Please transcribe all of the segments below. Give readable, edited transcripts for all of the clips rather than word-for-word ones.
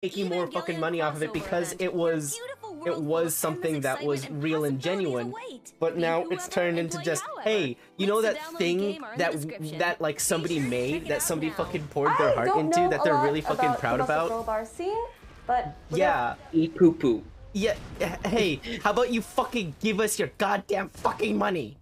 making more fucking money off of it because it was something that was real and genuine. But now it's turned into just, hey, you know that thing that like somebody made, that somebody fucking poured their heart into, that they're really fucking proud about? But yeah. Eat poo poo. Yeah, hey, how about you fucking give us your goddamn fucking money?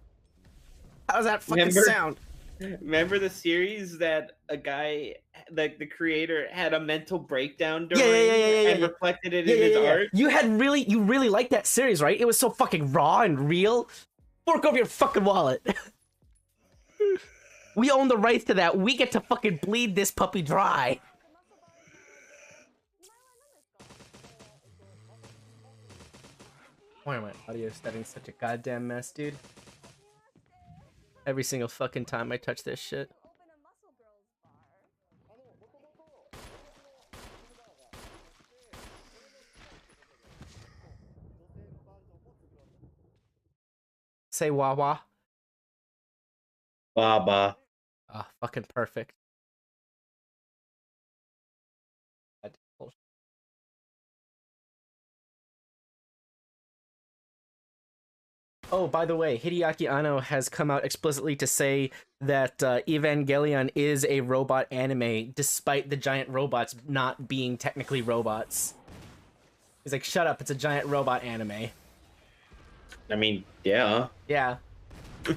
How's that fucking sound? Remember the series that a guy, like the creator, had a mental breakdown during and reflected it in his art? You really liked that series, right? It was so fucking raw and real. Fork over your fucking wallet. We own the rights to that. We get to fucking bleed this puppy dry. Why are my audio settings such a goddamn mess, dude? Every single fucking time I touch this shit. Say wah wah. Baba. Ah, fucking perfect. Oh, by the way, Hideaki Anno has come out explicitly to say that Evangelion is a robot anime, despite the giant robots not being technically robots. He's like, shut up, it's a giant robot anime. I mean, yeah. Yeah.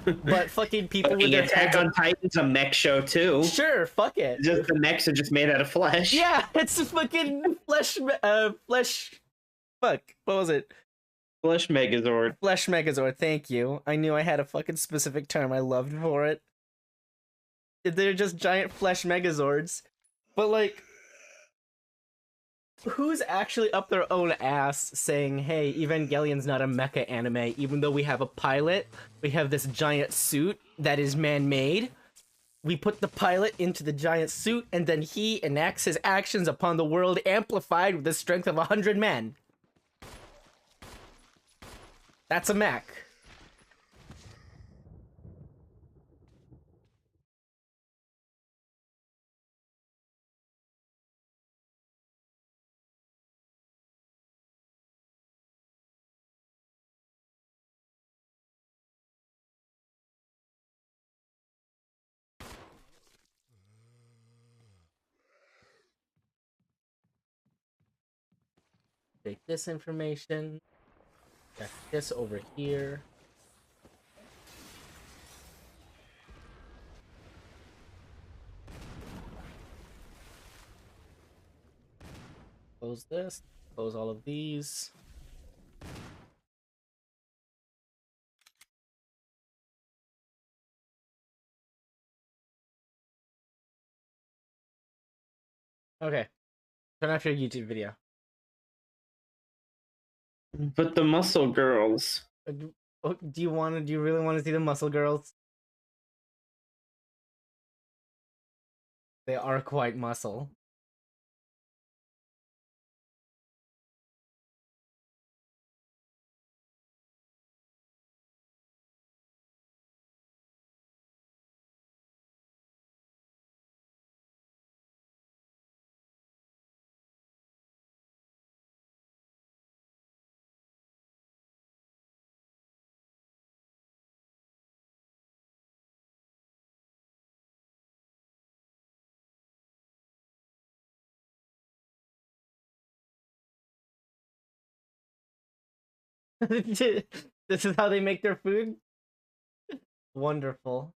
But fucking people with their Attack on Titan's a mech show too. Sure, fuck it. Just the mechs are just made out of flesh. Yeah, it's a fucking flesh. Fuck, what was it? Flesh Megazord. Flesh Megazord, thank you. I knew I had a fucking specific term I loved for it. They're just giant flesh Megazords. But like, who's actually up their own ass saying, hey, Evangelion's not a mecha anime, even though we have a pilot, we have this giant suit that is man-made. We put the pilot into the giant suit, and then he enacts his actions upon the world amplified with the strength of 100 men. That's a mech. Take this information. Check this over here. Close this. Close all of these. Okay. Turn off your YouTube video. But the muscle girls. Do you really want to see the muscle girls? They are quite muscle. This is how they make their food? Wonderful.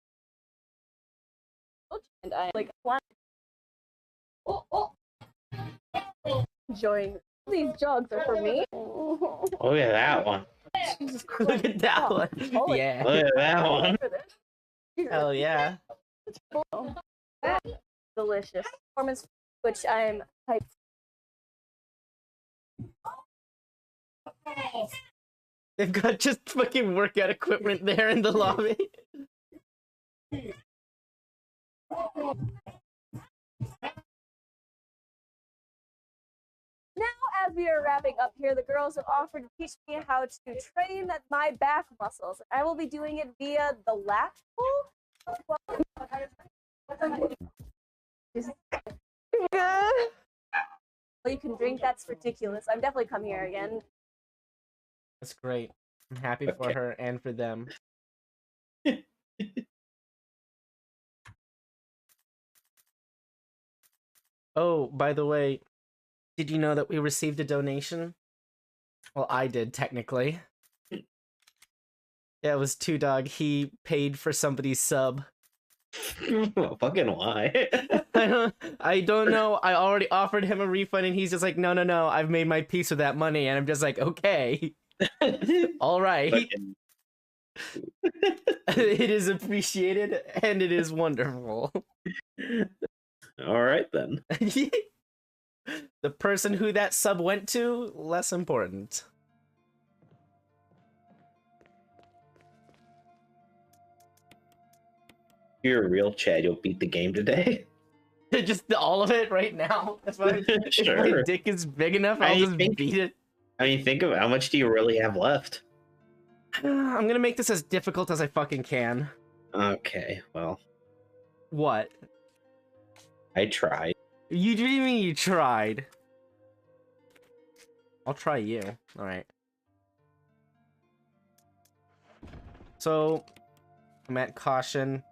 And I like want enjoying these jugs are for me. Look at that one. Look at that one. Yeah. Look at that one. Hell yeah. Delicious performance, which I'm hyped. They've got just fucking workout equipment there in the lobby. Now, as we are wrapping up here, the girls have offered to teach me how to train my back muscles. I will be doing it via the lat pull. you can drink. That's ridiculous. I'm definitely come here again. That's great. I'm happy for her and for them. Oh, by the way, did you know that we received a donation? Well, I did, technically. Yeah, it was Two Dog. He paid for somebody's sub. Fucking why? I don't know. I already offered him a refund and he's just like, no, I've made my peace with that money. And I'm just like, okay. All right. It is appreciated and it is wonderful. All right, then. The person who that sub went to, less important. If you're a real Chad, you'll beat the game today. Just all of it right now. That's why Sure. If my dick is big enough, I'll just beat it. I mean, think of it. How much do you really have left? I'm gonna make this as difficult as I fucking can. Okay, well. What? I tried. You do mean you tried? I'll try you. Alright. So, I'm at caution.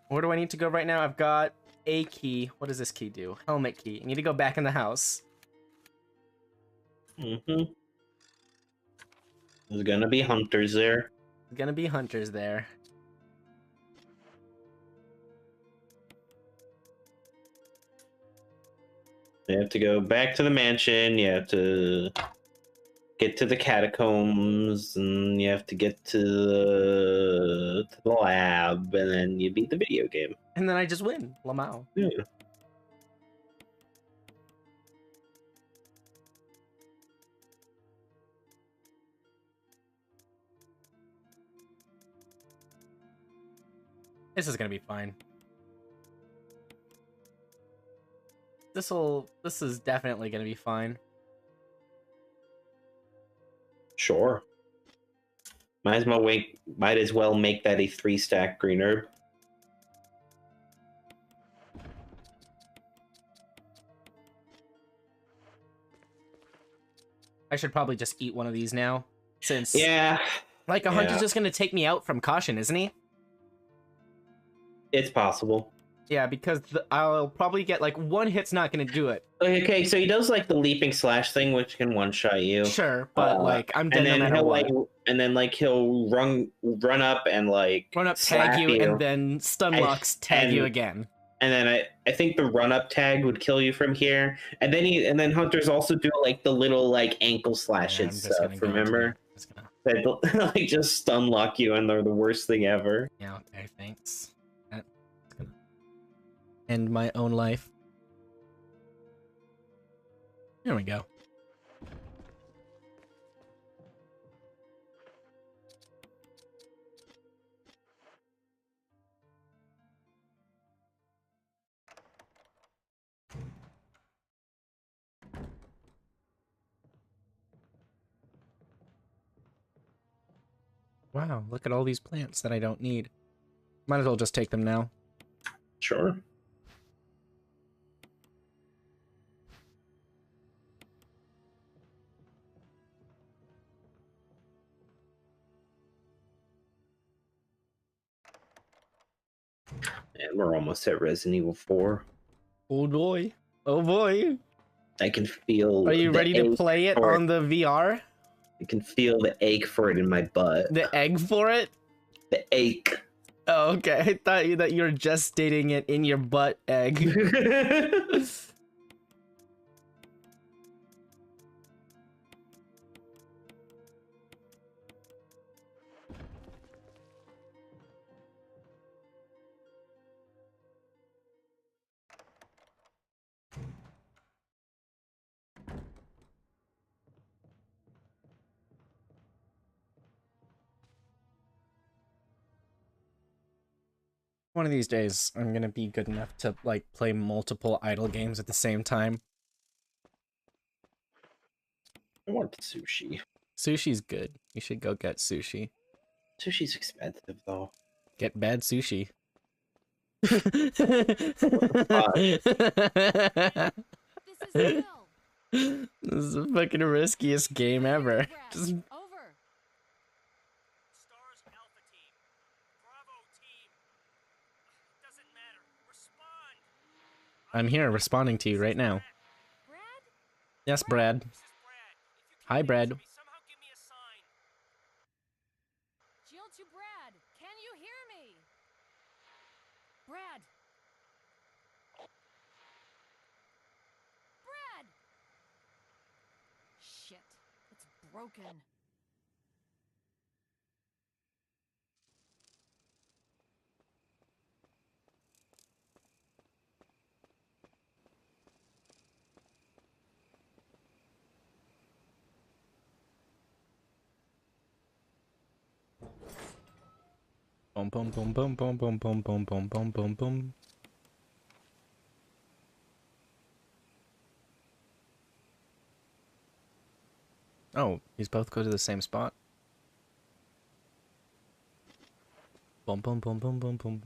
Where do I need to go right now? I've got a key. What does this key do? Helmet key. I need to go back in the house. Mm-hmm. There's gonna be hunters there. There's gonna be hunters there. You have to go back to the mansion, you have to get to the catacombs, and you have to get to the lab, and then you beat the video game. And then I just win. Lamau. Yeah. This is gonna be fine. This is definitely gonna be fine. Sure. Might as well make that a 3-stack green herb. I should probably just eat one of these now, since like a hunter's just gonna take me out from caution, isn't he? It's possible. Yeah, because I'll probably get like one hit's not gonna do it. Okay, so he does like the leaping slash thing, which can one-shot you. Sure, but like I'm dead no matter what. And then like he'll run up and like run up, tag you, and then stun locks tag you again. And then I think the run up tag would kill you from here. And then hunters also do like the little like ankle slashes stuff. Remember? That like just stun lock you, and they're the worst thing ever. Yeah. Okay. Thanks. End my own life. There we go. Wow, look at all these plants that I don't need. Might as well just take them now. Sure. And we're almost at Resident Evil 4. Oh boy. Oh boy. I can feel... Are you ready to play it on the VR? I can feel the ache for it in my butt. The egg for it? The ache. Oh, okay. I thought that you were gestating it in your butt egg. One of these days, I'm gonna be good enough to, like, play multiple idle games at the same time. I want sushi. Sushi's good. You should go get sushi. Sushi's expensive, though. Get bad sushi. This is Bill. This is the fucking riskiest game ever. Just... Over. Stars Alpha Team. Bravo Team. Doesn't matter. Respond. I'm here responding to you right now. Brad? Yes, Brad. This is Brad. If you Hi, can't Brad. answer me, somehow give me a sign. Jill to Brad. Can you hear me? Brad. Brad. Shit. It's broken. Boom, boom, boom, boom, boom, boom, boom, boom, boom, boom, boom, boom. Oh, these both go to the same spot. Boom, boom, boom, boom, boom, boom.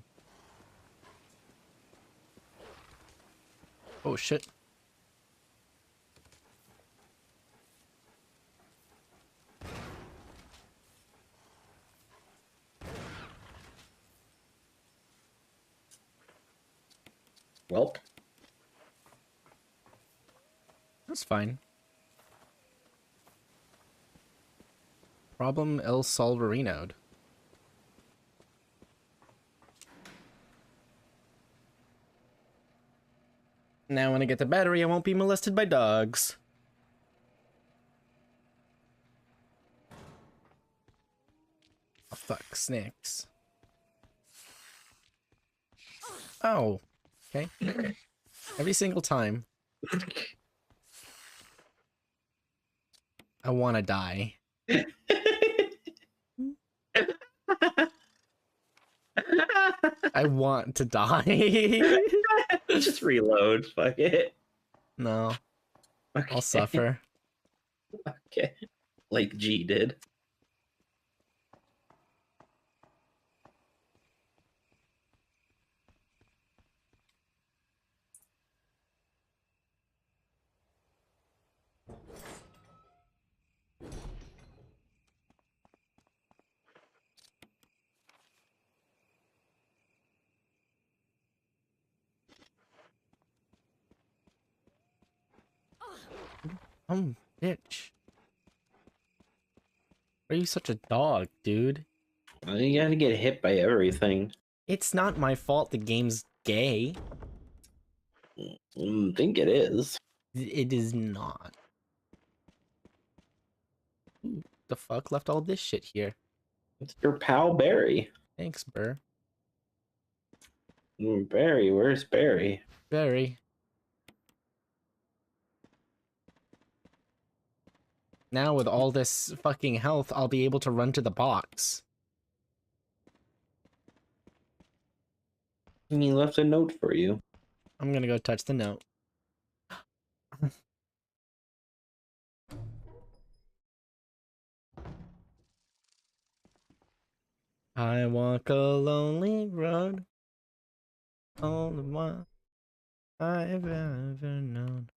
Oh, shit. Welp. That's fine. Problem El Solverino'd. Now when I get the battery, I won't be molested by dogs. Oh, fuck, snakes. Oh, okay. Every single time. I want to die. I want to die. Just reload. Fuck it. No, Okay. I'll suffer. Okay. Like G did. Bitch. Why are you such a dog, dude? You gotta get hit by everything. It's not my fault the game's gay. Think it is. It is not. Ooh, the fuck left all this shit here? It's your pal Barry. Thanks, Burr. Barry, where's Barry? Very. Now with all this fucking health, I'll be able to run to the box. He left a note for you. I'm gonna go touch the note. I walk a lonely road, all the one I've ever known.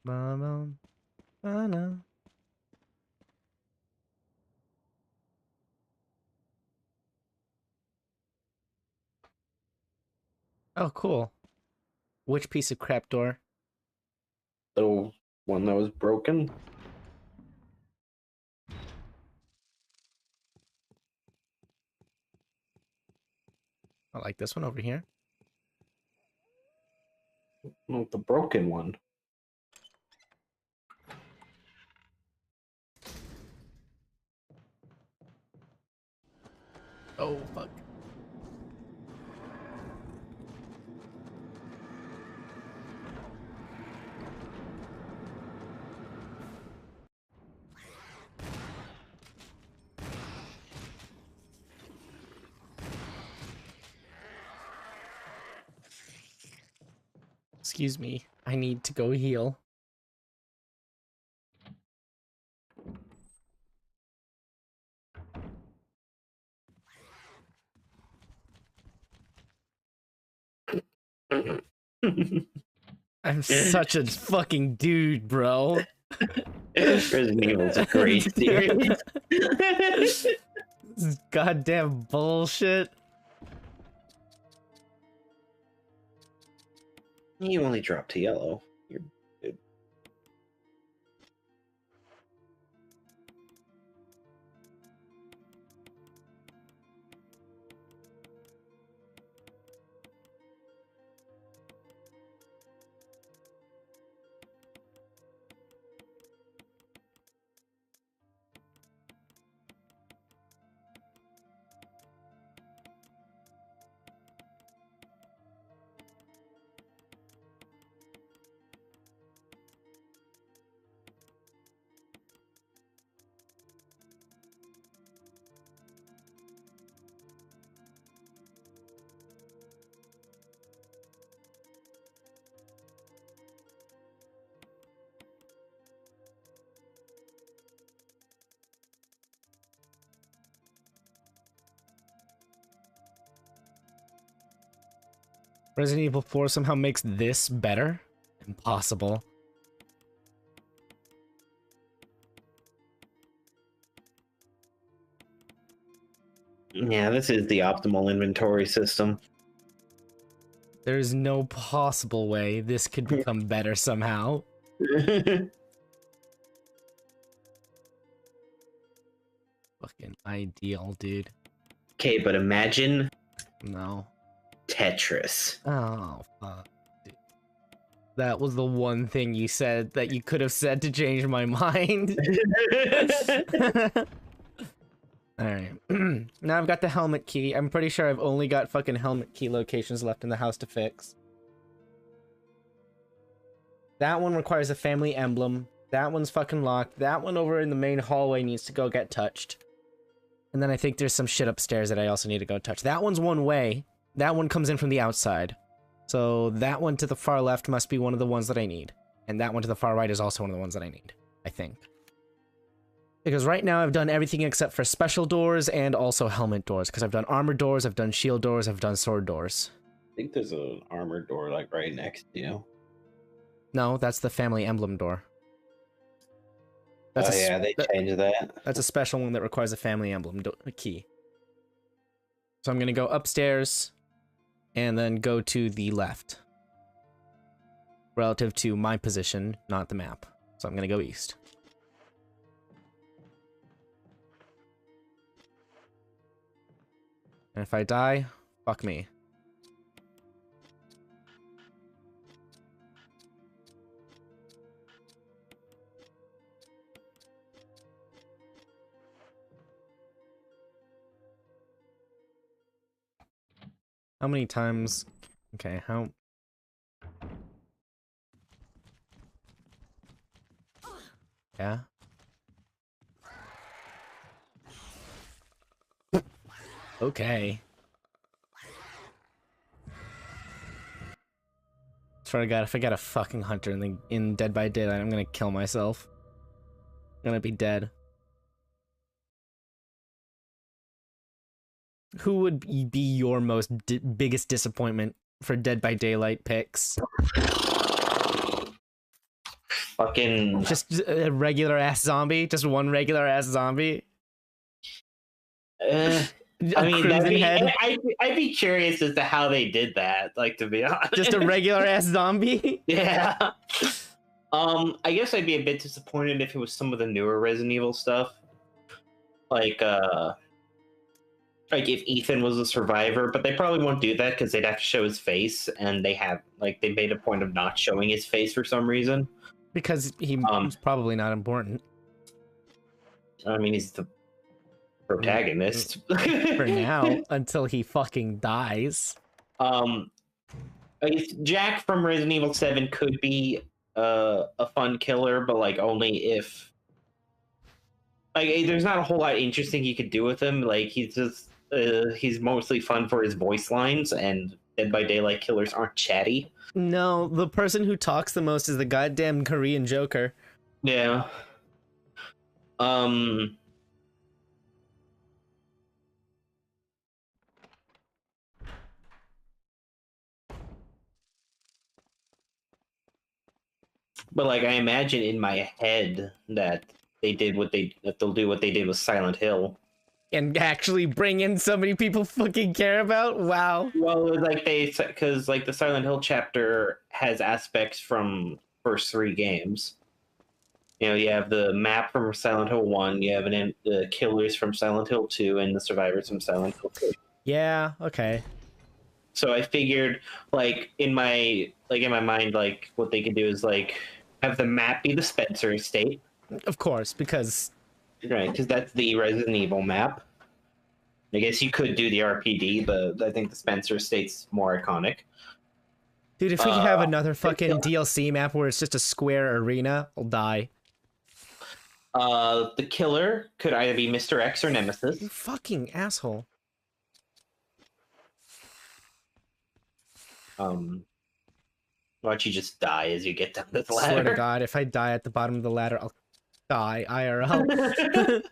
Ba-bum, ba-na. Oh, cool. Which piece of crap door? The one that was broken. I like this one over here. No, the broken one. Oh, fuck. Excuse me. I need to go heal. I'm such a fucking dude, bro. Resident Evil's a great series. This is goddamn bullshit. You only dropped to yellow. You're good. Resident Evil 4 somehow makes this better? Impossible. Yeah, this is the optimal inventory system. There's no possible way this could become better somehow. Fucking ideal, dude. Okay, but imagine No. Tetris. Oh, fuck. Dude. That was the one thing you said that you could have said to change my mind. Alright. Now I've got the helmet key. I'm pretty sure I've only got fucking helmet key locations left in the house to fix. That one requires a family emblem. That one's fucking locked. That one over in the main hallway needs to go get touched. And then I think there's some shit upstairs that I also need to go touch. That one's one way. That one comes in from the outside. So that one to the far left must be one of the ones that I need. And that one to the far right is also one of the ones that I need, I think. Because right now I've done everything except for special doors and also helmet doors. Because I've done armor doors, I've done shield doors, I've done sword doors. I think there's an armored door like right next to you. No, that's the family emblem door. Oh yeah, they changed that. That's a special one that requires a family emblem key. So I'm going to go upstairs and then go to the left. Relative to my position, not the map. So I'm going to go east. And if I die, fuck me. How many times? Okay, how? Yeah? Okay. Swear to God, if I got a fucking hunter in Dead by Daylight, I'm gonna kill myself. I'm gonna be dead. Who would be your most biggest disappointment for Dead by Daylight picks? Fucking just a regular ass zombie, just one regular ass zombie. I mean, I'd be curious as to how they did that. Like, to be honest, just a regular ass zombie. Yeah. I guess I'd be a bit disappointed if it was some of the newer Resident Evil stuff, like if Ethan was a survivor, but they probably won't do that because they'd have to show his face, and they made a point of not showing his face for some reason. Because he's probably not important. I mean, he's the protagonist. For now, until he fucking dies. I guess Jack from Resident Evil 7 could be a fun killer, but like only if there's not a whole lot interesting you could do with him. Like he's mostly fun for his voice lines, and Dead by Daylight killers aren't chatty. No, the person who talks the most is the goddamn Korean Joker. Yeah. But like I imagine in my head that they'll do what they did with Silent Hill. And actually bring in somebody people fucking care about? Wow. Well, like because like the Silent Hill chapter has aspects from first 3 games. You know, you have the map from Silent Hill 1, you have the killers from Silent Hill 2, and the survivors from Silent Hill 2. Yeah, okay. So I figured, like in my mind, like what they could do is like have the map be the Spencer estate. Of course, because Right, because that's the Resident Evil map. I guess you could do the RPD, but I think the Spencer estate's more iconic. dude, if we could have another fucking DLC map where it's just a square arena, I'll die. The killer could either be Mr. X or Nemesis. You fucking asshole. Why don't you just die as you get down this ladder? Swear to God, if I die at the bottom of the ladder, I'll die IRL.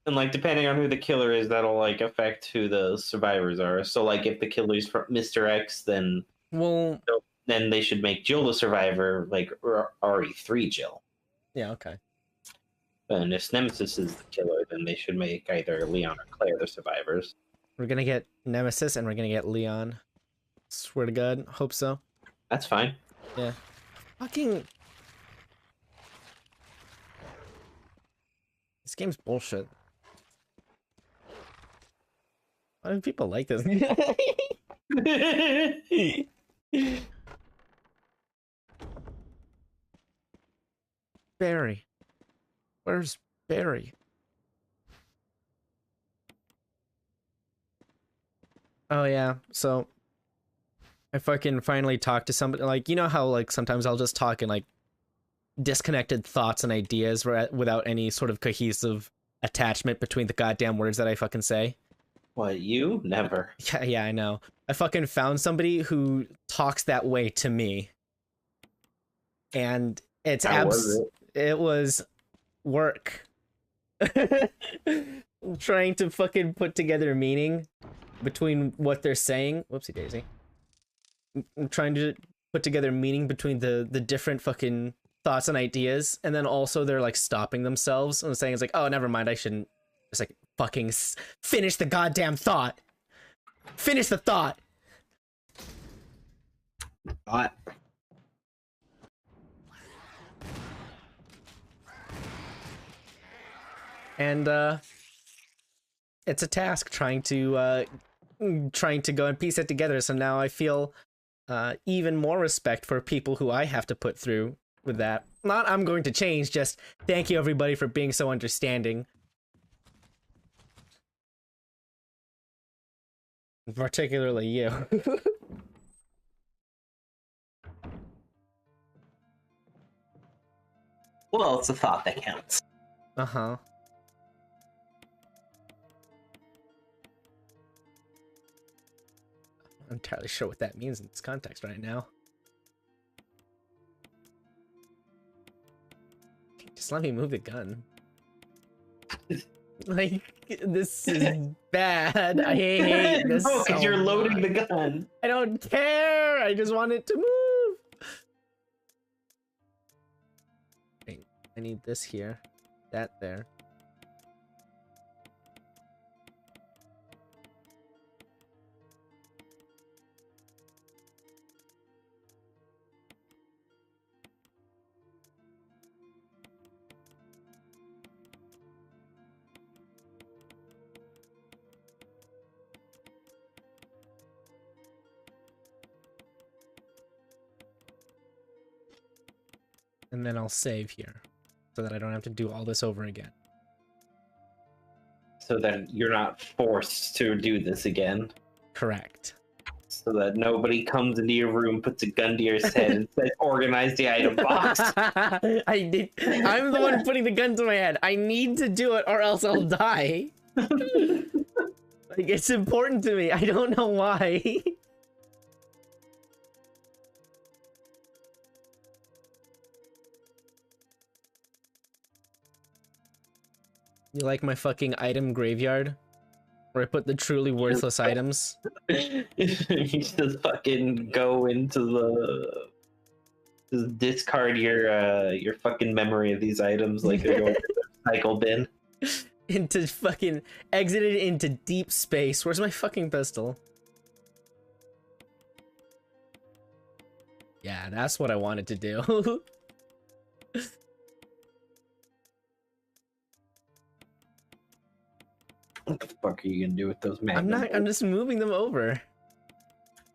And like depending on who the killer is, that'll like affect who the survivors are. So like if the killer's from Mr. X, then they should make Jill the survivor, like RE3 Jill. Yeah, okay. And if Nemesis is the killer, then they should make either Leon or Claire the survivors. We're gonna get Nemesis and we're gonna get Leon. Swear to God, hope so. That's fine. Yeah. Fucking. This game's bullshit. Why do people like this? Barry. Where's Barry? Oh yeah, so I fucking finally talked to somebody, like, you know how like sometimes I'll just talk in like disconnected thoughts and ideas without any sort of cohesive attachment between the goddamn words that I fucking say? What, you? Never. Yeah, I know. I fucking found somebody who talks that way to me. And it's it was work. Trying to fucking put together meaning between what they're saying. Whoopsie daisy. I'm trying to put together meaning between the different fucking thoughts and ideas, and then also they're like stopping themselves and saying, it's like, oh, never mind, I shouldn't. It's like, fucking finish the goddamn thought. Finish the thought. And it's a task trying to go and piece it together. So now I feel even more respect for people who I have to put through with that. Not I'm going to change, just thank you everybody for being so understanding. Particularly you. Well, it's a thought that counts. Uh-huh. I'm not entirely sure what that means in this context right now. Just let me move the gun. Like, this is bad. I hate this. No, because you're loading the gun. I don't care. I just want it to move. Wait, I need this here. That there. And then I'll save here so that I don't have to do all this over again. So that you're not forced to do this again. Correct. So that nobody comes into your room, puts a gun to your head, and says, organize the item box. I'm the one putting the gun to my head. I need to do it or else I'll die. Like, it's important to me. I don't know why. You like my fucking item graveyard? Where I put the truly worthless items? You just fucking go into Just discard your fucking memory of these items like they're going to the cycle bin. Into fucking exited into deep space. Where's my fucking pistol? Yeah, that's what I wanted to do. What the fuck are you gonna do with those magnum bullets? I'm just moving them over.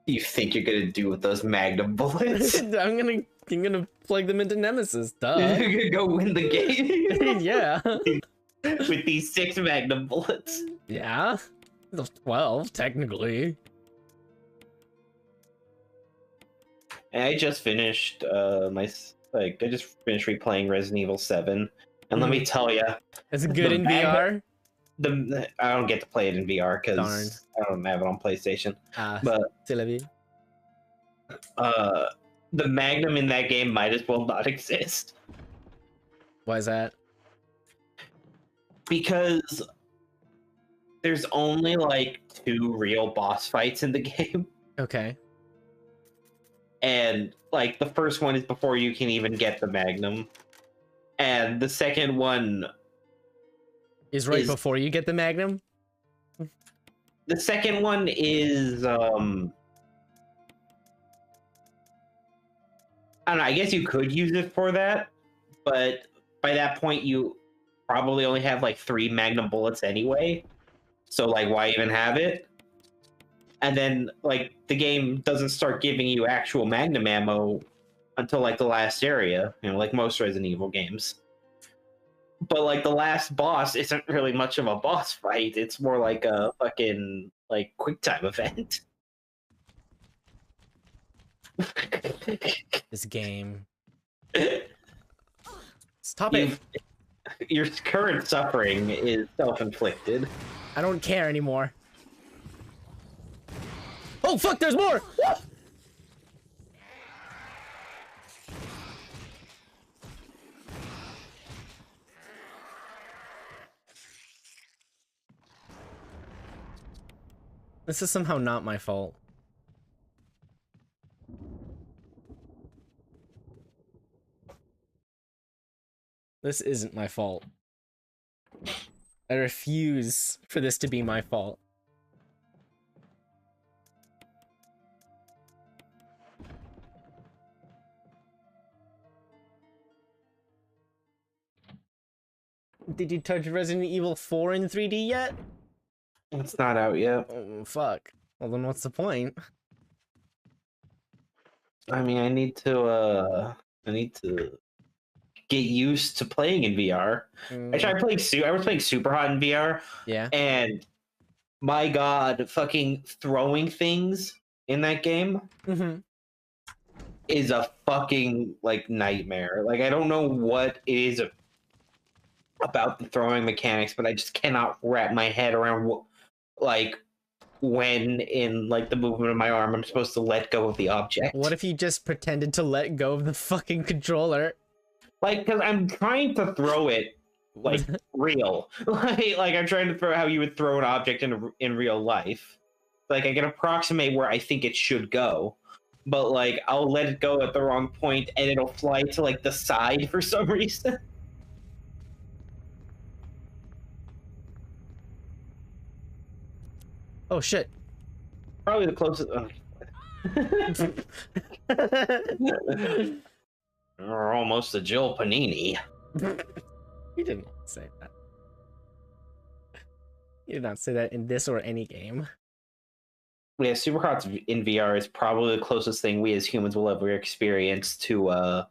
You think you're gonna do with those magnum bullets? I'm gonna plug them into Nemesis, duh. You're gonna go win the game? Yeah. With these 6 magnum bullets. Yeah. 12, technically. And I just finished I just finished replaying Resident Evil 7, and let me tell you, Is it good in VR? I don't get to play it in VR Darn. because I don't have it on PlayStation. But c'est la vie. the Magnum in that game might as well not exist Why is that? because there's only like 2 real boss fights in the game, Okay. and like the first one is before you can even get the Magnum, and the second one Is right before you get the Magnum? the second one is I don't know, I guess you could use it for that, but by that point you probably only have like 3 Magnum bullets anyway, so like why even have it? And then like the game doesn't start giving you actual Magnum ammo until like the last area, you know, like most Resident Evil games. But like the last boss isn't really much of a boss fight, it's more like a fucking like quick time event. This game. Stop it. Your current suffering is self-inflicted. I don't care anymore. Oh fuck, there's more! What? This is somehow not my fault. This isn't my fault. I refuse for this to be my fault. Did you touch Resident Evil 4 in 3D yet? It's not out yet. Oh, fuck. Well, then what's the point? I mean, I need to get used to playing in VR. I tried playing I was playing Super Hot in VR. Yeah. And my god, fucking throwing things in that game is a fucking like nightmare. Like I don't know what it is about the throwing mechanics, but I just cannot wrap my head around like when in like the movement of my arm I'm supposed to let go of the object. What if you just pretended to let go of the fucking controller? Like, because I'm trying to throw it like real. Like I'm trying to throw how you would throw an object in real life. Like I can approximate where I think it should go, but like I'll let it go at the wrong point and it'll fly to like the side for some reason. Oh shit. Probably the closest. Or almost a Jill Panini. You didn't say that. You did not say that in this or any game. Yeah, Superhot's in VR is probably the closest thing we as humans will ever experience to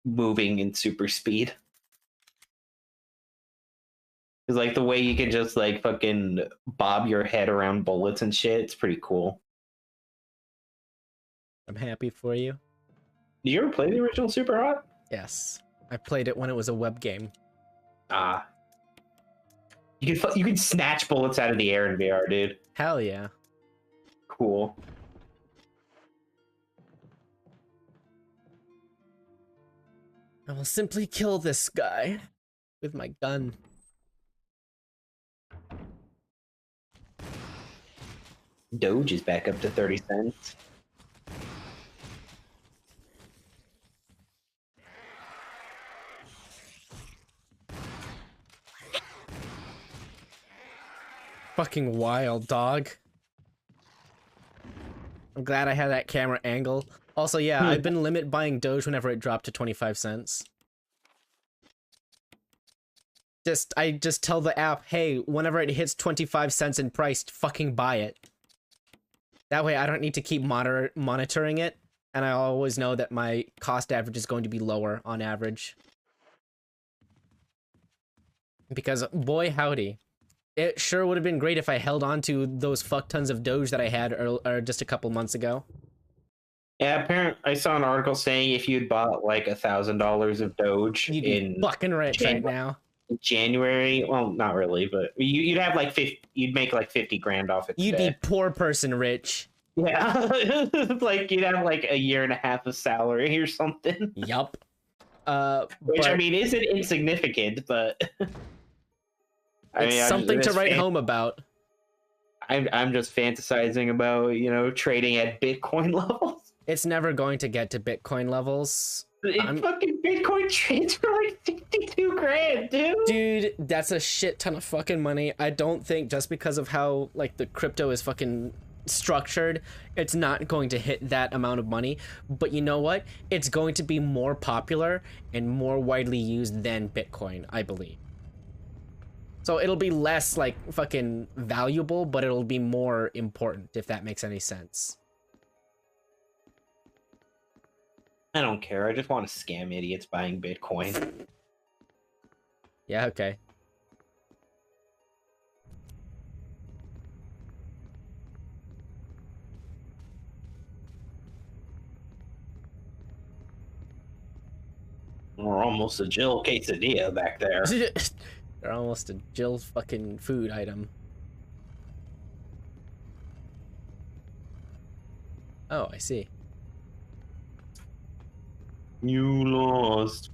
moving in super speed. Because like the way you can just like fucking bob your head around bullets and shit, it's pretty cool. I'm happy for you. Did you ever play the original Superhot? Yes. I played it when it was a web game. Ah. You can snatch bullets out of the air in VR, dude. Hell yeah. Cool. I will simply kill this guy with my gun. Doge is back up to 30 cents. fucking wild, dog. I'm glad I had that camera angle. Also, yeah, I've been limit buying Doge whenever it dropped to 25 cents. I just tell the app, hey, whenever it hits 25 cents in price, fucking buy it. That way I don't need to keep monitoring it, and I always know that my cost average is going to be lower on average. Because, boy howdy, it sure would have been great if I held on to those fuck tons of Doge that I had just a couple months ago. Yeah, apparently I saw an article saying if you'd bought like $1,000 of Doge You'd be fucking rich right now. January, well, not really, but you'd have like you'd make like 50 grand off it. You'd be poor person rich. Yeah, like you'd have like a year and a half of salary or something. Yup. Which I mean isn't insignificant, but it's something to write home about. I'm just fantasizing about, you know, trading at Bitcoin levels. It's never going to get to Bitcoin levels. Fucking Bitcoin trades for like 62 grand, dude. Dude, that's a shit ton of fucking money. I don't think just because of how like the crypto is fucking structured, it's not going to hit that amount of money. But you know what? It's going to be more popular and more widely used than Bitcoin, I believe. So it'll be less like fucking valuable, but it'll be more important, if that makes any sense. I don't care. I just want to scam idiots buying Bitcoin. Yeah, okay. We're almost a Jill quesadilla back there. They're almost a Jill fucking food item. Oh, I see. You lost.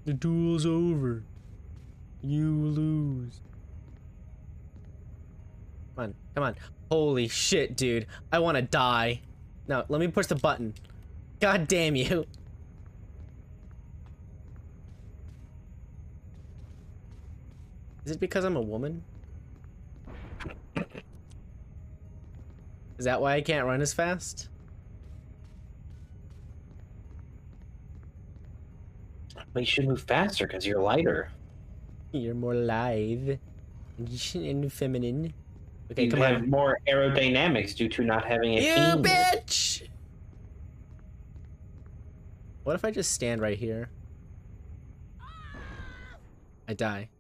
The duel's over. You lose. Come on, come on. Holy shit, dude. I want to die. No, let me push the button. God damn you. Is it because I'm a woman? Is that why I can't run as fast? But you should move faster because you're lighter. You're more lithe and feminine. Okay, You come have on. more aerodynamics due to not having a You penis. bitch! What if I just stand right here? I die.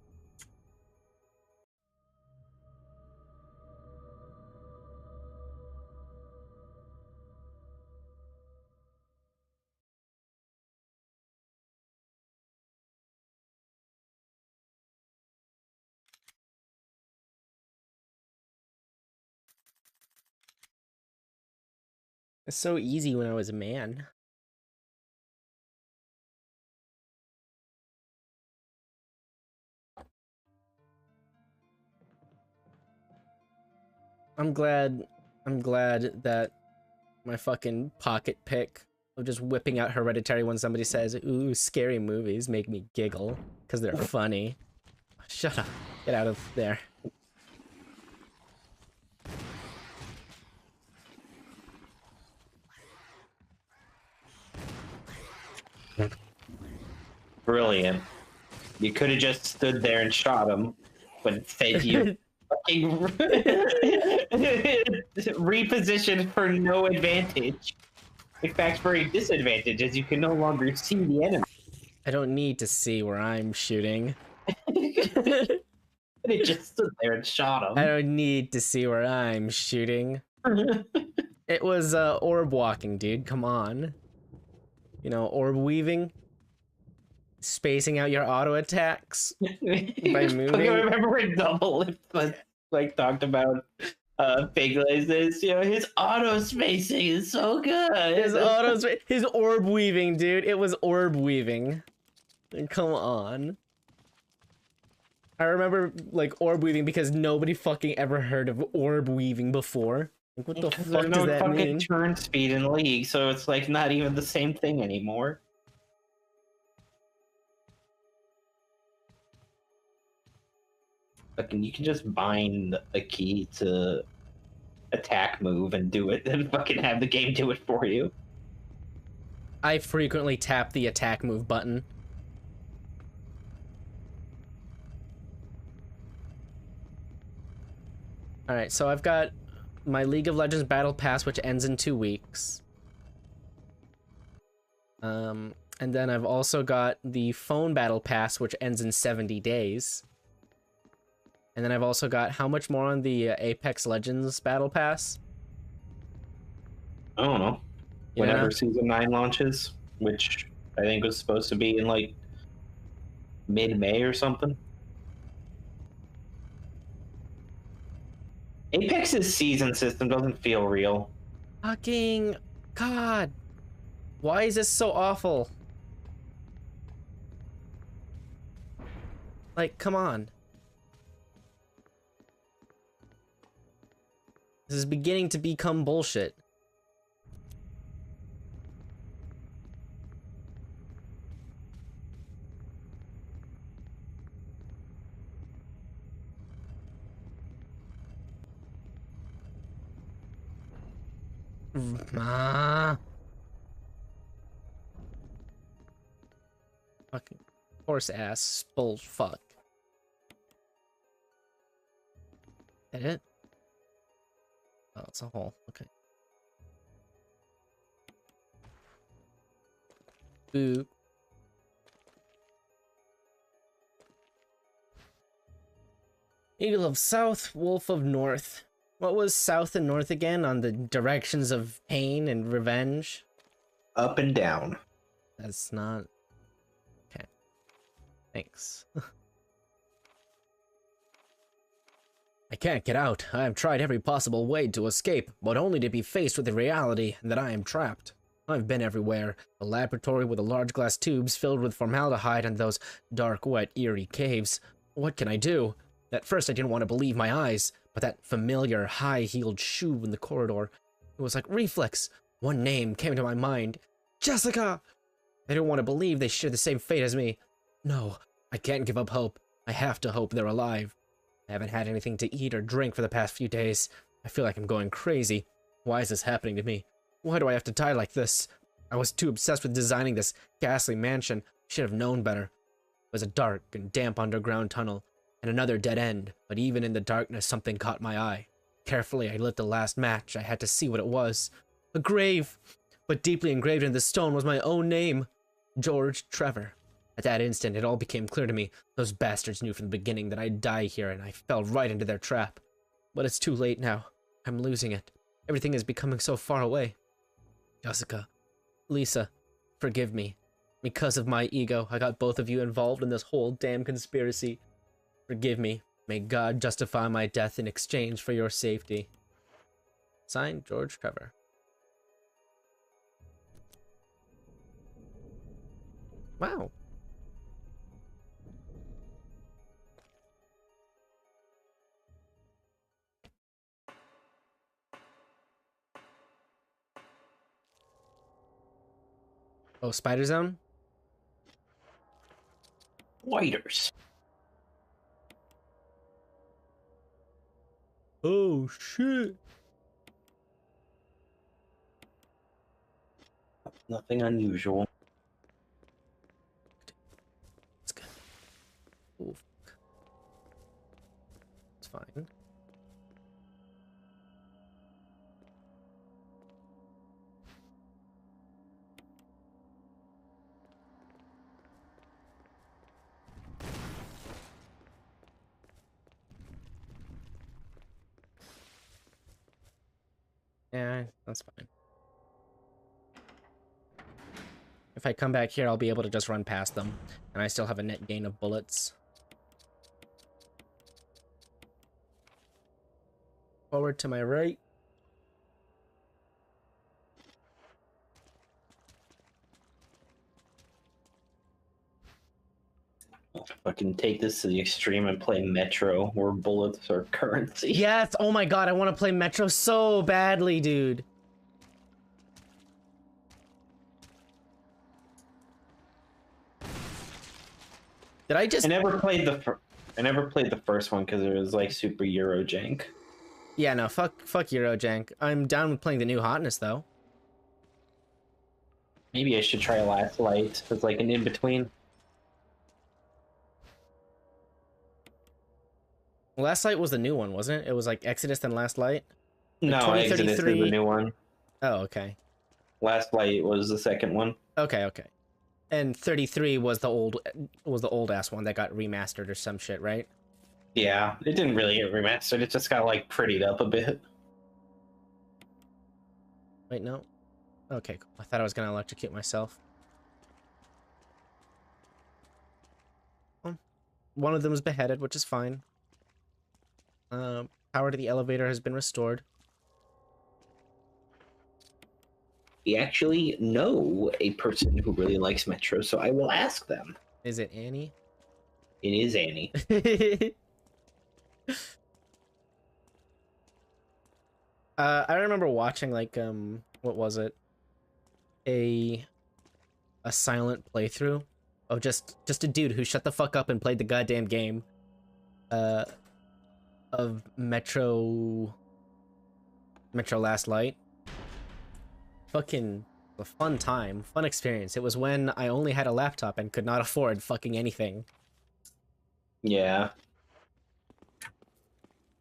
It's so easy when I was a man. I'm glad that my fucking pocket pick of just whipping out Hereditary when somebody says, ooh, scary movies make me giggle because they're funny. Shut up. Get out of there. Brilliant. You could have just stood there and shot him, but instead you fucking repositioned for no advantage. In fact, for a disadvantage, as you can no longer see the enemy. I don't need to see where I'm shooting. It just stood there and shot him. I don't need to see where I'm shooting. It was orb walking, dude. Come on. You know, orb weaving. Spacing out your auto attacks by moving. I remember when Double Lip like talked about Big Liz, you know, his auto spacing is so good. His orb weaving, dude. It was orb weaving. Come on. I remember like orb weaving because nobody fucking ever heard of orb weaving before. Like, what the Because fuck there's does no that fucking mean? turn speed in League, so it's like not even the same thing anymore. Fucking, you can just bind a key to attack move and do it, and fucking have the game do it for you. I frequently tap the attack move button. Alright, so I've got my League of Legends Battle Pass, which ends in 2 weeks. And then I've also got the Phone Battle Pass, which ends in 70 days. And then I've also got how much more on the Apex Legends Battle Pass? I don't know. You Whenever know? Season 9 launches, which I think was supposed to be in like mid-May or something. Apex's season system doesn't feel real. Fucking God. Why is this so awful? Like, come on. This is beginning to become bullshit. Ah. Fucking horse ass bull fuck. That it? Oh, it's a hole. Okay. Boo. Eagle of South, Wolf of North. What was South and North again on the directions of pain and revenge? Up and down. That's not... Okay. Thanks. I can't get out. I have tried every possible way to escape, but only to be faced with the reality that I am trapped. I've been everywhere. A laboratory with a large glass tubes filled with formaldehyde and those dark, wet, eerie caves. What can I do? At first I didn't want to believe my eyes, but that familiar, high-heeled shoe in the corridor, it was like reflex. One name came to my mind. Jessica! I didn't want to believe they shared the same fate as me. No, I can't give up hope. I have to hope they're alive. I haven't had anything to eat or drink for the past few days. I feel like I'm going crazy. Why is this happening to me? Why do I have to die like this? I was too obsessed with designing this ghastly mansion. Should have known better. It was a dark and damp underground tunnel, and another dead end, but even in the darkness something caught my eye. Carefully I lit the last match. I had to see what it was. A grave! But deeply engraved in the stone was my own name. George Trevor. At that instant, it all became clear to me. Those bastards knew from the beginning that I'd die here, and I fell right into their trap. But it's too late now. I'm losing it. Everything is becoming so far away. Jessica, Lisa, forgive me. Because of my ego, I got both of you involved in this whole damn conspiracy. Forgive me. May God justify my death in exchange for your safety. Signed, George Trevor. Wow. Oh, Spider Zone? Whiters. Oh, shit. Nothing unusual. It's good. Oh, fuck. It's fine. Yeah, that's fine. If I come back here, I'll be able to just run past them. And I still have a net gain of bullets. Forward to my right. Fucking take this to the extreme and play Metro, where bullets are currency. Yes, oh my god, I want to play Metro so badly, dude. Did I just... I never played the first one because it was like super Euro jank. Yeah, no, fuck Eurojank. I'm down with playing the new hotness, though. Maybe I should try Last Light as like an in-between. Last Light was the new one, wasn't it? It was like Exodus then Last Light? No, Exodus is the new one. Oh, okay. Last Light was the second one. Okay. And 33 was the old ass one that got remastered or some shit, right? Yeah, it didn't really get remastered. It just got like prettied up a bit. Wait, no. Okay, cool. I thought I was gonna electrocute myself. One of them was beheaded, which is fine. Power to the elevator has been restored. We actually know a person who really likes Metro, so I will ask them. Is it Annie? It is Annie. I remember watching like what was it? A silent playthrough of just a dude who shut the fuck up and played the goddamn game of Metro Last Light. Fucking a fun time, fun experience. It was when I only had a laptop and could not afford fucking anything. Yeah.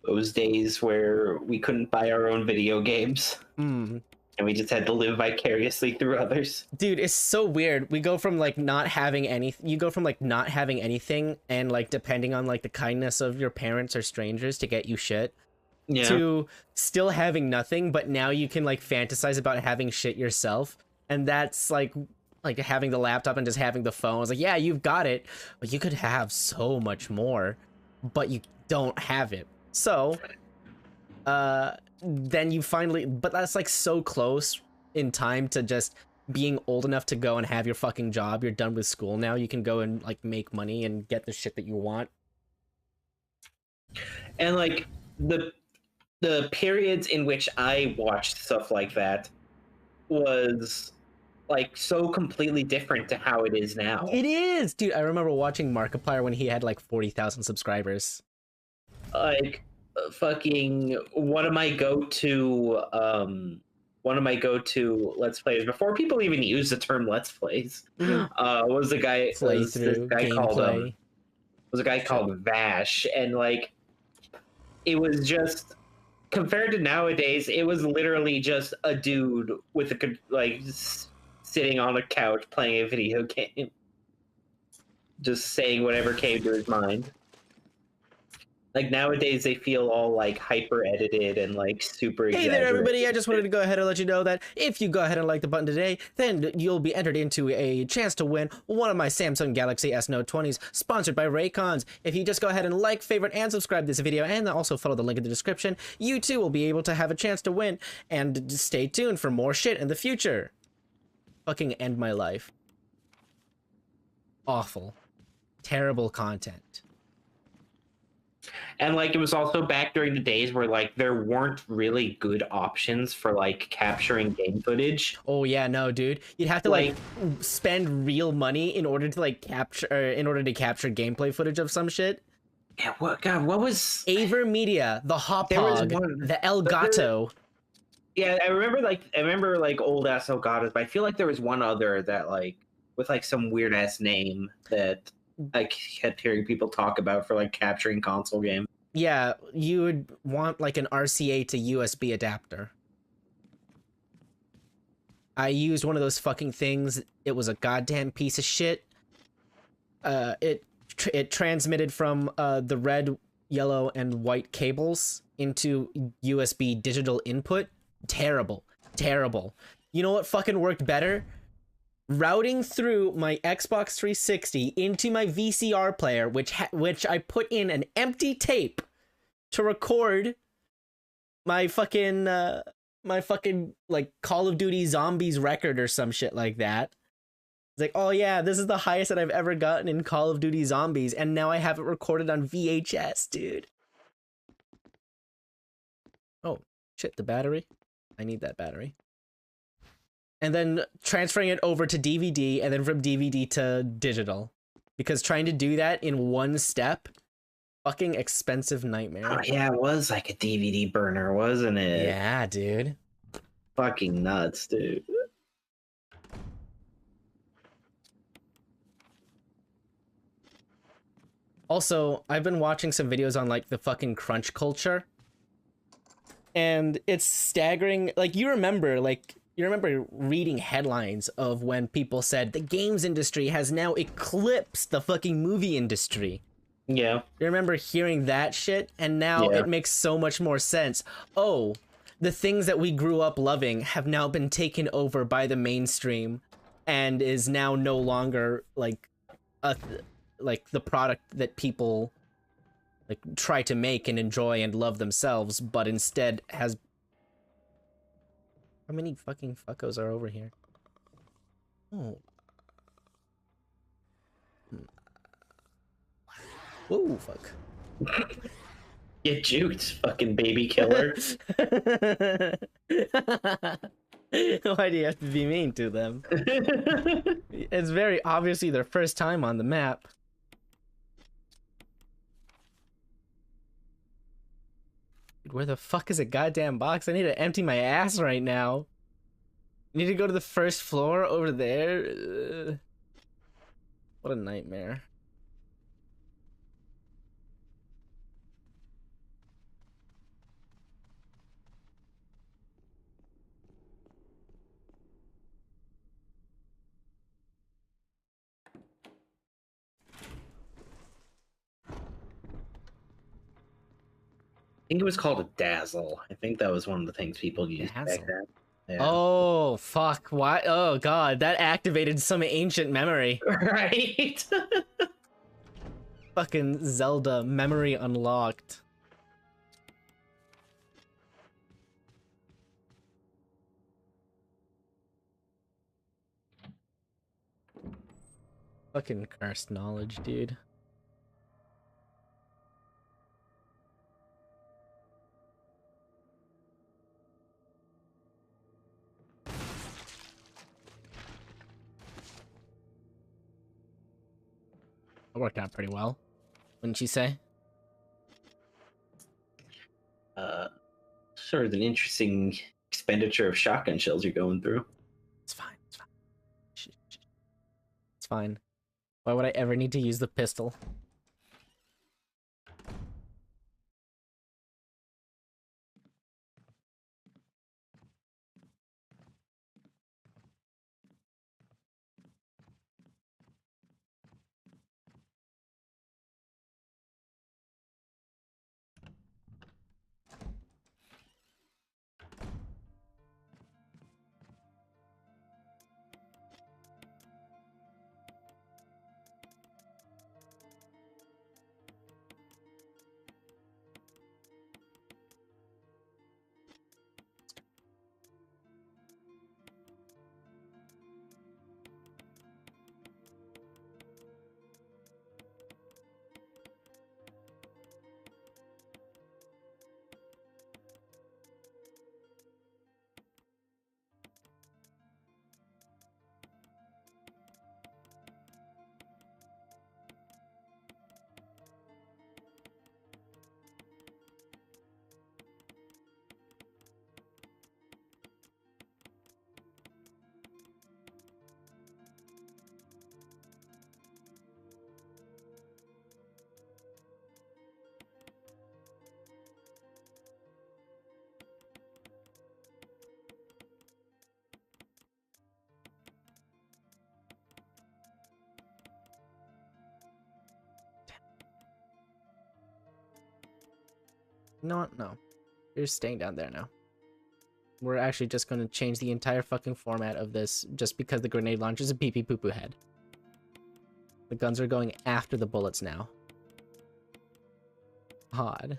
Those days where we couldn't buy our own video games. And we just had to live vicariously through others. Dude, it's so weird. We go from like not having anything, you go from like not having anything and like depending on like the kindness of your parents or strangers to get you shit, Yeah. to still having nothing, but now you can like fantasize about having shit yourself. And that's like having the laptop and just having the phone. It's like, yeah, you've got it, but you could have so much more, but you don't have it. So, then you finally, but that's like so close in time to just being old enough to go and have your fucking job. You're done with school now. You can go and like make money and get the shit that you want. And like the periods in which I watched stuff like that was like so completely different to how it is now. It is, dude. I remember watching Markiplier when he had like 40,000 subscribers. Like fucking one of my go-to let's plays before people even use the term let's plays was a guy called Vash, and like it was just, compared to nowadays, it was literally just a dude with a like sitting on a couch playing a video game, just saying whatever came to his mind. Like nowadays they feel all like hyper edited and like super Hey there everybody, I just wanted to go ahead and let you know that if you go ahead and like the button today, then you'll be entered into a chance to win one of my Samsung Galaxy S Note 20s sponsored by Raycons. If you just go ahead and like, favorite, and subscribe to this video and also follow the link in the description, you too will be able to have a chance to win, and stay tuned for more shit in the future. Fucking end my life. Awful. Terrible content. And like it was also back during the days where like there weren't really good options for like capturing game footage. Oh yeah, no, dude. You'd have to like spend real money in order to like capture gameplay footage of some shit. Yeah, what was Avermedia, the Hop Hog, the Elgato. Yeah, I remember like old ass Elgatos, but I feel like there was one other that like with like some weird ass name that I kept hearing people talk about for like capturing console games. Yeah, you would want like an RCA to USB adapter. I used one of those fucking things. It was a goddamn piece of shit. It transmitted from the red, yellow, and white cables into USB digital input. Terrible. Terrible. You know what fucking worked better? Routing through my Xbox 360 into my VCR player, which I put in an empty tape to record my fucking like Call of Duty Zombies record or some shit like that. It's like, oh yeah, this is the highest that I've ever gotten in Call of Duty Zombies, and now I have it recorded on VHS, dude. Oh, shit, the battery. I need that battery. And then transferring it over to DVD, and then from DVD to digital. Because trying to do that in one step, fucking expensive nightmare. Oh yeah, it was like a DVD burner, wasn't it? Yeah, dude. Fucking nuts, dude. Also, I've been watching some videos on like the fucking crunch culture. And it's staggering. Like you remember reading headlines of when people said the games industry has now eclipsed the fucking movie industry. Yeah. You remember hearing that shit, and now it makes so much more sense. Oh, the things that we grew up loving have now been taken over by the mainstream and is now no longer like the product that people like try to make and enjoy and love themselves, but instead has... How many fucking fuckos are over here? Oh. Whoa, fuck. Get juked, fucking baby killer. Why do you have to be mean to them? It's very obviously their first time on the map. Where the fuck is a goddamn box? I need to empty my ass right now. I need to go to the first floor over there. What a nightmare. I think it was called a dazzle. I think that was one of the things people used back Dazzle. then. Yeah. Oh, fuck. Why? Oh, God. That activated some ancient memory. Right? Fucking Zelda memory unlocked. Fucking cursed knowledge, dude. It worked out pretty well, wouldn't you say? Sort of an interesting expenditure of shotgun shells you're going through. It's fine. It's fine. It's fine. Why would I ever need to use the pistol? You know what? No. You're staying down there now. We're actually just going to change the entire fucking format of this just because the grenade launcher is a pee-pee poo-poo head. The guns are going after the bullets now. Odd.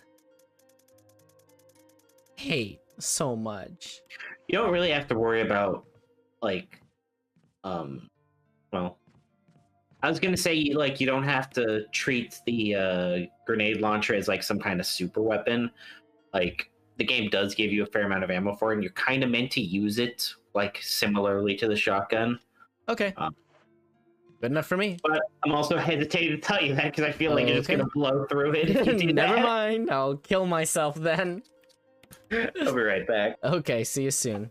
Hate so much. You don't really have to worry about like well, I was gonna say like you don't have to treat the grenade launcher as like some kind of super weapon. Like the game does give you a fair amount of ammo for it, and you're kind of meant to use it like similarly to the shotgun. Okay. Good enough for me. But I'm also hesitating to tell you that because I feel like you're just gonna blow through it if you do Never that. mind. I'll kill myself then. I'll be right back. Okay, see you soon.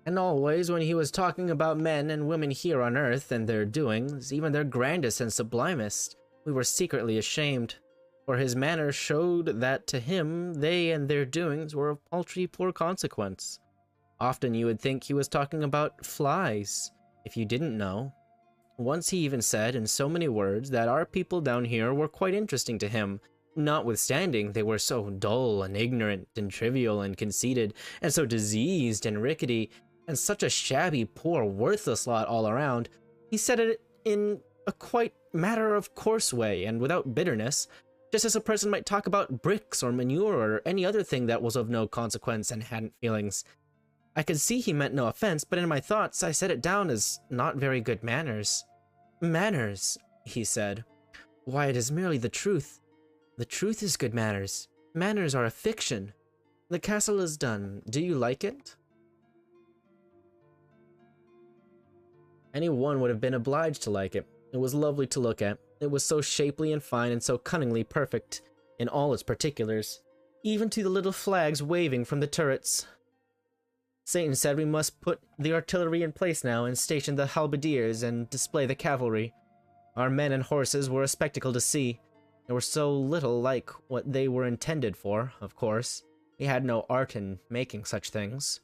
And always, when he was talking about men and women here on Earth and their doings, even their grandest and sublimest, we were secretly ashamed, for his manner showed that to him they and their doings were of paltry poor consequence. Often you would think he was talking about flies, if you didn't know. Once he even said in so many words that our people down here were quite interesting to him, notwithstanding they were so dull and ignorant and trivial and conceited, and so diseased and rickety, and such a shabby, poor, worthless lot all around. He said it in a quite matter-of-course way, and without bitterness, just as a person might talk about bricks or manure or any other thing that was of no consequence and hadn't feelings. I could see he meant no offense, but in my thoughts I set it down as not very good manners. Manners, he said. Why, it is merely the truth. The truth is good manners. Manners are a fiction. The castle is done. Do you like it? Anyone would have been obliged to like it. It was lovely to look at. It was so shapely and fine and so cunningly perfect in all its particulars, even to the little flags waving from the turrets. Satan said we must put the artillery in place now and station the halberdiers and display the cavalry. Our men and horses were a spectacle to see. They were so little like what they were intended for, of course. We had no art in making such things.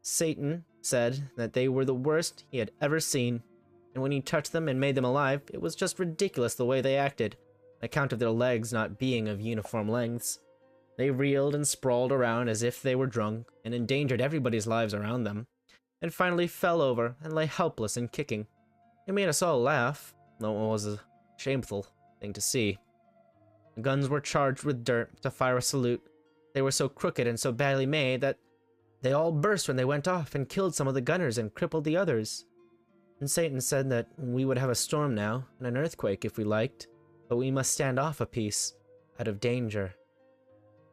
Satan said that they were the worst he had ever seen, and when he touched them and made them alive, it was just ridiculous the way they acted, on account of their legs not being of uniform lengths. They reeled and sprawled around as if they were drunk, and endangered everybody's lives around them, and finally fell over and lay helpless and kicking. It made us all laugh, though it was a shameful thing to see. The guns were charged with dirt to fire a salute. They were so crooked and so badly made that they all burst when they went off and killed some of the gunners and crippled the others. And Satan said that we would have a storm now and an earthquake if we liked, but we must stand off a piece, out of danger.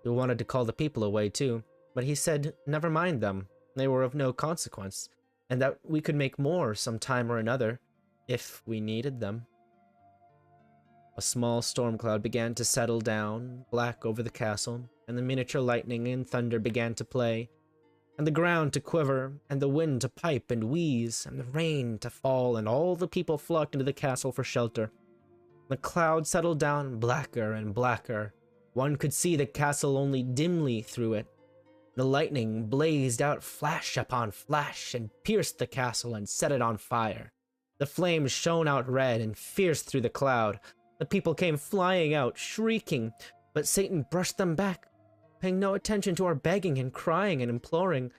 We wanted to call the people away too, but he said never mind them, they were of no consequence, and that we could make more some time or another, if we needed them. A small storm cloud began to settle down, black over the castle, and the miniature lightning and thunder began to play, and the ground to quiver, and the wind to pipe and wheeze, and the rain to fall, and all the people flocked into the castle for shelter. The cloud settled down blacker and blacker. One could see the castle only dimly through it. The lightning blazed out flash upon flash, and pierced the castle and set it on fire. The flames shone out red and fierce through the cloud. The people came flying out, shrieking, but Satan brushed them back, paying no attention to our begging and crying and imploring.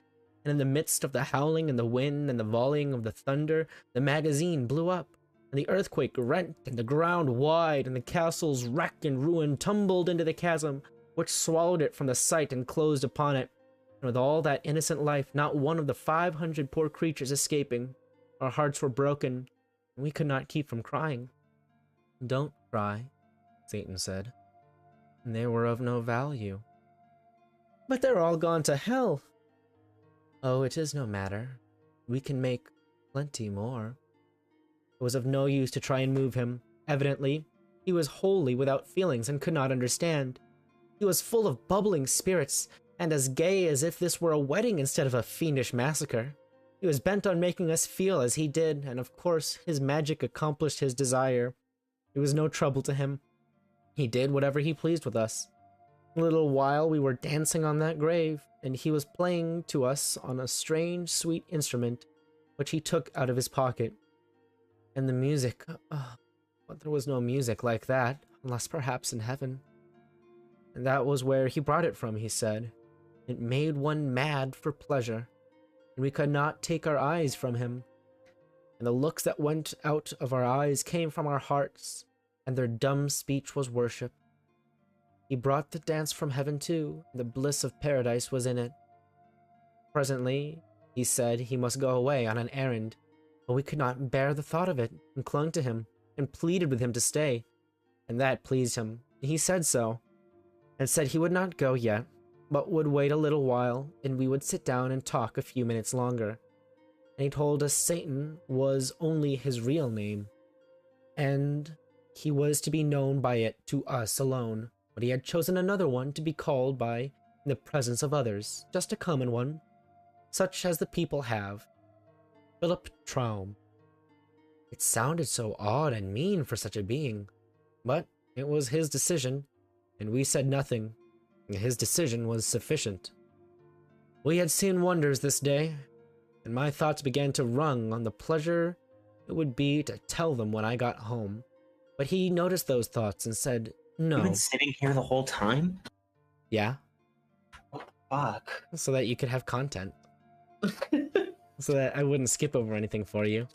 And in the midst of the howling and the wind and the volleying of the thunder, the magazine blew up, and the earthquake rent and the ground wide, and the castle's wreck and ruin tumbled into the chasm, which swallowed it from the sight and closed upon it. And with all that innocent life, not one of the 500 poor creatures escaping. Our hearts were broken, and we could not keep from crying. Don't cry, Satan said. They were of no value. But they're all gone to hell. Oh, it is no matter. We can make plenty more. It was of no use to try and move him. Evidently, he was wholly without feelings and could not understand. He was full of bubbling spirits, and as gay as if this were a wedding instead of a fiendish massacre. He was bent on making us feel as he did, and of course his magic accomplished his desire. It was no trouble to him. He did whatever he pleased with us. In a little while we were dancing on that grave, and he was playing to us on a strange, sweet instrument, which he took out of his pocket. And the music, but there was no music like that, unless perhaps in heaven. And that was where he brought it from, he said. It made one mad for pleasure, and we could not take our eyes from him. And the looks that went out of our eyes came from our hearts, and their dumb speech was worship. He brought the dance from heaven too, and the bliss of paradise was in it. Presently, he said he must go away on an errand, but we could not bear the thought of it, and clung to him, and pleaded with him to stay, and that pleased him. He said so, and said he would not go yet, but would wait a little while, and we would sit down and talk a few minutes longer. And he told us Satan was only his real name, and he was to be known by it to us alone, but he had chosen another one to be called by in the presence of others, just a common one, such as the people have. Philip Traum. It sounded so odd and mean for such a being, but it was his decision, and we said nothing. His decision was sufficient. We had seen wonders this day, and my thoughts began to run on the pleasure it would be to tell them when I got home. But he noticed those thoughts and said, no. You've been sitting here the whole time? Yeah. What the fuck? So that you could have content. So that I wouldn't skip over anything for you.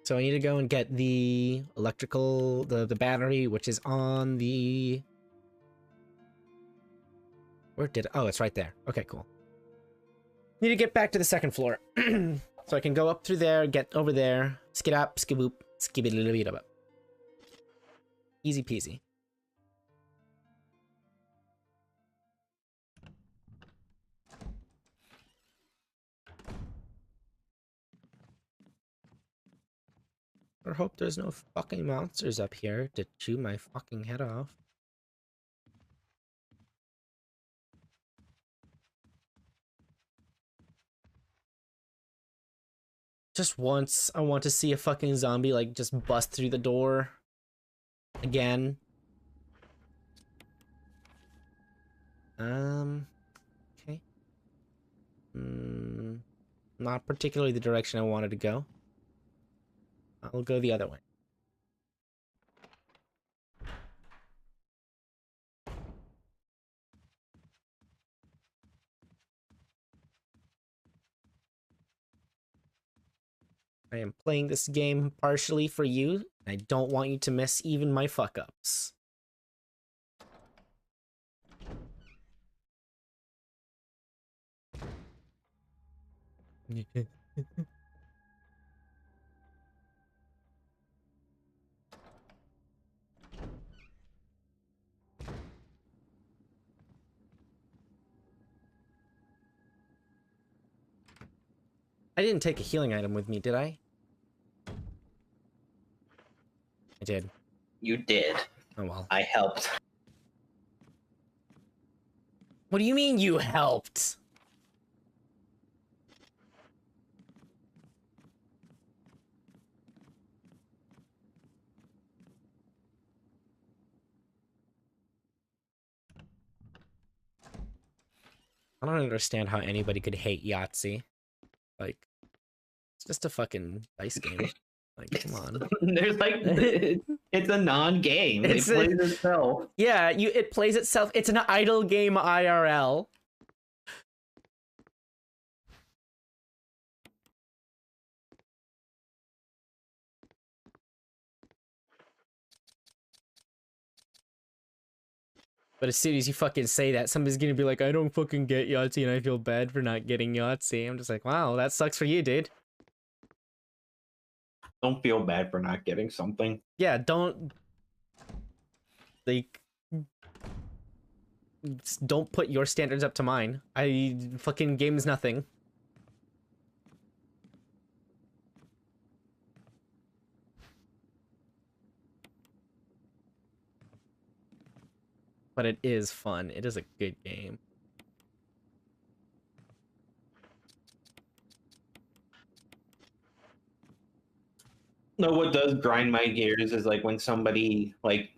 So I need to go and get the electrical, the battery, which is on the... Where did... Oh, it's right there. Okay, cool. Need to get back to the second floor. So I can go up through there, get over there, skid up, skiboop, skibidi. Easy peasy. I hope there's no fucking monsters up here to chew my fucking head off. Just once, I want to see a fucking zombie, like, just bust through the door. Again. Okay. Not particularly the direction I wanted to go. I'll go the other way. I am playing this game partially for you, and I don't want you to miss even my fuck-ups. I didn't take a healing item with me, did I? I did. You did. Oh well. I helped. What do you mean you helped? I don't understand how anybody could hate Yahtzee. Like, it's just a fucking dice game. Like, come on. There's like, it's a non-game. It plays itself. Yeah, it plays itself. It's an idle game IRL. But as soon as you fucking say that, somebody's gonna be like, I don't fucking get Yahtzee and I feel bad for not getting Yahtzee. I'm just like, wow, that sucks for you, dude. Don't feel bad for not getting something. Yeah, don't... Like... Don't put your standards up to mine. Fucking game's nothing. But it is fun. It is a good game. No, what does grind my gears is like when somebody like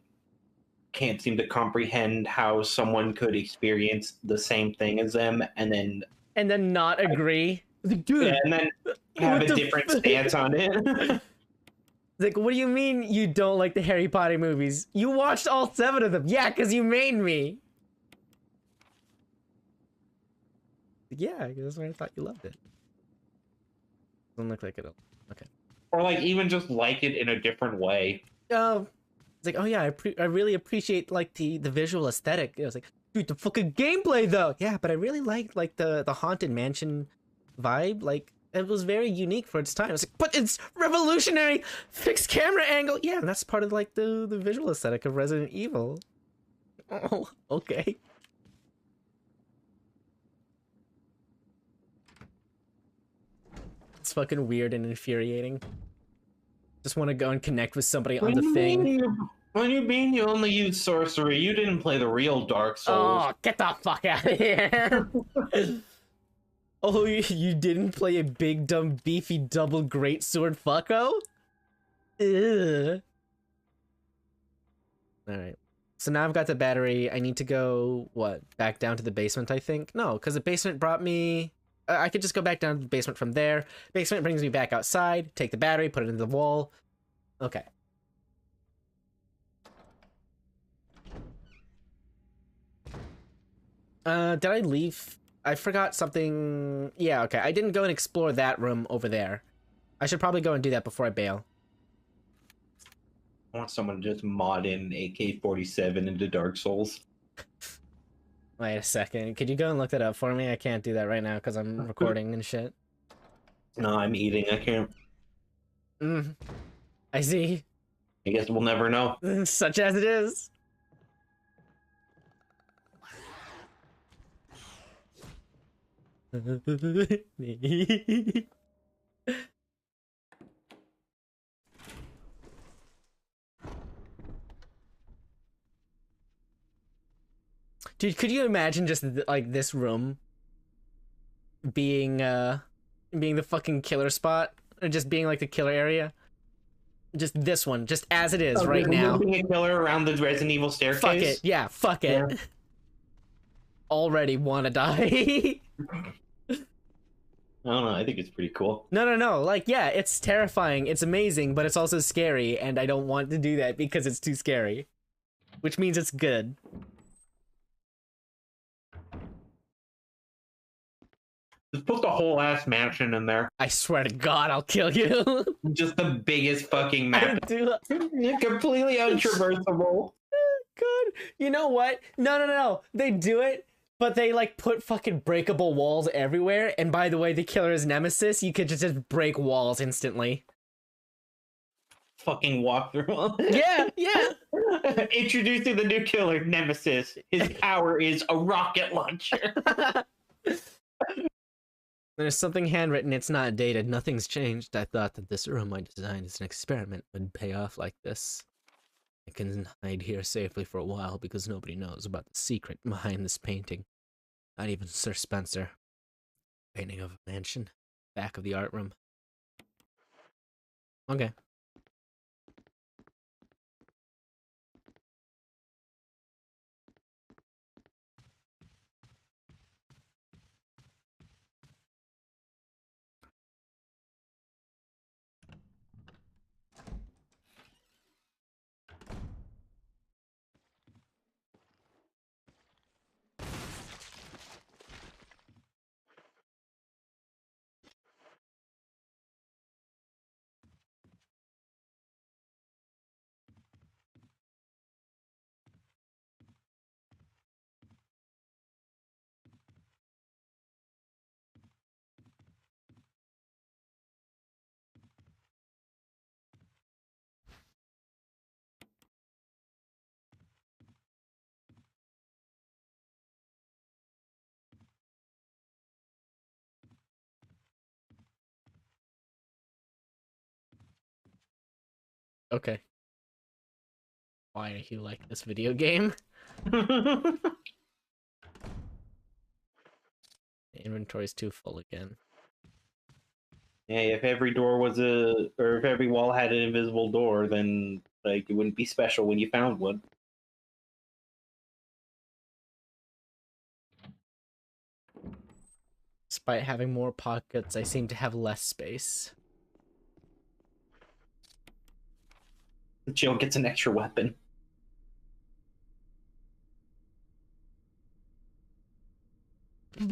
can't seem to comprehend how someone could experience the same thing as them and then not agree. Dude, and then have a different stance on it. It's like, what do you mean you don't like the Harry Potter movies? You watched all 7 of them. Yeah, because you made me. Yeah, that's why I thought you loved it. Doesn't look like it'll. Okay. Or like even just like it in a different way. Oh, it's like, oh yeah, I really appreciate like the visual aesthetic. It was like, dude, the fucking gameplay though. Yeah, but I really liked like the haunted mansion vibe. Like it was very unique for its time. It's like, but it's revolutionary, fixed camera angle. Yeah, and that's part of like the visual aesthetic of Resident Evil. Oh, okay. It's fucking weird and infuriating. Just want to go and connect with somebody on the thing. When you mean you only use sorcery, you didn't play the real Dark Souls. Oh, get the fuck out of here! Oh, you didn't play a big, dumb, beefy, double greatsword fucko? Ugh. Alright. So now I've got the battery. I need to go, what, back down to the basement, I think? No, because the basement brought me... I could just go back down to the basement from there. Basement brings me back outside, take the battery, put it into the wall. Okay. Did I leave? I forgot something. Yeah, okay. I didn't go and explore that room over there. I should probably go and do that before I bail. I want someone to just mod in AK-47 into Dark Souls. Wait a second. Could you go and look that up for me? I can't do that right now because I'm recording and shit. No, I'm eating. I can't. I see. I guess we'll never know. Such as it is. Dude, could you imagine just like this room being being the fucking killer spot, or just being like the killer area? Just this one, just as it is right now. Being a killer around the Resident Evil staircase. Fuck it, yeah, fuck it. Yeah. Already wanna die. I don't know, I think it's pretty cool. No, like, yeah, it's terrifying, it's amazing, but it's also scary, and I don't want to do that because it's too scary. Which means it's good. Just put the whole ass mansion in there. I swear to God, I'll kill you. Just the biggest fucking map. Completely untraversable. Good. You know what? No. They do it, but they like put fucking breakable walls everywhere. And by the way, the killer's nemesis, you could just break walls instantly. Fucking walk through. Yeah. Introducing the new killer, Nemesis. His power is a rocket launcher. There's something handwritten, it's not dated, nothing's changed. I thought that this room I designed as an experiment would pay off like this. I can hide here safely for a while because nobody knows about the secret behind this painting. Not even Sir Spencer. Painting of a mansion. Back of the art room. Okay. Okay. Why do you like this video game? The inventory's too full again. Yeah, if every door was or if every wall had an invisible door, then like it wouldn't be special when you found one. Despite having more pockets, I seem to have less space. Jill gets an extra weapon. I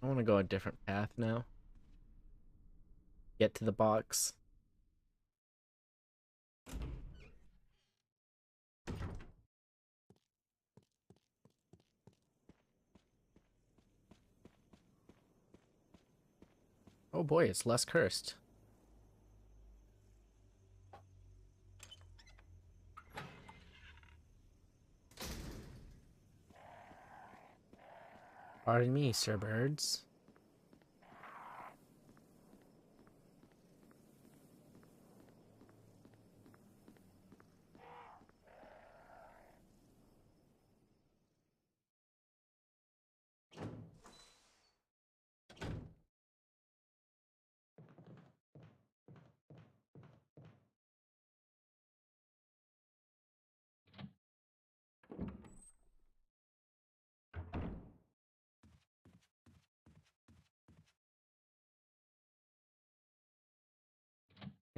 want to go a different path now. Get to the box. Oh boy, it's less cursed. Pardon me, sir birds.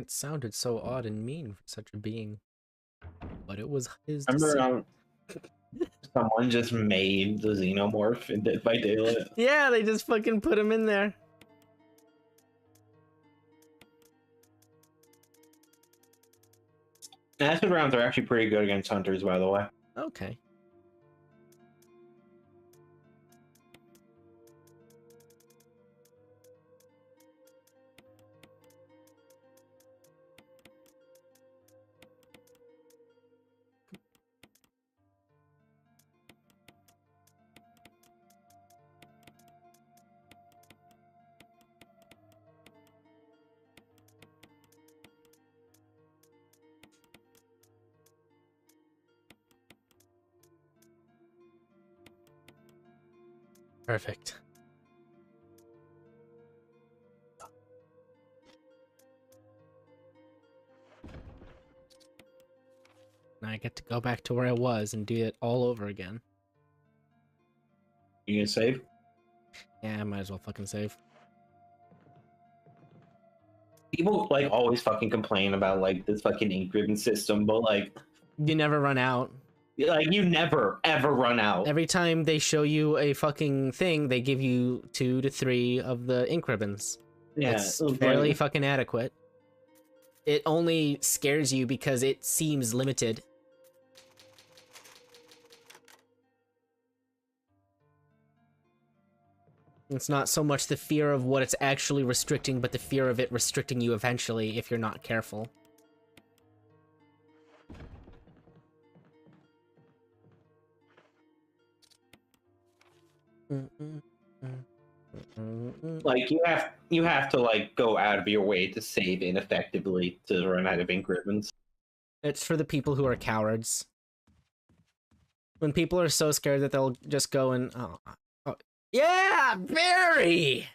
It sounded so odd and mean for such a being. But it was his Remember, someone just made the xenomorph in Dead by Daylight. Yeah, they just fucking put him in there. Acid rounds are actually pretty good against hunters, by the way. Okay. Perfect. Now I get to go back to where I was and do it all over again. You gonna save? Yeah, I might as well fucking save. People like always fucking complain about like this fucking ink ribbon system, but like You never run out. you never ever run out. Every time they show you a fucking thing, they give you 2 to 3 of the ink ribbons. Yeah, It's fairly fucking adequate. It only scares you because it seems limited. It's not so much the fear of what it's actually restricting, but the fear of it restricting you eventually if you're not careful. Like you have to like go out of your way to save ineffectively to run out of ink ribbons. It's for the people who are cowards. When people are so scared that they'll just go and oh yeah, Barry.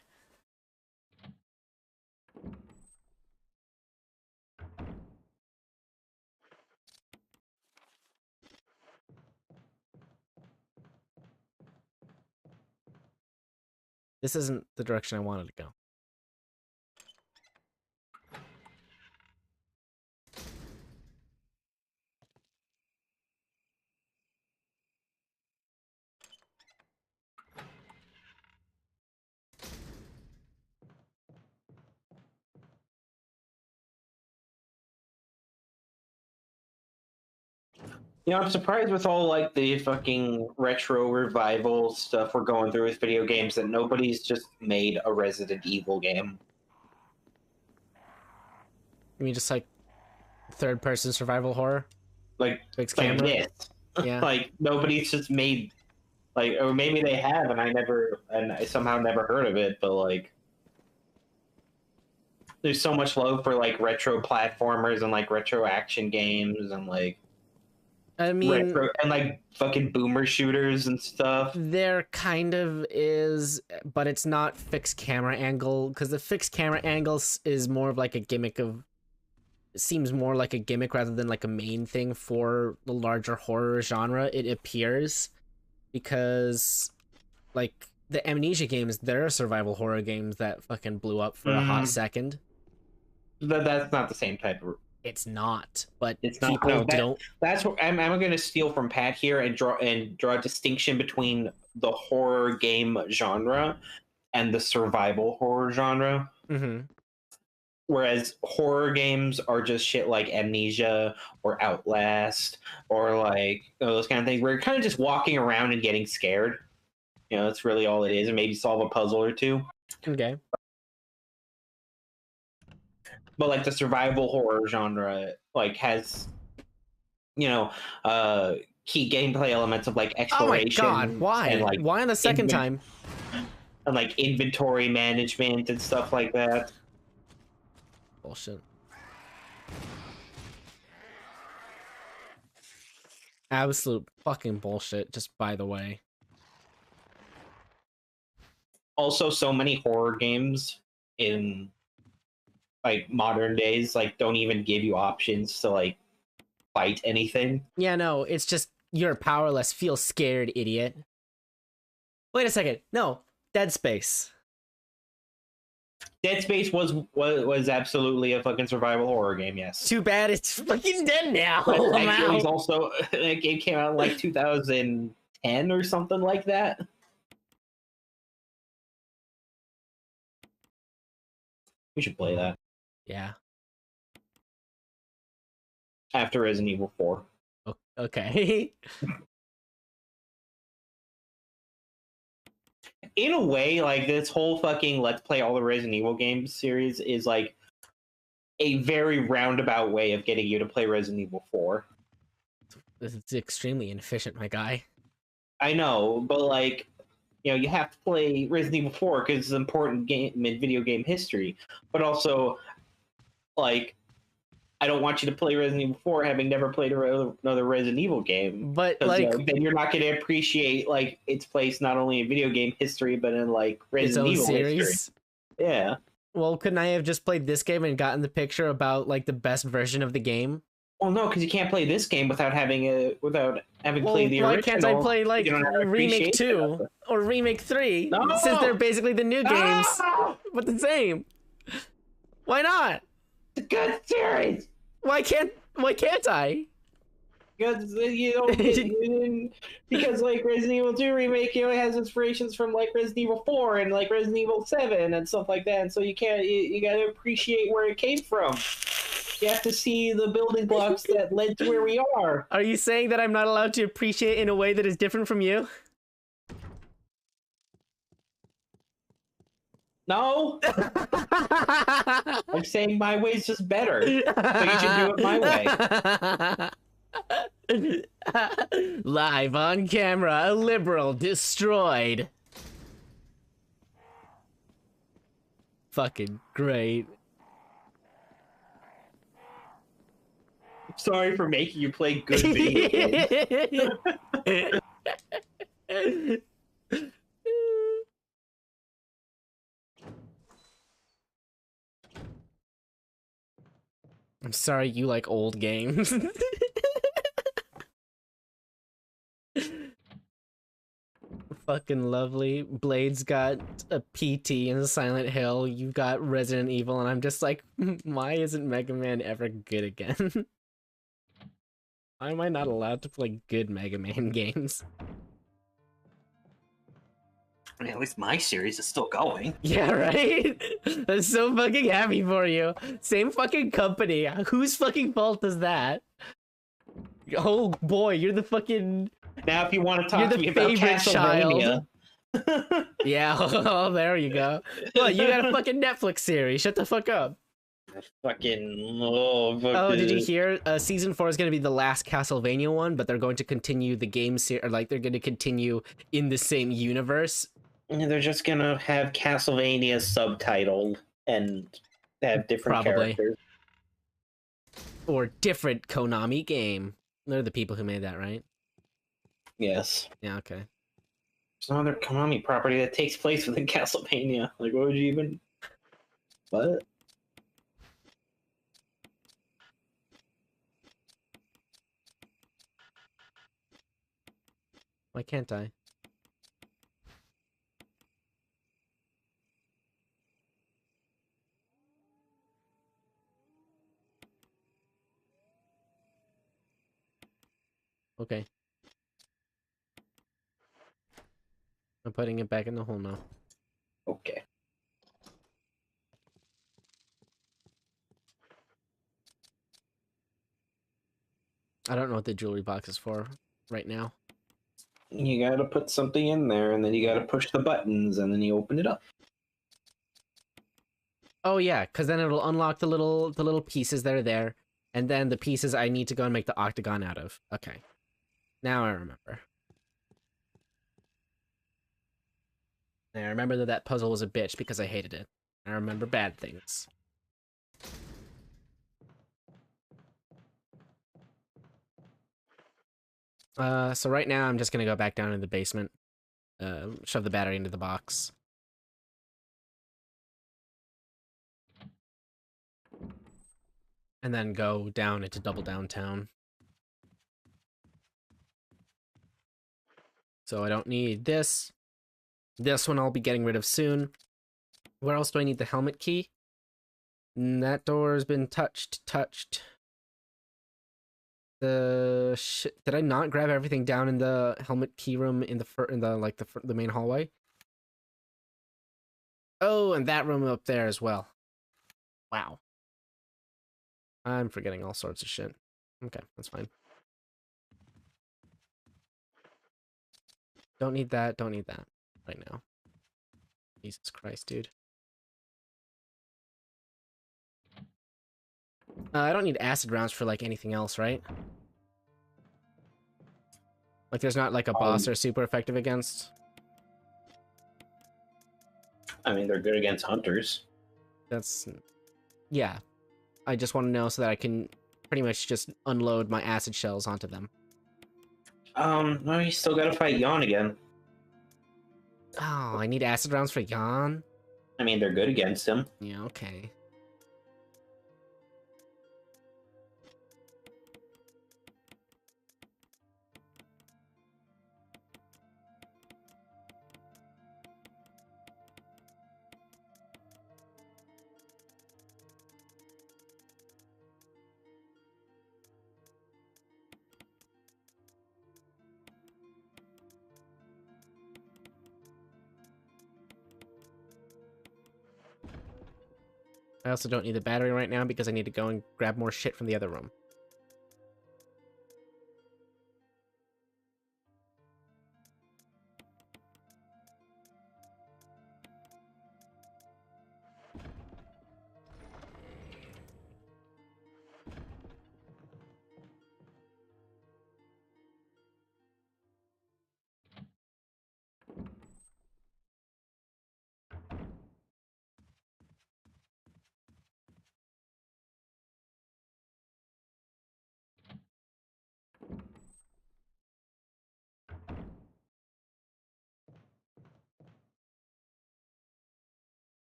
This isn't the direction I wanted to go. You know, I'm surprised with all like the fucking retro revival stuff we're going through with video games that nobody's just made a Resident Evil game. I mean, just like third-person survival horror. Like, Fixed like camera. this. Yeah. Like nobody's just made like, or maybe they have and I somehow never heard of it, but like there's so much love for like retro platformers and like retro action games and like I mean, retro and like fucking boomer shooters and stuff. there kind of is, but it's not fixed camera angle, because the fixed camera angles is more of like a gimmick of seems more like a gimmick rather than like a main thing for the larger horror genre, it appears, because like the Amnesia games, they're survival horror games that fucking blew up for a hot second. That's not the same type of. It's not, but It's not. people No, don't. that's what I'm going to steal from Pat here and draw a distinction between the horror game genre and the survival horror genre. Mm-hmm. Whereas horror games are just shit like Amnesia or Outlast or like those kind of things where you're kind of just walking around and getting scared. You know, that's really all it is, and maybe solve a puzzle or two. Okay. But like the survival horror genre, like has, you know, key gameplay elements of like exploration. Oh my god! Why? And, like, why on the second time? And like inventory management and stuff like that. Bullshit. Absolute fucking bullshit. Just by the way. Also, so many horror games in like modern days like don't even give you options to like fight anything. Yeah, no, it's just you're powerless, feel scared, idiot. Wait a second. No, Dead Space. Dead Space was absolutely a fucking survival horror game, yes. Too bad it's fucking dead now. But actually, it was also that game came out in like 2010 or something like that. We should play that Yeah. after Resident Evil 4. Okay. In a way, like this whole fucking Let's Play all the Resident Evil games series is like a very roundabout way of getting you to play Resident Evil 4. It's extremely inefficient, my guy. I know, but like, you know, you have to play Resident Evil 4 because it's an important game in video game history. But also, like, I don't want you to play Resident Evil 4 having never played another Resident Evil game. But like, like, you know, then you're not going to appreciate like its place not only in video game history but in like Resident Evil series. history. Yeah. Well, couldn't I have just played this game and gotten the picture about like the best version of the game? Well, no, because you can't play this game without having played the original. Why can't I play like You don't have to Remake appreciate 2 or Remake 3? No! Since they're basically the new games, No! but the same. Why not? It's a good series. Why can't I? Because you don't because like Resident Evil 2 remake, you know, it has inspirations from like Resident Evil 4 and like Resident Evil 7 and stuff like that. And so you gotta appreciate where it came from. You have to see the building blocks that led to where we are. Are you saying that I'm not allowed to appreciate in a way that is different from you? No. I'm saying my way's just better. So you should do it my way. Live on camera, a liberal destroyed. Fucking great. Sorry for making you play good video games. I'm sorry you like old games. Fucking lovely. Blade's got a PT in Silent Hill. You got Resident Evil, and I'm just like, why isn't Mega Man ever good again? Why am I not allowed to play good Mega Man games? I mean, at least my series is still going. Yeah, right? I'm so fucking happy for you. Same fucking company. Whose fucking fault is that? Oh boy, you're the fucking... Now if you want to talk You're to the me about favorite Castlevania... Yeah, oh, there you go. Well, you got a fucking Netflix series. Shut the fuck up. Fucking... Oh, did you hear? Season 4 is going to be the last Castlevania one, but they're going to continue the game series, or like they're going to continue in the same universe. They're just gonna have Castlevania subtitled and have different characters. Or different Konami game. They're the people who made that, right? Yes. Yeah, okay. There's no other Konami property that takes place within Castlevania. Like, what would you even... What? Why can't I? Okay. I'm putting it back in the hole now. Okay. I don't know what the jewelry box is for right now. You gotta put something in there, and then you gotta push the buttons, and then you open it up. Oh yeah, because then it'll unlock the little pieces that are there, and then the pieces I need to go and make the octagon out of. Okay. Now I remember. And I remember that puzzle was a bitch because I hated it. I remember bad things. So right now I'm just gonna go back down in the basement, shove the battery into the box. And then go down into Double Downtown. So I don't need this. This one I'll be getting rid of soon. Where else do I need the helmet key? That door's been touched. Did I not grab everything down in the helmet key room in the main hallway? Oh, and that room up there as well. Wow. I'm forgetting all sorts of shit. Okay, that's fine. Don't need that right now. Jesus Christ, dude. I don't need acid rounds for, like, anything else, right? Like, there's not, like, a boss they're super effective against? I mean, they're good against hunters. That's... yeah. I just want to know so that I can pretty much just unload my acid shells onto them. No, you still gotta fight Yon again. Oh, I need acid rounds for Yan? I mean, they're good against him. Yeah, okay. I also don't need the battery right now because I need to go and grab more shit from the other room.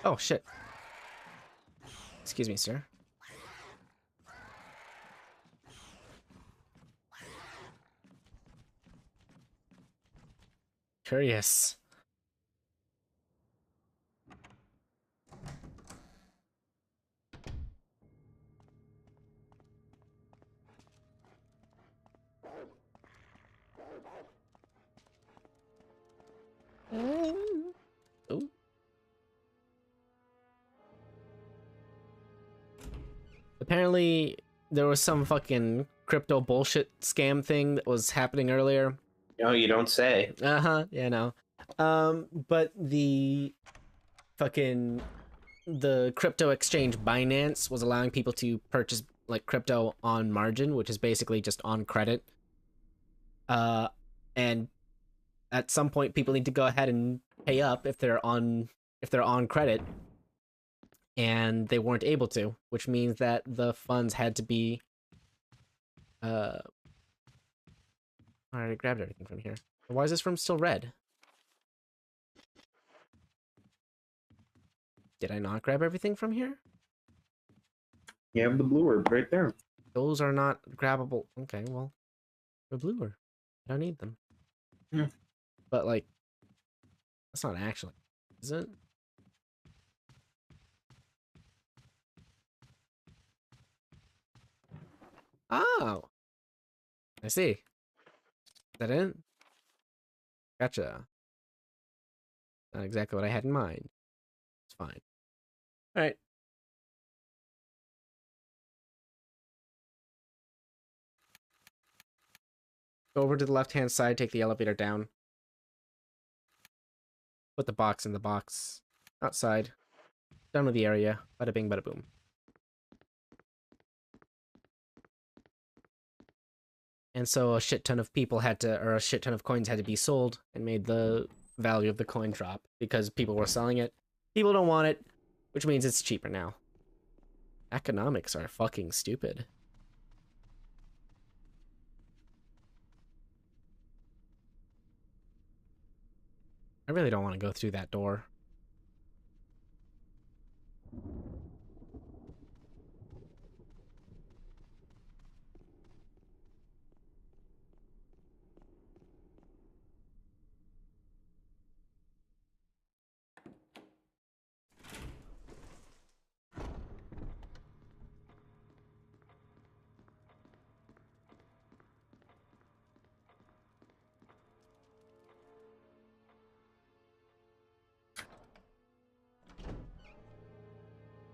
Oh, shit. Excuse me, sir. Curious. Ooh. Apparently, there was some fucking crypto bullshit scam thing that was happening earlier. No, you don't say. Uh-huh, yeah, no. But the crypto exchange Binance was allowing people to purchase, like, crypto on margin, which is basically just on credit. And at some point, people need to go ahead and pay up if they're on credit, and they weren't able to, which means that the funds had to be. I already grabbed everything from here. Why is this room still red? Did I not grab everything from here? You have the blue herb right there. Those are not grabbable. Okay, well, the blue herb. I don't need them. Yeah. But like, that's not actually, is it? Oh, I see. Is that it? Gotcha. Not exactly what I had in mind. It's fine. All right. Go over to the left-hand side, take the elevator down. Put the box in the box. Outside. Done with the area. Bada bing, bada boom. And so a shit ton of people had to, or a shit ton of coins had to be sold and made the value of the coin drop because people were selling it. People don't want it, which means it's cheaper now. Economics are fucking stupid. I really don't want to go through that door.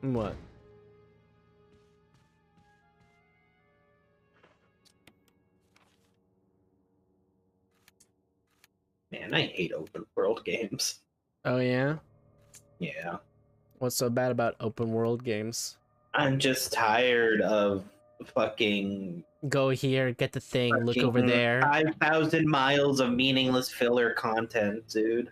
What? Man, I hate open world games. Oh yeah? Yeah. What's so bad about open world games? I'm just tired of fucking Go here, get the thing, look over there. 5,000 miles of meaningless filler content, dude.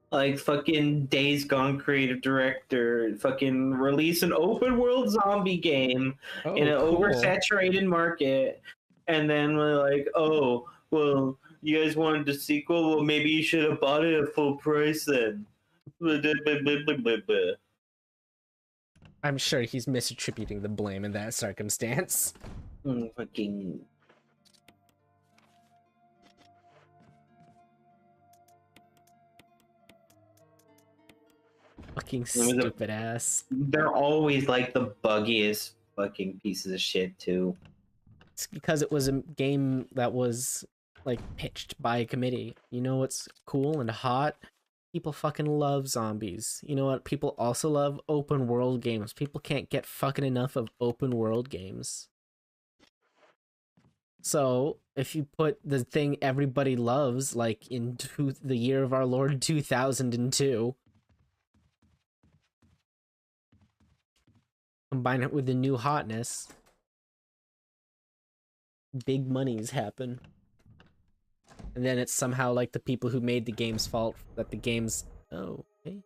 Like fucking Days Gone creative director, fucking release an open world zombie game in an cool. oversaturated market, and then we're like, oh, well, you guys wanted the sequel? Well, maybe you should have bought it at full price then. I'm sure he's misattributing the blame in that circumstance. Fucking. Fucking stupid ass. They're always like the buggiest fucking pieces of shit too. It's because it was a game that was like pitched by a committee. You know what's cool and hot? People fucking love zombies. You know what? People also love open world games. People can't get fucking enough of open world games. So, if you put the thing everybody loves, like into the year of our Lord 2002, combine it with the new hotness, big monies happen. And then it's somehow like the people who made the game's fault that the game's... Oh, okay.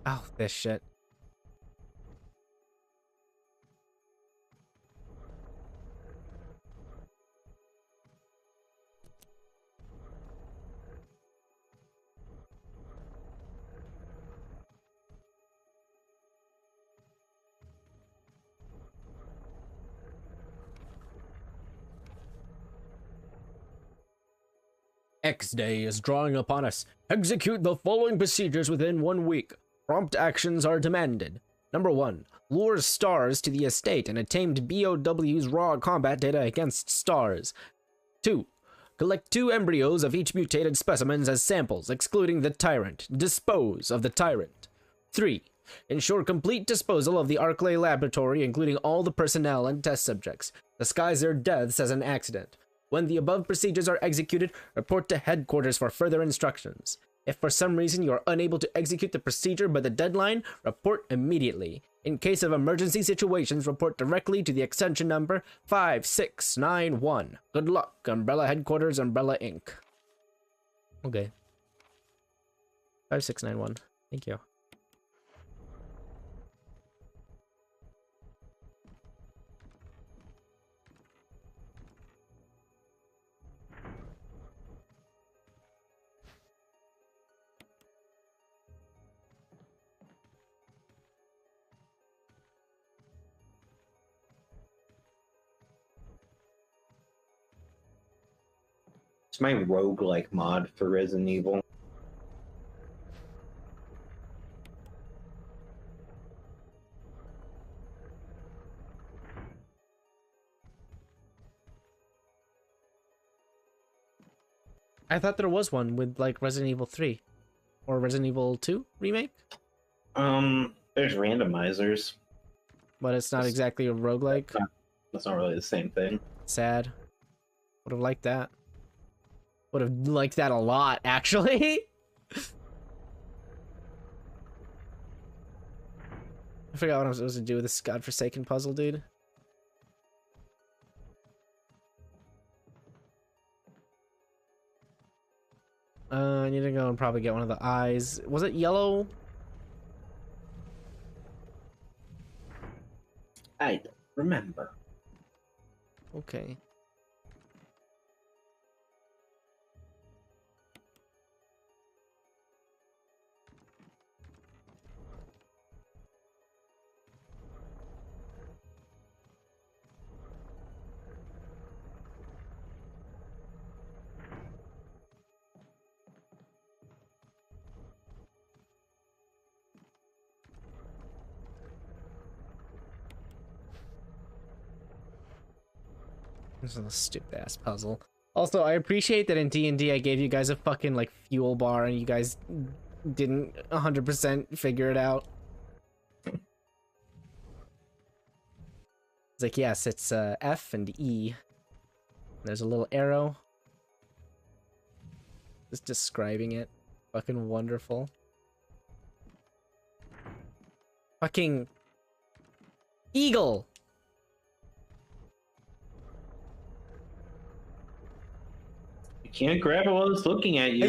Oh, this shit. X Day is drawing upon us. Execute the following procedures within 1 week. Prompt actions are demanded. Number 1. Lure stars to the estate and attain BOW's raw combat data against stars. 2. Collect 2 embryos of each mutated specimens as samples, excluding the tyrant. Dispose of the tyrant. 3. Ensure complete disposal of the Arclay laboratory, including all the personnel and test subjects. Disguise their deaths as an accident. When the above procedures are executed, report to headquarters for further instructions. If for some reason you are unable to execute the procedure by the deadline, report immediately. In case of emergency situations, report directly to the extension number 5691. Good luck, Umbrella Headquarters, Umbrella Inc. Okay. 5691. Thank you. It's my roguelike mod for Resident Evil. I thought there was one with like Resident Evil 3 or Resident Evil 2 remake. There's randomizers. But it's not exactly a roguelike. That's not really the same thing. Sad. Would have liked that. Would have liked that a lot, actually. I forgot what I'm supposed to do with this godforsaken puzzle, dude. I need to go and probably get one of the eyes. Was it yellow? I don't remember. Okay. This is a stupid ass puzzle. Also, I appreciate that in D&D I gave you guys a fucking like fuel bar and you guys didn't 100% figure it out. It's like, yes, it's F and E. There's a little arrow. Just describing it. Fucking wonderful. Fucking eagle. You can't grab it while it's looking at you.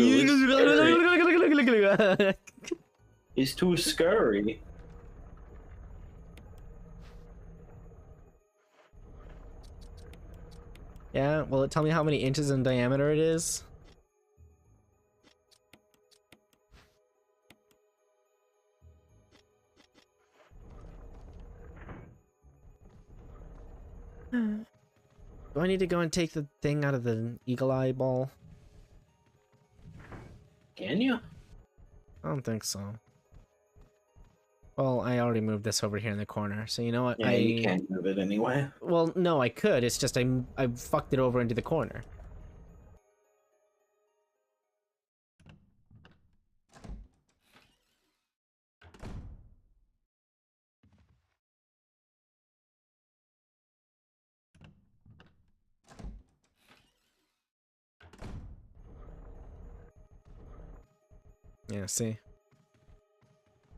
It's too scary. Yeah, will it tell me how many inches in diameter it is? Do I need to go and take the thing out of the eagle eye ball? Can you? I don't think so. Well, I already moved this over here in the corner, so you know what? Yeah, you can't move it anyway. Well, no, I could. It's just I fucked it over into the corner. Yeah, see?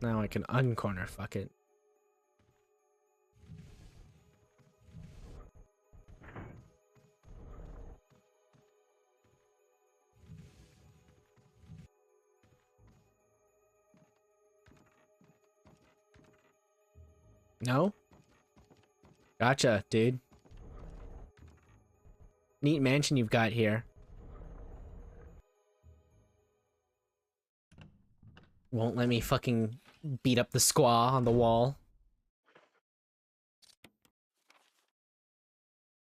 Now I can uncorner, fuck it. No? Gotcha, dude. Neat mansion you've got here. Won't let me fucking beat up the squaw on the wall.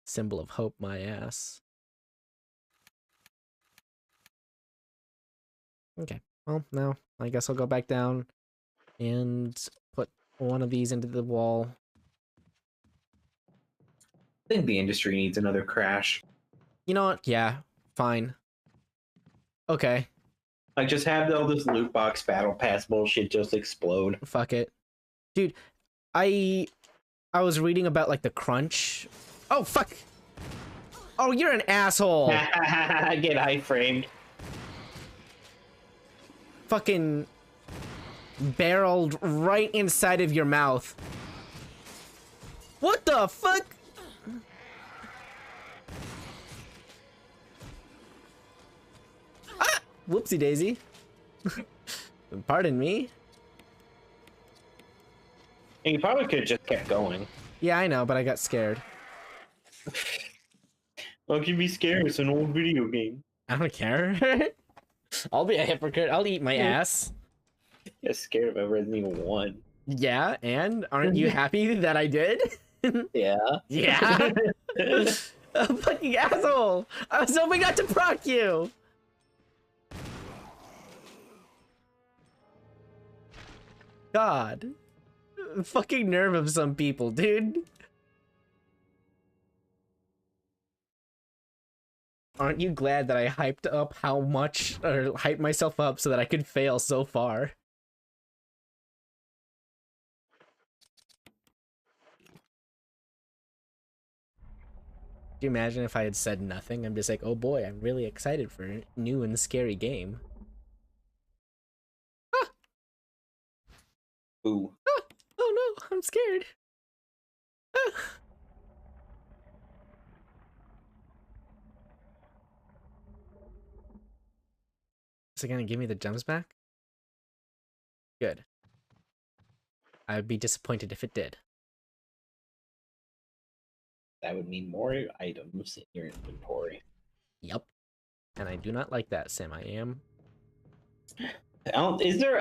Symbol of hope, my ass. Okay, well, now I guess I'll go back down and put one of these into the wall. I think the industry needs another crash. You know what? Yeah, fine. Okay. Like, just have all this loot box battle pass bullshit just explode. Fuck it. Dude, I was reading about, like, the crunch. Oh, fuck! Oh, you're an asshole! Get iframed. Fucking barreled right inside of your mouth. What the fuck? Ah! Whoopsie daisy. Pardon me. And you probably could have just kept going. Yeah, I know, but I got scared. How can you be scared? It's an old video game. I don't care. I'll be a hypocrite. I'll eat my ass. You're scared about Resident Evil 1. Yeah, and aren't you happy that I did? Yeah. Yeah. A fucking asshole! I was hoping not to proc you! God. Fucking nerve of some people, dude. Aren't you glad that I hyped up how much, or hyped myself up so that I could fail so far? Could you imagine if I had said nothing? I'm just like, oh boy, I'm really excited for a new and scary game. Ah! Ooh. Ah! Oh no, I'm scared. Ah! Is it gonna give me the gems back? Good. I'd be disappointed if it did. That would mean more items in your inventory. Yep. And I do not like that, Sim. I am. Is there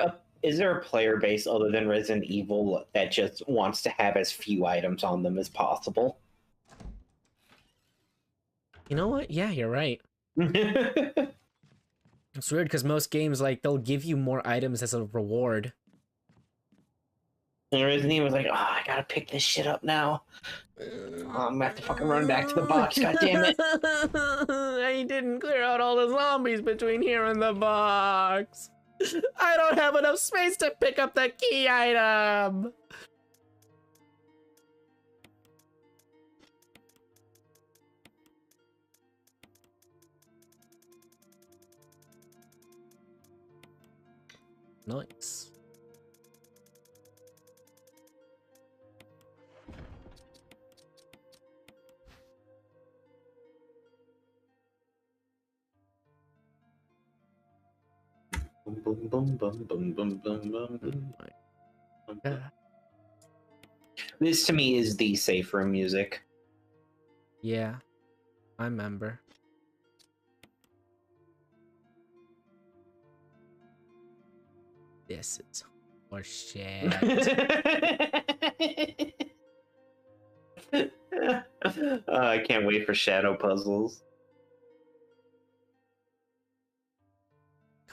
a player base other than Resident Evil that just wants to have as few items on them as possible? You know what? Yeah, you're right. It's weird because most games, like, they'll give you more items as a reward. And Resident Evil was like, oh, I gotta pick this shit up now. Oh, I'm gonna have to fucking run back to the box, god damn it. I didn't clear out all the zombies between here and the box. I don't have enough space to pick up the key item. Nice. Boom, boom, boom, boom, boom, boom, boom, boom. Yeah. This to me is the safe room music. Yeah, I remember. This is horseshit. I can't wait for shadow puzzles.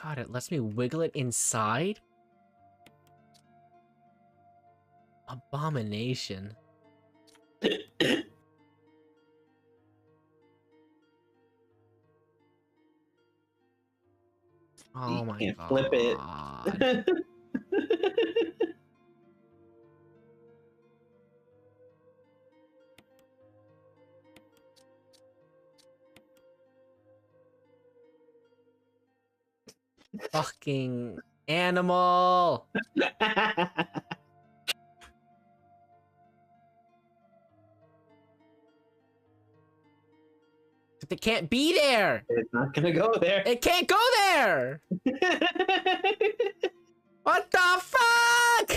God, it lets me wiggle it inside? Abomination. Oh my can't god. flip it. Fucking animal! It can't be there! It's not gonna go there. It can't go there! What the fuck?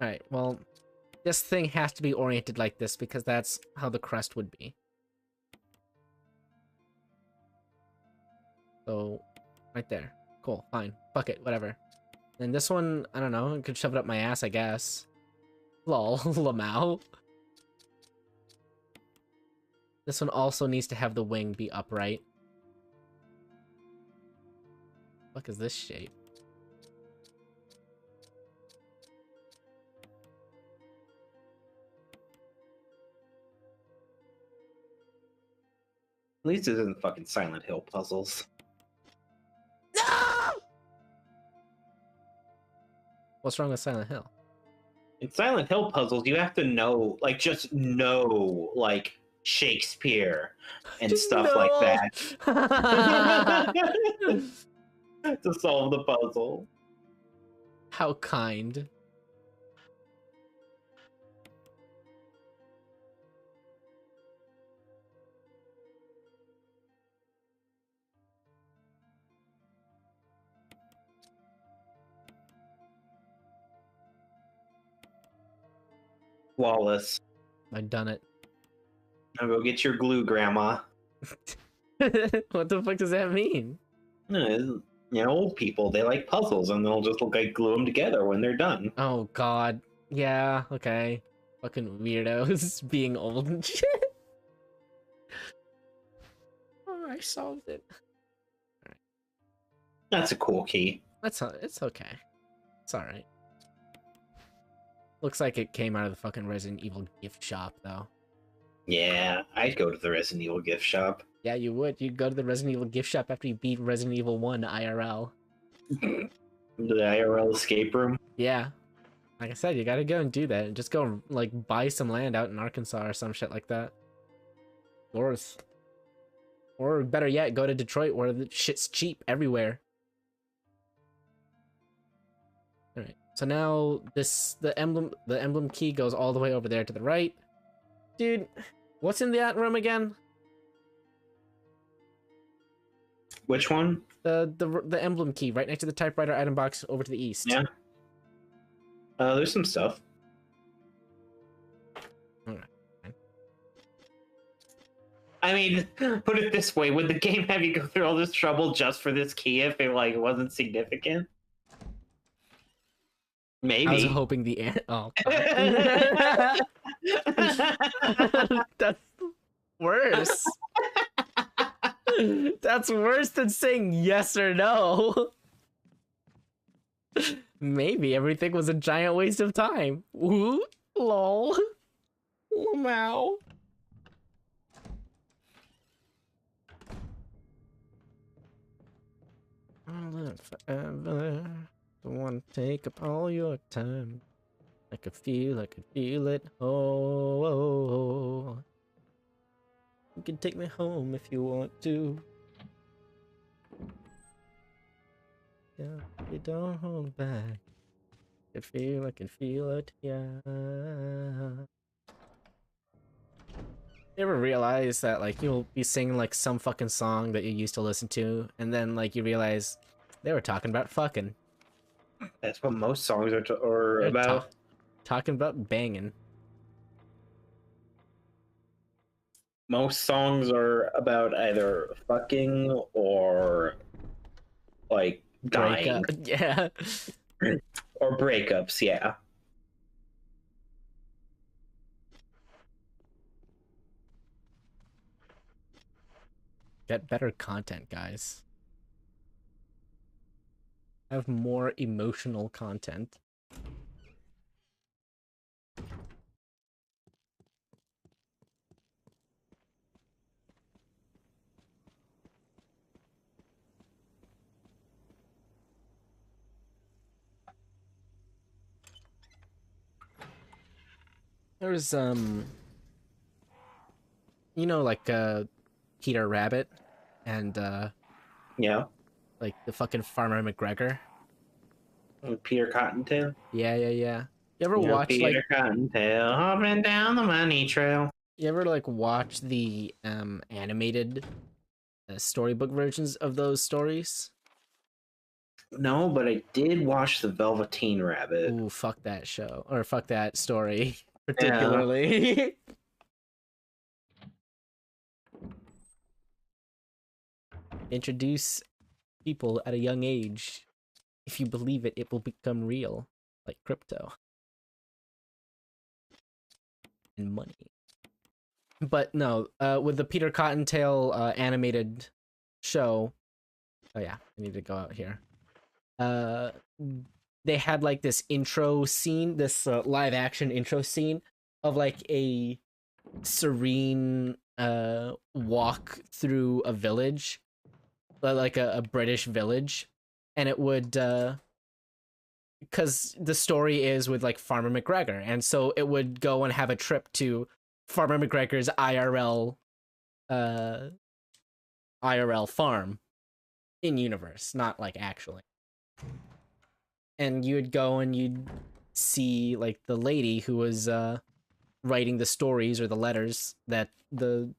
Alright, well, this thing has to be oriented like this because that's how the crest would be. So, right there. Cool, fine. Fuck it, whatever. And this one, I don't know, I could shove it up my ass, I guess. Lol, Lamau. This one also needs to have the wing be upright. Fuck is this shape? At least it isn't fucking Silent Hill puzzles. No! What's wrong with Silent Hill? In Silent Hill puzzles, you have to know, like, just know, like, Shakespeare and Just stuff no. like that to solve the puzzle. How kind. Flawless. I've done it. Now go get your glue, Grandma. What the fuck does that mean? No, old people, they like puzzles, and they'll just like glue them together when they're done. Oh god. Yeah, okay. Fucking weirdos being old and shit. Oh, I solved it. That's a cool key. It's okay. It's alright. Looks like it came out of the fucking Resident Evil gift shop, though. Yeah, I'd go to the Resident Evil gift shop. Yeah, you would. You'd go to the Resident Evil gift shop after you beat Resident Evil 1 IRL. The IRL escape room. Yeah. Like I said, you gotta go and do that. And just go, like, buy some land out in Arkansas or some shit like that. Or better yet, go to Detroit where the shit's cheap everywhere. Alright, so now the emblem key goes all the way over there to the right. Dude, what's in that room again? Which one? The emblem key right next to the typewriter item box over to the east. Yeah. There's some stuff. Alright. I mean, put it this way: would the game have you go through all this trouble just for this key if it like wasn't significant? Maybe. I was hoping the oh. That's worse. That's worse than saying yes or no. Maybe everything was a giant waste of time. Ooh, lol. Wow. I'll live forever. Don't want to take up all your time. I could feel it. Oh. You can take me home if you want to. Yeah, you don't hold back. I can feel it, yeah. You ever realize that, like, you'll be singing, like, some fucking song that you used to listen to, and then, like, you realize they were talking about fucking. That's what most songs are They're about. Talking about banging. Most songs are about either fucking or like dying. Yeah. Or breakups, yeah. Get better content, guys. Have more emotional content. There's you know, like Peter Rabbit and Yeah. like the fucking Farmer McGregor. Peter Cottontail. Yeah. You ever watch Peter like Cottontail hopping down the money trail? you ever like watch the animated storybook versions of those stories? No, but I did watch the Velveteen Rabbit. Ooh, fuck that show. Or fuck that story particularly. Introduce people at a young age. If you believe it, it will become real. Like crypto. And money. But no, with the Peter Cottontail animated show... Oh yeah, I need to go out here. They had like this intro scene, this live action intro scene of like a serene walk through a village, like a British village, and it would because the story is with like Farmer McGregor, and so it would go and have a trip to Farmer McGregor's IRL farm in universe, not like actually. And you would go and you'd see like the lady who was writing the stories or the letters that the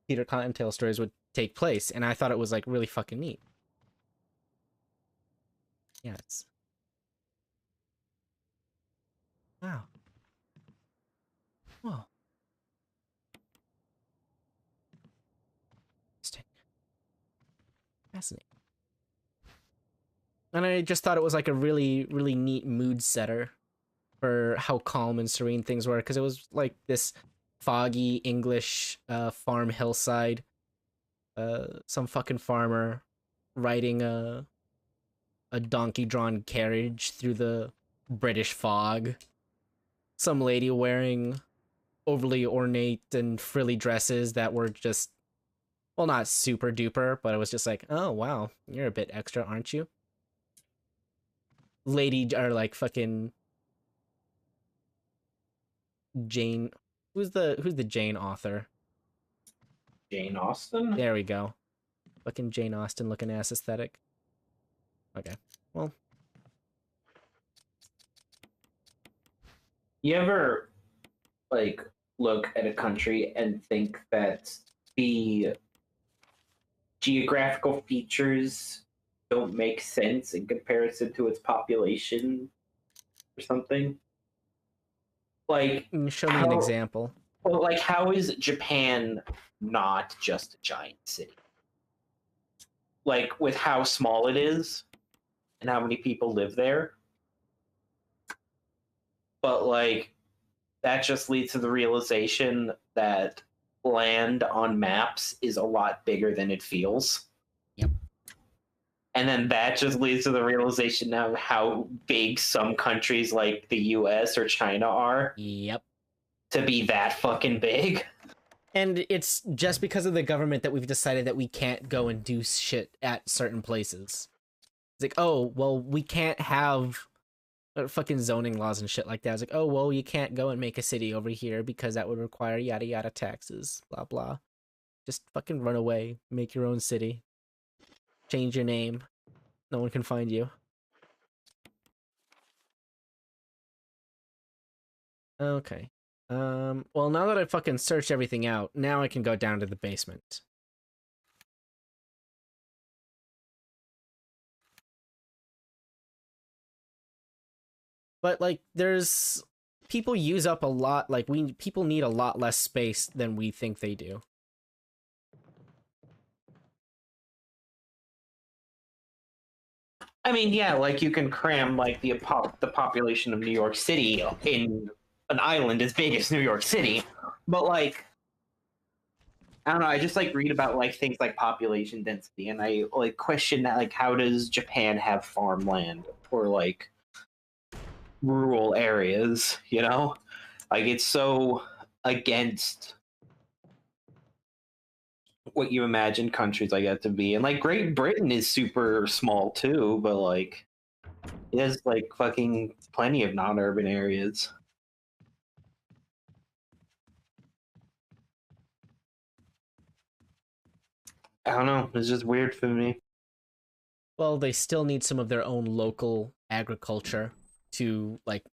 Peter Cottontail stories would take place, and I thought it was like really fucking neat. Yeah, it's wow. Whoa. Interesting. Fascinating. And I just thought it was like a really, really neat mood setter for how calm and serene things were, because it was like this foggy English farm hillside. Some fucking farmer riding a donkey-drawn carriage through the British fog. Some lady wearing overly ornate and frilly dresses that were just, well, not super duper, but it was just like, oh wow, you're a bit extra, aren't you? Lady, or like fucking Jane. Who's the Jane author? Jane Austen? There we go. Fucking Jane Austen looking ass aesthetic. Okay, well. You ever, like, look at a country and think that the geographical features don't make sense in comparison to its population or something? Like, Show me an example. Well, like, how is Japan not just a giant city? Like, with how small it is and how many people live there. But, like, that just leads to the realization that land on maps is a lot bigger than it feels. Yep. And then that just leads to the realization of how big some countries like the US or China are. Yep. To be that fucking big. And it's just because of the government that we've decided that we can't go and do shit at certain places. It's like, oh, well, we can't have fucking zoning laws and shit like that. It's like, oh, well, you can't go and make a city over here because that would require yada yada taxes, blah blah. Just fucking run away, make your own city, change your name. No one can find you. Okay. Well, now that I fucking searched everything out, now I can go down to the basement. But, like, there's... people use up a lot, like, people need a lot less space than we think they do. I mean, yeah, like, you can cram, like, the population of New York City in an island as big as New York City, but, like, I don't know, I just, like, read about, like, things like population density, and I, like, question that, like, how does Japan have farmland or, like, rural areas, you know? Like, it's so against what you imagine countries like that to be. And, like, Great Britain is super small, too, but, like, it has, like, fucking plenty of non-urban areas. I don't know. It's just weird for me. Well, they still need some of their own local agriculture to, like,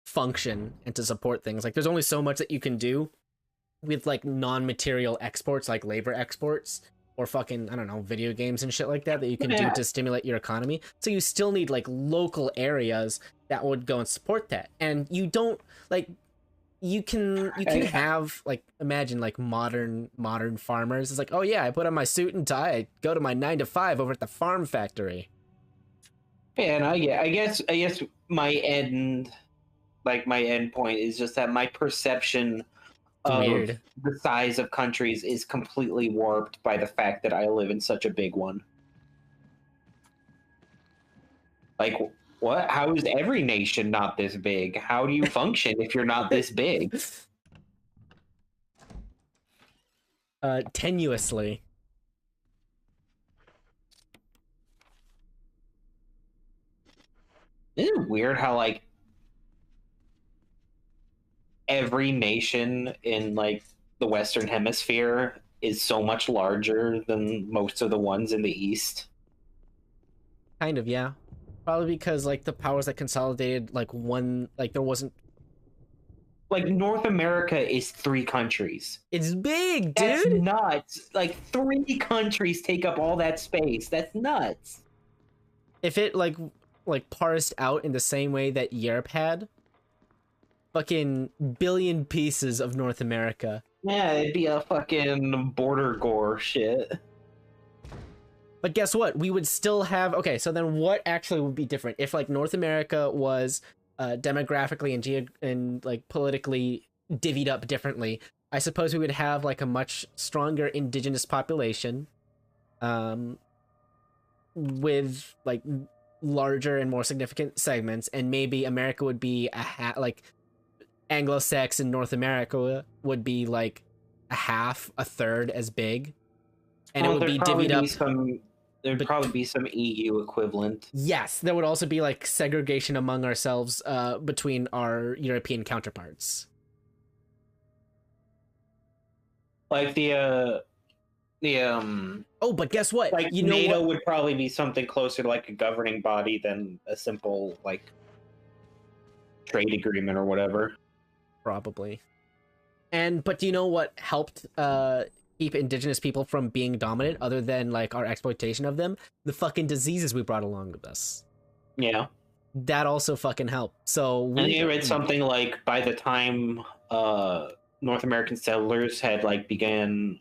function and to support things. Like, there's only so much that you can do with, like, non-material exports, like labor exports, or fucking, I don't know, video games and shit like that you can do to stimulate your economy. So you still need, like, local areas that would go and support that. And you don't, like... You can have, like, imagine, like, modern farmers. It's like, oh yeah, I put on my suit and tie, I go to my 9 to 5 over at the farm factory. Yeah, and I guess my end point is just that my perception of the size of countries is completely warped by the fact that I live in such a big one. Like, what? How is every nation not this big? How do you function if you're not this big? Tenuously. Isn't it weird how, like, every nation in, like, the Western Hemisphere is so much larger than most of the ones in the East? Kind of, yeah. Probably because, like, the powers that consolidated, like, one, like, there wasn't... Like, North America is 3 countries. It's big, dude! That's nuts! Like, 3 countries take up all that space. That's nuts! If it, like, parsed out in the same way that Europe had, fucking billion pieces of North America. Yeah, it'd be a fucking border gore shit. But guess what? We would still have... Okay, so then what actually would be different? If, like, North America was demographically and like, politically divvied up differently, I suppose we would have, like, a much stronger indigenous population with, like, larger and more significant segments, and maybe America would be like, Anglo-Saxon North America would be, like, a third as big. And well, it would be divvied up... There'd probably be some EU equivalent. Yes, there would also be like segregation among ourselves between our European counterparts. Like Oh, but guess what? Like, you know NATO what? would probably be something closer to like a governing body than a simple like trade agreement or whatever. Probably. But do you know what helped keep indigenous people from being dominant, other than like our exploitation of them? The fucking diseases we brought along with us. Yeah, that also fucking helped. So and you read something like by the time North American settlers had like began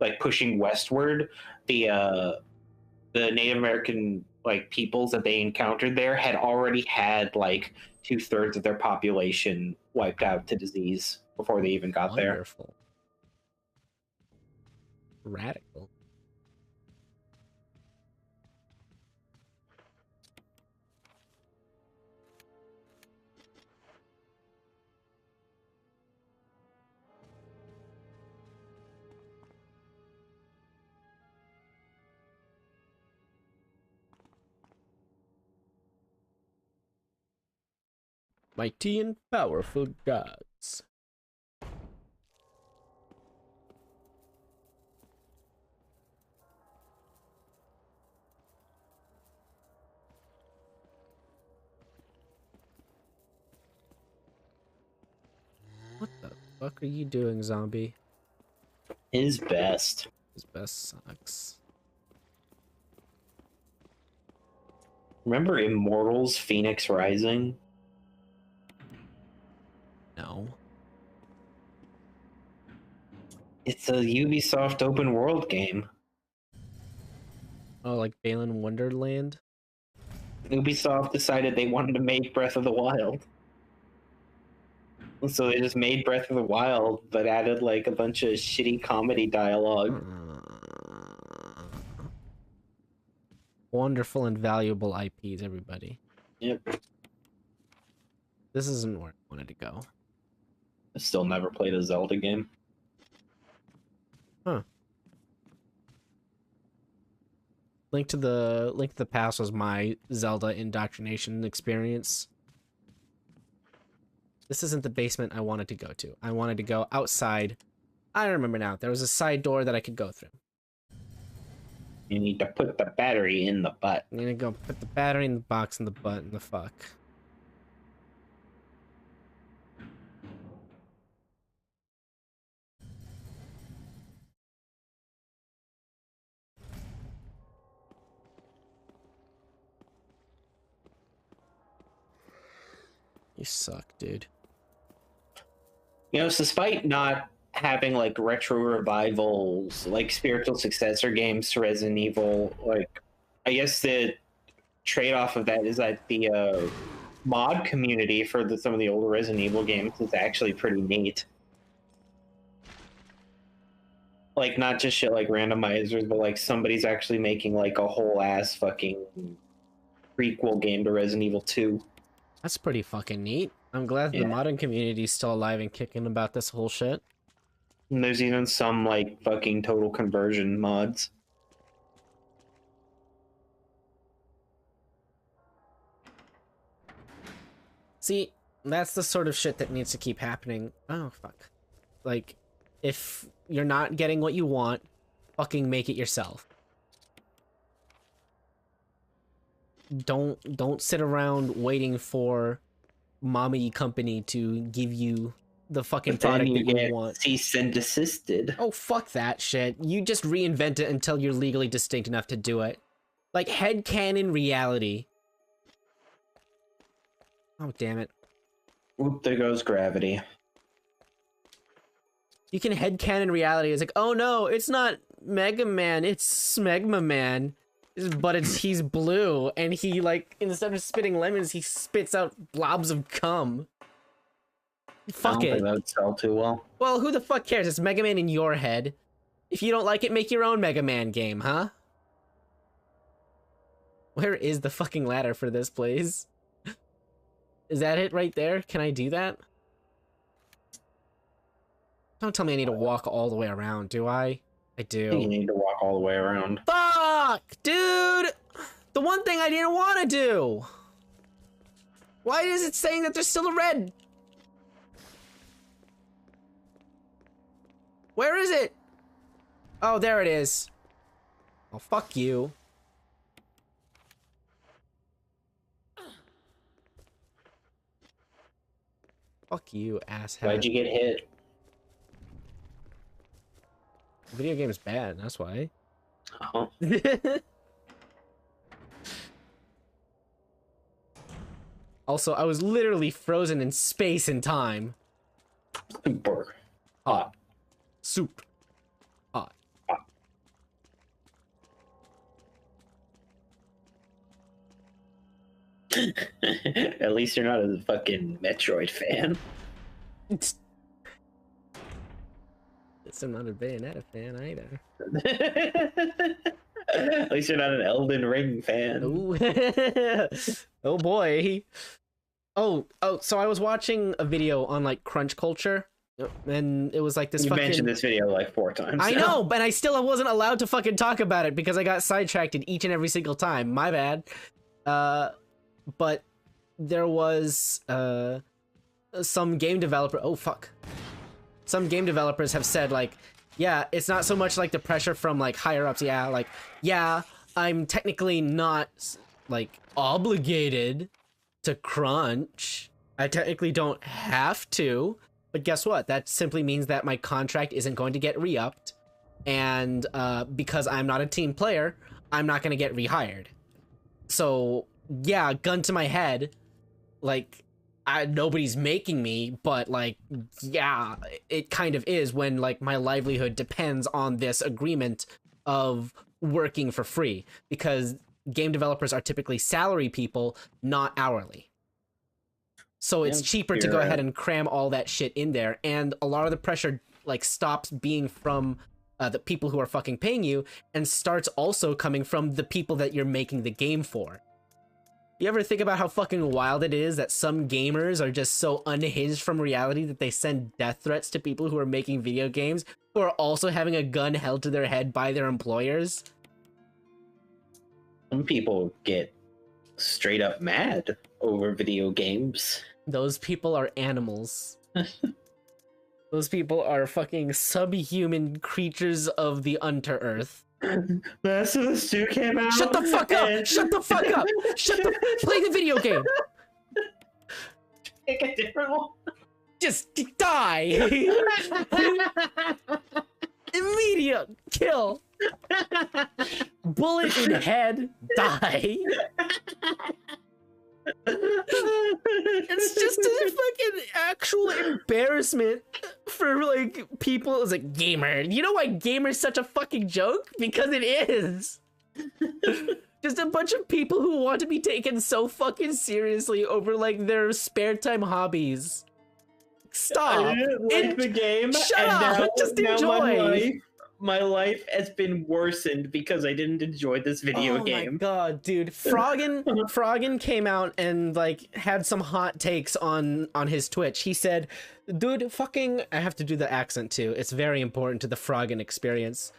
like pushing westward, the Native American like peoples that they encountered there had already had like 2/3 of their population wiped out to disease before they even got Wonderful. There. Radical. Mighty and powerful gods. What the fuck are you doing, zombie? His best. His best sucks. Remember Immortals Phoenix Rising? No. It's a Ubisoft open world game. Oh, like Balan Wonderland? Ubisoft decided they wanted to make Breath of the Wild. So they just made Breath of the Wild, but added like a bunch of shitty comedy dialogue. Wonderful and valuable IPs, everybody. Yep. This isn't where I wanted to go. I still never played a Zelda game. Huh. Link to the Past was my Zelda indoctrination experience. This isn't the basement I wanted to go to. I wanted to go outside. I remember now. There was a side door that I could go through. You need to put the battery in the butt. I'm gonna go put the battery in the box in the butt and the fuck. You suck, dude. You know, despite not having like retro revivals, like spiritual successor games to Resident Evil, like I guess the trade-off of that is that the mod community for some of the older Resident Evil games is actually pretty neat. Like not just shit like randomizers, but like somebody's actually making like a whole ass fucking prequel game to Resident Evil 2. That's pretty fucking neat. I'm glad the modern community is still alive and kicking about this whole shit. And there's even some like fucking total conversion mods. See, that's the sort of shit that needs to keep happening. Oh, fuck. Like, if you're not getting what you want, fucking make it yourself. Don't sit around waiting for mommy company to give you the fucking product that you want. Cease and desisted. Oh, fuck that shit. You just reinvent it until you're legally distinct enough to do it. Like, headcanon reality. Oh, damn it. Oop, there goes gravity. You can headcanon reality. It's like, oh no, it's not Mega Man, it's Smegma Man. But he's blue, and he, like, instead of spitting lemons, he spits out blobs of cum. Fuck I don't it. think that would sell too well. Well, who the fuck cares? It's Mega Man in your head. If you don't like it, make your own Mega Man game, huh? Where is the fucking ladder for this, please? Is that it right there? Can I do that? Don't tell me I need to walk all the way around, do I? I do. You need to walk all the way around. Fuck, dude! The one thing I didn't want to do! Why is it saying that there's still a red? Where is it? Oh, there it is. Oh, fuck you. Fuck you, asshat. Why'd you get hit? Video game is bad, that's why. Oh. Also, I was literally frozen in space and time. Super hot. Soup. Hot. At least you're not a fucking Metroid fan. I'm not a Bayonetta fan either. At least you're not an Elden Ring fan. Ooh. Oh boy. Oh, so I was watching a video on like Crunch Culture, and it was like this You fucking... mentioned this video like 4 times. I know, but I still wasn't allowed to fucking talk about it because I got sidetracked each and every single time. My bad. But there was some game developer... Oh, fuck. Some game developers have said, like, yeah, it's not so much like the pressure from like higher ups. Yeah, like, yeah, I'm technically not like obligated to crunch. I technically don't have to, but guess what? That simply means that my contract isn't going to get re-upped, and because I'm not a team player, I'm not going to get rehired. So yeah, gun to my head, like, nobody's making me, but like, yeah, it kind of is when like my livelihood depends on this agreement of working for free, because game developers are typically salary people, not hourly. So it's cheaper to go ahead and cram all that shit in there, and a lot of the pressure like stops being from the people who are fucking paying you and starts also coming from the people that you're making the game for. You ever think about how fucking wild it is that some gamers are just so unhinged from reality that they send death threats to people who are making video games who are also having a gun held to their head by their employers? Some people get straight up mad over video games. Those people are animals. Those people are fucking subhuman creatures of the Under-Earth. Last of Us 2 came out. Shut the fuck up! Shut the fuck up! Play the video game! Pick a different one. Just die! Immediate kill! Bullet in head, die! It's just a fucking actual embarrassment for like people. It's like, gamer. You know why gamer's such a fucking joke? Because it is. Just a bunch of people who want to be taken so fucking seriously over like their spare time hobbies. Stop. I didn't like the game. Shut and up. Now, Just now enjoy. my life has been worsened because I didn't enjoy this video game. Oh my god, dude. Froggen came out and like had some hot takes on his Twitch. He said, dude, fucking, I have to do the accent too. It's very important to the Froggen experience.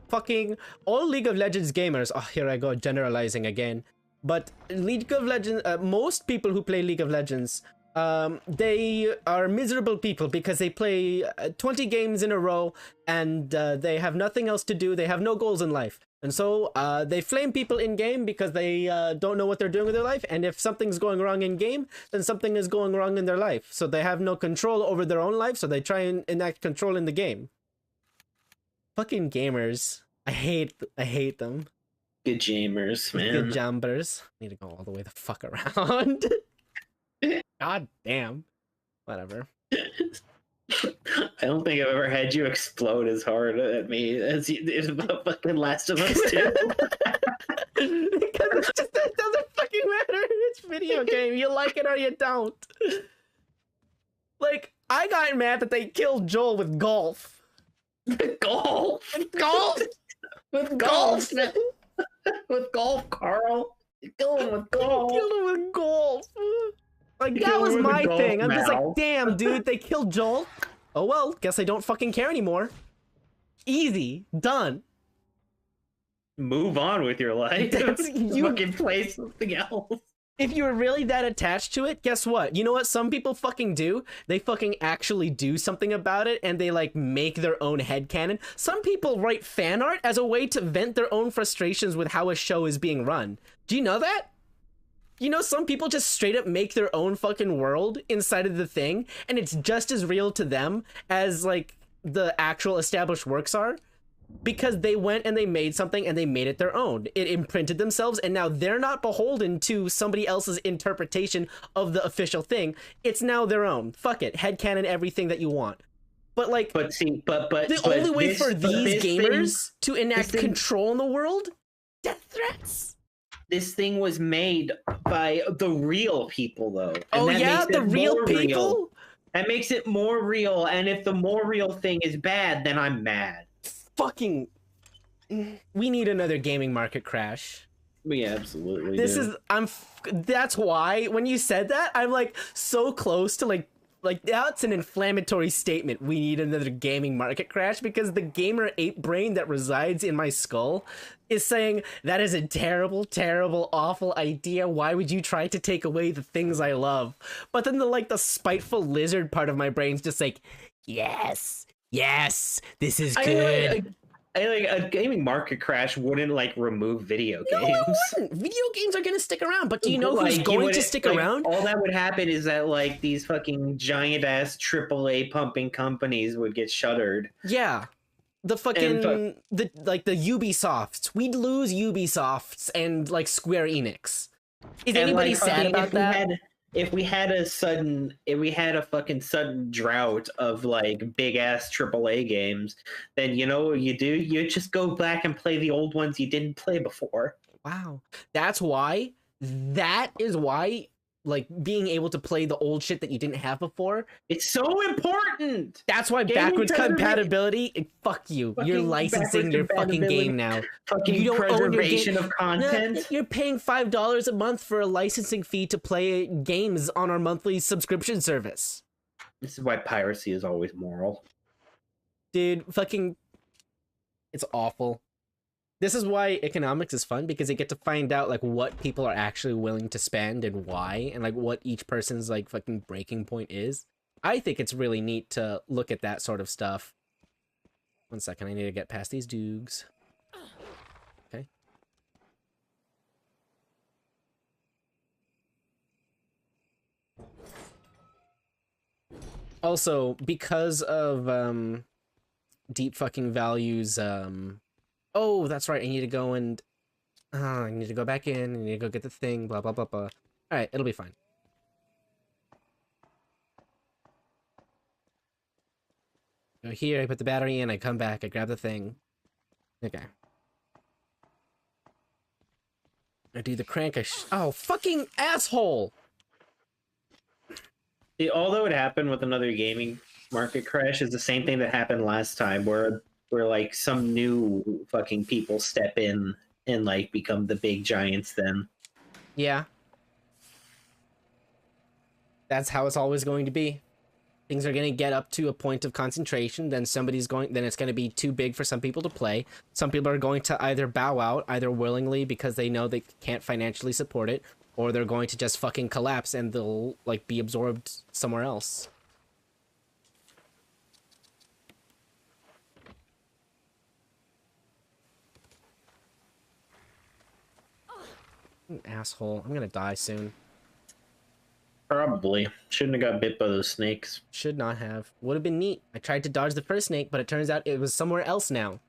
Fucking all League of Legends gamers, oh, here I go generalizing again. But League of Legends, most people who play League of Legends, they are miserable people because they play 20 games in a row and they have nothing else to do. They have no goals in life. And so they flame people in game because they don't know what they're doing with their life. And if something's going wrong in game, then something is going wrong in their life. So they have no control over their own life. So they try and enact control in the game. Fucking gamers. I hate them. Good gamers, man. Good jambers. Need to go all the way the fuck around. God damn. Whatever. I don't think I've ever had you explode as hard at me as you did about fucking Last of Us 2. Because it's just, it doesn't fucking matter. It's video game. You like it or you don't. Like, I got mad that they killed Joel with golf. Golf! Golf! With golf! With golf, Carl! You kill him with golf! Killed him with golf. Like, You that killed was him with my a golf thing. I'm just like, mouse. damn, dude, they killed Joel. Oh well, guess I don't fucking care anymore. Easy. Done. Move on with your life. You fucking play something else. If you were really that attached to it, guess what? You know what some people fucking do? They fucking actually do something about it and they like make their own headcanon. Some people write fan art as a way to vent their own frustrations with how a show is being run. Do you know that? You know, some people just straight up make their own fucking world inside of the thing, and it's just as real to them as like the actual established works are. Because they went and they made something and they made it their own. It imprinted themselves and now they're not beholden to somebody else's interpretation of the official thing. It's now their own. Fuck it. Headcanon everything that you want. But like, the only way for these gamers to enact control in the world? Death threats. This thing was made by the real people though. And oh yeah, the real people? Real. That makes it more real, and if the more real thing is bad, then I'm mad. Fucking, we need another gaming market crash. We absolutely this do. That's why when you said that, I'm like so close to like that's an inflammatory statement. We need another gaming market crash, because the gamer ape brain that resides in my skull is saying that is a terrible, terrible, awful idea. Why would you try to take away the things I love? But then the spiteful lizard part of my brain's just like, yes, this is good. A gaming market crash wouldn't like remove video games. No, it wouldn't. Video games are gonna stick around, but do you know who's going to stick around? All that would happen is that like these fucking giant ass AAA pumping companies would get shuttered. Yeah. The fucking the Ubisofts. We'd lose Ubisofts and like Square Enix. Is anybody sad about that? If we had a fucking sudden drought of like big ass AAA games, then you know what you do? You just go back and play the old ones you didn't play before. Wow. That is why like being able to play the old shit that you didn't have before, it's so important. That's why backwards compatibility, fuck you. You're licensing your fucking game now. Fucking you don't preservation own your of content. No, you're paying $5 a month for a licensing fee to play games on our monthly subscription service. This is why piracy is always moral. Dude, fucking, it's awful. This is why economics is fun, because you get to find out like what people are actually willing to spend and why, and like what each person's like fucking breaking point is. I think it's really neat to look at that sort of stuff. 1 second, I need to get past these doogs. Okay. Also, because of deep fucking values, oh, that's right. I need to go and I need to go back in. I need to go get the thing. Blah blah blah blah. All right, it'll be fine. Go here. I put the battery in. I come back. I grab the thing. Okay. I do the crank. Oh, fucking asshole! See, all that would happen with another gaming market crash is the same thing that happened last time, where like some new fucking people step in and like become the big giants then. Yeah. That's how it's always going to be. Things are going to get up to a point of concentration, then then it's going to be too big for some people to play. Some people are going to either bow out, either willingly because they know they can't financially support it, or they're going to just fucking collapse and they'll like be absorbed somewhere else. Asshole. I'm gonna die soon. Probably. Shouldn't have got bit by those snakes. Should not have. Would have been neat. I tried to dodge the first snake, but it turns out it was somewhere else now.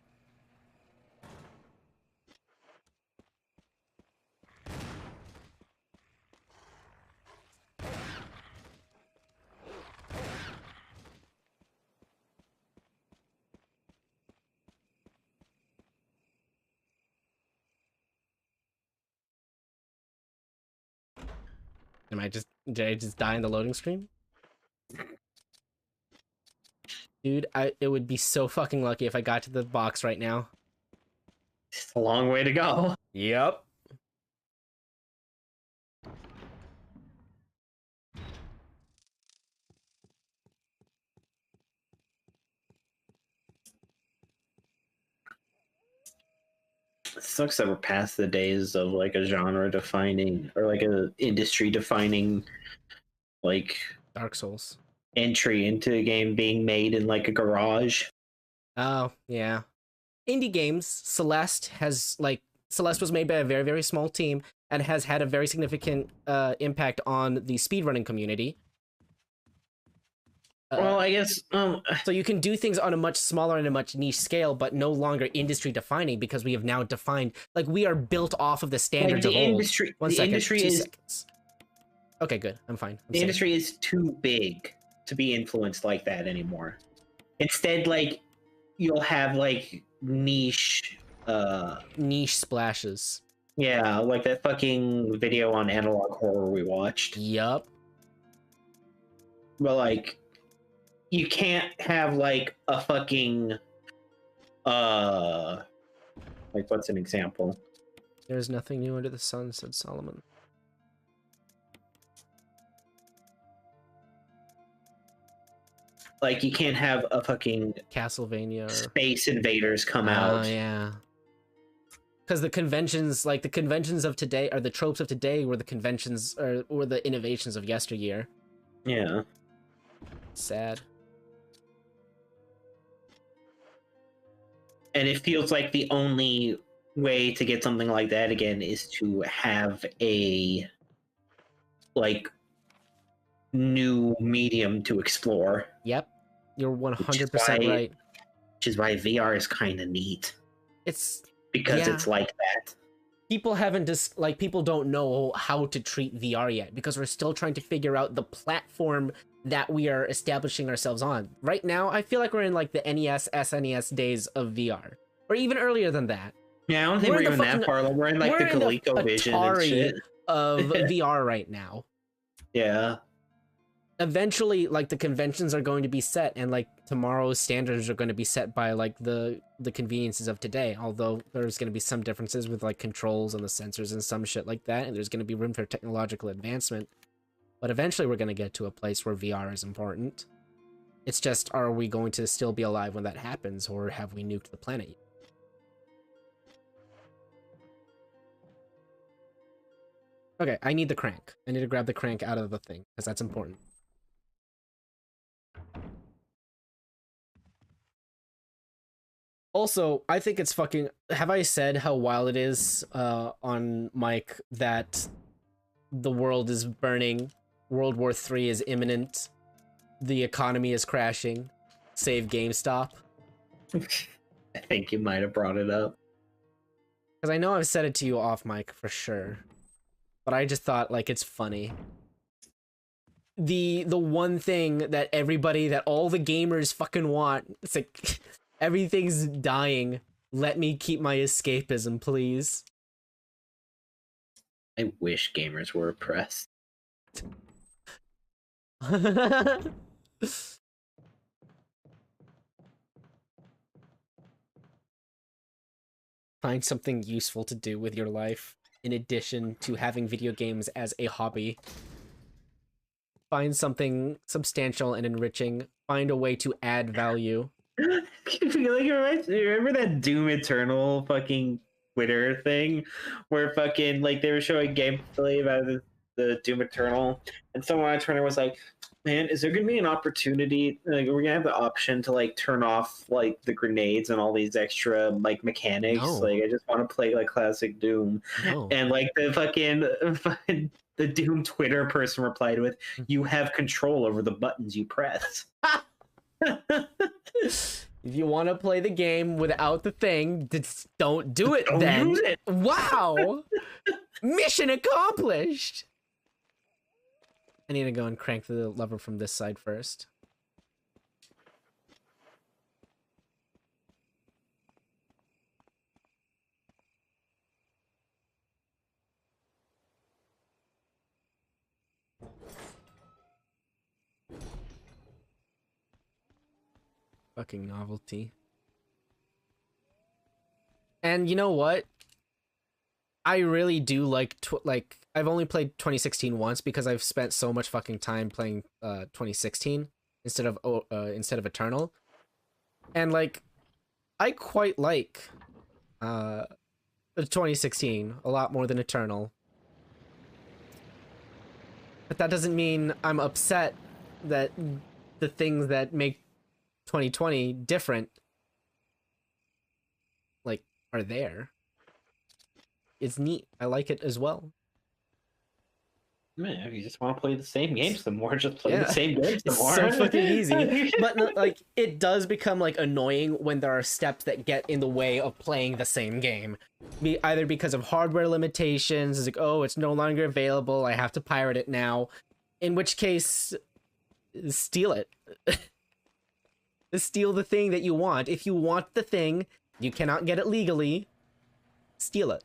Did I just die in the loading screen? Dude, it would be so fucking lucky if I got to the box right now. It's a long way to go. Yep. It sucks that we're past the days of like a genre defining or like a industry defining like Dark Souls. entry into a game being made in like a garage. Oh, yeah. Indie games, Celeste was made by a very, very small team and has had a very significant impact on the speedrunning community. Well, I guess so you can do things on a much smaller and a much niche scale, but no longer industry defining because we have now defined, like, we are built off of the standards like the of industry. old. The industry is. Seconds. Okay, good. I'm fine. The industry is too big to be influenced like that anymore. Instead, like you'll have like niche splashes. Yeah, like that fucking video on Analog Horror we watched. Yup. But like you can't have like a fucking like what's an example? There's nothing new under the sun, said Solomon. Like you can't have a fucking Castlevania or Space Invaders come out. Oh yeah. Because the conventions of today, or the tropes of today, were the conventions or the innovations of yesteryear. Yeah. Sad. And it feels like the only way to get something like that again is to have a like new medium to explore. Yep. You're 100% right. Which is why VR is kind of neat. It's because it's like that. People haven't people don't know how to treat VR yet because we're still trying to figure out the platform that we are establishing ourselves on. Right now, I feel like we're in like the NES, SNES days of VR, or even earlier than that. Yeah, I don't think we're even that far. We're in like the ColecoVision and shit of VR right now. Yeah. Eventually, like the conventions are going to be set, and like tomorrow's standards are going to be set by like the conveniences of today. Although there's going to be some differences with like controls and the sensors and some shit like that, and there's going to be room for technological advancement. But eventually, we're going to get to a place where VR is important. It's just, are we going to still be alive when that happens, or have we nuked the planet? Okay, I need the crank. I need to grab the crank out of the thing because that's important. Also, I think it's fucking... Have I said how wild it is on mic that the world is burning, World War III is imminent, the economy is crashing, save GameStop? I think you might have brought it up. Because I know I've said it to you off mic for sure, but I just thought, like, it's funny. The one thing that all the gamers fucking want, it's like... Everything's dying. Let me keep my escapism, please. I wish gamers were oppressed. Find something useful to do with your life, in addition to having video games as a hobby. Find something substantial and enriching. Find a way to add value. You remember that Doom Eternal fucking Twitter thing where fucking like they were showing gameplay about the Doom Eternal, and someone on Twitter was like, "Man, is there gonna be an opportunity? Like, we're gonna have the option to like turn off like the grenades and all these extra like mechanics? No. Like, I just want to play like classic Doom." No. And like the fucking the Doom Twitter person replied with, "You have control over the buttons you press." If you want to play the game without the thing, just don't do it. Don't then use it. Wow. Mission accomplished. I need to go and crank the lever from this side first. Fucking novelty. And you know what? I really do like I've only played 2016 once because I've spent so much fucking time playing 2016 instead of Eternal. And like I quite like 2016 a lot more than Eternal. But that doesn't mean I'm upset that the things that make 2020 different like are there. It's neat. I like it as well. Man, if you just want to play the same games some more, just play the same games some more. It's so fucking easy. But like, it does become like annoying when there are steps that get in the way of playing the same game. Either because of hardware limitations, it's like, oh, it's no longer available, I have to pirate it now. In which case, steal it. Steal the thing that you want. If you want the thing, you cannot get it legally, steal it.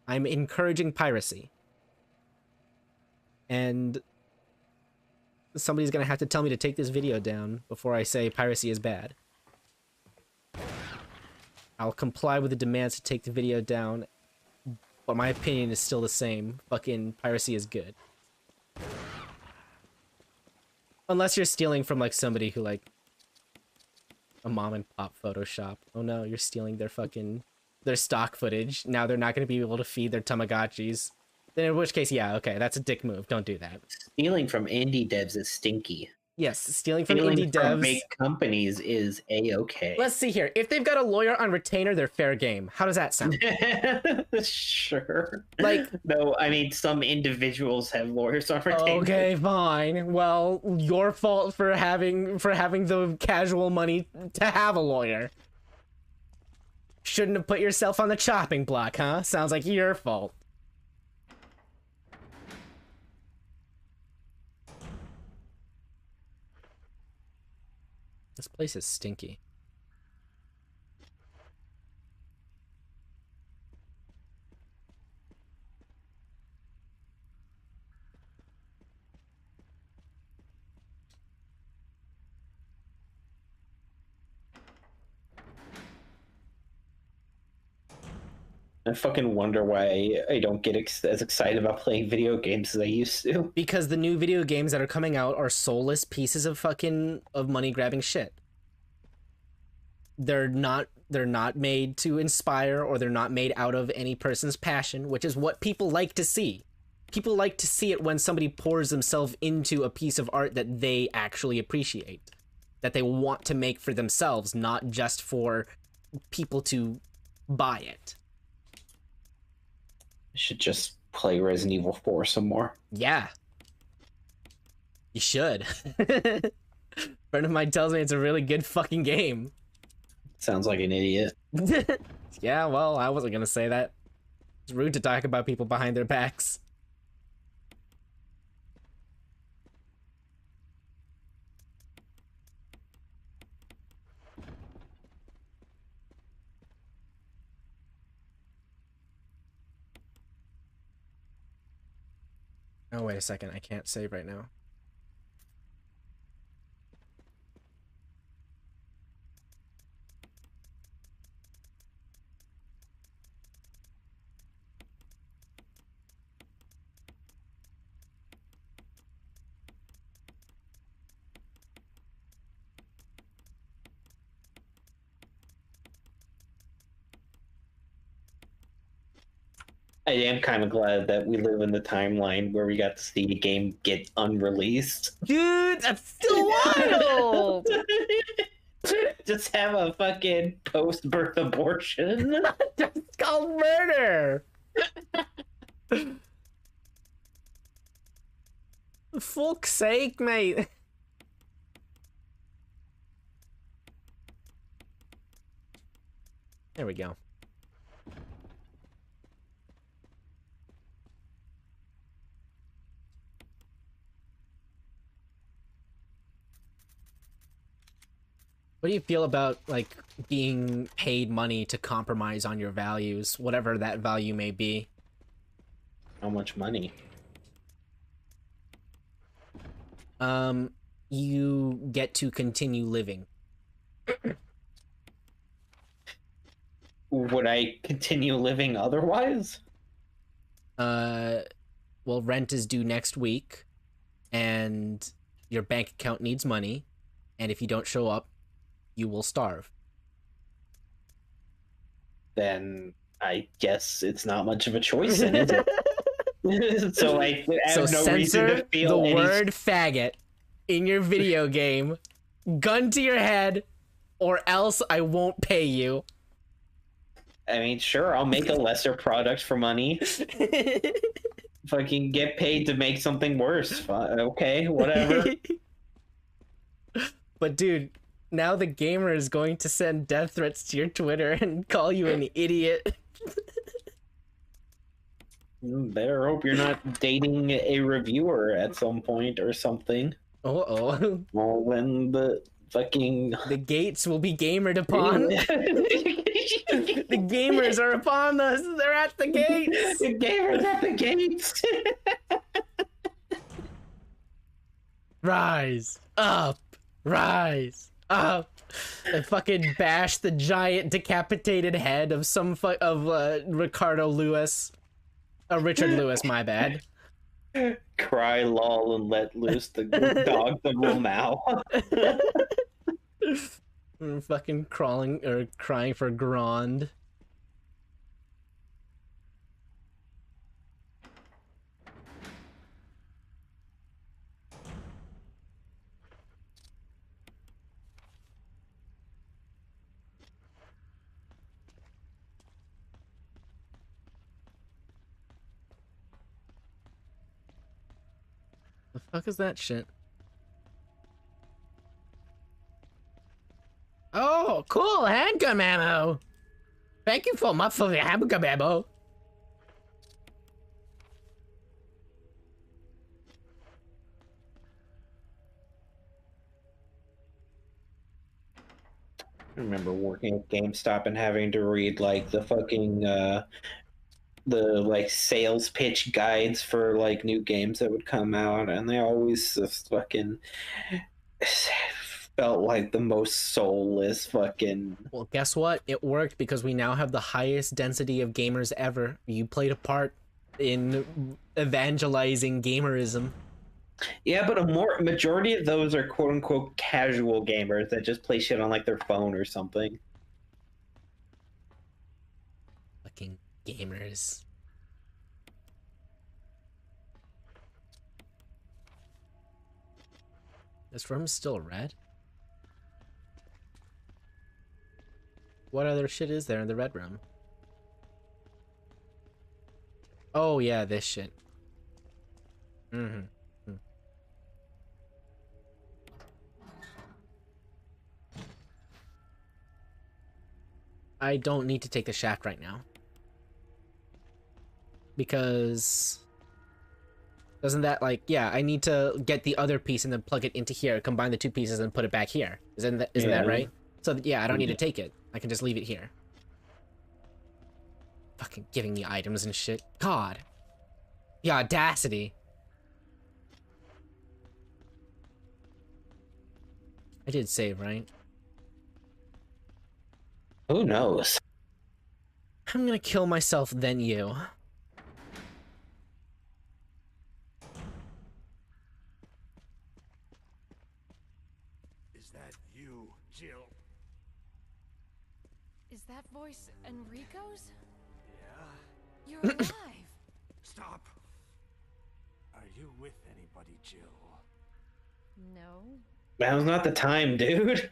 I'm encouraging piracy. And somebody's gonna have to tell me to take this video down before I say piracy is bad. I'll comply with the demands to take the video down, but my opinion is still the same. Fucking piracy is good. Unless you're stealing from like somebody who like a mom and pop Photoshop. Oh no, you're stealing their stock footage. Now they're not gonna be able to feed their Tamagotchis. Then in which case, yeah, okay, that's a dick move. Don't do that. Stealing from indie devs is stinky. Yes, stealing from indie devs. Big companies is a-okay. Let's see here. If they've got a lawyer on retainer, they're fair game. How does that sound? Sure. Like, no, I mean some individuals have lawyers on retainer. Okay, fine. Well, your fault for having the casual money to have a lawyer. Shouldn't have put yourself on the chopping block, huh? Sounds like your fault. This place is stinky. I fucking wonder why I don't get as excited about playing video games as I used to. Because the new video games that are coming out are soulless pieces of money grabbing shit. They're not made to inspire, or they're not made out of any person's passion, which is what people like to see. People like to see it when somebody pours themselves into a piece of art that they actually appreciate, that they want to make for themselves, not just for people to buy it. I should just play Resident Evil 4 some more. Yeah. You should. Friend of mine tells me it's a really good fucking game. Sounds like an idiot. Yeah, well, I wasn't gonna say that. It's rude to talk about people behind their backs. Oh, wait a second. I can't save right now. I am kind of glad that we live in the timeline where we got to see the game get unreleased. Dude, that's still wild! Just have a fucking post-birth abortion. It's called murder! For fuck's sake, mate. There we go. What do you feel about, like, being paid money to compromise on your values, whatever that value may be? How much money? You get to continue living. Would I continue living otherwise? Well, rent is due next week, and your bank account needs money, and if you don't show up, you will starve. Then I guess it's not much of a choice, then, is it? So I have So no reason censor to feel the any... word faggot in your video game, gun to your head, or else I won't pay you. I mean, sure, I'll make a lesser product for money. If I can get paid to make something worse, okay, whatever. But dude, now the gamer is going to send death threats to your Twitter and call you an idiot. Better hope you're not dating a reviewer at some point or something. Uh-oh. Well, then the fucking... The gates will be gamered upon. The gamers are upon us. They're at the gates. The gamers at the gates. Rise up. Rise up. And fucking bash the giant decapitated head of some Ricardo Lewis. Richard Lewis, my bad. Cry, lol, and let loose the dog that will meow. Fucking crawling or crying for Grand. The fuck is that shit? Oh, cool handgun ammo. Thank you so much for the handgun ammo. I remember working at GameStop and having to read like the fucking the like sales pitch guides for like new games that would come out, and they always just fucking felt like the most soulless fucking... Well, guess what? It worked because we now have the highest density of gamers ever. You played a part in evangelizing gamerism. Yeah, but majority of those are quote unquote casual gamers that just play shit on like their phone or something. Fucking gamers. This room's still red? What other shit is there in the red room? Oh yeah, this shit. Mm-hmm. I don't need to take the shack right now. Because... Doesn't that, like, yeah, I need to get the other piece and then plug it into here, combine the two pieces and put it back here. Isn't that right? So, yeah, I don't need to take it. I can just leave it here. Fucking giving me items and shit. God. The audacity. I did save, right? Who knows? I'm gonna kill myself, then you. Is that you, Jill? Is that voice Enrico's? Yeah. You're alive. Stop. Are you with anybody, Jill? No. Now's not the time, dude.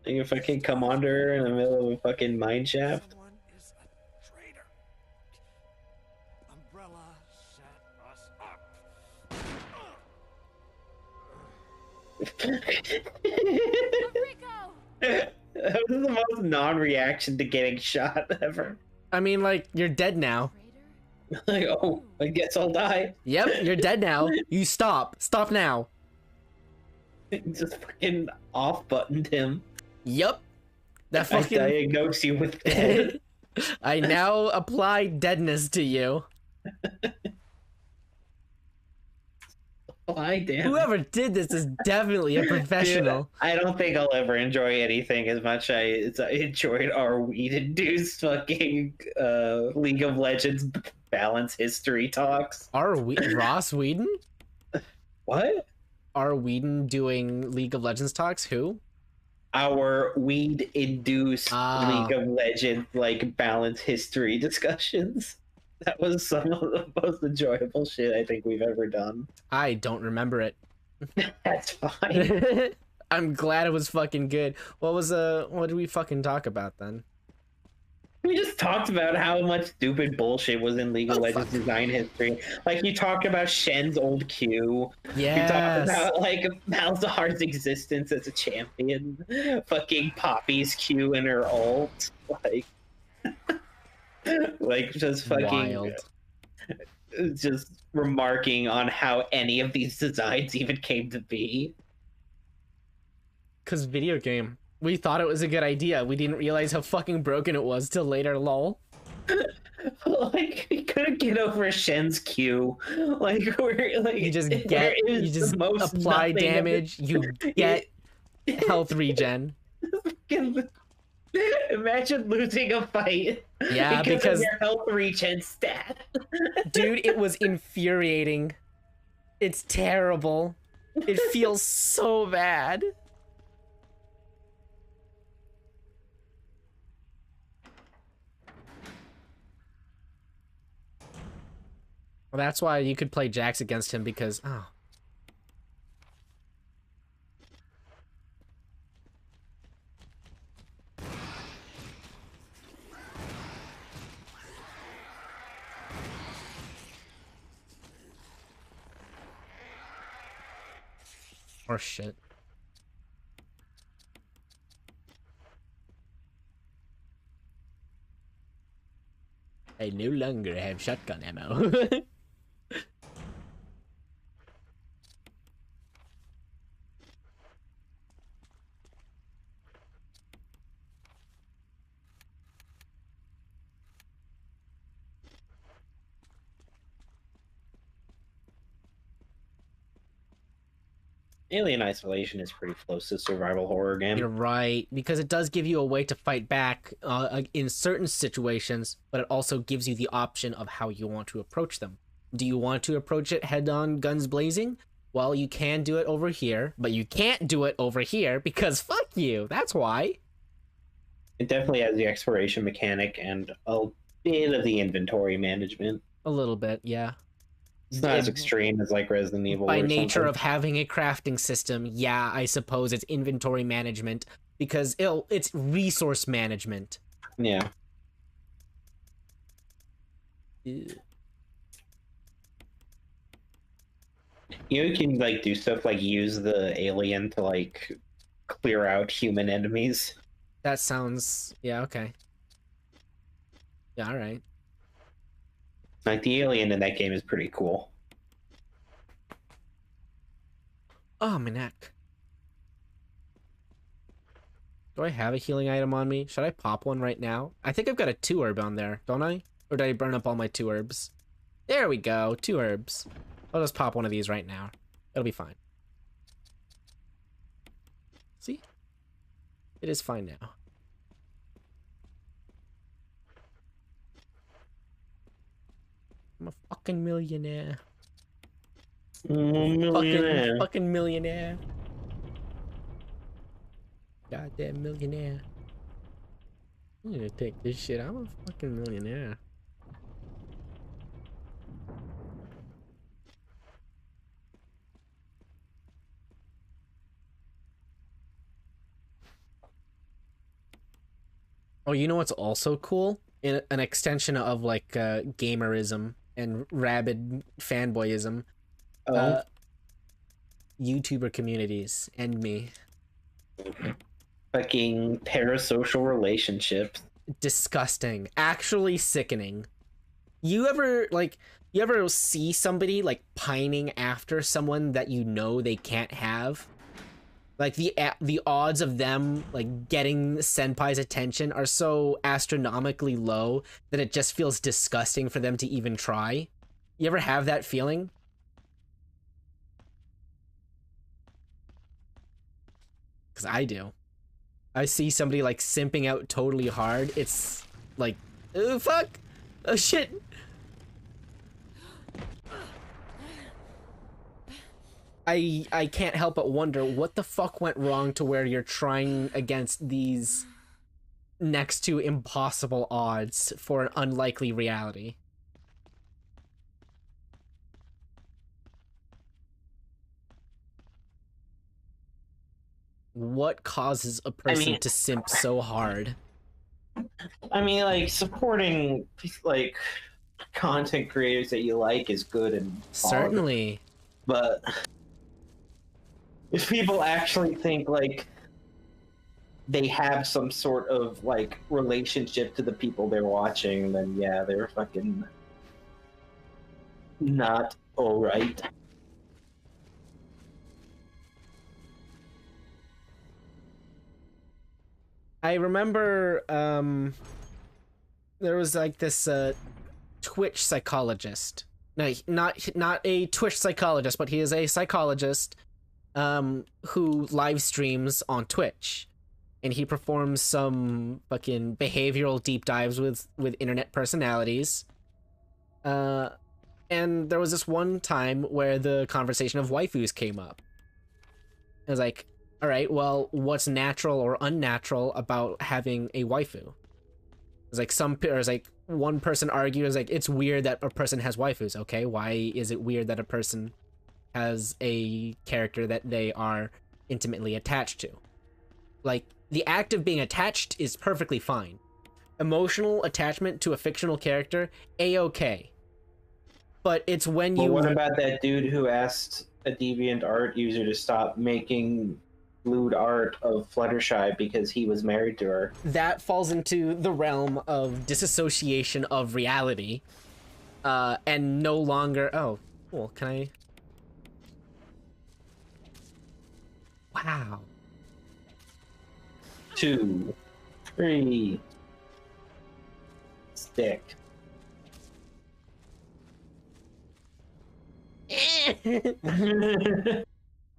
You fucking commander in the middle of a fucking mine shaft. Someone is a traitor. Umbrella set us up. Enrico! That was the most non-reaction to getting shot ever. I mean, like, you're dead now. Traitor? Like, oh, I guess I'll die. Yep, you're dead now. You stop. Stop now. Just fucking off-buttoned him. Yep. That I fucking... diagnose you with dead. I now apply deadness to you. Why, damn it. Whoever did this is definitely a professional. Dude, I don't think I'll ever enjoy anything as much as I enjoyed our weed-induced fucking League of Legends balance history talks. Ross Whedon? What? Are Whedon doing League of Legends talks? Who? Our weed-induced League of Legends like balance history discussions. That was some of the most enjoyable shit I think we've ever done. I don't remember it. That's fine. I'm glad it was fucking good. What did we fucking talk about then? We just talked about how much stupid bullshit was in League of Legends design history. Like, you talked about Shen's old Q. Yes. You talked about, like, Malzahar's existence as a champion. Fucking Poppy's Q and her ult. Like, like, just fucking... Wild. Just remarking on how any of these designs even came to be. Because video game. We thought it was a good idea. We didn't realize how fucking broken it was till later, lol. Like, we couldn't get over Shen's Q. Like, we're like, you just apply damage, you get health regen. Imagine losing a fight. Yeah, because of your health regen stat. Dude, it was infuriating. It's terrible. It feels so bad. Well, that's why you could play Jax against him because, oh. Or shit. I no longer have shotgun ammo. Alien Isolation is pretty close to survival horror game. You're right, because it does give you a way to fight back in certain situations, but it also gives you the option of how you want to approach them. Do you want to approach it head-on, guns blazing? Well, you can do it over here, but you can't do it over here because fuck you. That's why. It definitely has the exploration mechanic and a bit of the inventory management. A little bit, yeah. It's not as extreme as like Resident Evil. By or nature something. of having a crafting system, yeah, I suppose it's inventory management because it's resource management. Yeah. Ew. You can like do stuff like use the alien to like clear out human enemies. That sounds, yeah, okay. Yeah, all right. Like the alien in that game is pretty cool. Oh, my neck. Do I have a healing item on me? Should I pop one right now? I think I've got a 2 herb on there, don't I? Or did I burn up all my 2 herbs? There we go, 2 herbs. I'll just pop one of these right now. It'll be fine. See? It is fine now. I'm a fucking millionaire. Fucking millionaire. Goddamn millionaire. I'm gonna take this shit. I'm a fucking millionaire. Oh, you know what's also cool? An extension of like gamerism and rabid fanboyism. YouTuber communities and me. Fucking parasocial relationships. Disgusting. Actually sickening. You ever see somebody like pining after someone that you know they can't have? Like the odds of them like getting senpai's attention are so astronomically low that it just feels disgusting for them to even try. You ever have that feeling? Because I do. I see somebody like simping out totally hard. It's like, oh fuck, oh shit. I can't help but wonder what the fuck went wrong to where you're trying against these next to impossible odds for an unlikely reality. What causes a person to simp so hard? I mean, like, supporting, like, content creators that you like is good and Certainly. But if people actually think, like, they have some sort of, like, relationship to the people they're watching, then yeah, they're fucking not alright. I remember there was like this Twitch psychologist. No, not a Twitch psychologist, but he is a psychologist who live streams on Twitch, and he performs some fucking behavioral deep dives with internet personalities. And there was this one time where the conversation of waifus came up. I was like, all right, well, what's natural or unnatural about having a waifu? It's like one person argued, it's like, it's weird that a person has waifus. Okay, why is it weird that a person has a character that they are intimately attached to? Like, the act of being attached is perfectly fine. Emotional attachment to a fictional character, a-okay. But it's when you... Well, what about that dude who asked a DeviantArt user to stop making lewd art of Fluttershy because he was married to her? That falls into the realm of disassociation of reality, and no longer... Oh, cool. Can I... Wow. 2, 3, stick.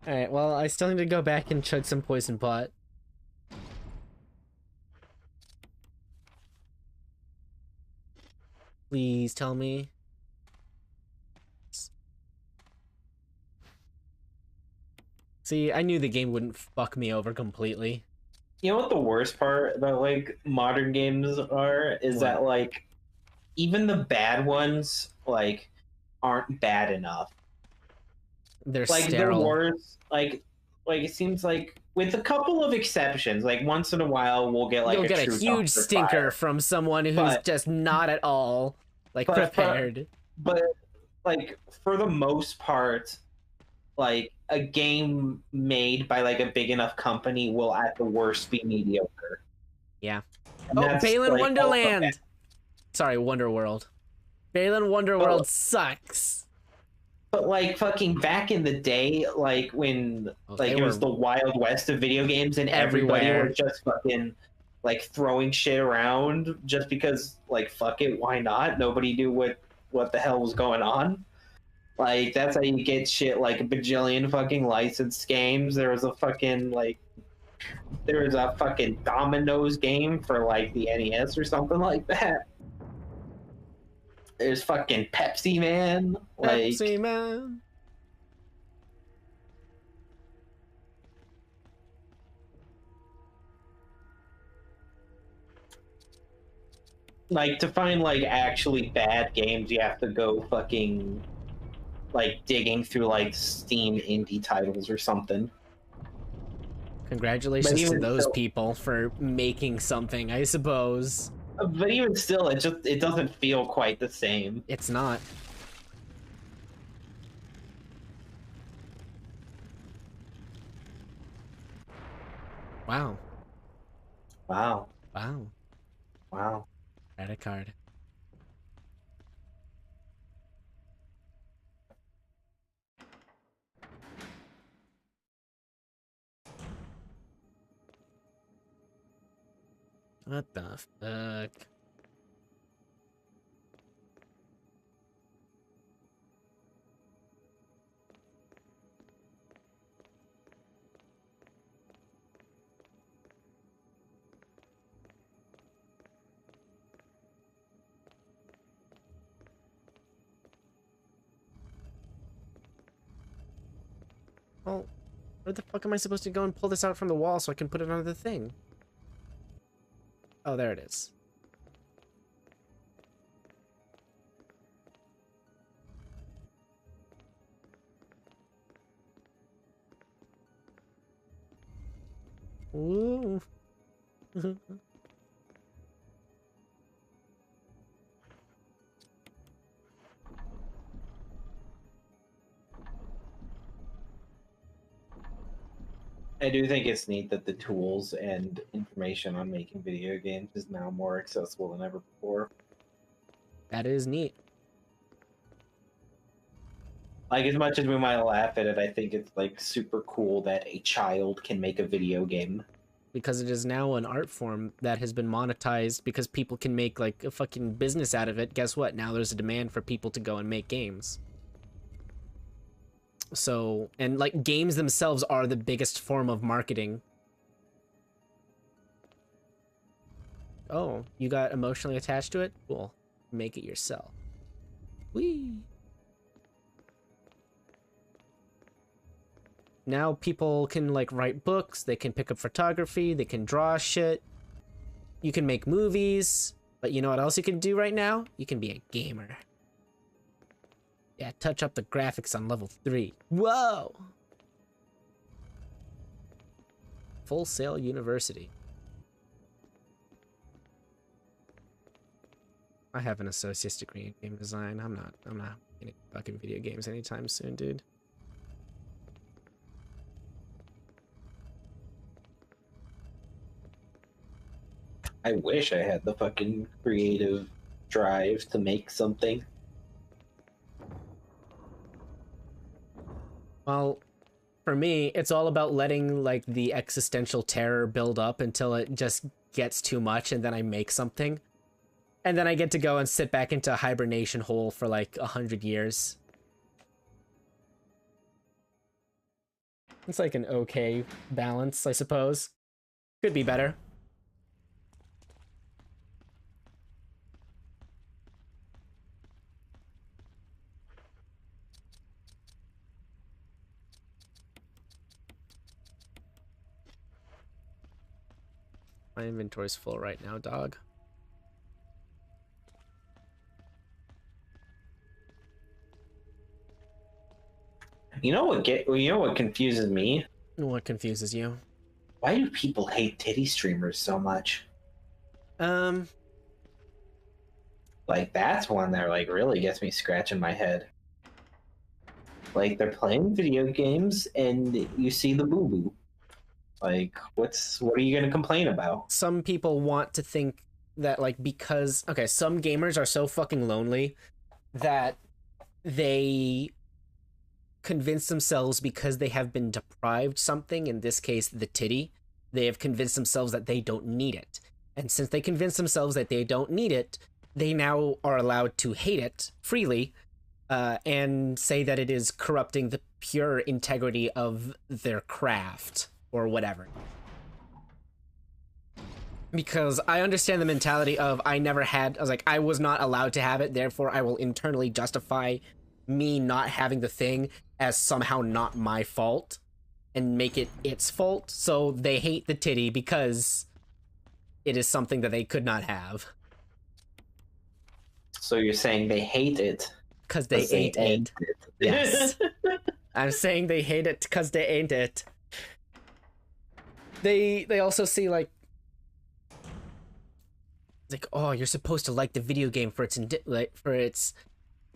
Alright, well, I still need to go back and chug some poison pot. Please tell me. See, I knew the game wouldn't fuck me over completely. You know what the worst part about, like, modern games are? Is What? that, like, even the bad ones, like, aren't bad enough. They're Like, sterile. the worst, like, it seems like, with a couple of exceptions, like, once in a while we'll get, like, You'll get true a huge dumpster stinker fire. from someone who's But- just not at all, like, but- prepared. But, like, for the most part, like, a game made by, like, a big enough company will at the worst be mediocre. Yeah. And Oh, that's, Balin like, Wonderland! Sorry, Wonderworld. Balin Wonderworld sucks. But, like, fucking back in the day, like, when, like, it was the Wild West of video games and everybody everywhere. was just fucking, like, throwing shit around just because, like, fuck it, why not? Nobody knew what the hell was going on. Like, that's how you get shit like a bajillion fucking licensed games. There was a fucking Dominoes game for, like, the NES or something like that. There's fucking Pepsi Man. Like, Pepsi Man. like, to find, like, actually bad games, you have to go fucking, like, digging through, like, Steam indie titles or something. Congratulations to even those still- people for making something, I suppose. But even still, it doesn't feel quite the same. It's not. Wow. Wow. Wow. Wow. Credit card. What the fuck? Well, where the fuck am I supposed to go and pull this out from the wall so I can put it on the thing? Oh, there it is. Ooh. I do think it's neat that the tools and information on making video games is now more accessible than ever before. That is neat. Like, as much as we might laugh at it, I think it's like super cool that a child can make a video game. Because it is now an art form that has been monetized because people can make like a fucking business out of it. Guess what? Now there's a demand for people to go and make games. So, and like games themselves are the biggest form of marketing. Oh, you got emotionally attached to it? Cool. Make it yourself. Whee! Now people can like write books, they can pick up photography, they can draw shit. You can make movies, but you know what else you can do right now? You can be a gamer. Yeah, touch up the graphics on level 3. Whoa! Full Sail University. I have an associate's degree in game design. I'm not in fucking video games anytime soon, dude. I wish I had the fucking creative drive to make something. Well, for me, it's all about letting like the existential terror build up until it just gets too much, and then I make something. And then I get to go and sit back into a hibernation hole for like 100 years. It's like an okay balance, I suppose. Could be better. My inventory's full right now, dog. You know what confuses me? What confuses you? Why do people hate titty streamers so much? Like, that's one that like really gets me scratching my head. Like, they're playing video games and you see the boo-boo. Like, what are you gonna complain about? Some people want to think that like because okay, some gamers are so fucking lonely that they convince themselves because they have been deprived something, in this case the titty, they have convinced themselves that they don't need it. And since they convince themselves that they don't need it, they now are allowed to hate it freely and say that it is corrupting the pure integrity of their craft or whatever. Because I understand the mentality of I was not allowed to have it, therefore I will internally justify me not having the thing as somehow not my fault and make it its fault. So they hate the titty because it is something that they could not have. So you're saying they hate it Because they ain't it. Yes. I'm saying they hate it because they ain't it. They also see like, oh, you're supposed to like the video game for its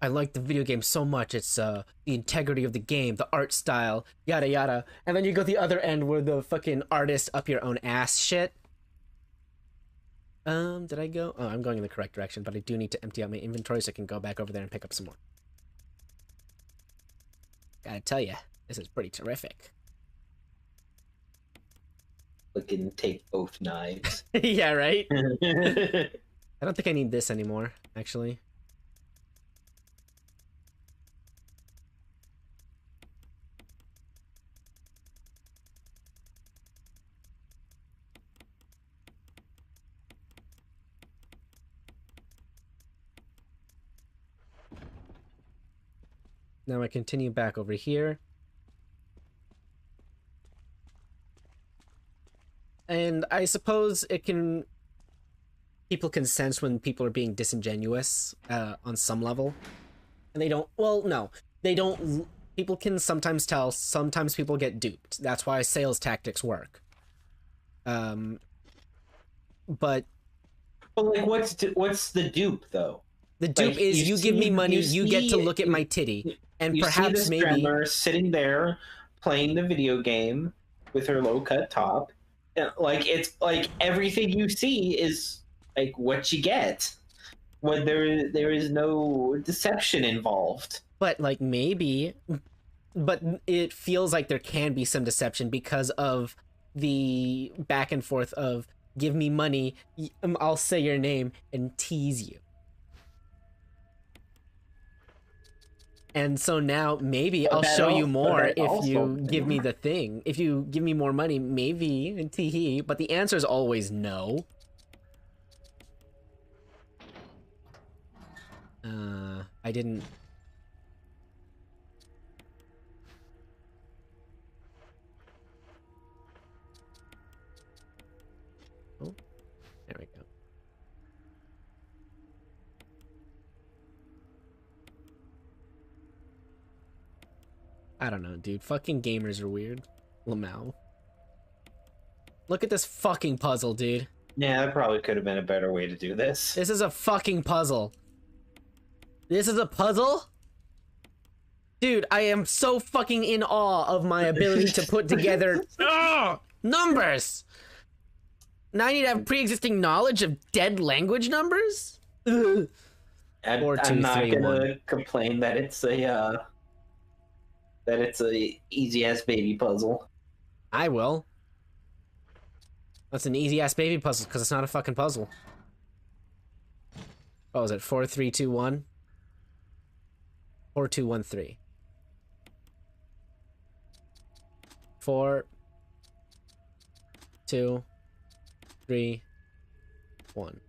I like the video game so much, it's the integrity of the game, the art style, yada yada. And then you go the other end where the fucking artist up your own ass shit. Did I go? Oh, I'm going in the correct direction, but I do need to empty out my inventory so I can go back over there and pick up some more. Gotta tell you, this is pretty terrific. Look and take both knives. Yeah, right? I don't think I need this anymore, actually. Now I continue back over here. I suppose it can. People can sense when people are being disingenuous on some level, and they don't. Well, no, they don't. People can sometimes tell. Sometimes people get duped. That's why sales tactics work. But like, what's the dupe though? The dupe like, is you give me money, you get to look at my titty, and perhaps see this maybe drummer sitting there playing the video game with her low cut top. Like, it's like everything you see is like what you get. When there is no deception involved. But like maybe, but it feels like there can be some deception because of the back and forth of give me money, I'll say your name and tease you. And so now maybe I'll show you more if you give me the thing. If you give me more money, maybe, tee-hee. But the answer is always no. I didn't... Oh, there we go. I don't know, dude. Fucking gamers are weird. Lamau. Look at this fucking puzzle, dude. Yeah, that probably could have been a better way to do this. This is a fucking puzzle. This is a puzzle? Dude, I am so fucking in awe of my ability to put together numbers! Now I need to have pre-existing knowledge of dead language numbers? I'm 4, 2, not 3, gonna 1. complain that it's a easy ass baby puzzle. I will. That's an easy ass baby puzzle because it's not a fucking puzzle. What was it? 4, 3, 2, 1? 4, 2, 1, 3. 4, 2, 3, 1.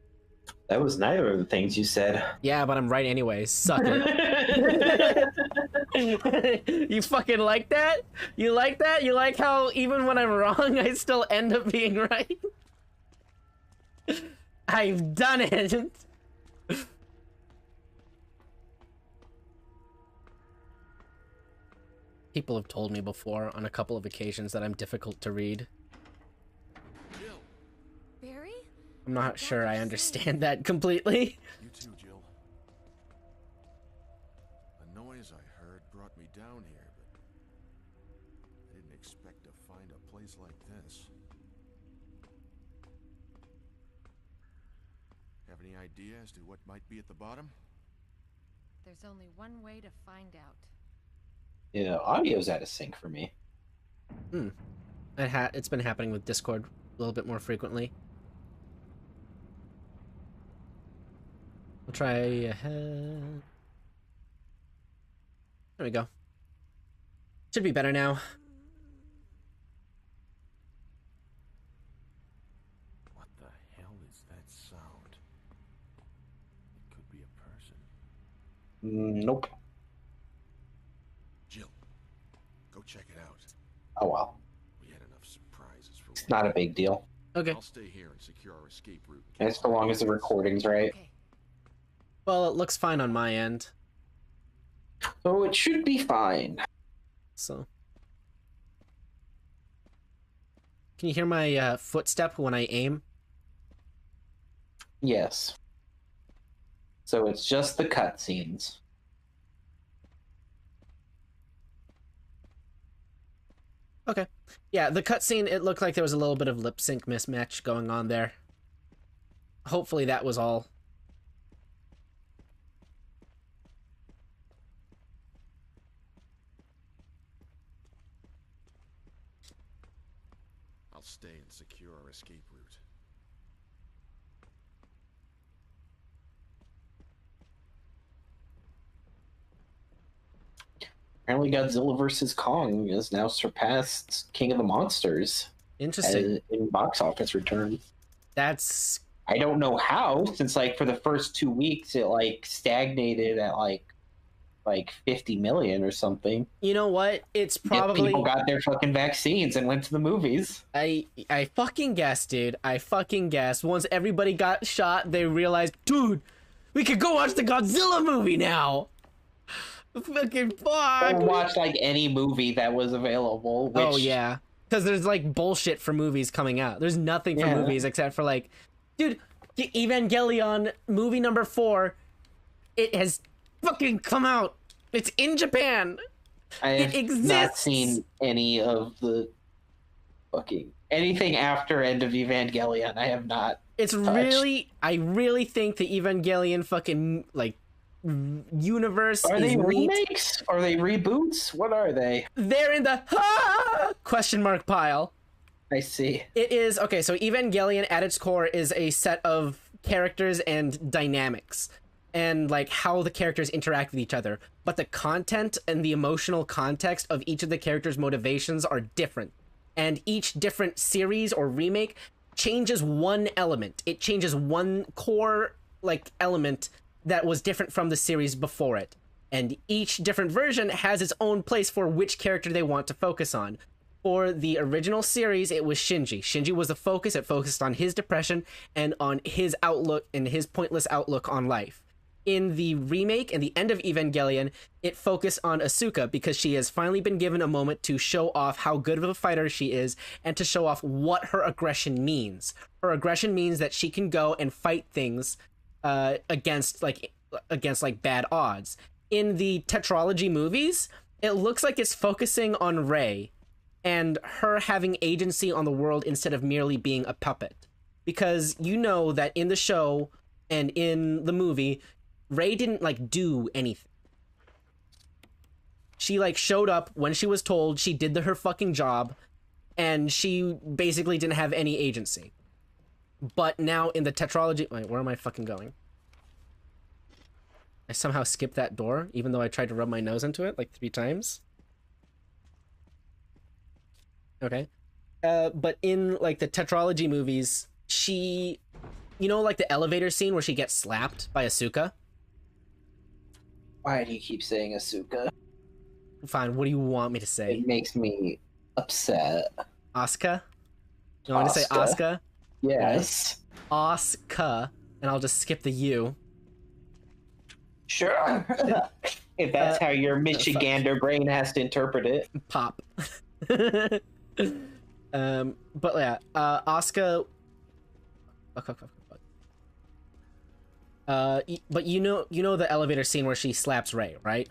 That was neither of the things you said. Yeah, but I'm right anyways. Suck it. You fucking like that? You like that? You like how even when I'm wrong, I still end up being right? I've done it! People have told me before on a couple of occasions that I'm difficult to read. Barry? I'm not sure I understand that completely. You too, Jill. The noise I heard brought me down here, but I didn't expect to find a place like this. Have any idea as to what might be at the bottom? There's only one way to find out. Yeah, audio's out of sync for me. It's been happening with Discord a little bit more frequently. We'll try ahead. There we go. Should be better now. What the hell is that sound? It could be a person. Nope. Jill, go check it out. Oh well. We had enough surprises for It's not a big deal. Okay. I'll stay here and secure our escape route. As long as the recording's right. Okay. Well, it looks fine on my end. So it should be fine. So. Can you hear my footstep when I aim? Yes. So it's just the cutscenes. Okay. Yeah, the cutscene, it looked like there was a little bit of lip sync mismatch going on there. Hopefully that was all. I'll stay and secure our escape route. Apparently Godzilla vs. Kong has now surpassed King of the Monsters Interesting. in box office return. That's... I don't know how, since like for the first 2 weeks it like stagnated at like like 50 million or something. You know what? It's probably people got their fucking vaccines and went to the movies. I fucking guess, dude. I fucking guess. Once everybody got shot, they realized, dude, we could go watch the Godzilla movie now. Fucking fuck. Or watch like any movie that was available. Which... Oh yeah, because there's like bullshit for movies coming out. There's nothing for movies except for like, dude, Evangelion movie number 4. It has fucking come out. It's in Japan. I have not seen any of the fucking anything after end of Evangelion. I have not. It's touched. I really think the Evangelion fucking like universe are is they neat. Remakes? Are they reboots? What are they? They're in the question mark pile. I see. It is okay. So Evangelion at its core is a set of characters and dynamics, and like how the characters interact with each other. But the content and the emotional context of each of the characters' motivations are different, and each different series or remake changes one element. It changes one core like element that was different from the series before it. And each different version has its own place for which character they want to focus on. For the original series, it was Shinji. Shinji was the focus. It focused on his depression and on his outlook and his pointless outlook on life. In the remake and the end of Evangelion, it focused on Asuka because she has finally been given a moment to show off how good of a fighter she is and to show off what her aggression means. Her aggression means that she can go and fight things against bad odds. In the tetralogy movies, it looks like it's focusing on Rei and her having agency on the world instead of merely being a puppet. Because you know that in the show and in the movie, Rei didn't like do anything. She like showed up when she was told, she did her fucking job, and she basically didn't have any agency. But now in the tetralogy... Wait, where am I fucking going? I somehow skipped that door, even though I tried to rub my nose into it like 3 times. Okay. But in like the tetralogy movies, she... You know like the elevator scene where she gets slapped by Asuka? Why do you keep saying Asuka? Fine, what do you want me to say? It makes me upset. Asuka? You want me to say Asuka? Yes. Asuka, and I'll just skip the U. Sure. If that's how your Michigander brain has to interpret it. Pop. But yeah, Asuka... but you know the elevator scene where she slaps Rei, right?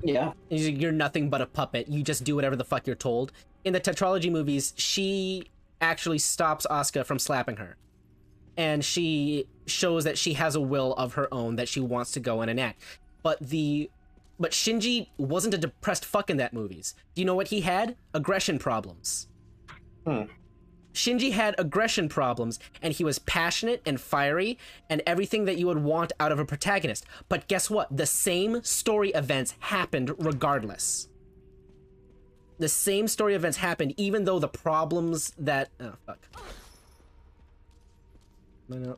Yeah. You're nothing but a puppet. You just do whatever the fuck you're told. In the tetralogy movies, she actually stops Asuka from slapping her. And she shows that she has a will of her own that she wants to go and enact. But Shinji wasn't a depressed fuck in that movies. Do you know what he had? Aggression problems. Shinji had aggression problems, and he was passionate and fiery and everything that you would want out of a protagonist. But guess what? The same story events happened regardless. The same story events happened even though the problems that... Oh, fuck. No.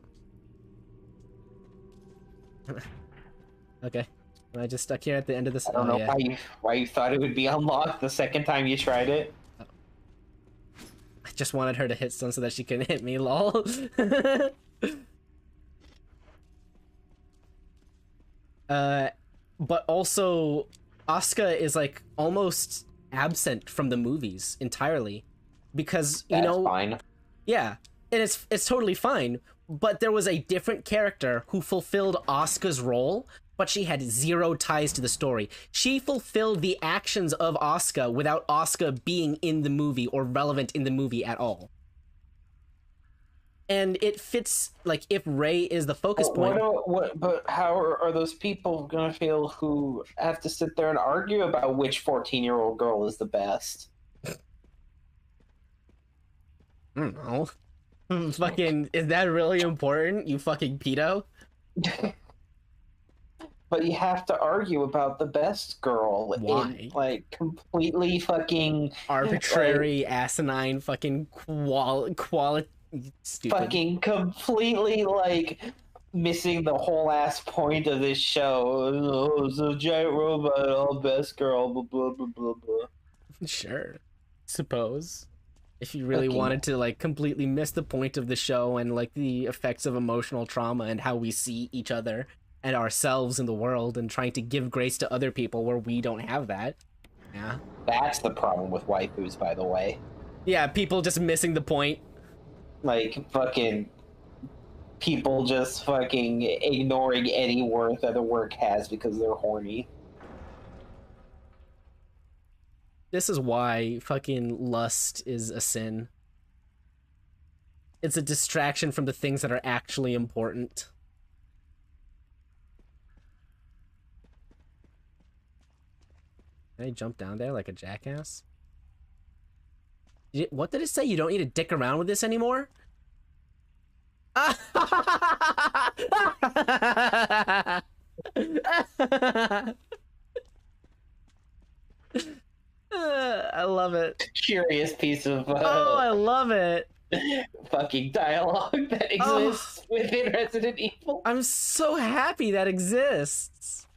Okay. Am I just stuck here at the end of this? I don't know why you thought it would be unlocked the second time you tried it. I just wanted her to hit stun so that she can hit me, lol. But also, Asuka is like almost absent from the movies entirely because That's fine. Yeah, and it's totally fine. But there was a different character who fulfilled Asuka's role, but she had zero ties to the story. She fulfilled the actions of Asuka without Asuka being in the movie or relevant in the movie at all. And it fits, like, if Rei is the focus point... But how are those people gonna feel who have to sit there and argue about which 14-year-old girl is the best? I don't know. Fucking, is that really important, you fucking pedo? But you have to argue about the best girl. Why? In, like, completely fucking... Arbitrary, asinine, fucking quality... Stupid. Fucking completely, like, missing the whole ass point of this show. Oh, it's a giant robot, all best girl, blah blah blah blah blah. Sure. Suppose. If you really Okay. wanted to like completely miss the point of the show and like the effects of emotional trauma and how we see each other and ourselves in the world and trying to give grace to other people where we don't have that. Yeah. That's the problem with waifus, by the way. Yeah, people just missing the point. Like, fucking people just fucking ignoring any worth that the work has because they're horny. This is why fucking lust is a sin. It's a distraction from the things that are actually important. Can I jump down there like a jackass? What did it say? You don't need to dick around with this anymore? I love it. Curious piece of Oh, I love it. fucking dialogue that exists within Resident Evil. I'm so happy that exists.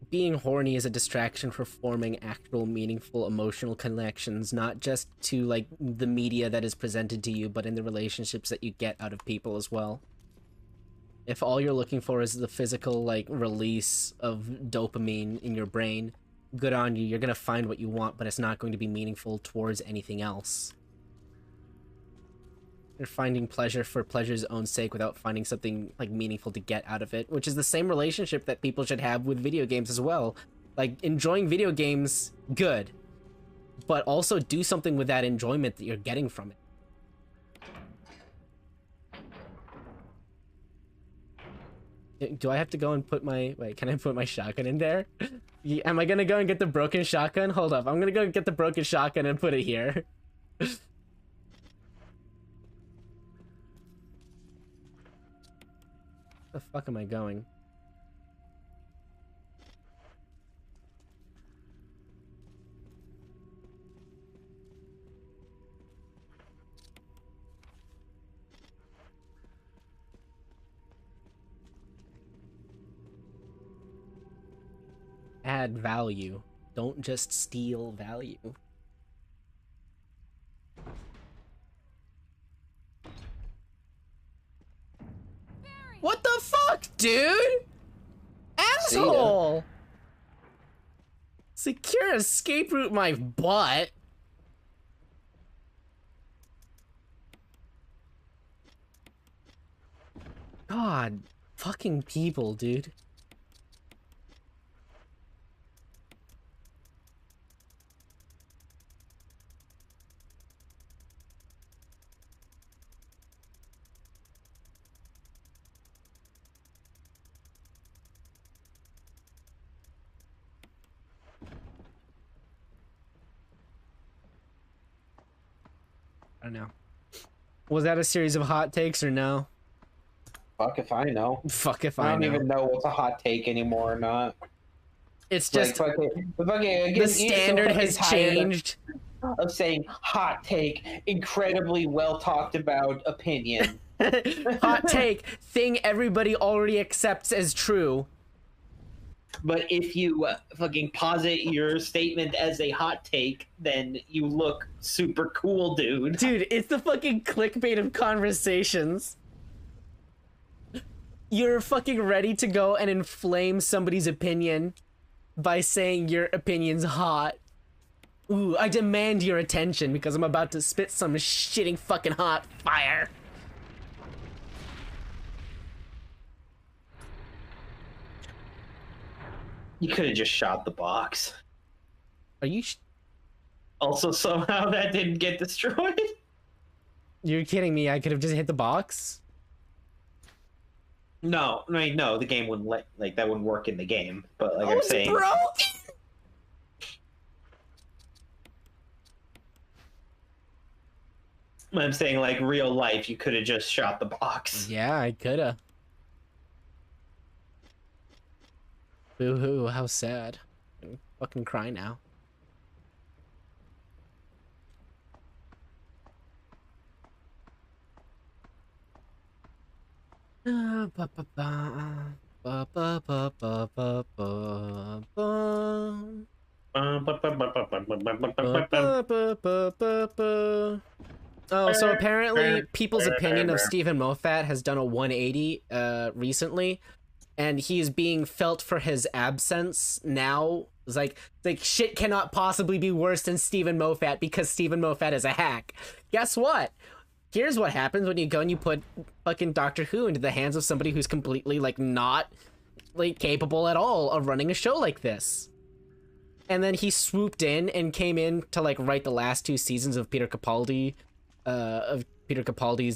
Being horny is a distraction for forming actual meaningful emotional connections, not just to like the media that is presented to you, but in the relationships that you get out of people as well. If all you're looking for is the physical like release of dopamine in your brain, good on you, you're gonna find what you want, but it's not going to be meaningful towards anything else. You're finding pleasure for pleasure's own sake without finding something like meaningful to get out of it, which is the same relationship that people should have with video games as well. Like, enjoying video games, good, but also do something with that enjoyment that you're getting from it. Do I have to go and put my... Wait, can I put my shotgun in there? Am I gonna go and get the broken shotgun? Hold up, I'm gonna go get the broken shotgun and put it here. The fuck am I going? Add value. Don't just steal value. What the fuck, dude? Asshole! Secure escape route my butt. God, fucking people, dude. I don't know. Was that a series of hot takes or no? Fuck if I know. Fuck if I I don't know. even know what's a hot take anymore or not. It's just like, again, the standard has changed. Of saying hot take, incredibly well talked about opinion. Hot take, thing everybody already accepts as true. But if you fucking posit your statement as a hot take, then you look super cool, dude. Dude, it's the fucking clickbait of conversations. You're fucking ready to go and inflame somebody's opinion by saying your opinion's hot. Ooh, I demand your attention because I'm about to spit some shitting fucking hot fire. You could have just shot the box. Are you Also, somehow that didn't get destroyed. You're kidding me, I could have just hit the box? No, I mean, no, the game wouldn't let, like, that wouldn't work in the game. But, like I'm saying... broken? I'm saying, like, real life, you could have just shot the box. Yeah, I coulda. Boo-hoo, how sad. I'm fucking cry now. Ba, ba, ba. Ba, ba, ba, ba, ba, ba, ba. Ba, ba, ba, ba, ba, ba. Oh, so apparently people's opinion of Stephen Moffat has done a 180 recently, and he is being felt for his absence now. It's like shit cannot possibly be worse than Stephen Moffat because Stephen Moffat is a hack. Guess what? Here's what happens when you go and you put fucking Doctor Who into the hands of somebody who's completely like not like capable at all of running a show like this. And then he swooped in and came in to like write the last 2 seasons of Peter Capaldi's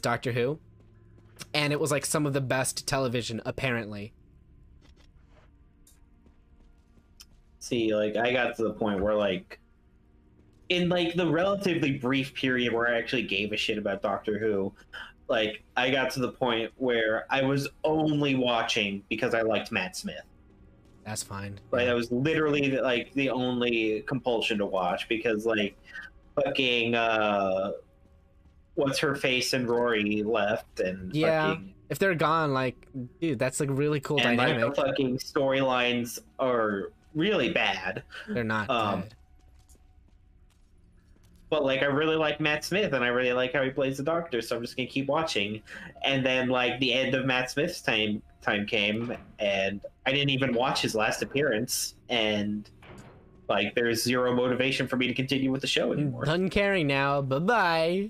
Doctor Who, and it was like some of the best television apparently. See, like, I got to the point where, like, in like the relatively brief period where I actually gave a shit about Doctor Who, like, I got to the point where I was only watching because I liked Matt Smith. That's fine. Like, that was literally like the only compulsion to watch because, like, fucking what's her face and Rory left, and fucking, if they're gone, like, dude, that's like really cool and dynamic. like the fucking storylines are really bad. They're not good. But like, I really like Matt Smith, and I really like how he plays the Doctor, so I'm just gonna keep watching. And then like the end of Matt Smith's time came, and I didn't even watch his last appearance, and like there's zero motivation for me to continue with the show anymore. Done caring now. Bye bye.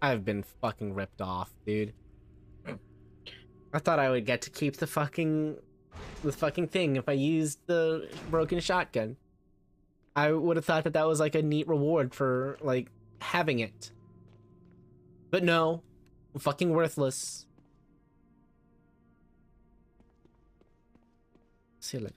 I've been fucking ripped off, dude. I thought I would get to keep the fucking thing if I used the broken shotgun. I would have thought that that was like a neat reward for like having it. But no, I'm fucking worthless. See you later.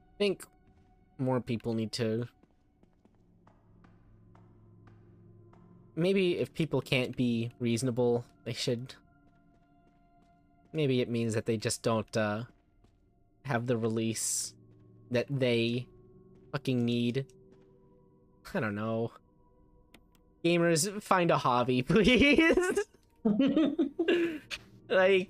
I think more people need to... Maybe if people can't be reasonable, they should... Maybe it means that they just don't have the release that they fucking need. I don't know. Gamers, find a hobby, please. Like...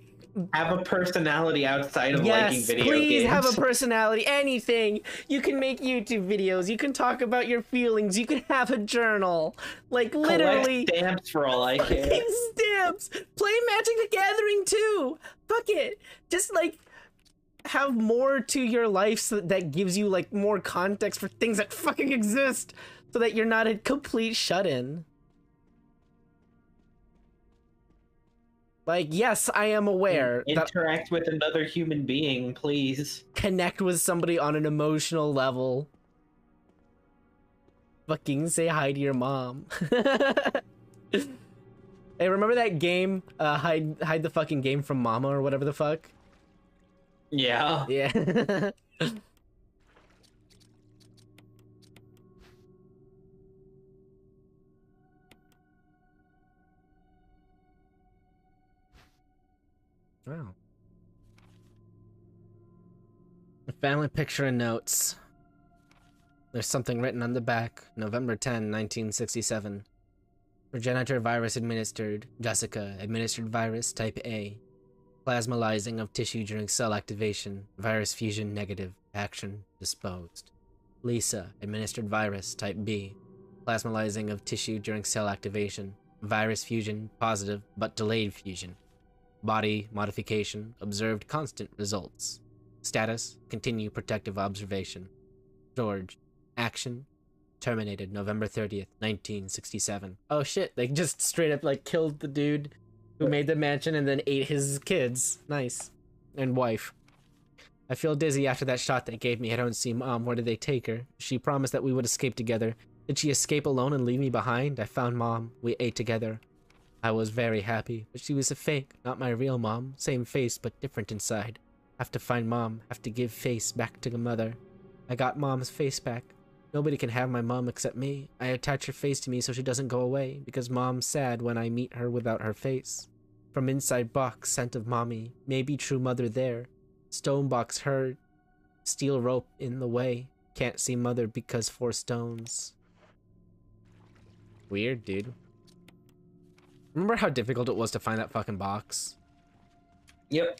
Have a personality outside of liking video games. Please have a personality. Anything. You can make YouTube videos. You can talk about your feelings. You can have a journal. Like, literally. Collect stamps for all I care. Stamps. Play Magic the Gathering too. Fuck it. Just like have more to your life so that gives you like more context for things that fucking exist, so that you're not a complete shut-in. Like, yes, I am aware that interact with another human being, please. Connect with somebody on an emotional level. Fucking say hi to your mom. Hey, remember that game, hide the fucking game from mama or whatever the fuck? Yeah. Yeah. Wow. A family picture and notes. There's something written on the back. November 10, 1967. Progenitor virus administered. Jessica, administered virus type A. Plasmalizing of tissue during cell activation. Virus fusion negative. Action disposed. Lisa, administered virus type B. Plasmalizing of tissue during cell activation. Virus fusion positive but delayed fusion. Body modification, observed constant results. Status, continue protective observation. George, action, Terminated November 30th, 1967. Oh shit, they just straight up like killed the dude who made the mansion and then ate his kids. Nice. And wife. I feel dizzy after that shot they gave me. I don't see Mom. Where did they take her? She promised that we would escape together. Did she escape alone and leave me behind? I found Mom. We ate together. I was very happy, but she was a fake, not my real mom. Same face, but different inside. Have to find Mom. Have to give face back to the mother. I got Mom's face back. Nobody can have my mom except me. I attach her face to me so she doesn't go away, because Mom's sad when I meet her without her face. From inside box, scent of mommy. Maybe true mother there. Stone box heard. Steel rope in the way. Can't see mother because 4 stones. Weird, dude. Remember how difficult it was to find that fucking box? Yep.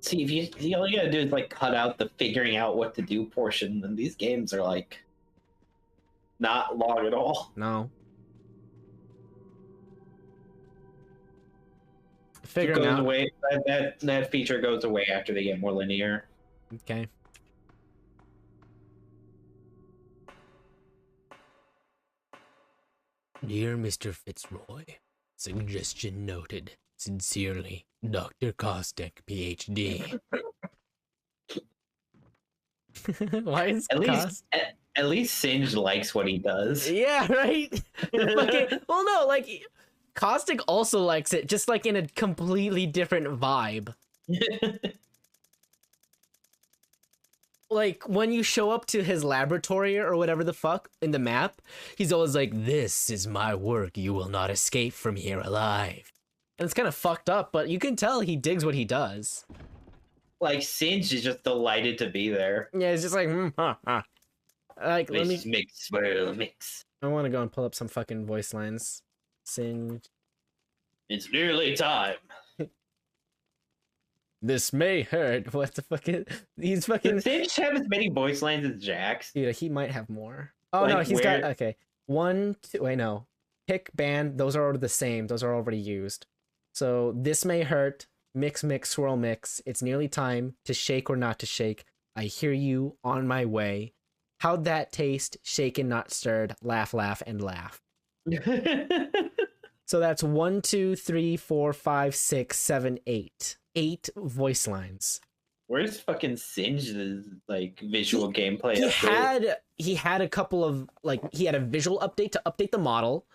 See, if you all you gotta do is like cut out the figuring out what to do portion, and these games are like not long at all. No. It Figuring goes out. away. That feature goes away after they get more linear. Okay. Dear Mr. Fitzroy, suggestion noted. Sincerely, Dr. Kostek, PhD. Why is At least Singe likes what he does. Yeah, right? Well, no, like, Kostek also likes it, just like in a completely different vibe. Like, when you show up to his laboratory or whatever the fuck in the map, he's always like, "This is my work. You will not escape from here alive." And it's kind of fucked up, but you can tell he digs what he does. Like, Singe is just delighted to be there. Yeah, it's just like, Like, let me... Mix, swirl, mix. I want to go and pull up some fucking voice lines. Singe. It's nearly time. This may hurt. What the fuck is... He's fucking... Does Singe have as many voice lines as Jax? Dude, he might have more. Oh, Like, no, he's where... got... Okay. 1, 2... Wait, no. Pick, ban, those are already the same. Those are already used. So, this may hurt. Mix, mix, swirl, mix. It's nearly time to shake or not to shake. I hear you on my way. How'd that taste? Shaken, not stirred. Laugh, laugh, and laugh. So that's 1, 2, 3, 4, 5, 6, 7, 8. 8 voice lines. Where's fucking Singe's like visual gameplay update? He had a couple of he had a visual update to update the model,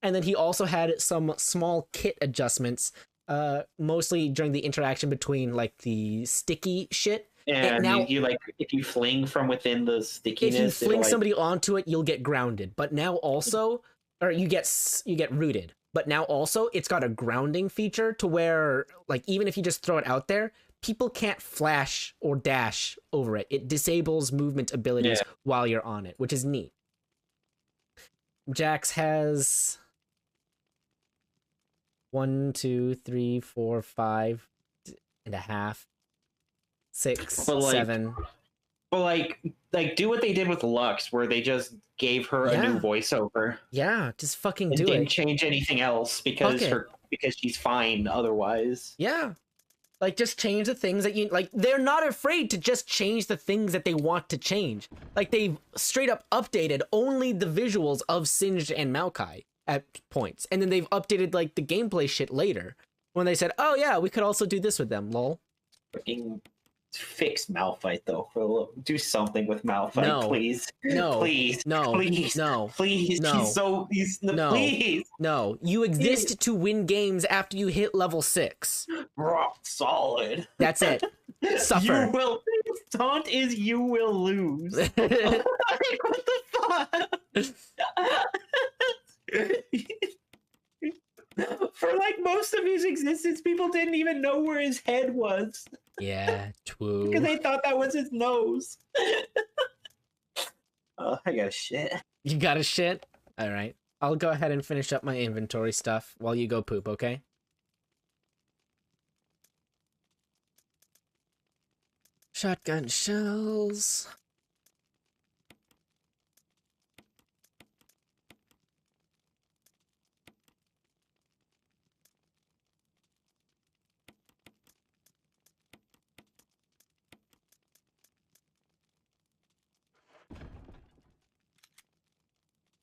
and then he also had some small kit adjustments, mostly during the interaction between like the sticky shit. And now, you like if you fling from within the stickiness, if you fling like... somebody onto it, you'll get grounded. But now also, or you get rooted. But now also, it's got a grounding feature to where, like, even if you just throw it out there, people can't flash or dash over it. It disables movement abilities while you're on it, which is neat. Jax has 1, 2, 3, 4, 5 and a half, 6, 7. But like do what they did with Lux, where they just gave her a new voiceover. Yeah, just fucking do it. Didn't change anything else because she's fine otherwise. Yeah. Like, just change the things that you... Like, they're not afraid to just change the things that they want to change. Like, they've straight up updated only the visuals of Singed and Maokai at points. And then they've updated, like, the gameplay shit later. When they said, oh yeah, we could also do this with them, lol. Fucking fix Malphite, though. Do something with Malphite, please. No. Please. No. Please. No. Please. No. No. Please. No. You exist to win games after you hit level 6. Rock solid. That's it. Suffer. You will... Taunt is you will lose. Like, what the fuck? For like most of his existence, people didn't even know where his head was. Yeah, true. Because they thought that was his nose. Oh, I got a shit. You got a shit? Alright. I'll go ahead and finish up my inventory stuff while you go poop, okay? Shotgun shells.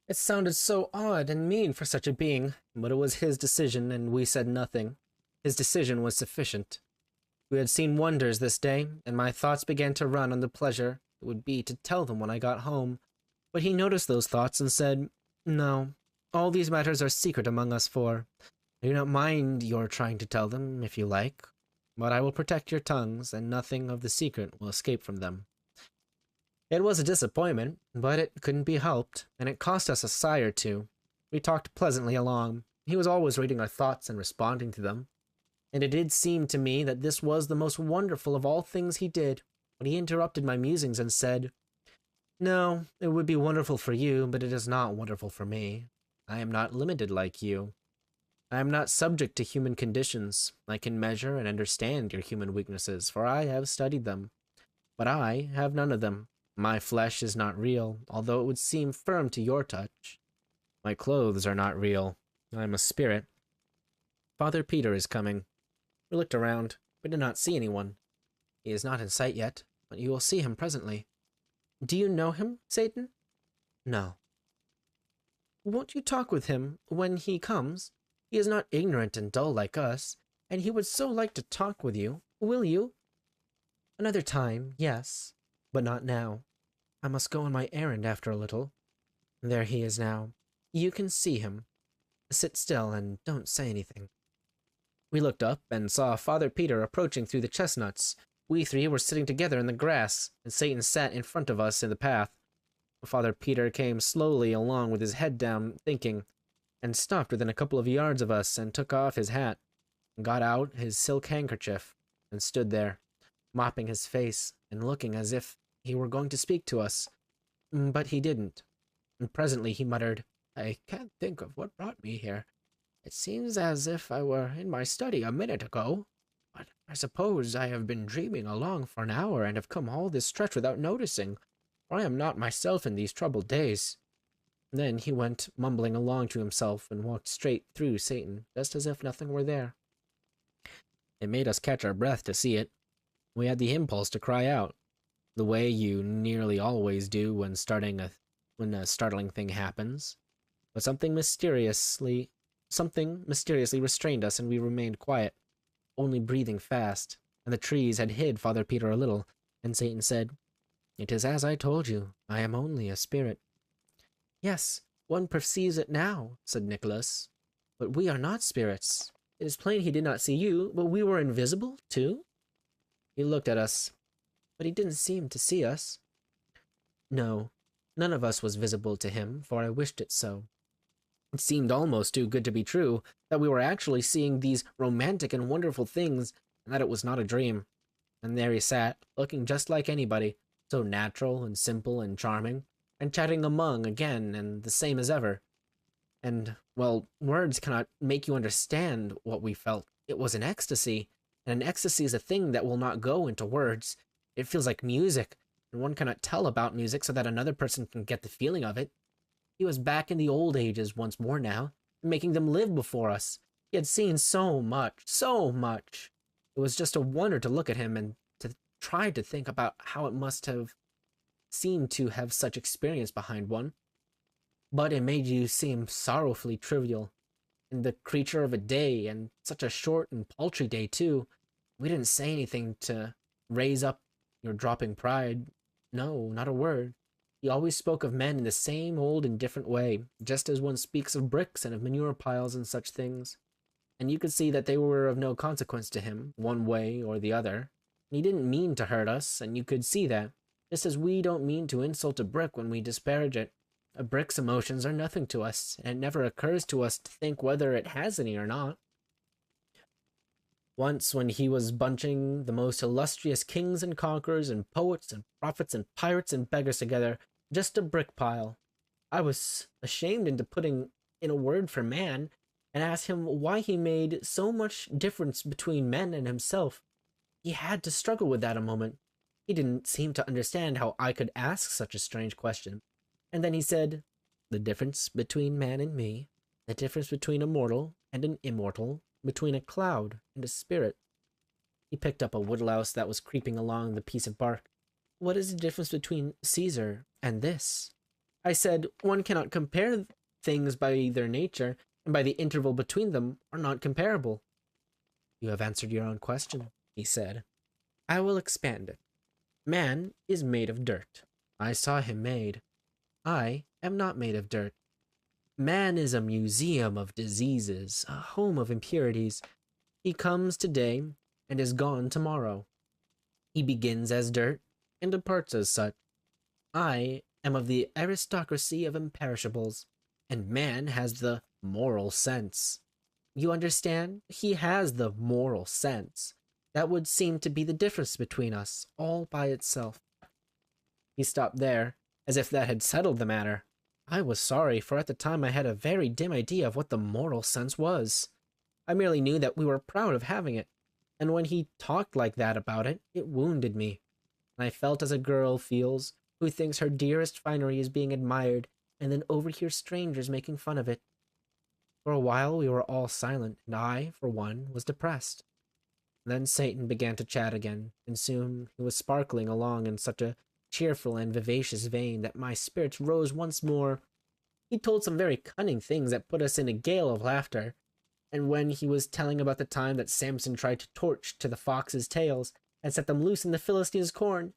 It sounded so odd and mean for such a being, but it was his decision, and we said nothing. His decision was sufficient. We had seen wonders this day, and my thoughts began to run on the pleasure it would be to tell them when I got home. But he noticed those thoughts and said, "No, all these matters are secret among us four. I do not mind your trying to tell them, if you like, but I will protect your tongues, and nothing of the secret will escape from them." It was a disappointment, but it couldn't be helped, and it cost us a sigh or two. We talked pleasantly along. He was always reading our thoughts and responding to them, and it did seem to me that this was the most wonderful of all things he did, when he interrupted my musings and said, "No, it would be wonderful for you, but it is not wonderful for me. I am not limited like you. I am not subject to human conditions. I can measure and understand your human weaknesses, for I have studied them. But I have none of them. My flesh is not real, although it would seem firm to your touch. My clothes are not real. I am a spirit. Father Peter is coming." We looked around, but did not see anyone. "He is not in sight yet, but you will see him presently." "Do you know him, Satan?" "No." "Won't you talk with him when he comes? He is not ignorant and dull like us, and he would so like to talk with you. Will you?" "Another time, yes, but not now. I must go on my errand after a little. There he is now. You can see him. Sit still and don't say anything." We looked up and saw Father Peter approaching through the chestnuts. We three were sitting together in the grass, and Satan sat in front of us in the path. Father Peter came slowly along with his head down, thinking, and stopped within a couple of yards of us and took off his hat, and got out his silk handkerchief, and stood there, mopping his face and looking as if he were going to speak to us. But he didn't, and presently he muttered, "I can't think of what brought me here. It seems as if I were in my study a minute ago, but I suppose I have been dreaming along for an hour and have come all this stretch without noticing, for I am not myself in these troubled days." Then he went mumbling along to himself and walked straight through Satan, just as if nothing were there. It made us catch our breath to see it. We had the impulse to cry out, the way you nearly always do when a startling thing happens. But something mysteriously restrained us, and we remained quiet, only breathing fast, and the trees had hid Father Peter a little, and Satan said, "It is as I told you, I am only a spirit." "Yes, one perceives it now," said Nicholas, "but we are not spirits. It is plain he did not see you, but we were invisible, too?" He looked at us, but he didn't seem to see us. No, none of us was visible to him, for I wished it so. It seemed almost too good to be true, that we were actually seeing these romantic and wonderful things, and that it was not a dream. And there he sat, looking just like anybody, so natural and simple and charming, and chatting among again and the same as ever. And, well, words cannot make you understand what we felt. It was an ecstasy, and an ecstasy is a thing that will not go into words. It feels like music, and one cannot tell about music so that another person can get the feeling of it. He was back in the old ages once more now, making them live before us. He had seen so much, so much. It was just a wonder to look at him and to try to think about how it must have seemed to have such experience behind one. But it made you seem sorrowfully trivial, and the creature of a day, and such a short and paltry day, too. We didn't say anything to raise up your dropping pride. No, not a word. He always spoke of men in the same old indifferent way, just as one speaks of bricks and of manure piles and such things. And you could see that they were of no consequence to him, one way or the other. And he didn't mean to hurt us, and you could see that, just as we don't mean to insult a brick when we disparage it. A brick's emotions are nothing to us, and it never occurs to us to think whether it has any or not. Once, when he was bunching the most illustrious kings and conquerors and poets and prophets and pirates and beggars together, just a brick pile, I was ashamed into putting in a word for man, and asked him why he made so much difference between men and himself. He had to struggle with that a moment. He didn't seem to understand how I could ask such a strange question. And then he said, "The difference between man and me, the difference between a mortal and an immortal, between a cloud and a spirit." He picked up a woodlouse that was creeping along the piece of bark. "What is the difference between Caesar and this?" I said, one cannot compare things by their nature, and by the interval between them are not comparable. You have answered your own question, he said. I will expand it. Man is made of dirt. I saw him made. I am not made of dirt. Man is a museum of diseases, a home of impurities. He comes today and is gone tomorrow. He begins as dirt and departs as such. I am of the aristocracy of imperishables, and man has the moral sense. You understand? He has the moral sense. That would seem to be the difference between us, all by itself. He stopped there, as if that had settled the matter. I was sorry, for at the time I had a very dim idea of what the moral sense was. I merely knew that we were proud of having it, and when he talked like that about it, it wounded me. And I felt as a girl feels, who thinks her dearest finery is being admired, and then overhears strangers making fun of it. For a while we were all silent, and I, for one, was depressed. Then Satan began to chat again, and soon he was sparkling along in such a cheerful and vivacious vein that my spirits rose once more. He told some very cunning things that put us in a gale of laughter, and when he was telling about the time that Samson tried to torch to the foxes' tails and set them loose in the Philistines' corn,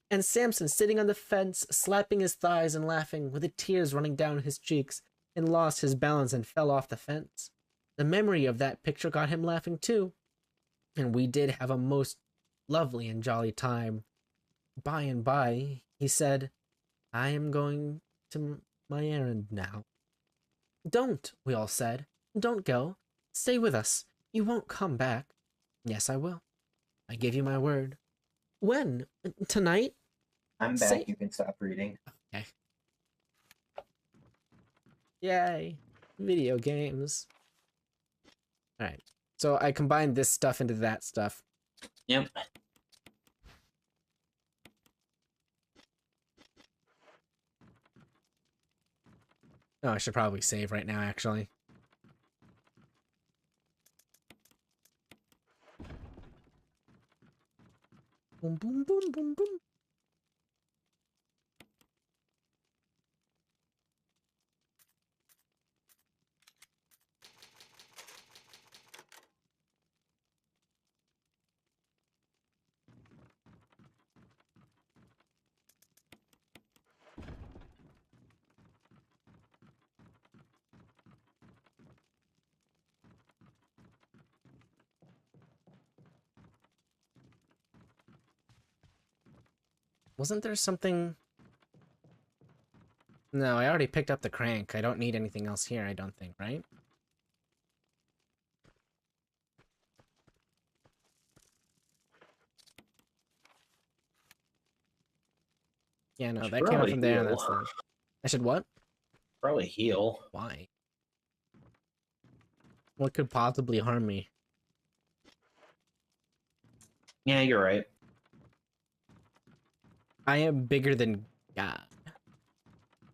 and Samson sitting on the fence, slapping his thighs and laughing, with the tears running down his cheeks, and lost his balance and fell off the fence. The memory of that picture got him laughing too, and we did have a most lovely and jolly time. By and by, he said, I am going to my errand now. Don't, we all said. Don't go. Stay with us. You won't come back. Yes, I will. I give you my word. When? Tonight? I'm back. You can stop reading. Okay. Yay. Video games. Alright. So I combined this stuff into that stuff. Yep. Oh, I should probably save right now, actually. Boom, boom, boom, boom, boom. Wasn't there something... No, I already picked up the crank. I don't need anything else here, I don't think, right? Yeah, no, that came up from there. That's the... I should what? Probably heal. Why? What could possibly harm me? Yeah, you're right. I am bigger than God.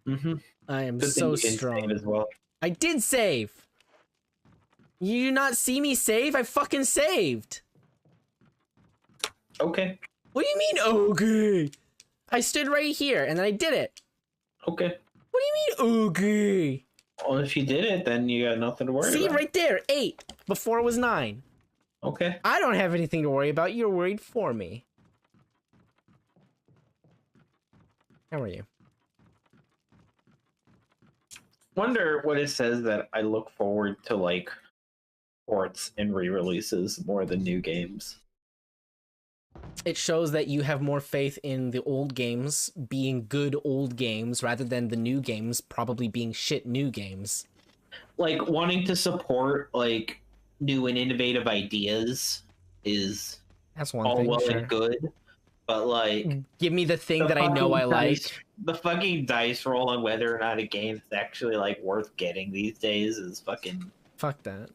Mm-hmm. I am Good so thing you didn't strong. save as well. I did save! You do not see me save? I fucking saved! Okay. What do you mean, okay? I stood right here, and then I did it. Okay. What do you mean, okay? Well, if you did it, then you got nothing to worry about. See, right there, 8. Before it was 9. Okay. I don't have anything to worry about. You're worried for me. How are you? Wonder what it says that I look forward to, like, ports and re-releases more than new games. It shows that you have more faith in the old games being good old games rather than the new games probably being shit new games. Like, wanting to support, like, new and innovative ideas is That's one all thing, well sure. and good, but, like... Give me the thing the that I know I dice, like. The fucking dice roll on whether or not a game is actually, like, worth getting these days is fucking... Fuck that.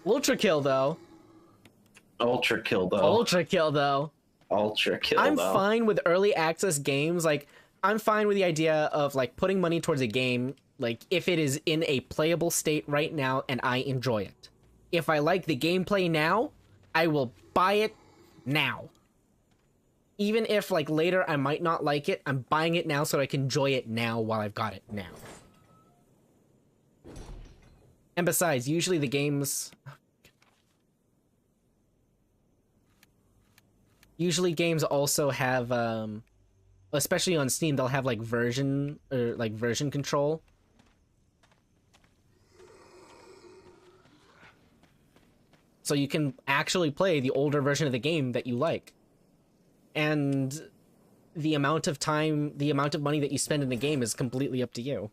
Ultra kill, though. Ultra kill, though. Ultra kill, though. Ultra kill, I'm though. fine with early access games. Like, I'm fine with the idea of, like, putting money towards a game, like, if it is in a playable state right now and I enjoy it. If I like the gameplay now, I will buy it now. Even if like later I might not like it, I'm buying it now so I can enjoy it now while I've got it now. And besides, usually the games... Usually games also have, especially on Steam, they'll have like version control. So you can actually play the older version of the game that you like. And the amount of time, the amount of money that you spend in the game is completely up to you.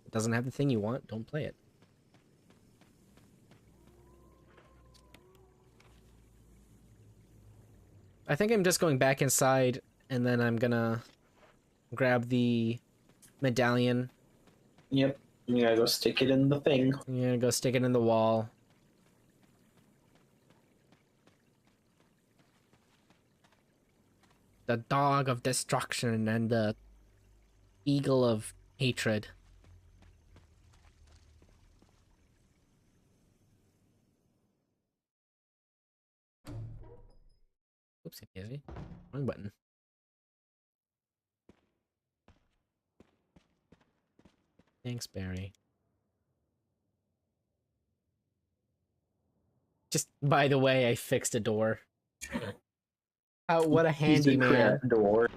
It doesn't have the thing you want, don't play it. I think I'm just going back inside, and then I'm gonna grab the medallion. Yep. You gotta go stick it in the thing. I'm gonna go stick it in the wall. The dog of destruction and the eagle of hatred. Oopsie daisy. Wrong button. Thanks, Barry. Just by the way, I fixed a door. What a handyman. Door.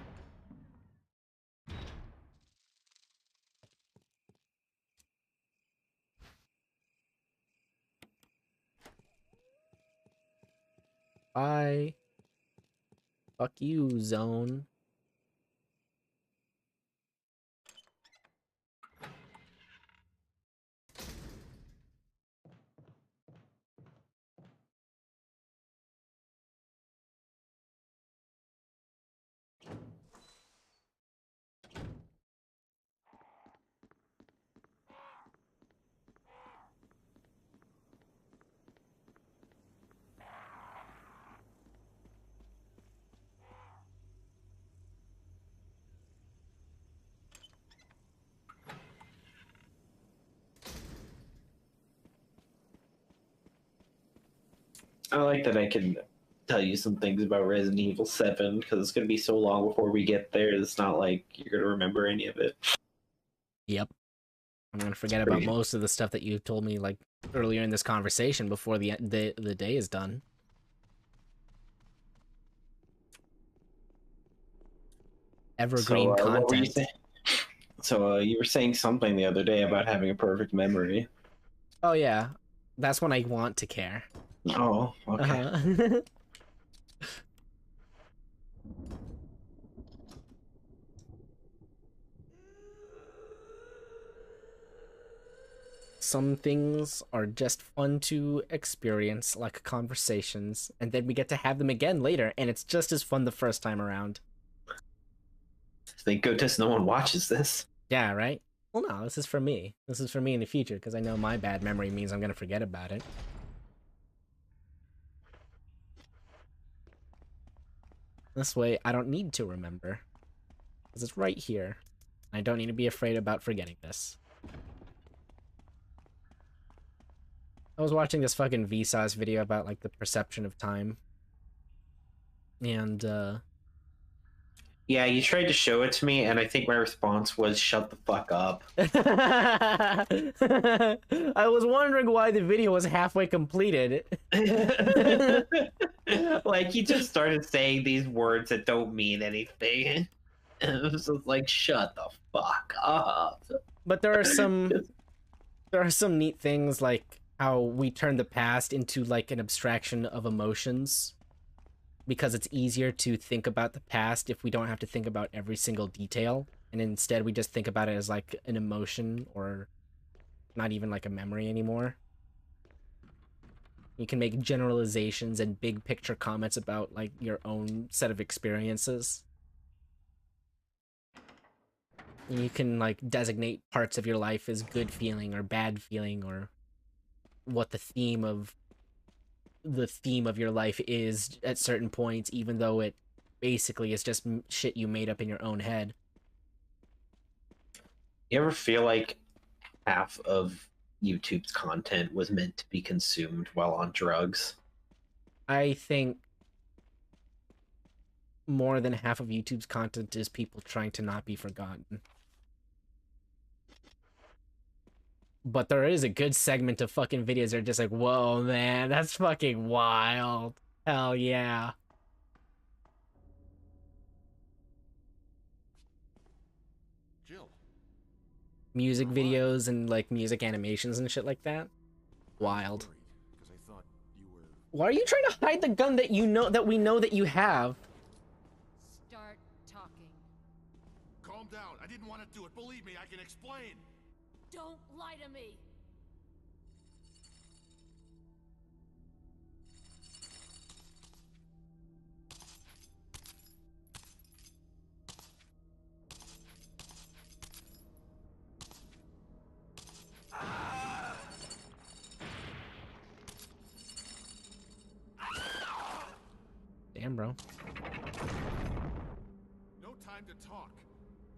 Bye. Fuck you, zone. I like that I can tell you some things about Resident Evil 7 because it's going to be so long before we get there. It's not like you're going to remember any of it. Yep. I'm gonna forget about most of the stuff that you told me like earlier in this conversation before the day is done. Evergreen content. What were you saying? So you were saying something the other day about having a perfect memory. Oh yeah, that's when I want to care. Oh, okay. Some things are just fun to experience, like conversations, and then we get to have them again later, and it's just as fun the first time around. Thank goodness no one watches this. Yeah, right? Well, no, this is for me. This is for me in the future, because I know my bad memory means I'm gonna forget about it. This way, I don't need to remember. Because it's right here. I don't need to be afraid about forgetting this. I was watching this fucking Vsauce video about, like, the perception of time. And, Yeah, you tried to show it to me, and I think my response was, shut the fuck up. I was wondering why the video was halfway completed. Like, you just started saying these words that don't mean anything. And it was just like, shut the fuck up. But there are some neat things, like how we turn the past into, like, an abstraction of emotions. Because it's easier to think about the past if we don't have to think about every single detail. And instead we just think about it as like an emotion or not even like a memory anymore. You can make generalizations and big picture comments about like your own set of experiences. And you can like designate parts of your life as good feeling or bad feeling or what the theme of your life is at certain points, even though it basically is just shit you made up in your own head. You ever feel like half of YouTube's content was meant to be consumed while on drugs? I think more than half of YouTube's content is people trying to not be forgotten. But there is a good segment of fucking videos that are just like, whoa, man, that's fucking wild. Hell yeah. Jill. Music videos and like music animations and shit like that. Wild. Because I thought you were. Why are you trying to hide the gun that you know that we know that you have? Start talking. Calm down. I didn't want to do it. Believe me, I can explain. Don't lie to me. Damn, bro. No time to talk.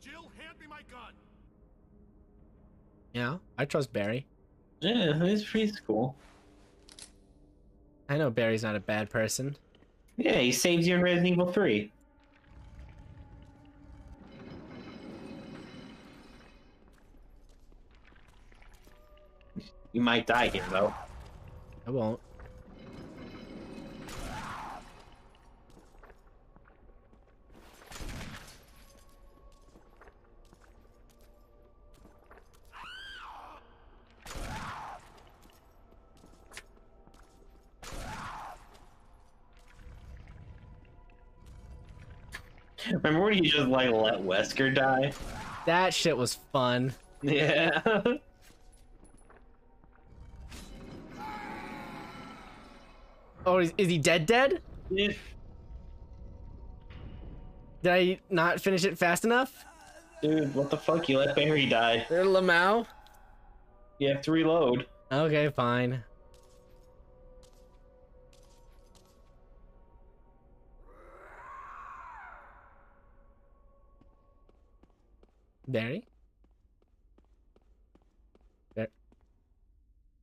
Jill, hand me my gun. Yeah, I trust Barry. Yeah, he's cool. I know Barry's not a bad person. Yeah, he saves you in Resident Evil 3. You might die here, though. I won't. Remember when he just, like, let Wesker die? That shit was fun. Yeah. Oh, is he dead? Did I not finish it fast enough? Dude, what the fuck? You let Barry die. There, Lamau. You have to reload. Okay, fine. Barry?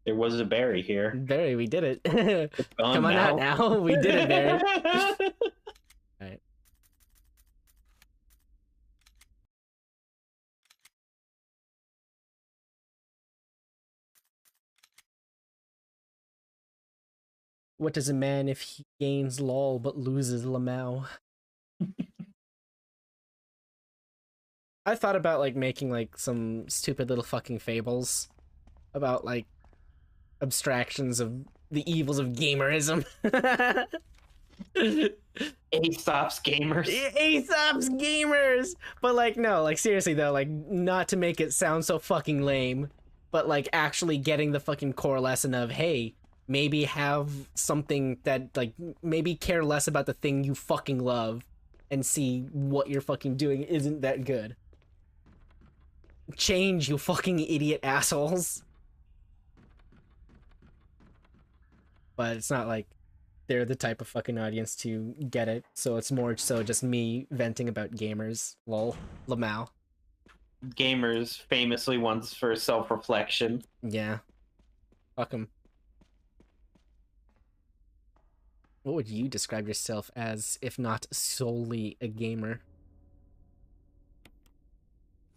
There was a Barry here. Barry, we did it. Gone Come on now. out now. We did it, Barry. Alright. What does a man if he gains LOL but loses Lamau? I thought about like making like some stupid little fucking fables about like abstractions of the evils of gamerism. Aesop's gamers. Aesop's gamers! But like, no, like seriously though, like not to make it sound so fucking lame, but like actually getting the fucking core lesson of, hey, maybe have something that like, maybe care less about the thing you fucking love and see what you're fucking doing isn't that good. Change, you fucking idiot assholes. But it's not like they're the type of fucking audience to get it, so it's more so just me venting about gamers. Lol. Lamau. Gamers famously ones for self-reflection. Yeah. Fuck 'em. What would you describe yourself as, if not solely a gamer?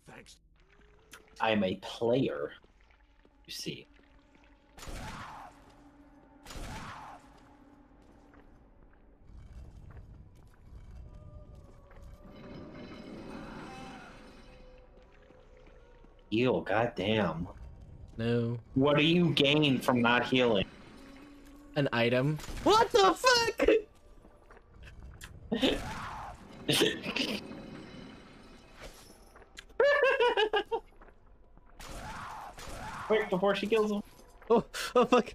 Thanks. I'm a player. You see. Heal, goddamn. No. What do you gain from not healing? An item. What the fuck? Quick, before she kills him. Oh fuck.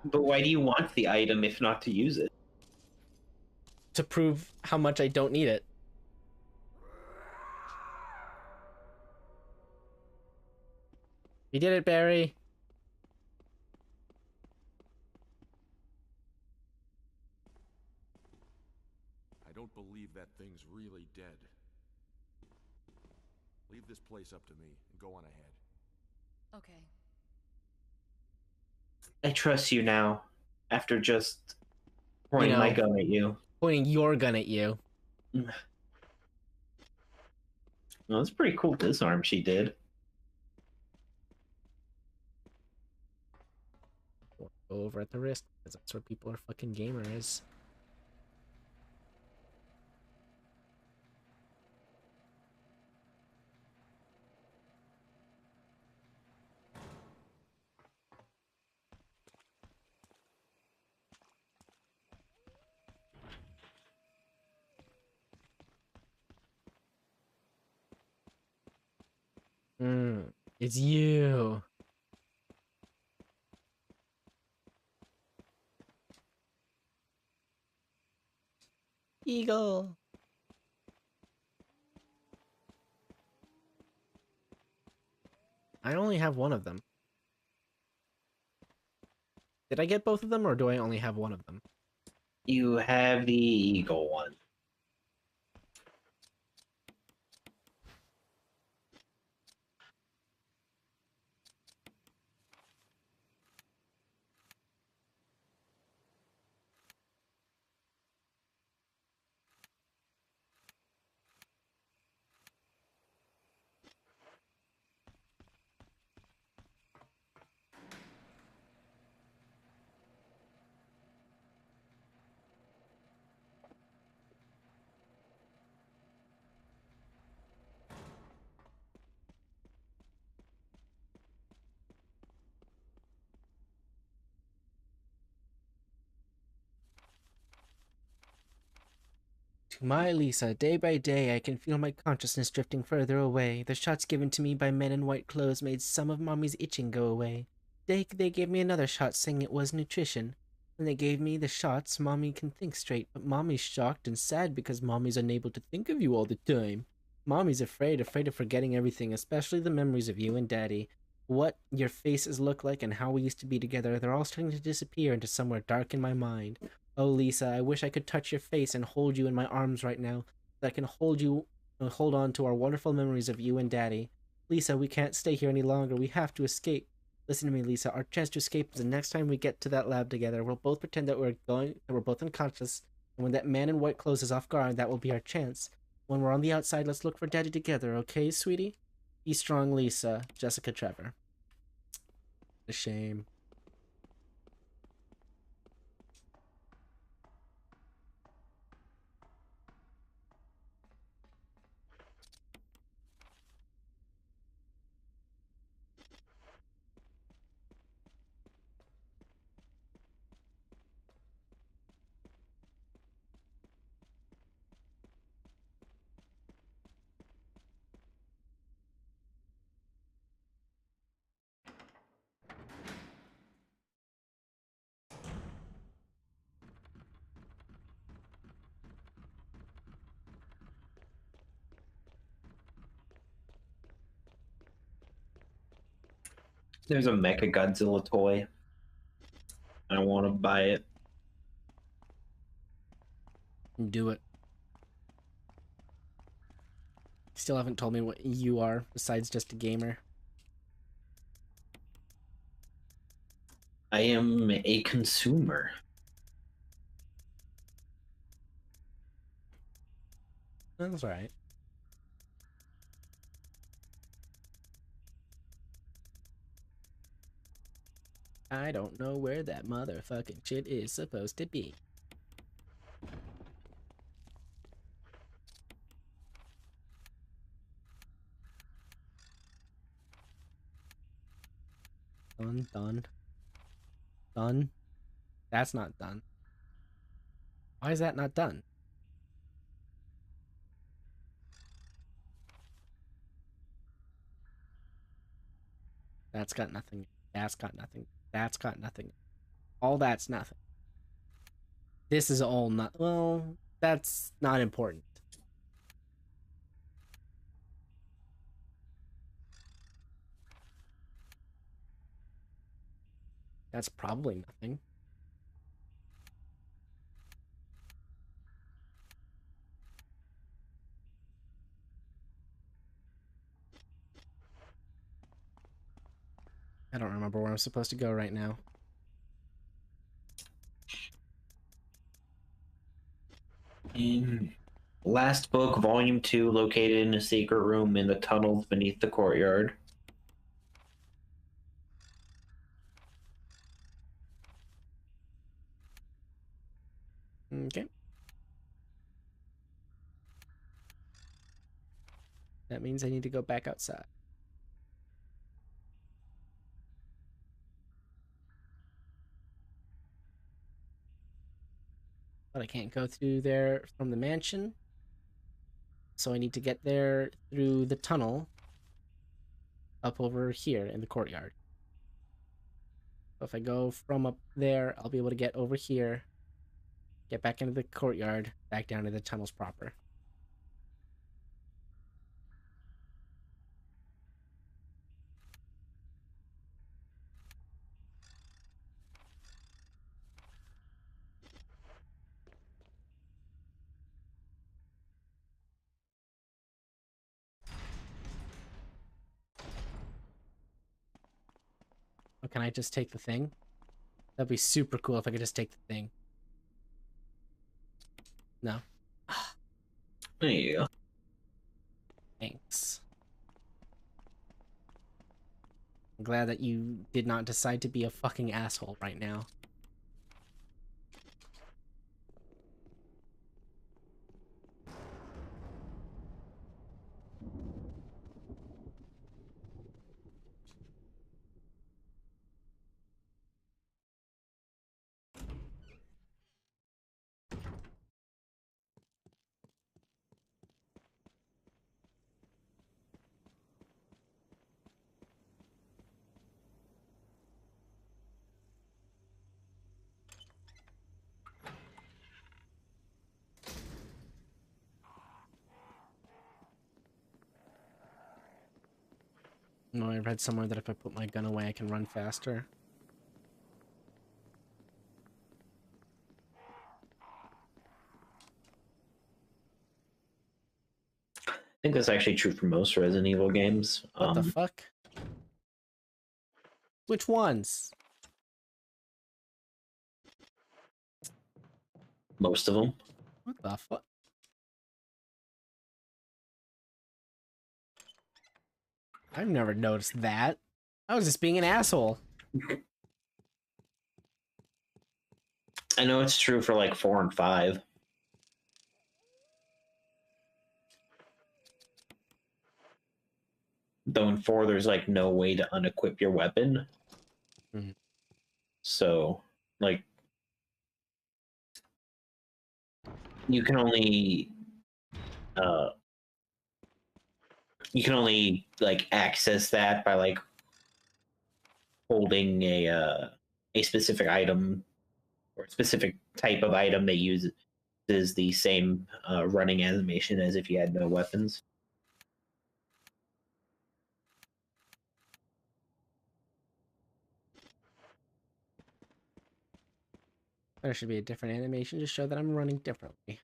But why do you want the item if not to use it? To prove how much I don't need it. You did it, Barry. I don't man's really dead. Leave this place up to me and go on ahead. Okay. I trust you now, after just pointing my gun at you. Pointing your gun at you. Well, that's pretty cool disarm she did. Go over at the wrist, because that's where people are fucking gamers. It's you. Eagle. I only have one of them. Did I get both of them, or do I only have one of them? You have the eagle one. To my Lisa, day by day I can feel my consciousness drifting further away. The shots given to me by men in white clothes made some of Mommy's itching go away. They gave me another shot saying it was nutrition. When they gave me the shots, Mommy can think straight, but Mommy's shocked and sad because Mommy's unable to think of you all the time. Mommy's afraid of forgetting everything, especially the memories of you and Daddy. What your faces look like and how we used to be together, they're all starting to disappear into somewhere dark in my mind. Oh, Lisa, I wish I could touch your face and hold you in my arms right now, so I can hold on to our wonderful memories of you and Daddy. Lisa, we can't stay here any longer. We have to escape. Listen to me, Lisa. Our chance to escape is the next time we get to that lab together. We'll both pretend that we're both unconscious, and when that man in white clothes is off guard, that will be our chance. When we're on the outside, let's look for Daddy together, okay, sweetie? Be strong, Lisa. Jessica Trevor. A shame. There's a Mecha Godzilla toy. I want to buy it. Do it. Still haven't told me what you are, besides just a gamer. I am a consumer. That's alright. I don't know where that motherfucking shit is supposed to be. Done. Done. That's not done. Why is that not done? That's got nothing. That's got nothing. That's got nothing. All that's nothing. This is all not. Well, that's not important. That's probably nothing. I don't remember where I'm supposed to go right now. In Last Book, Volume 2, located in a secret room in the tunnels beneath the courtyard. Okay. That means I need to go back outside. But I can't go through there from the mansion. So I need to get there through the tunnel up over here in the courtyard. So if I go from up there, I'll be able to get over here, get back into the courtyard, back down to the tunnels proper. Or can I just take the thing? That'd be super cool if I could just take the thing. No. There you go. Thanks. I'm glad that you did not decide to be a fucking asshole right now. No, I read somewhere that if I put my gun away, I can run faster. I think that's actually true for most Resident Evil games. What the fuck? Which ones? Most of them. What the fuck? I've never noticed that. I was just being an asshole. I know it's true for like 4 and 5. Though in 4, there's like no way to unequip your weapon. Mhm. So, like, you can only like access that by like holding a specific item or a specific type of item that uses the same running animation as if you had no weapons. There should be a different animation to show that I'm running differently.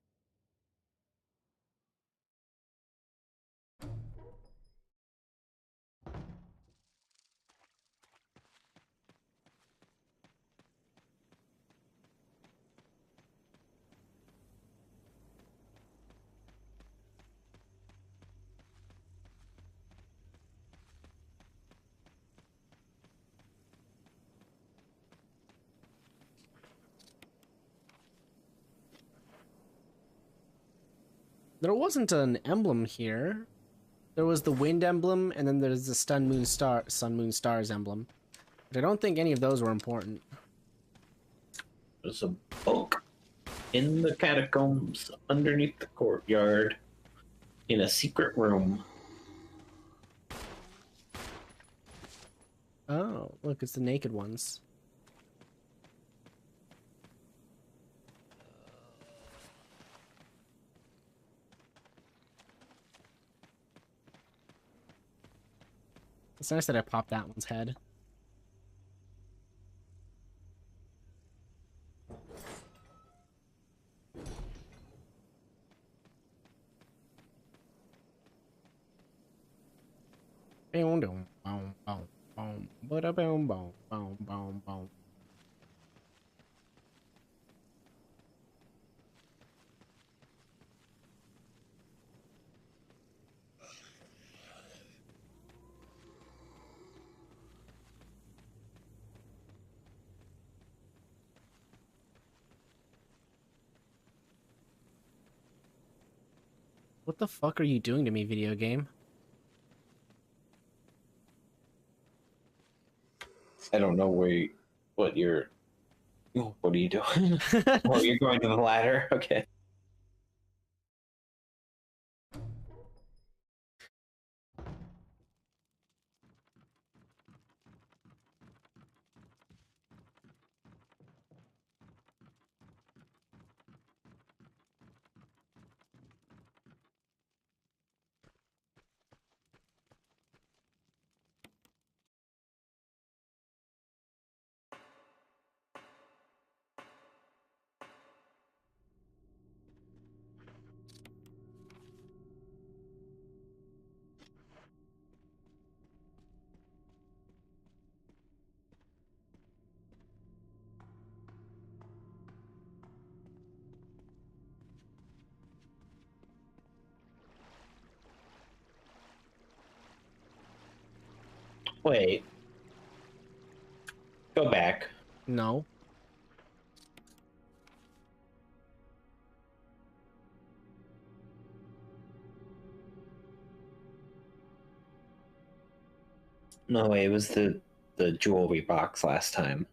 There wasn't an emblem here. There was the wind emblem, and then there's the sun, moon, stars emblem. But I don't think any of those were important. There's a book in the catacombs underneath the courtyard in a secret room. Oh, look, it's the naked ones. It's nice that I popped that one's head. Bada boom boom boom boom boom. What the fuck are you doing to me, video game? I don't know what you're. What are you doing? Oh, you're going to the ladder. Okay. Wait. Go back. No. No way. It was the jewelry box last time.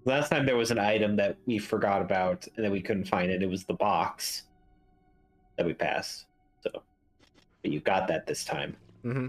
Last time there was an item that we forgot about and then we couldn't find it. It was the box that we passed. So, but you got that this time. Mm-hmm.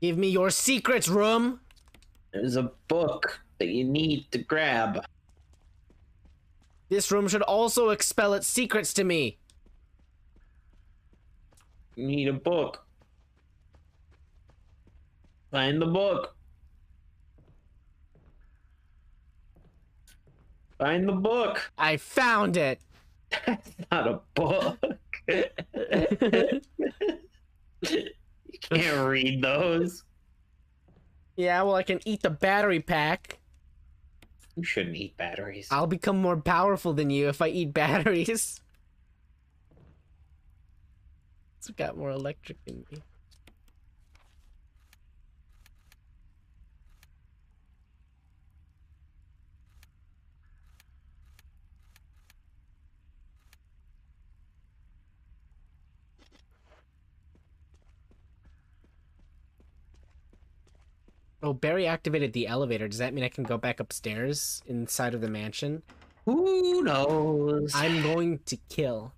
Give me your secrets, room! There's a book that you need to grab. This room should also expel its secrets to me. You need a book. Find the book. Find the book. I found it! That's not a book. You can't read those. Yeah, well, I can eat the battery pack. You shouldn't eat batteries. I'll become more powerful than you if I eat batteries. It's got more electric in me. Oh, Barry activated the elevator. Does that mean I can go back upstairs inside of the mansion? Who knows? I'm going to kill.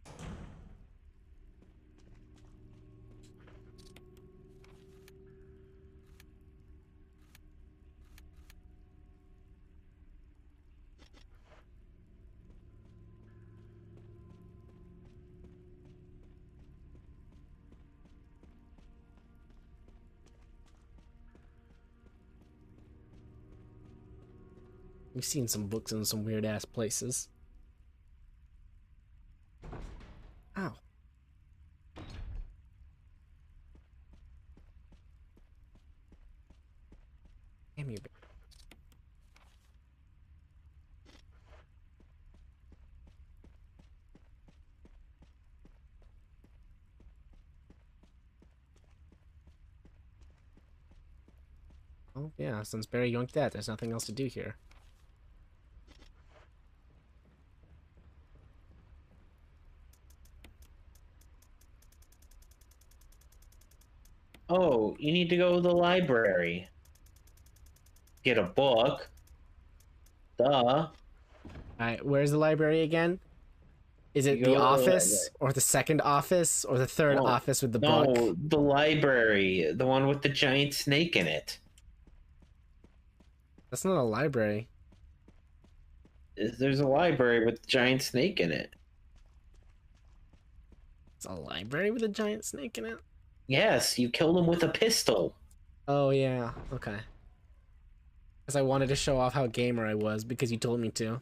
We've seen some books in some weird ass places. Ow. Damn you. Oh, yeah, since Barry yoinked that, there's nothing else to do here. Oh, you need to go to the library. Get a book. Duh. Alright, where's the library again? Is it You the go to the office, or the second office, or the third No, office with the No, book? the library. The one with the giant snake in it. That's not a library. There's a library with a giant snake in it. It's a library with a giant snake in it? Yes, you killed him with a pistol. Oh, yeah. Okay. Because I wanted to show off how gamer I was, because you told me to.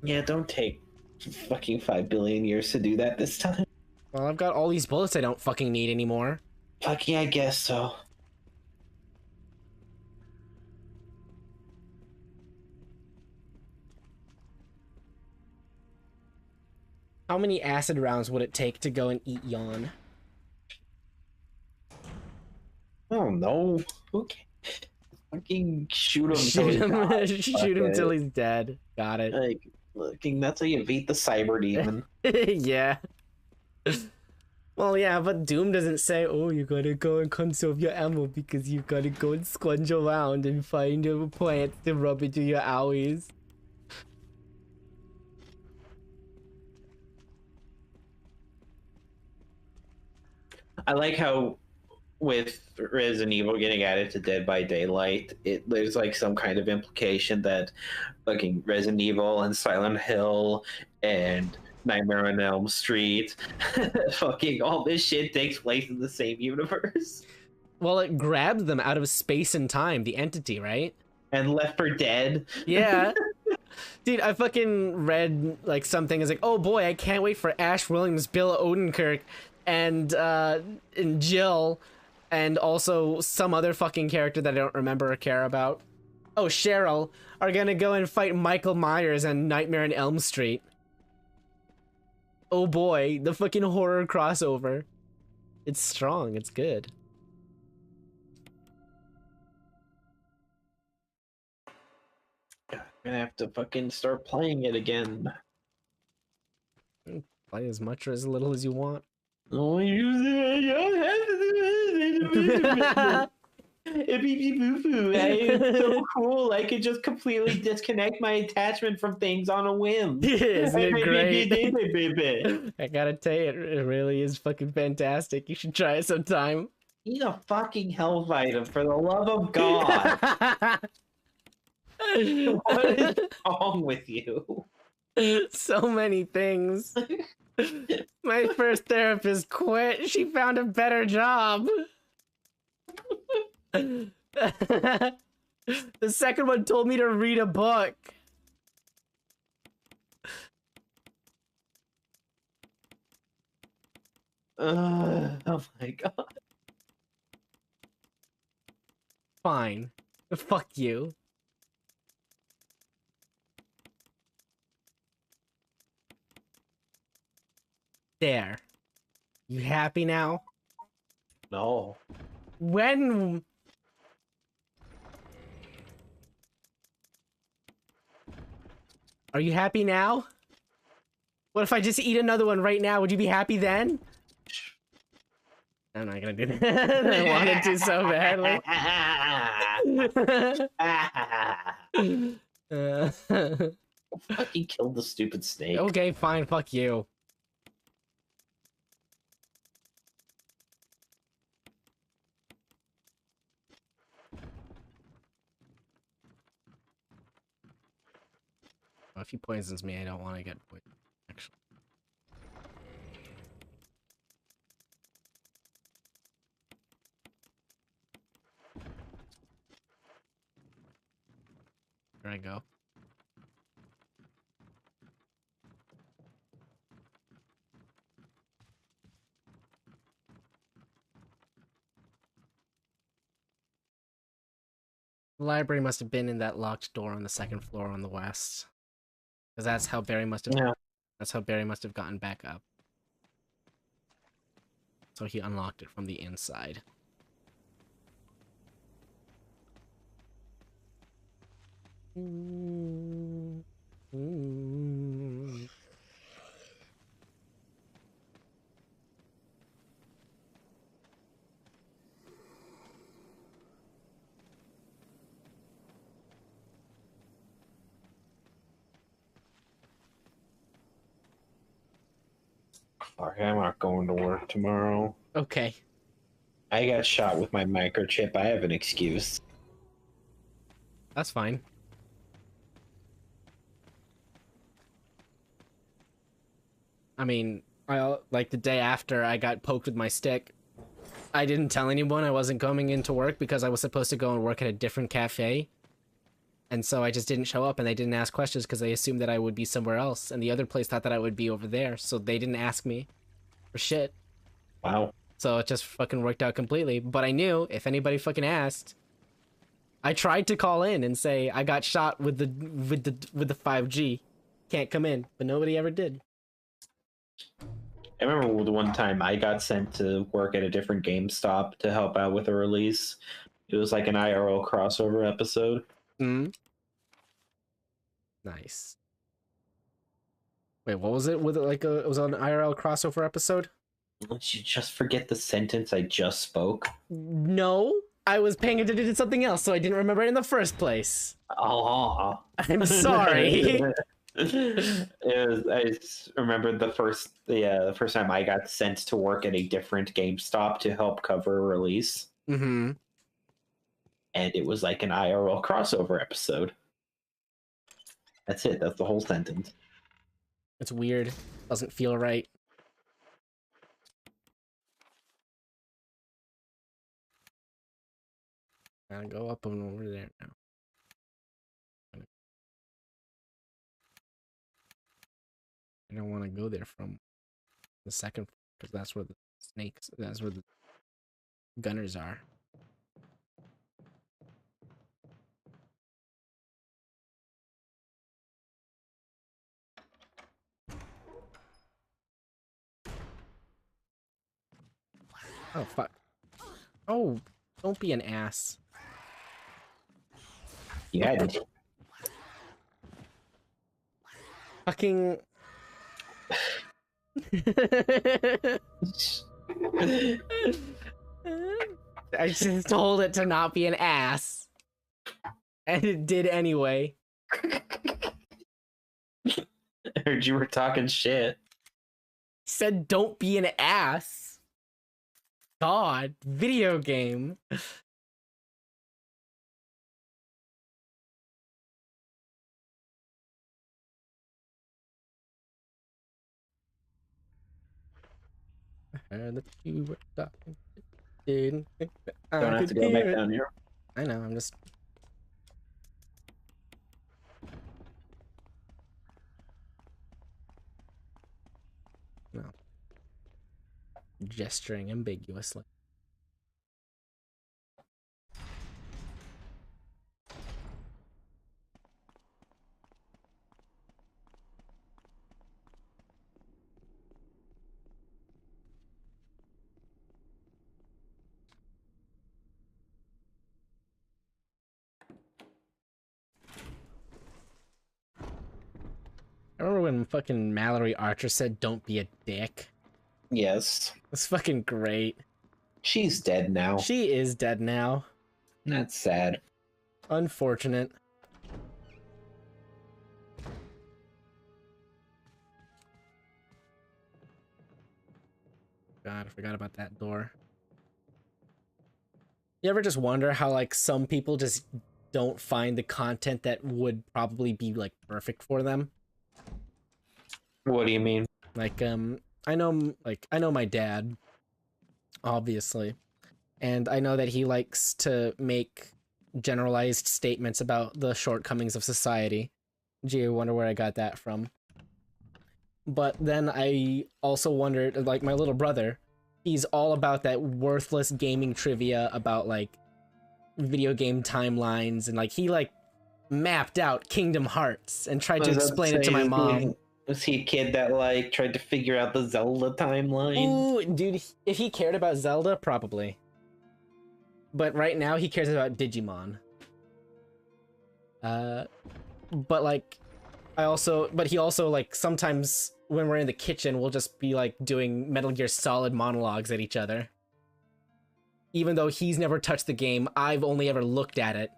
Yeah, don't take fucking 5 billion years to do that this time. Well, I've got all these bullets I don't fucking need anymore. Fuck yeah, I guess so. How many acid rounds would it take to go and eat Yawn? I don't know. Okay. Fucking shoot him Shoot till him, he shoot him till he's dead. Got it. Like, looking, that's how you beat the cyber demon. Yeah. Well, yeah, but Doom doesn't say, oh, you gotta go and conserve your ammo because you gotta go and squinge around and find a plant to rub into your owies. I like how with Resident Evil getting added to Dead by Daylight, there's like some kind of implication that fucking Resident Evil and Silent Hill and Nightmare on Elm Street, fucking all this shit takes place in the same universe. Well, it grabbed them out of space and time, the entity, right? And Left 4 Dead. Yeah. Dude, I fucking read like something is like, oh boy, I can't wait for Ash Williams, Bill Odenkirk, and Jill, and also some other fucking character that I don't remember or care about. Oh, Cheryl, are gonna go and fight Michael Myers and Nightmare on Elm Street. Oh boy, the fucking horror crossover. It's strong, it's good. I'm gonna have to fucking start playing it again. Play as much or as little as you want. Oh, it's so cool. I could just completely disconnect my attachment from things on a whim. Isn't it great? I gotta tell you, it really is fucking fantastic. You should try it sometime. Eat a fucking health item, for the love of God. What is wrong with you? So many things. My first therapist quit. She found a better job. The second one told me to read a book. Oh my God. Fine. Fuck you. There. You happy now? No. When... Are you happy now? What if I just eat another one right now? Would you be happy then? I'm not gonna do that. I wanted to so badly. Fucking killed the stupid snake. Okay, fine, fuck you. Well, if he poisons me, I don't want to get poisoned, actually. Here I go. The library must have been in that locked door on the second floor on the west. Because that's how Barry must have that's how Barry must have gotten back up. So he unlocked it from the inside. Fuck, I'm not going to work tomorrow. Okay. I got shot with my microchip. I have an excuse. That's fine. I mean, like the day after I got poked with my stick, I didn't tell anyone I wasn't coming into work because I was supposed to go and work at a different cafe. And so I just didn't show up, and they didn't ask questions because they assumed that I would be somewhere else. And the other place thought that I would be over there, so they didn't ask me for shit. Wow. So it just fucking worked out completely. But I knew if anybody fucking asked, I tried to call in and say I got shot with the 5G, can't come in, but nobody ever did. I remember the one time I got sent to work at a different GameStop to help out with a release. It was like an IRL crossover episode. Nice. Wait, what was it? Was it like it was an IRL crossover episode? Did you just forget the sentence I just spoke? No, I was paying attention to something else, so I didn't remember it in the first place. Oh, I'm sorry. I just remember the first time I got sent to work at a different GameStop to help cover a release. Mm-hmm. And it was like an IRL crossover episode. That's it. That's the whole sentence. It's weird. Doesn't feel right. Gotta go up and over there now. I don't want to go there from the second floor because that's where the snakes, that's where the gunners are. Oh, fuck. Oh, don't be an ass. You had it. Fucking... I just told it to not be an ass. And it did anyway. I heard you were talking shit. Said don't be an ass. God, video game. I heard that you were talking. Didn't think that I Don't have could to go hear back it. down here. I know, I'm just... No. Gesturing ambiguously. I remember when fucking Mallory Archer said, "Don't be a dick." Yes. That's fucking great. She's dead now. She is dead now. That's sad. Unfortunate. God, I forgot about that door. You ever just wonder how, like, some people just don't find the content that would probably be, like, perfect for them? What do you mean? Like, I know my dad, obviously, and I know that he likes to make generalized statements about the shortcomings of society. Gee, I wonder where I got that from. But then I also wondered, like, my little brother, he's all about that worthless gaming trivia about, like, video game timelines, and, like, he, like, mapped out Kingdom Hearts and tried to explain it to my mom. Was he a kid that, like, tried to figure out the Zelda timeline? Ooh, dude, if he cared about Zelda, probably. But right now, he cares about Digimon. But like, but he also like sometimes when we're in the kitchen, we'll just be like doing Metal Gear Solid monologues at each other. Even though he's never touched the game, I've only ever looked at it.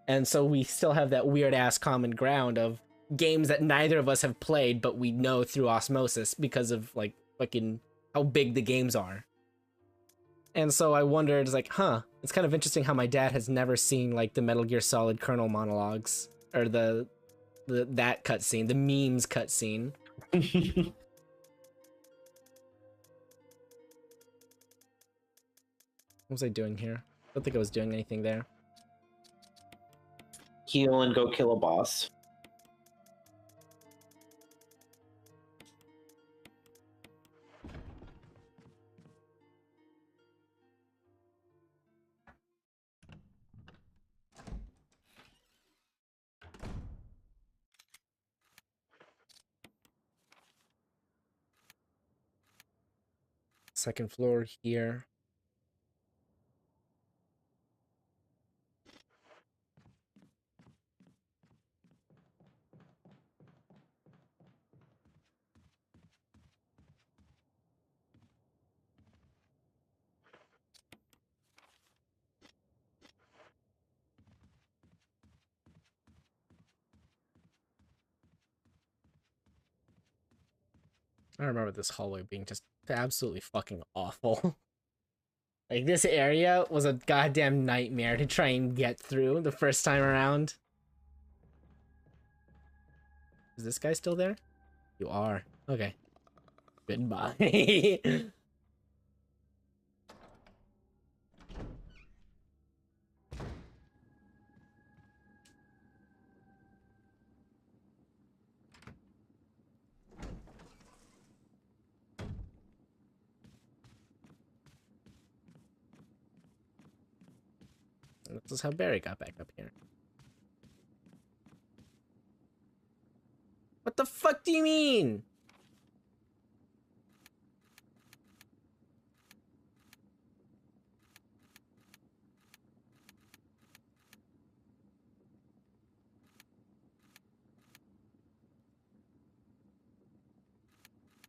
And so we still have that weird ass common ground of games that neither of us have played, but we know through osmosis because of like fucking how big the games are. And so I wondered, like, it's kind of interesting how my dad has never seen like the Metal Gear Solid Colonel monologues or that cutscene, the memes cutscene. What was I doing here? I don't think I was doing anything there. Heal and go kill a boss. Second floor here. I remember this hallway being just absolutely fucking awful. Like, this area was a goddamn nightmare to try and get through the first time around. Is this guy still there? You are. Okay. Goodbye. This is how Barry got back up here. What the fuck do you mean?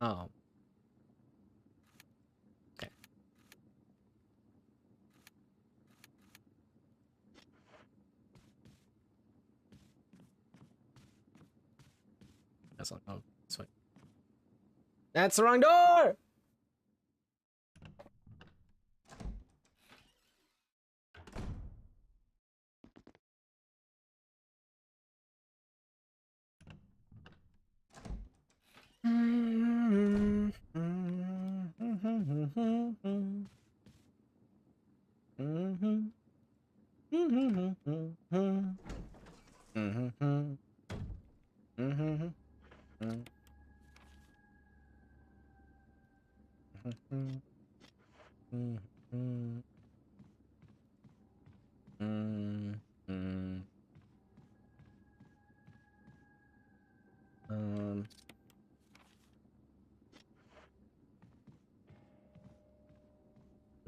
Oh. Okay. That's not. Oh, this way. That's the wrong door!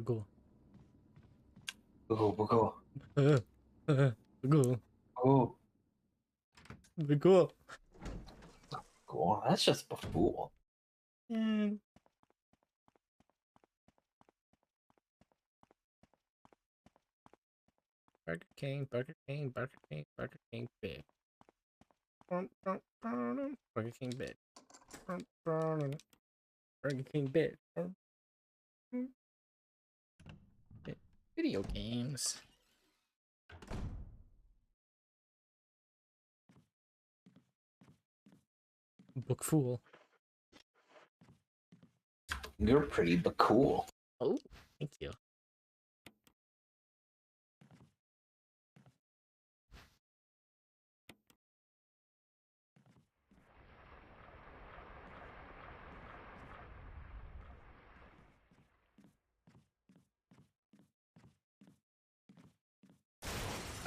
Go. Go, go, Go. go. Go. Go on, that's just a fool. Burger King, Burger King, Burger King, Burger King, big. Burger King, big. Burger King, big. Video games. Book Fool. You're pretty, but cool. Oh, thank you.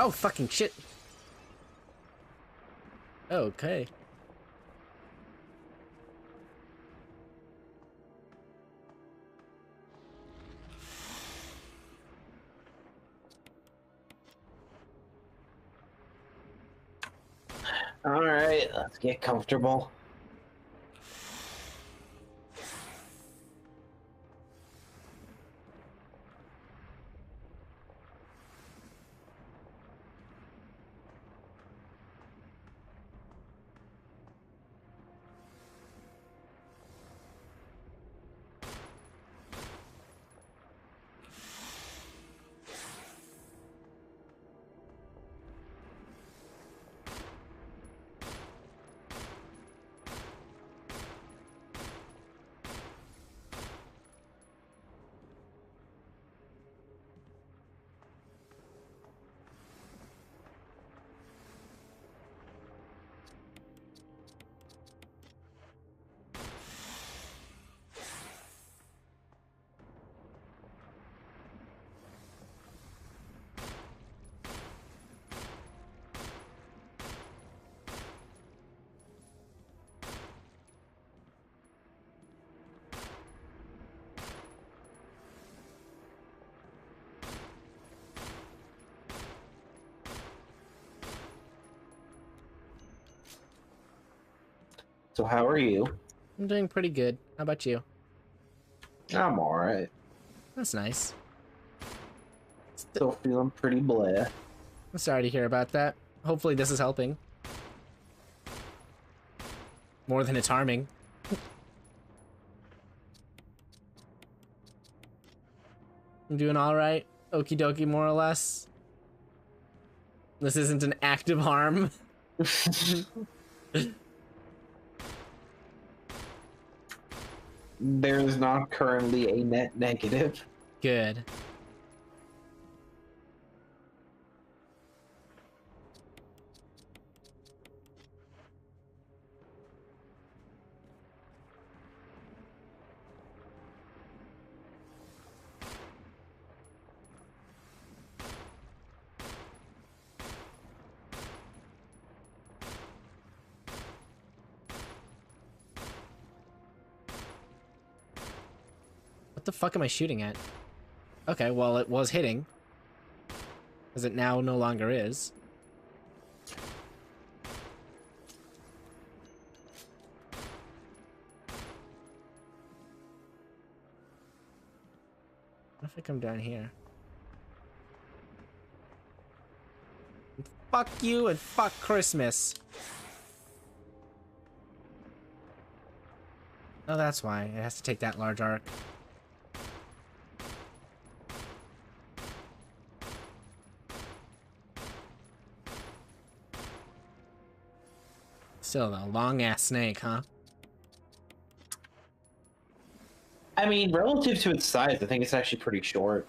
Oh, fucking shit. Okay. Alright, let's get comfortable. So how are you? I'm doing pretty good. How about you? I'm alright. That's nice. Still feeling pretty bleh. I'm sorry to hear about that. Hopefully this is helping. More than it's harming. I'm doing alright. Okie dokie, more or less. This isn't an active harm. There's not currently a net negative. Good. What the fuck am I shooting at? Okay, well, it was hitting. Because it now no longer is. What if I come down here? Fuck you and fuck Christmas. Oh, that's why. It has to take that large arc. Still, a long-ass snake, huh? I mean, relative to its size, I think it's actually pretty short.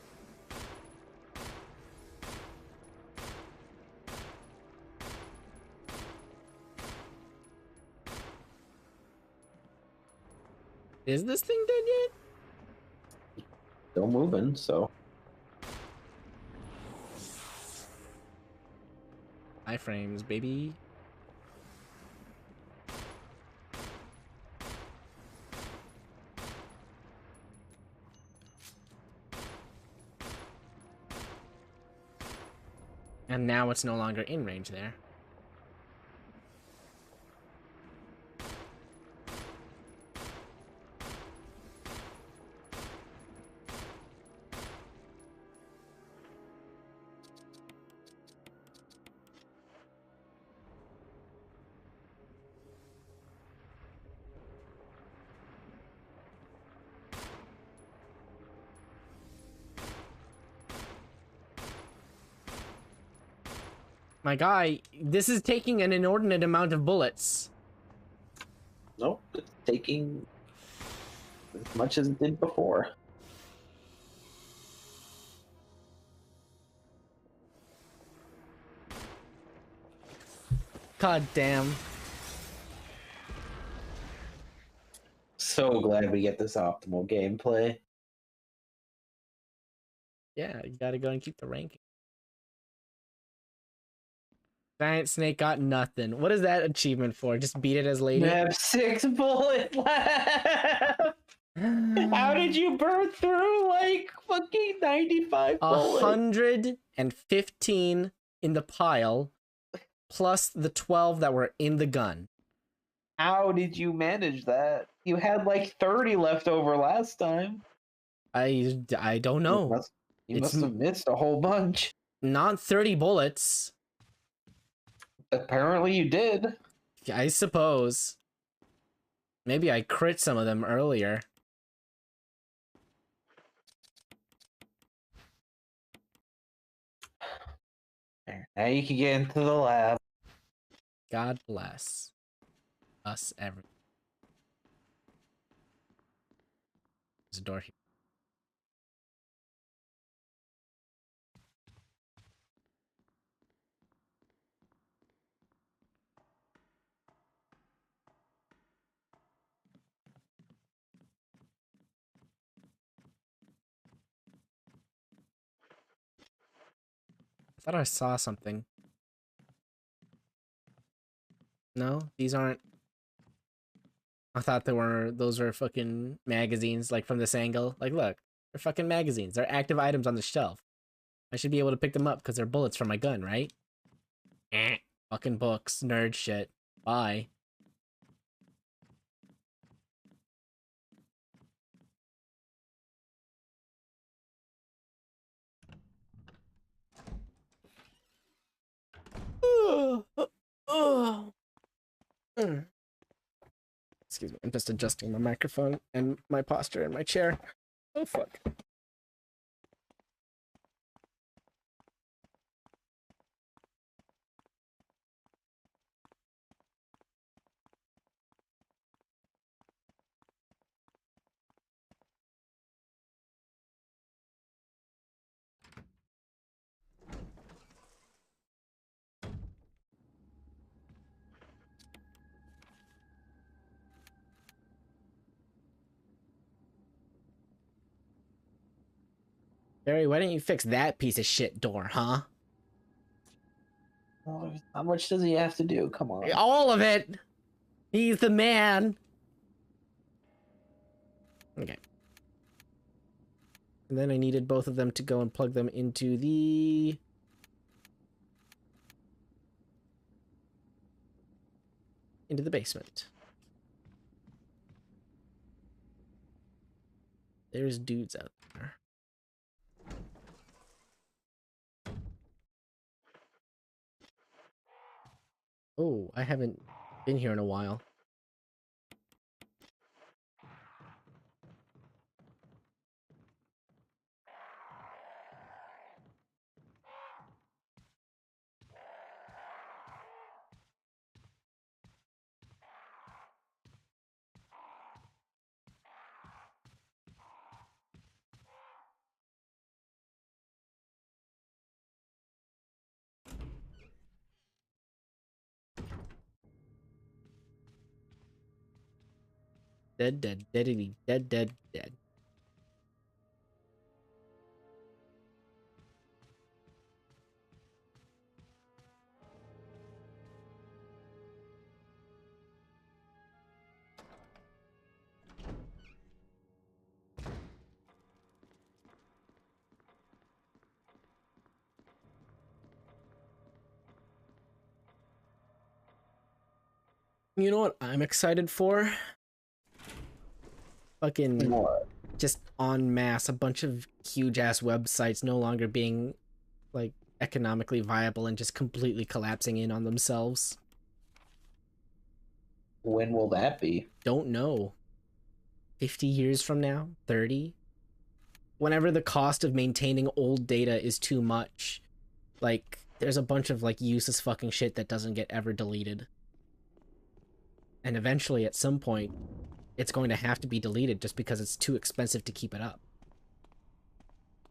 Is this thing dead yet? Still moving, so... Iframes, baby. And now it's no longer in range there. My guy, this is taking an inordinate amount of bullets. Nope, it's taking as much as it did before. God damn. So glad we get this optimal gameplay. Yeah, you gotta go and keep the ranking. Giant snake got nothing. What is that achievement for? Just beat it as lady? You have 6 bullets left! How did you burn through like fucking 95 bullets? 115 in the pile, plus the 12 that were in the gun. How did you manage that? You had like 30 left over last time. I don't know. You must have missed a whole bunch. Not 30 bullets. Apparently you did. I suppose. Maybe I crit some of them earlier. There. Now you can get into the lab. God bless us, everyone. There's a door here. I thought I saw something. No, these aren't. I thought those were fucking magazines, like from this angle. Like, look, they're fucking magazines. They're active items on the shelf. I should be able to pick them up because they're bullets from my gun, right? Fucking books, nerd shit. Bye. Excuse me, I'm just adjusting my microphone and my posture in my chair. Oh, fuck. Barry, why didn't you fix that piece of shit door, huh? How much does he have to do? Come on. All of it! He's the man! Okay. And then I needed both of them to go and plug them into the... basement. There's dudes out there. Oh, I haven't been here in a while. Dead, dead, deadity, dead, dead, dead. You know what I'm excited for? Fucking What? just en masse, a bunch of huge ass websites no longer being like economically viable and just completely collapsing in on themselves. When will that be? Don't know. 50 years from now? 30? Whenever the cost of maintaining old data is too much, like there's a bunch of like useless fucking shit that doesn't get ever deleted. And eventually at some point it's going to have to be deleted just because it's too expensive to keep it up.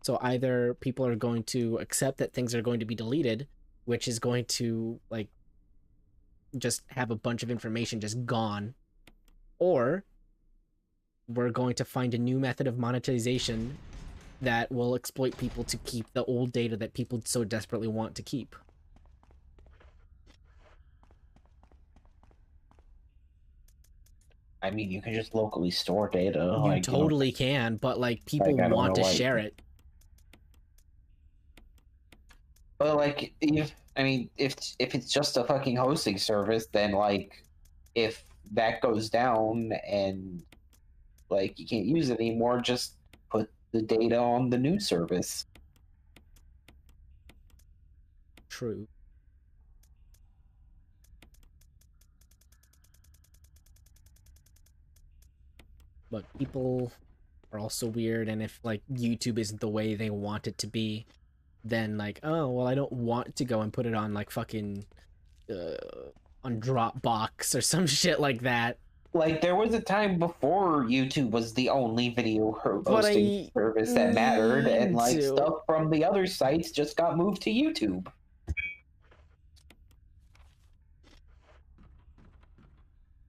So either people are going to accept that things are going to be deleted, which is going to like just have a bunch of information just gone, or we're going to find a new method of monetization that will exploit people to keep the old data that people so desperately want to keep. I mean, you can just locally store data. You like, totally you know, can, but like people like, I don't want know to why- share it. But like, if it's just a fucking hosting service, then like, if that goes down and like you can't use it anymore, just put the data on the new service. True. But people are also weird, and if like YouTube isn't the way they want it to be, then like, oh well, I don't want to go and put it on like fucking on Dropbox or some shit like that. Like, there was a time before YouTube was the only video But hosting I service that mattered, and need like to. stuff from the other sites just got moved to YouTube.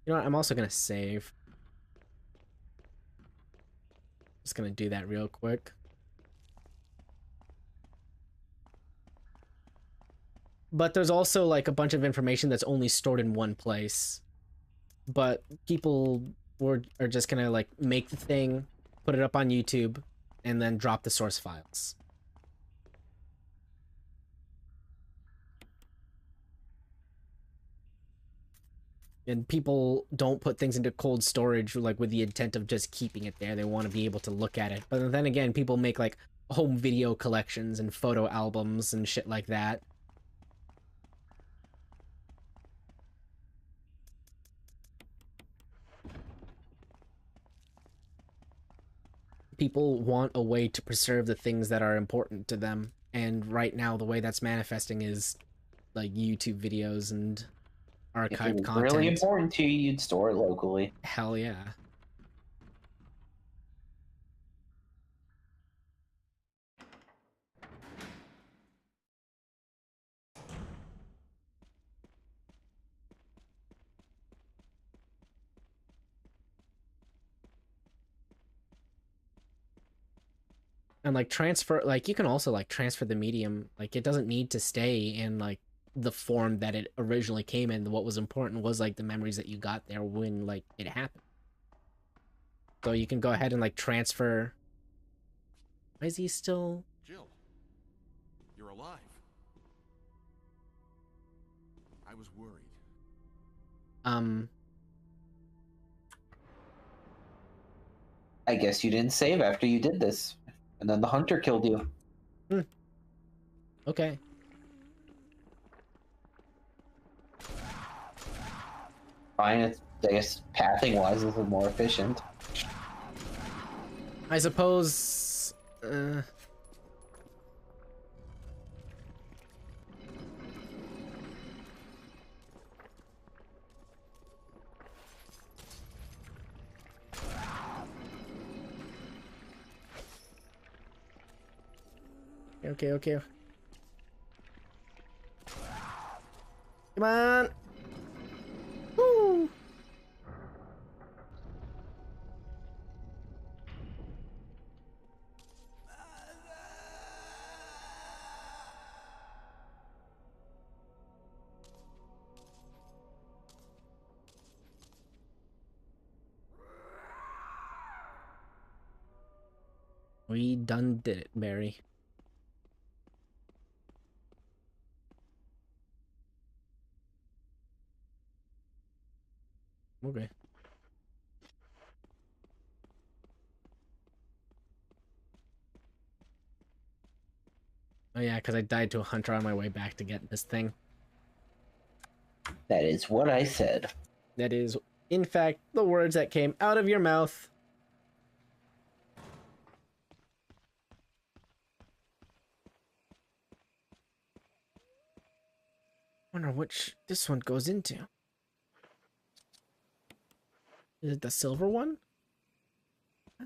You know what? I'm also gonna save. Just gonna do that real quick. But there's also like a bunch of information that's only stored in one place. But people are just gonna like make the thing, put it up on YouTube, and then drop the source files. And people don't put things into cold storage like with the intent of just keeping it there. They want to be able to look at it. But then again, people make like home video collections and photo albums and shit like that. People want a way to preserve the things that are important to them. And right now, the way that's manifesting is like YouTube videos and If it archived was content. really important to you, you'd store it locally. Hell yeah. And like transfer, like you can also like transfer the medium. Like it doesn't need to stay in like the form that it originally came in. What was important was like the memories that you got there when like it happened. So you can go ahead and like transfer. Why is he still? Jill, you're alive. I was worried. I guess you didn't save after you did this, and then the hunter killed you. Okay. Fine, I guess pathing wise this is more efficient. I suppose. Okay. Come on. Woo. We done did it, Barry. Okay. Oh yeah, because I died to a hunter on my way back to get this thing. That is what I said. That is, in fact, the words that came out of your mouth. Wonder which this one goes into. Is it the silver one? I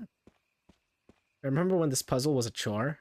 remember when this puzzle was a chore.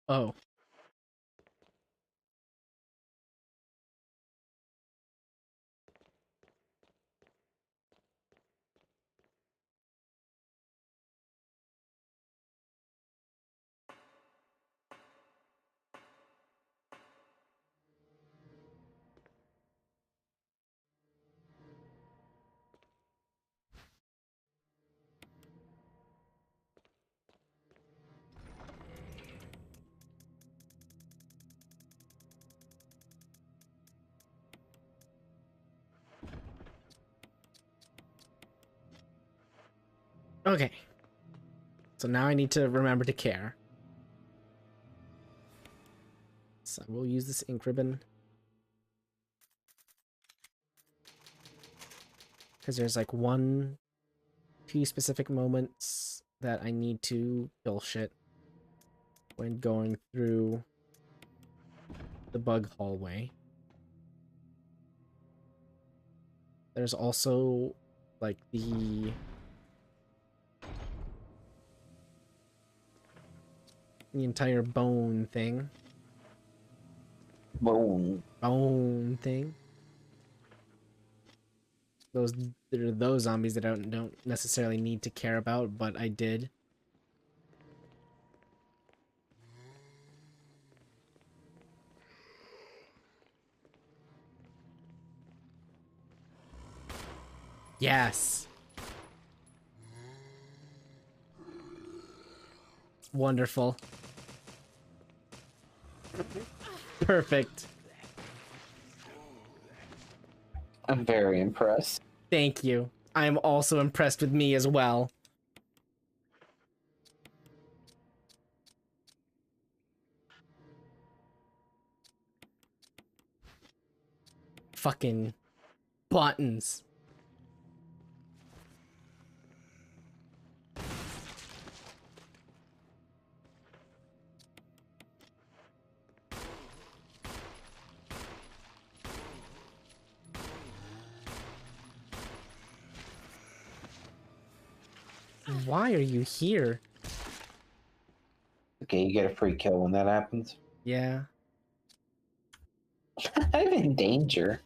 Oh. Okay. So now I need to remember to care. So I will use this ink ribbon. Because there's like few specific moments that I need to bullshit when going through the bug hallway. There's also like the entire bone thing. Bone thing. There are those zombies that I don't necessarily need to care about, but I did. Yes. Wonderful. Perfect. I'm very impressed. Thank you. I am also impressed with me as well. Fucking buttons. Why are you here? Okay, you get a free kill when that happens. Yeah. I'm in danger.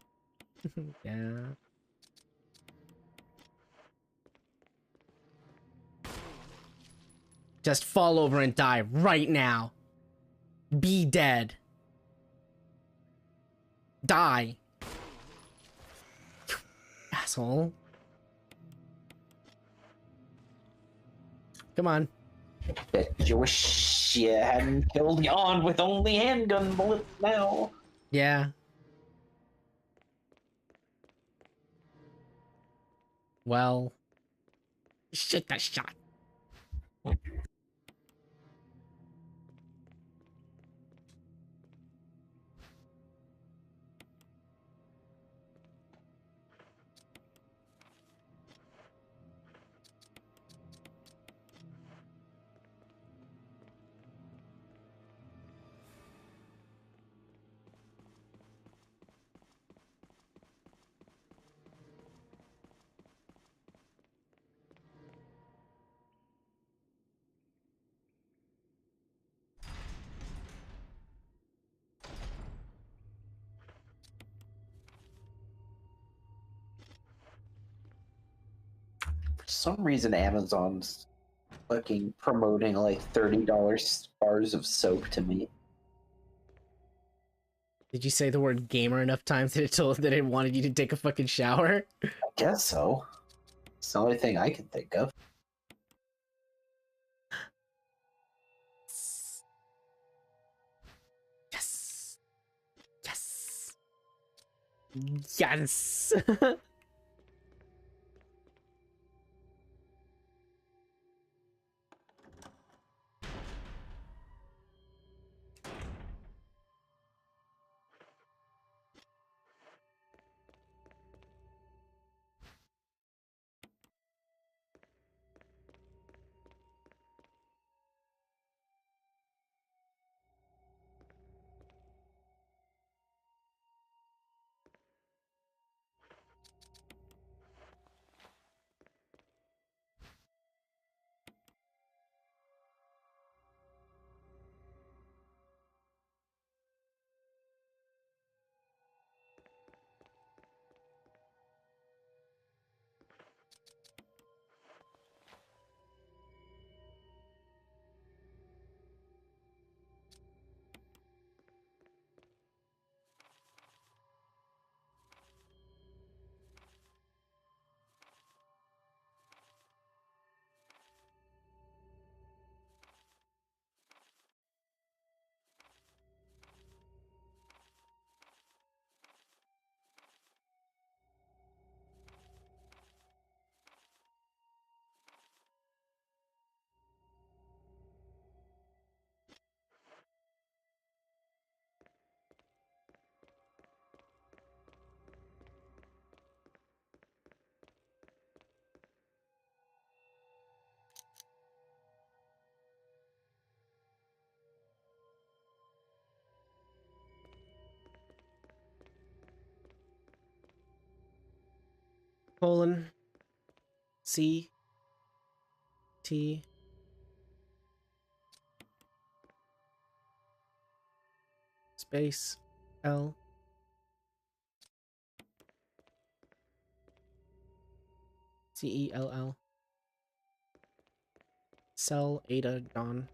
Yeah. Just fall over and die right now. Be dead. Die. Asshole. Come on. Bet you wish you hadn't killed Yon with only handgun bullets now. Yeah. Well. Shit, that shot. For some reason, Amazon's fucking promoting like $30 bars of soap to me. Did you say the word gamer enough times that it told that it wanted you to take a fucking shower? I guess so. It's the only thing I can think of. Yes. Yes. Yes. colon C T space L CELL Cell Ada Dawn.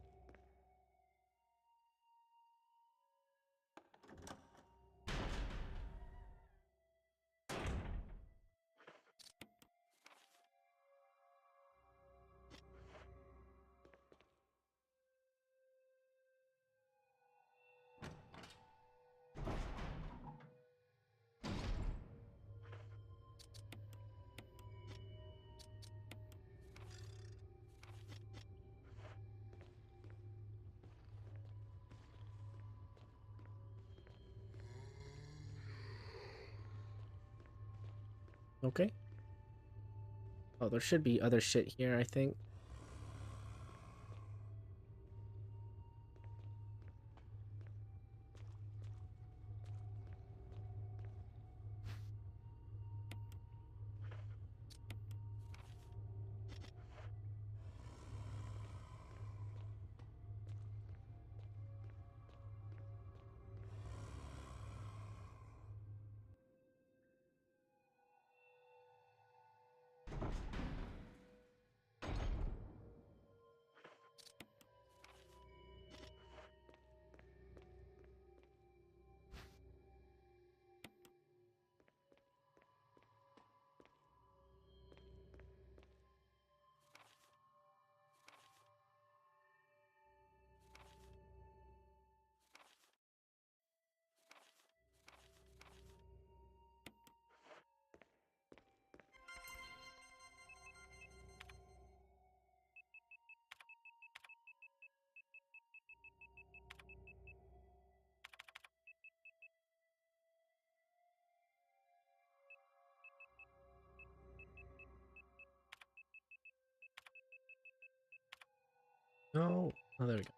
Okay. Oh, there should be other shit here, I think. No. Oh, there we go.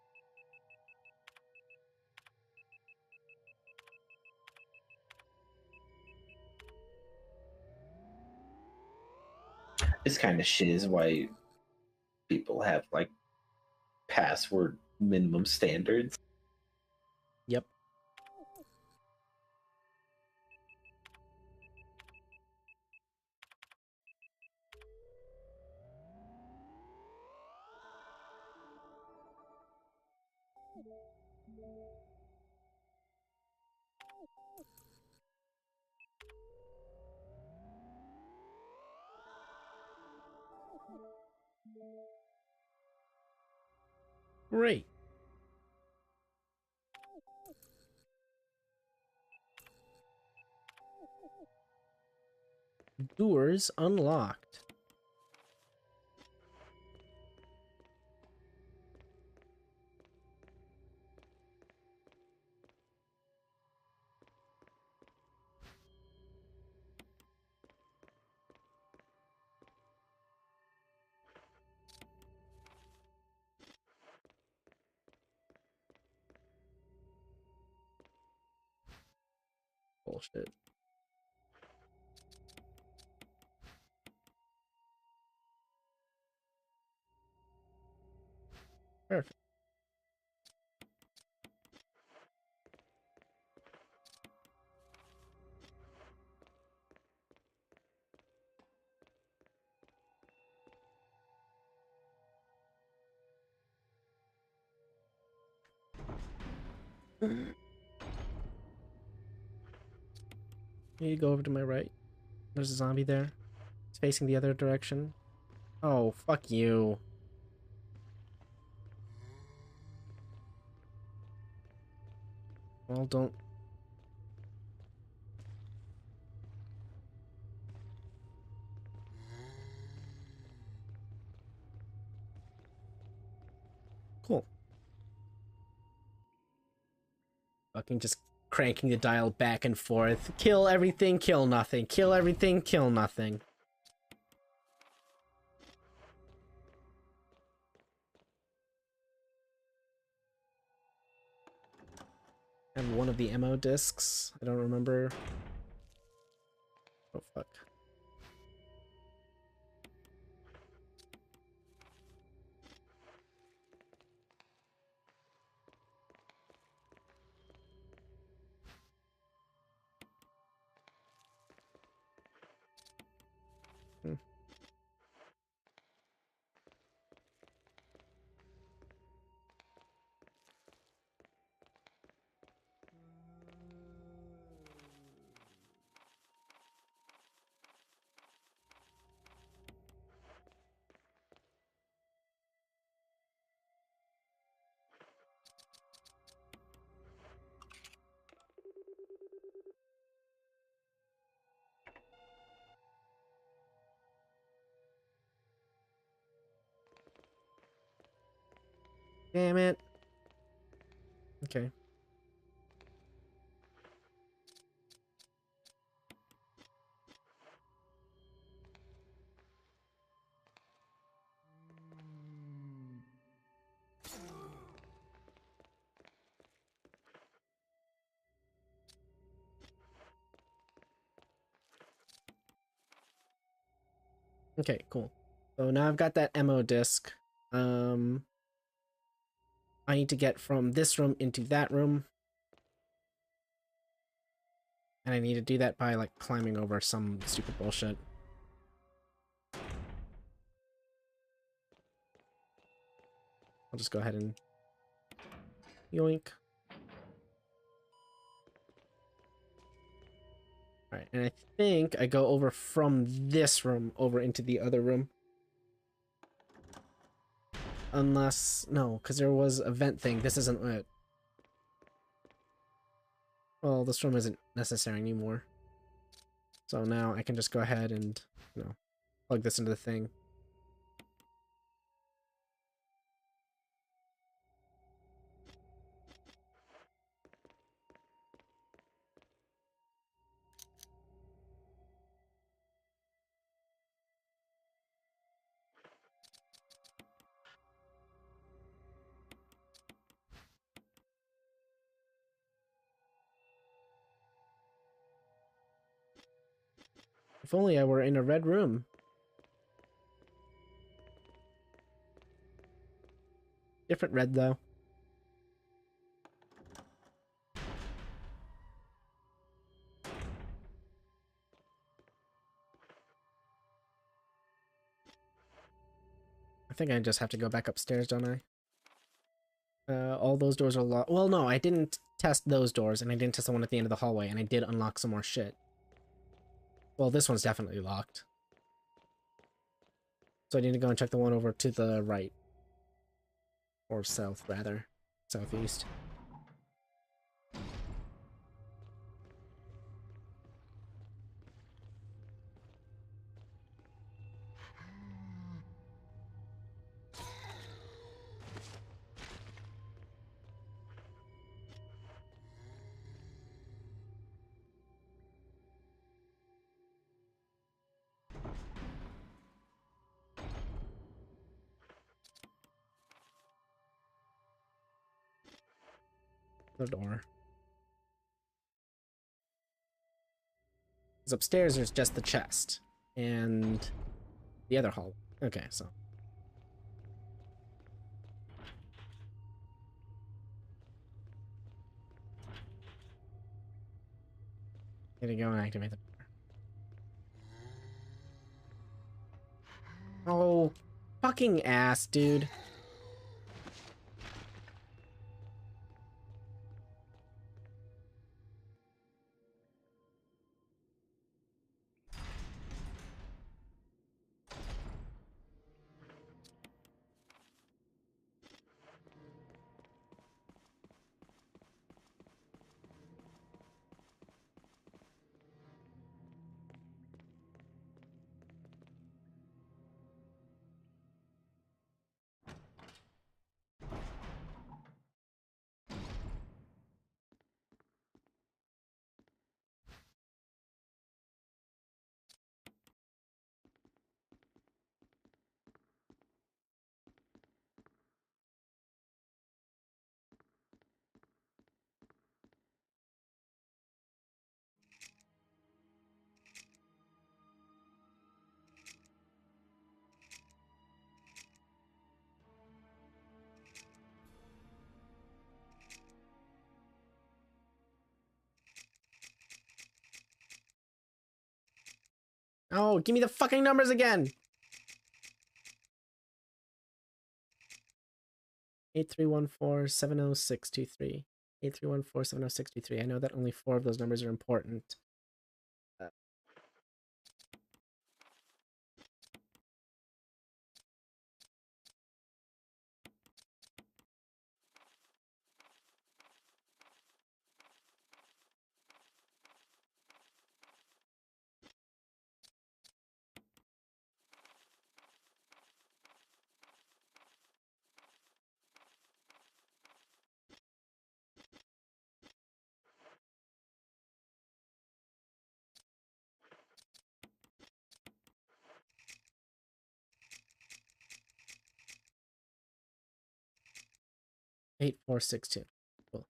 This kind of shit is why people have like password minimum standards. Yep. Great. Doors unlocked. Bullshit. Perfect. You go over to my right. There's a zombie there. It's facing the other direction. Oh, fuck you. Well, don't. Cool. Fucking just cranking the dial back and forth. Kill everything, kill nothing. Kill everything, kill nothing. And one of the ammo discs. I don't remember. Oh, fuck. Damn it. Okay. Okay, cool. So now I've got that ammo disc. I need to get from this room into that room. And I need to do that by, like, climbing over some stupid bullshit. I'll just go ahead and yoink. Alright, and I think I go over from this room over into the other room. Unless... no, because there was a vent thing. This isn't it. Well, this room isn't necessary anymore. So now I can just go ahead and, you know, plug this into the thing. If only I were in a red room. Different red, though. I think I just have to go back upstairs, don't I? All those doors are locked. Well, no, I didn't test those doors, and I didn't test the one at the end of the hallway, and I did unlock some more shit. Well, this one's definitely locked. So I need to go and check the one over to the right. Or south, rather. Southeast. The door. Because upstairs there's just the chest. And the other hall. Okay, so. Gonna go and activate the door. Oh, fucking ass, dude. Oh, give me the fucking numbers again. 8314-70623. 8314-70623. I know that only 4 of those numbers are important. 8462. Cool.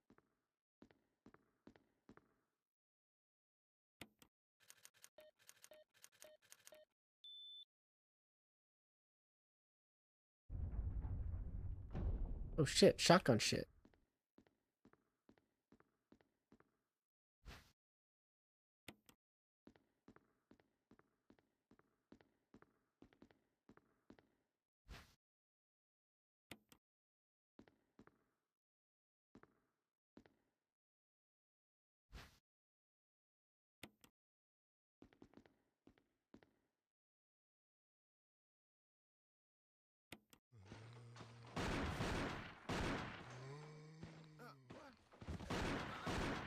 Oh shit, shotgun shit.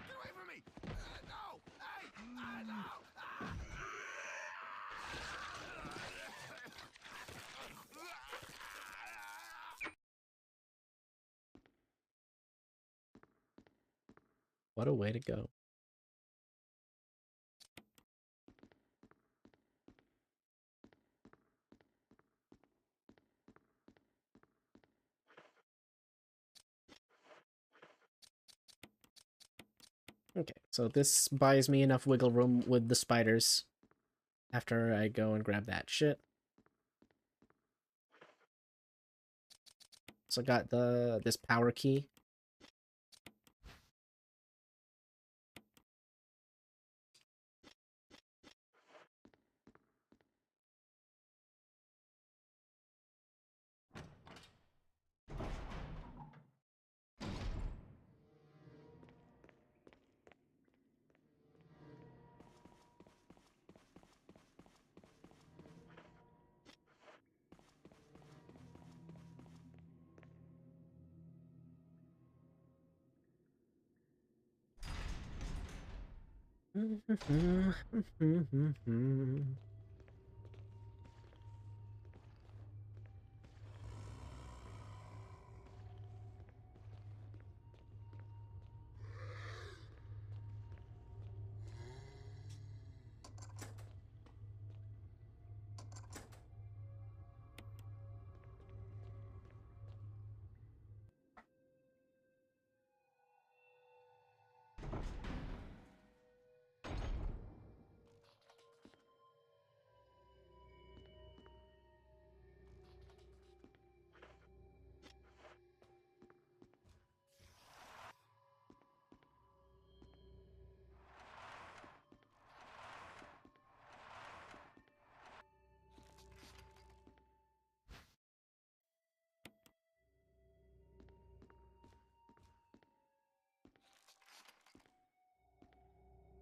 Get away from me! No! Hey! No! What a way to go. Okay, so this buys me enough wiggle room with the spiders after I go and grab that shit. So I got this power key.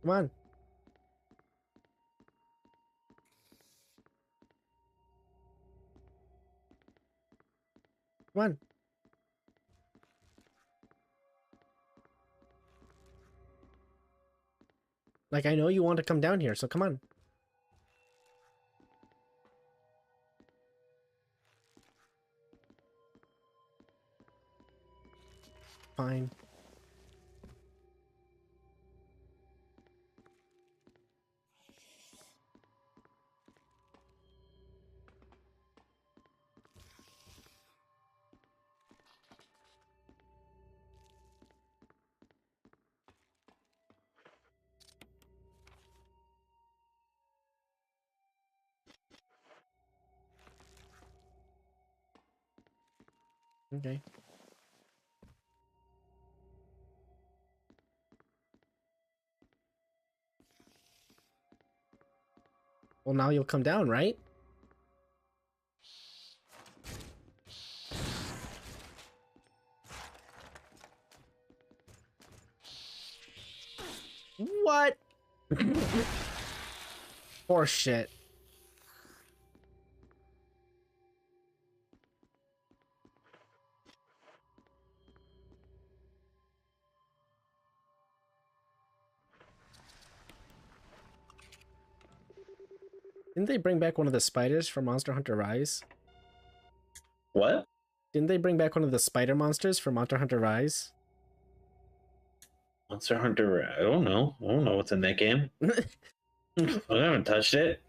Come on. Come on. Like, I know you want to come down here, so come on. Fine. Okay. Well, now you'll come down, right? What? Horse shit. Didn't they bring back one of the spiders from Monster Hunter Rise? What? Didn't they bring back one of the spider monsters from Monster Hunter Rise? Monster Hunter. I don't know. I don't know what's in that game. I haven't touched it.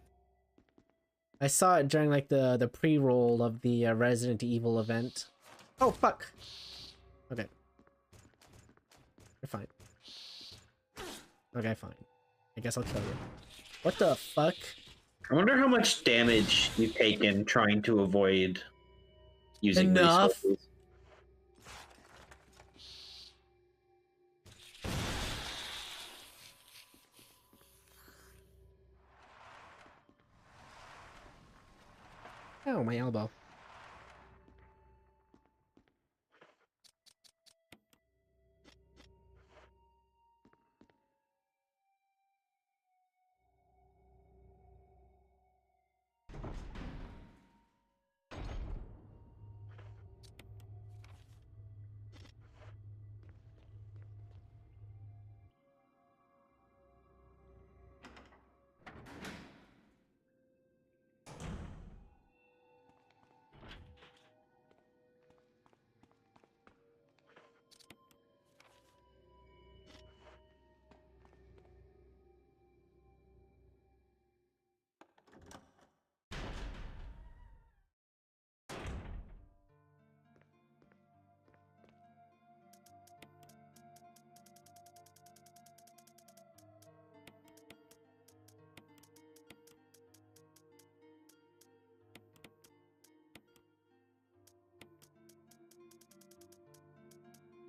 I saw it during like the pre-roll of the Resident Evil event. Oh fuck. Okay. Okay, fine. I guess I'll kill you. What the fuck? I wonder how much damage you've taken trying to avoid using Enough. resources. Oh, my elbow.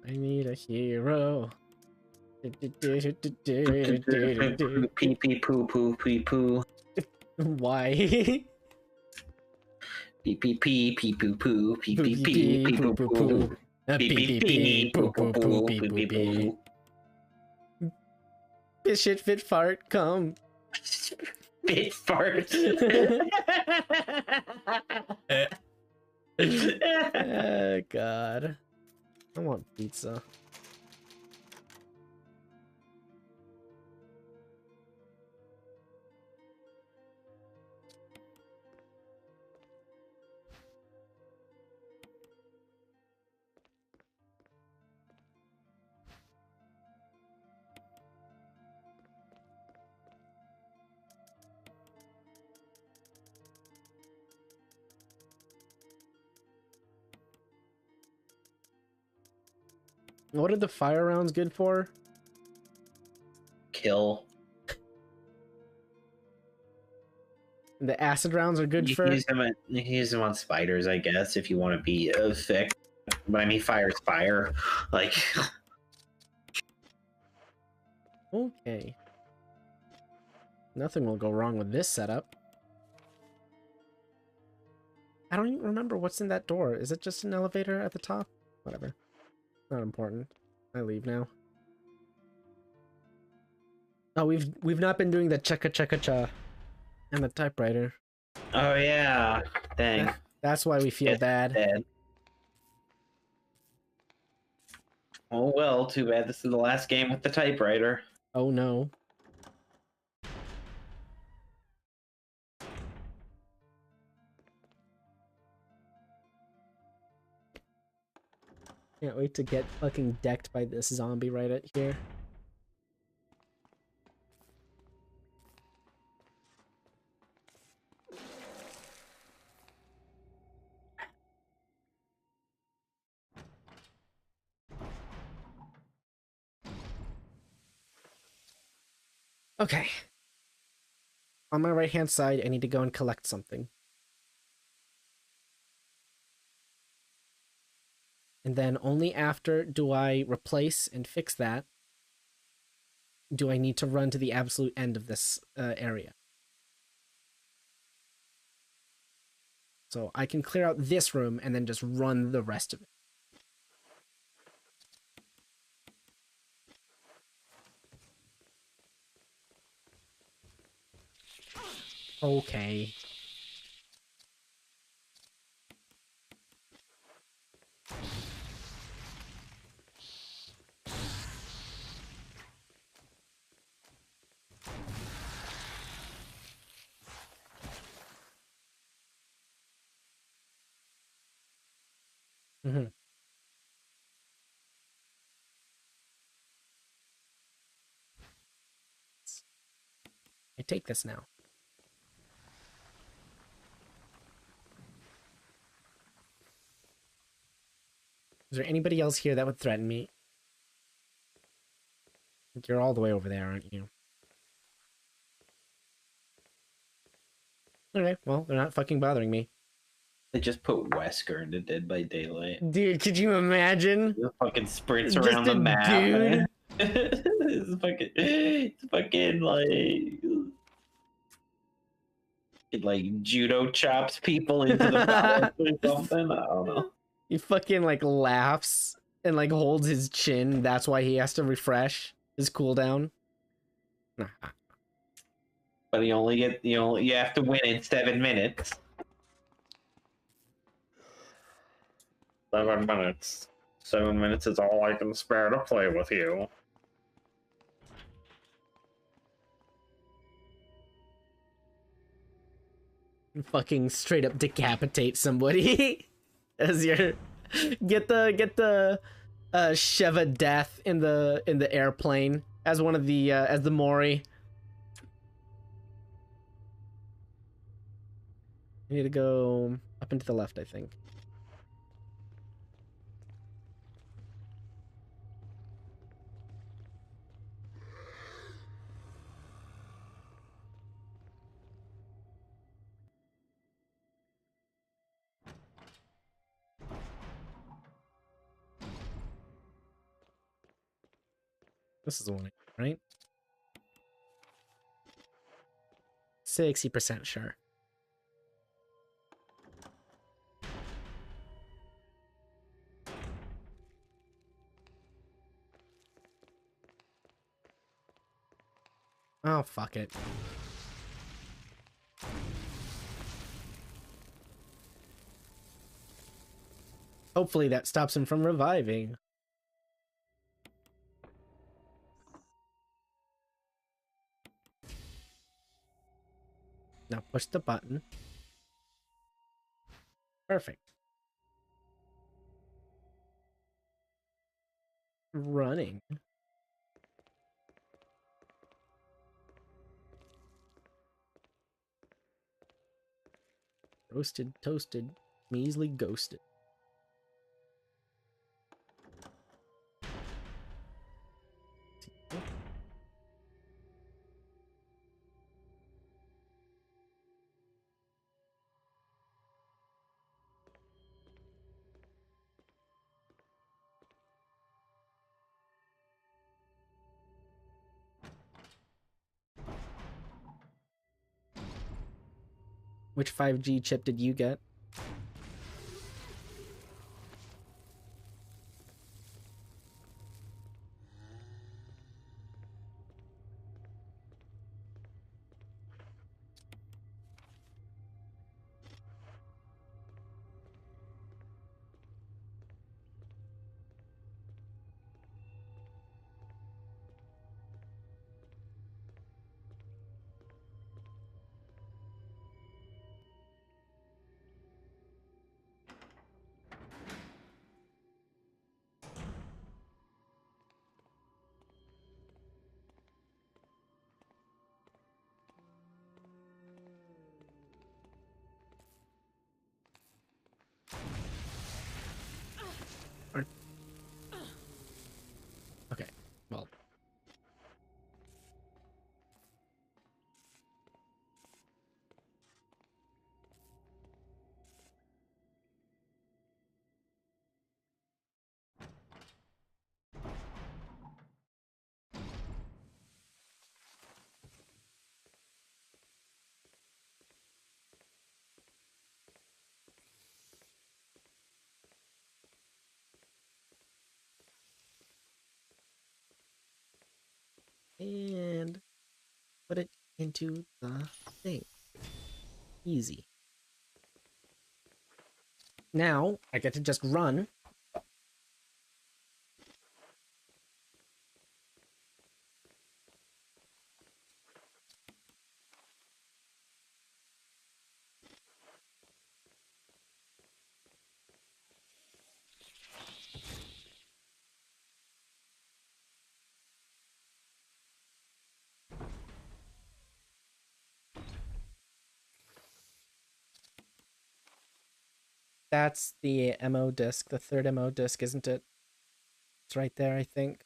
I need a hero. Pee pee poo poo pee poo. Why? Pee pee pee pee poo poo pee pee pee pee poo poo. Pee pee pee poo poo poo pee pee poo. Fit shit fit fart come. Fit fart. Oh god. I want pizza. What are the fire rounds good for? Kill. The acid rounds are good You for. can use them on spiders, I guess, if you want to be thick. But I mean, fire's fire. Like. Okay. Nothing will go wrong with this setup. I don't even remember what's in that door. Is it just an elevator at the top? Whatever. Not important. I leave now. Oh, we've not been doing the checka and the typewriter. Oh yeah. Dang. That's why we feel bad. Dead. Oh well, too bad this is the last game with the typewriter. Oh no. Can't wait to get fucking decked by this zombie right at here. Okay. On my right hand side, I need to go and collect something. And then only after do I replace and fix that do I need to run to the absolute end of this area. So I can clear out this room and then just run the rest of it. Okay. Mm-hmm. I take this now. Is there anybody else here that would threaten me? You're all the way over there, aren't you? Okay, well, they're not fucking bothering me. They just put Wesker into Dead by Daylight. Dude, could you imagine? It fucking sprints Just around the a map. dude. It's fucking like judo chops people into the balance or something. I don't know. He fucking like laughs and like holds his chin. That's why he has to refresh his cooldown. But you have to win in 7 minutes. 7 minutes. 7 minutes is all I can spare to play with you. Fucking straight up decapitate somebody as you're get the Sheva death in the airplane as one of the as the Mori. I need to go up and to the left, I think. This is the one, right? 60% sure. Oh, fuck it. Hopefully that stops him from reviving. Now push the button. Perfect. Running. Roasted, toasted, measly ghosted. Which 5G chip did you get? Okay, well. And put it into the thing. Easy. Now, I get to just run. That's the MO disc, the third MO disc, isn't it? It's right there, I think.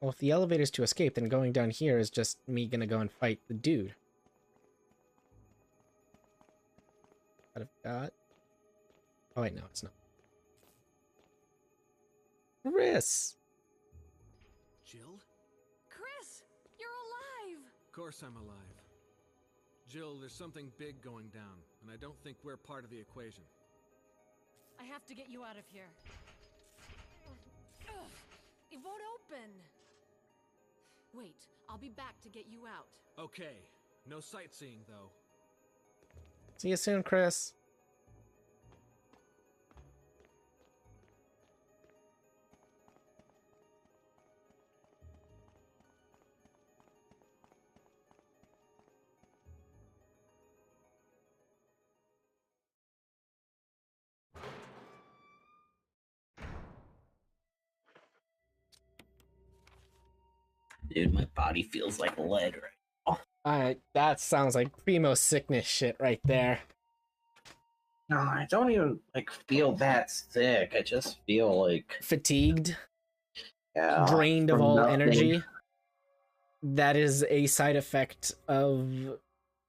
Well, if the elevator's to escape, then going down here is just me gonna go and fight the dude. What I've got... Oh wait, no, it's not. Chris! Jill? Chris, you're alive. Of course I'm alive. Jill, there's something big going down, and I don't think we're part of the equation. I have to get you out of here. Ugh, it won't open. Wait, I'll be back to get you out. Okay, no sightseeing though. See you soon, Chris. Dude, my body feels like lead right now. Alright, that sounds like primo sickness shit right there. No, I don't even like feel that sick. I just feel like Fatigued, drained of all energy. That is a side effect of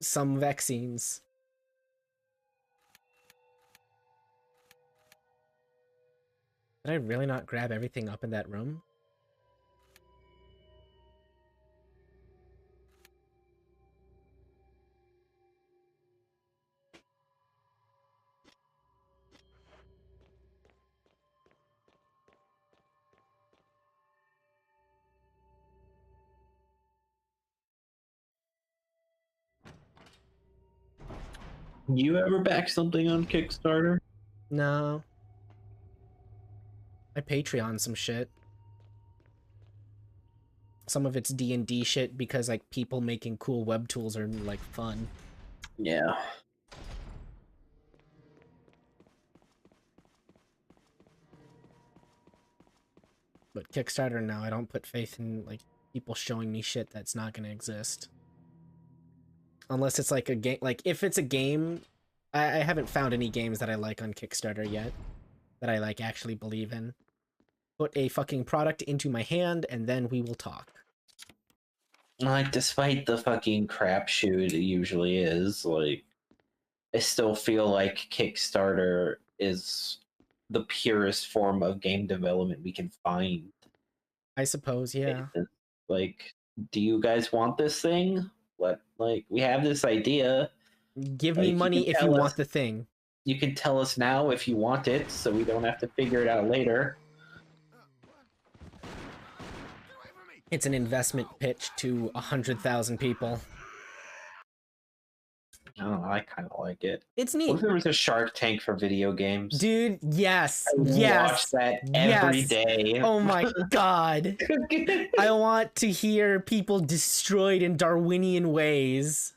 some vaccines. Did I really not grab everything up in that room? You ever back something on Kickstarter? No. I Patreon some shit. Some of it's D&D shit because like people making cool web tools are like fun. Yeah. But Kickstarter, no, I don't put faith in like people showing me shit that's not gonna exist. Unless it's like a game, like if it's a game, I haven't found any games that I like on Kickstarter yet that I like actually believe in. Put a fucking product into my hand and then we will talk. Like, despite the fucking crapshoot it usually is, like, I still feel like Kickstarter is the purest form of game development we can find. I suppose, yeah. Like, do you guys want this thing? We have this idea. Give me money if you want the thing. You can tell us now if you want it, so we don't have to figure it out later. It's an investment pitch to 100,000 people. I don't know, I kind of like it. It's What neat. if there was a Shark Tank for video games? Dude, yes. I watch that every day. Oh my god. I want to hear people destroyed in Darwinian ways.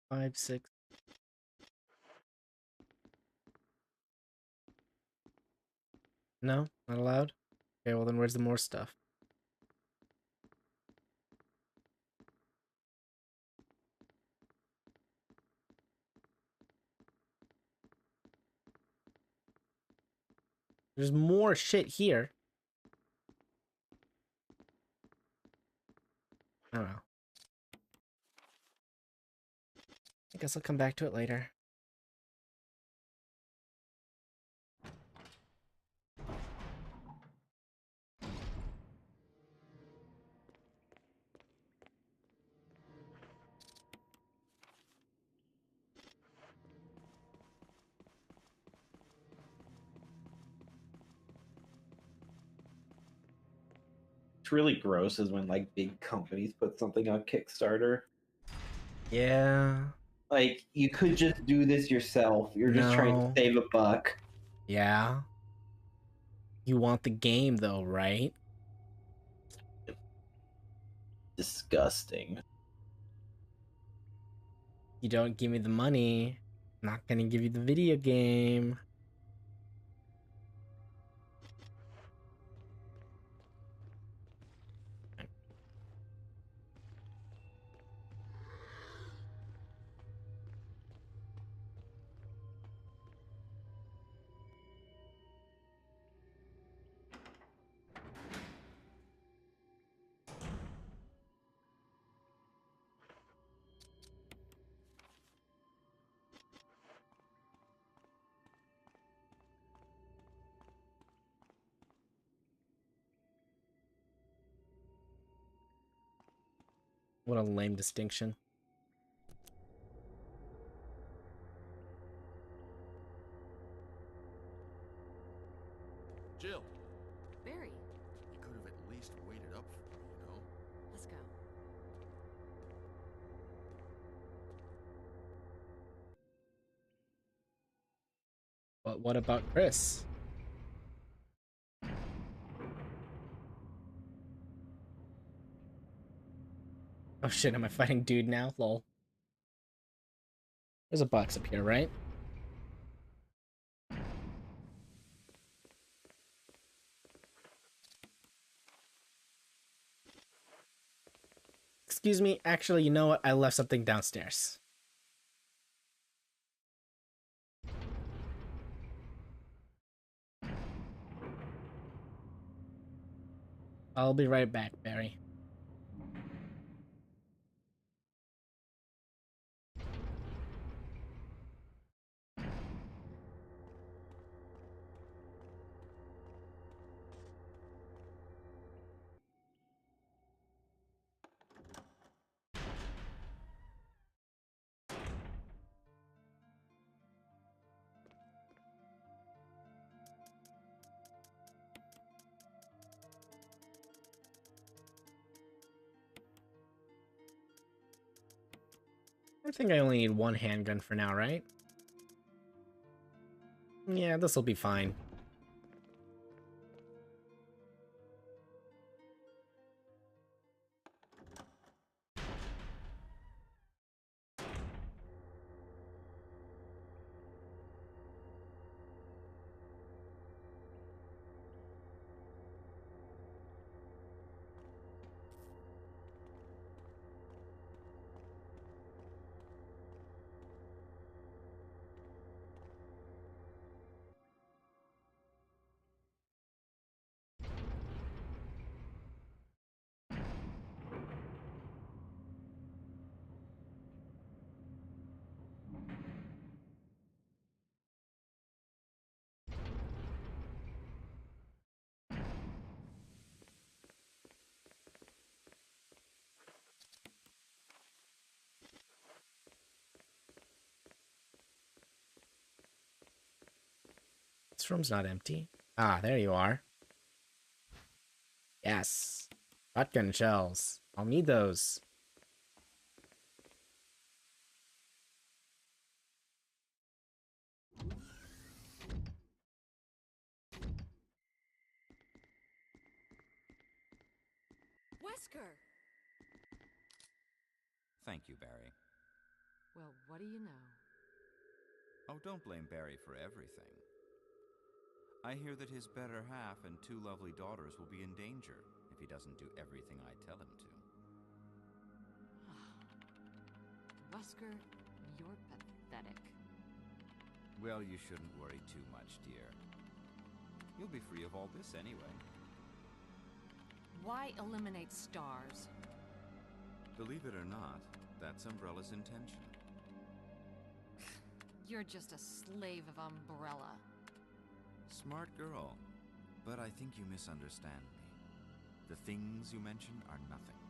Five, six. No, not allowed. Okay, well then where's the more stuff? There's more shit here. I don't know. I guess I'll come back to it later. It's really gross is when like big companies put something on Kickstarter. Yeah. Like you could just do this yourself. You're just trying to No. save a buck. Yeah. You want the game though, right? Disgusting. You don't give me the money, I'm not gonna give you the video game. What a lame distinction. Jill, Barry, you could have at least waited up for me, you know? let's go. But what about Chris? Oh shit, am I fighting dude now? Lol. There's a box up here, right? Excuse me, actually, you know what? I left something downstairs. I'll be right back, Barry. I think I only need one handgun for now, right? Yeah, this'll be fine. This room's not empty. Ah, there you are. Yes. Shotgun shells. I'll need those. Wesker! Thank you, Barry. Well, what do you know? Oh, don't blame Barry for everything. I hear that his better half and two lovely daughters will be in danger if he doesn't do everything I tell him to. Wesker, you're pathetic. Well, you shouldn't worry too much, dear. You'll be free of all this anyway. Why eliminate stars? Believe it or not, that's Umbrella's intention. You're just a slave of Umbrella. Smart girl. But I think you misunderstand me. The things you mentioned are nothing.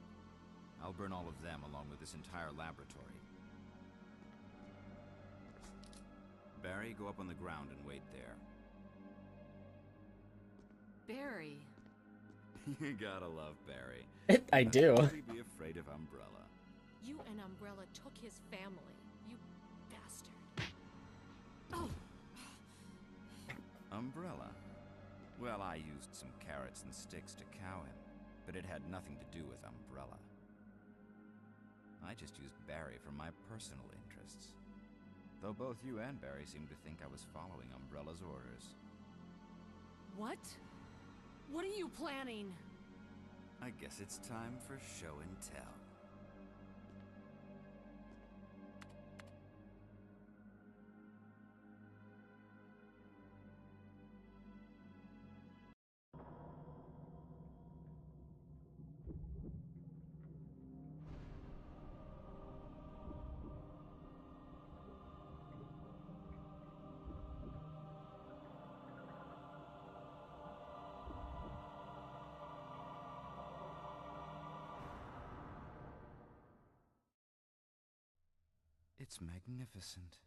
I'll burn all of them along with this entire laboratory. Barry, go up on the ground and wait there. Barry. You gotta love Barry. I do. Really be afraid of Umbrella. You and Umbrella took his family. You bastard. Oh! Umbrella? Well, I used some carrots and sticks to cow him, but it had nothing to do with Umbrella. I just used Barry for my personal interests. Though both you and Barry seem to think I was following Umbrella's orders. What? What are you planning? I guess it's time for show and tell. It's magnificent.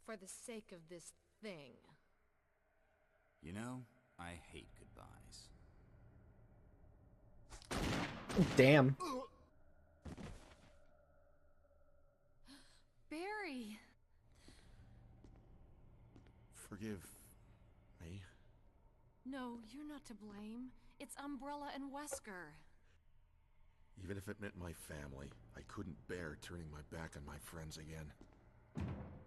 For the sake of this thing. You know, I hate goodbyes. Damn. Barry! Forgive me. No, you're not to blame. It's Umbrella and Wesker. Even if it meant my family, I couldn't bear turning my back on my friends again.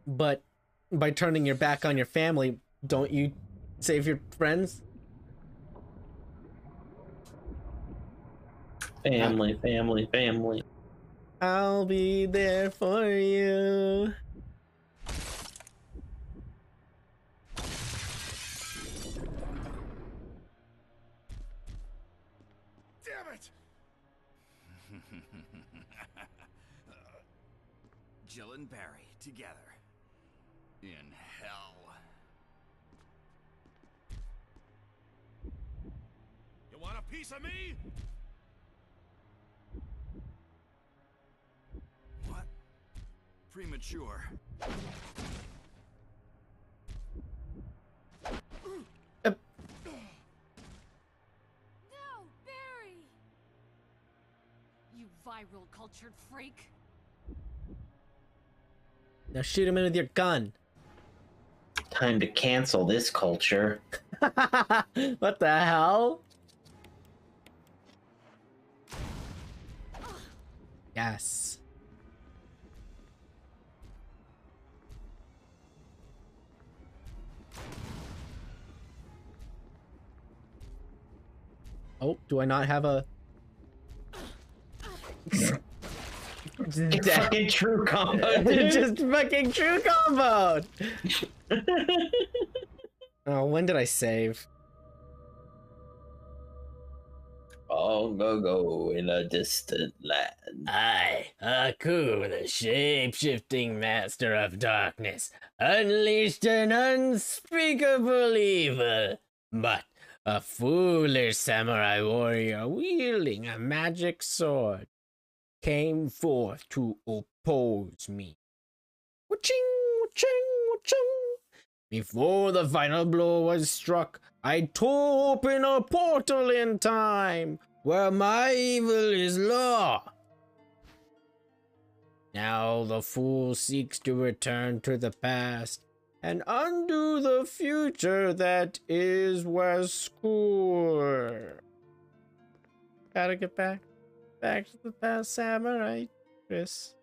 But by turning your back on your family, don't you save your friends? Family, family, family. I'll be there for you. Damn it! Jill and Barry together. In hell. You want a piece of me? What? Premature. No, Barry! You viral cultured freak. Now shoot him in with your gun. Time to cancel this culture. What the hell? Yes. Oh, do I not have a... It's fucking true combo, dude. Just fucking true combo. Oh, when did I save? Long ago in a distant land. I, Aku, the shape-shifting master of darkness, unleashed an unspeakable evil. But a foolish samurai warrior wielding a magic sword came forth to oppose me. Waching, waching, waching. Before the final blow was struck, I tore open a portal in time, where my evil is law. Now the fool seeks to return to the past and undo the future that is Wesker. Gotta get back to the past, samurai, Chris.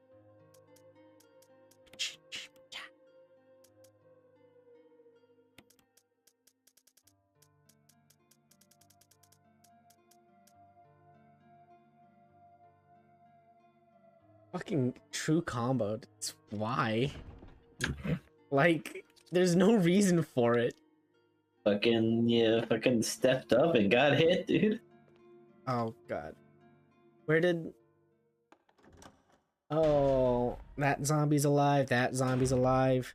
Fucking true combo. It's why? Like, there's no reason for it. fucking stepped up and got hit, dude. Oh god. Where did... Oh, that zombie's alive, that zombie's alive.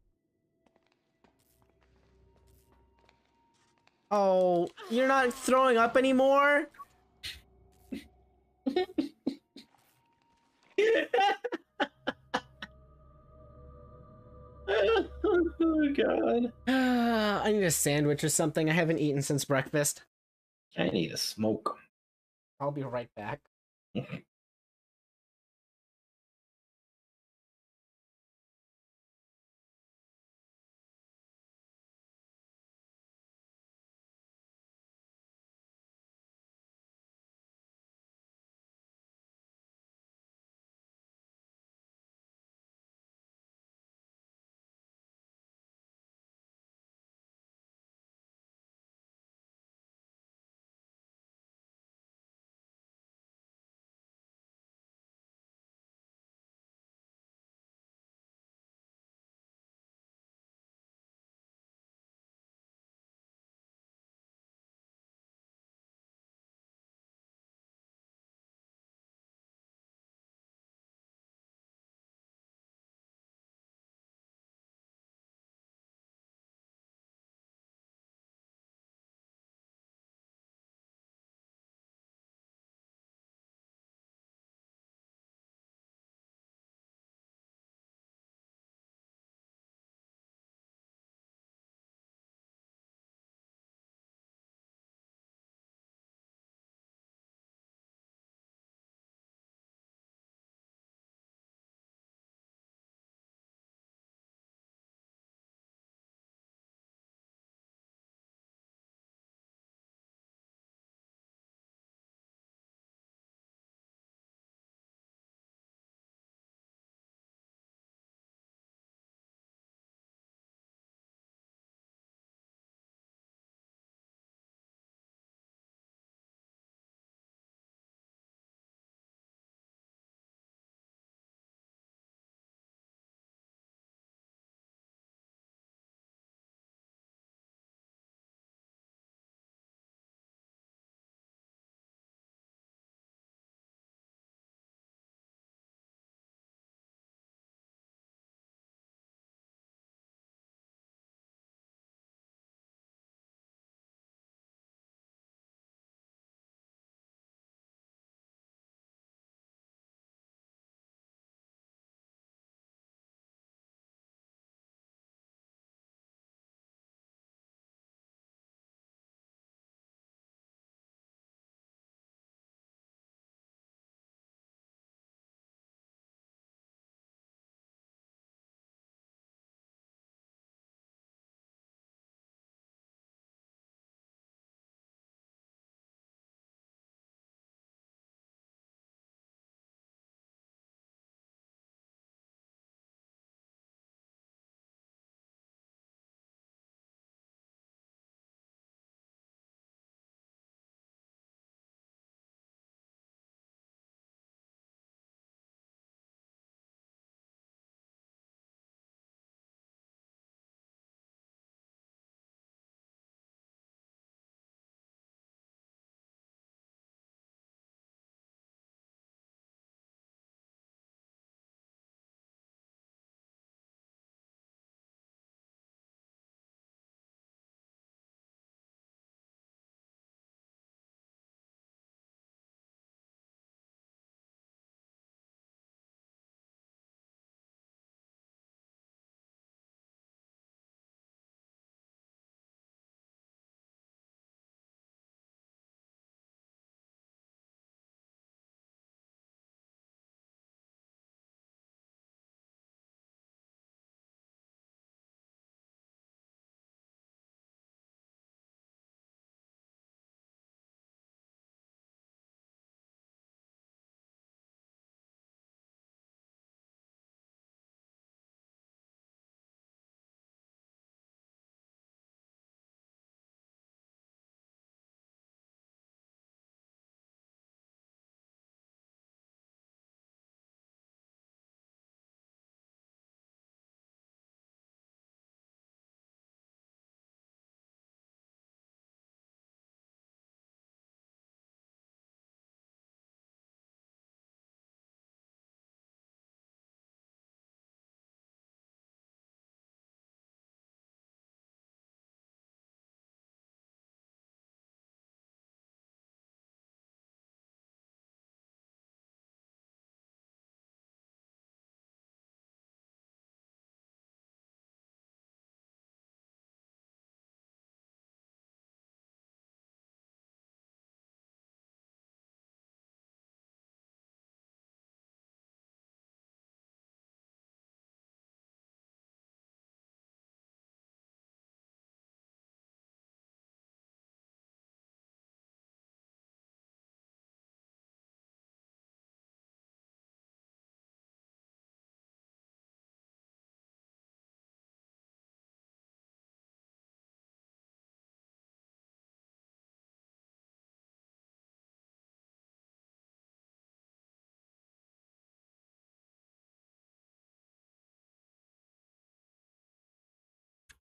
Oh, you're not throwing up anymore? Oh god. I need a sandwich or something. I haven't eaten since breakfast. I need a smoke. I'll be right back.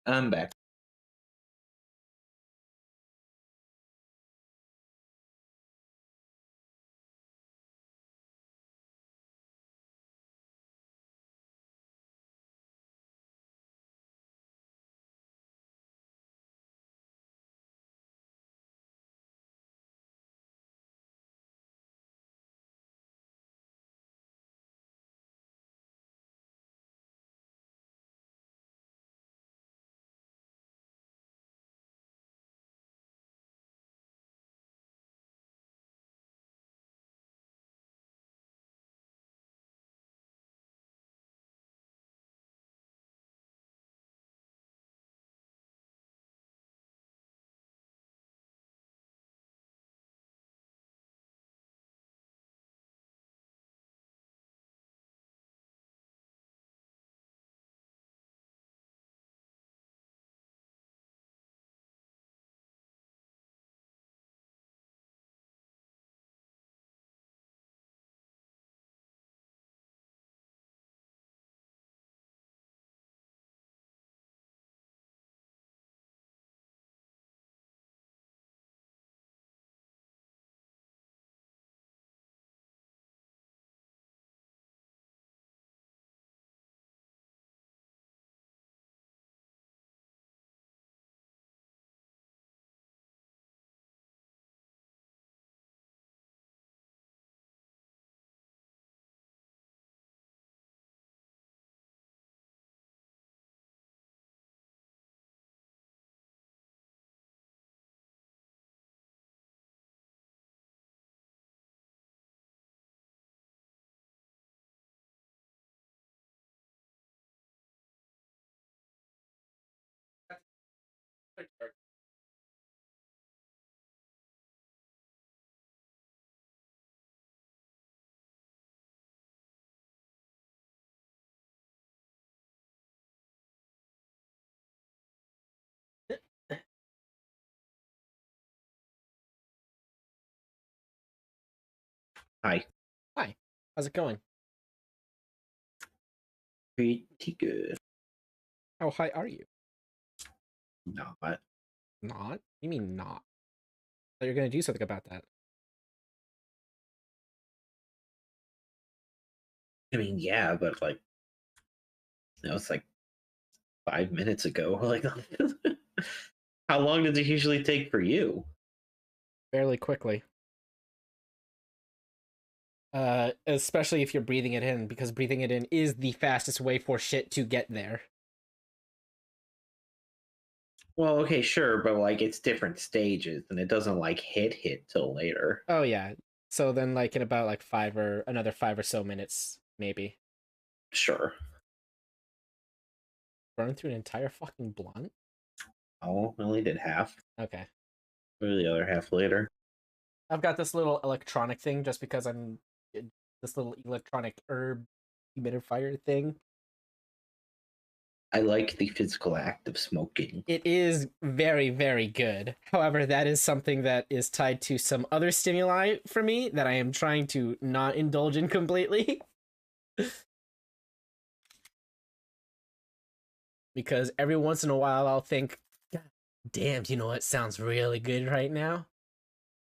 I'm back. Hi. Hi. How's it going? Pretty good. How high are you? Not. Not? You mean not? Thought you were gonna do something about that. I mean, yeah, but like, it's like 5 minutes ago. Like, how long does it usually take for you? Fairly quickly. Especially if you're breathing it in, because breathing it in is the fastest way for shit to get there. Well, okay, sure, but like it's different stages, and it doesn't like hit till later. Oh yeah. So then like in about like another 5 or so minutes, maybe. Sure. Burn through an entire fucking blunt? Oh, I only did half. Okay. Or the other half later. I've got this little electronic thing just because this little electronic herb humidifier thing. I like the physical act of smoking. It is very, very good. However, that is something that is tied to some other stimuli for me that I am trying to not indulge in completely. Because every once in a while I'll think, God damn, you know what sounds really good right now?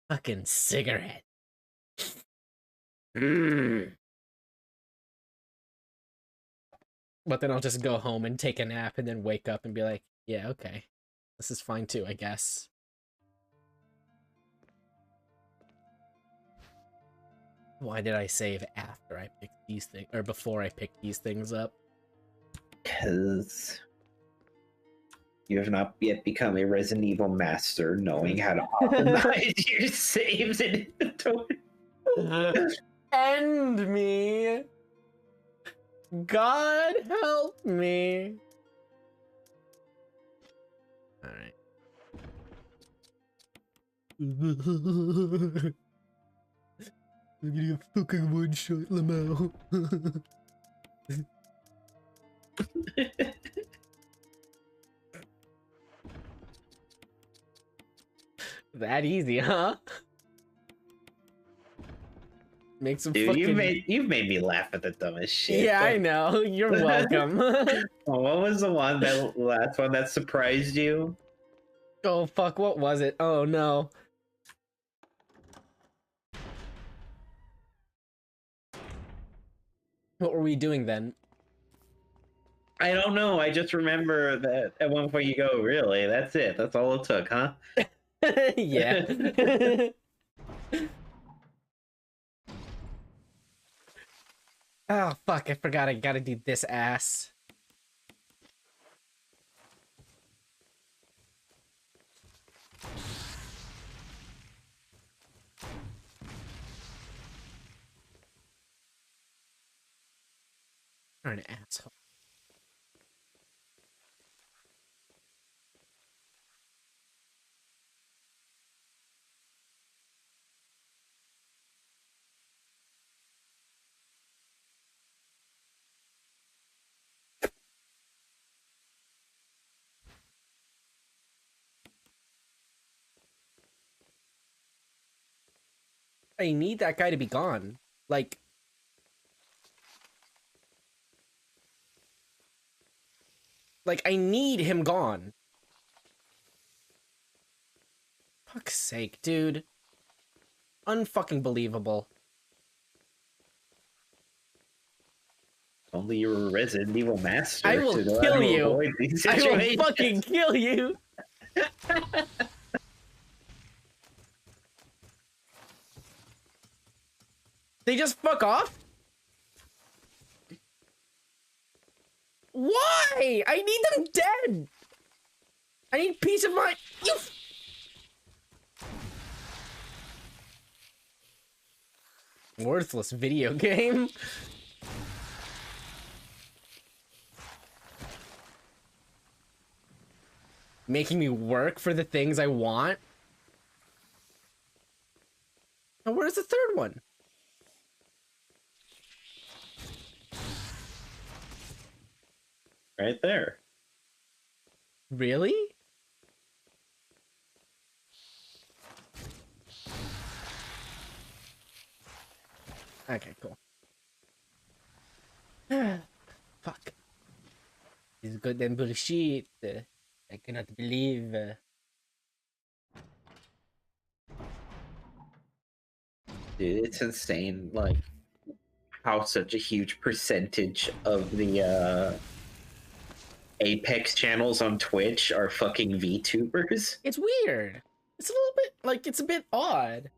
Fucking cigarette. But then I'll just go home and take a nap and then wake up and be like, yeah, okay. This is fine too, I guess. Why did I save after I picked these things, or before I picked these things up? Because you have not yet become a Resident Evil master, knowing how to optimize your saves and inventory. End me! God help me! Alright. I'm getting a fucking one-shot Lamau. That easy, huh? Make some Dude, fucking... you've made me laugh at the dumbest shit. Yeah, I know. You're welcome. Oh, what was the last one that surprised you? Oh, fuck, what was it? Oh, no. What were we doing then? I don't know. I just remember that at one point you go, really? That's it. That's all it took, huh? Yeah. Oh, fuck, I forgot I gotta do this ass. You're an asshole. I need that guy to be gone. Like I need him gone. Fuck's sake, dude. Unfucking believable. Only you were a Resident Evil master. I will kill you. I will I fucking kill you. They just fuck off? Why? I need them dead. I need peace of mind. You... Worthless video game. Making me work for the things I want. And where's the third one? Right there. Really? Okay, cool. Fuck. This is goddamn bullshit. I cannot believe. Dude, it's insane, like, how such a huge percentage of the, Apex channels on Twitch are fucking VTubers. It's weird. It's a little bit, like, it's a bit odd.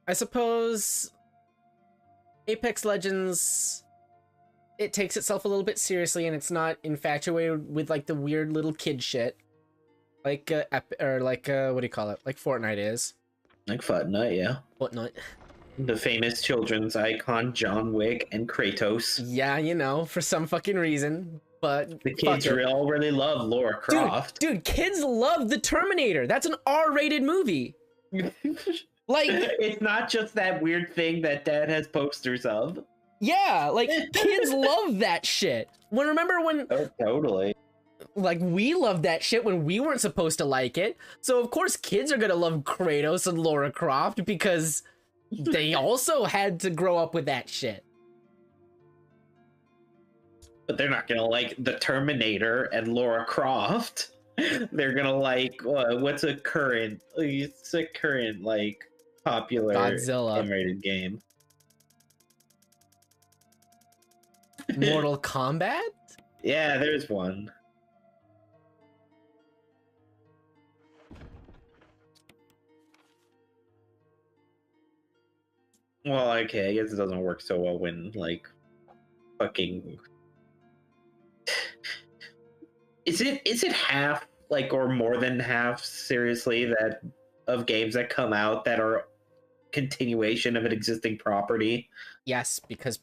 I suppose Apex Legends, it takes itself a little bit seriously and it's not infatuated with like the weird little kid shit. Like, what do you call it? Like Fortnite is. Like Fortnite, yeah. Fortnite. The famous children's icon, John Wick and Kratos. Yeah, you know, for some fucking reason, but the kids all really love Lara Croft. Dude, kids love the Terminator. That's an R-rated movie. Like, it's not just that weird thing that Dad has posters of. Yeah, like kids love that shit. Remember when? Oh, totally. Like, we loved that shit when we weren't supposed to like it. So of course kids are gonna love Kratos and Lara Croft because they also had to grow up with that shit. But they're not gonna like the Terminator and Lara Croft. They're gonna like what's a current? It's a current like popular Godzilla M-rated game. Mortal Kombat? Yeah, there's one. Well, okay, I guess it doesn't work so well when like fucking is it half like or more than half seriously that of games that come out that are continuation of an existing property? Yes, because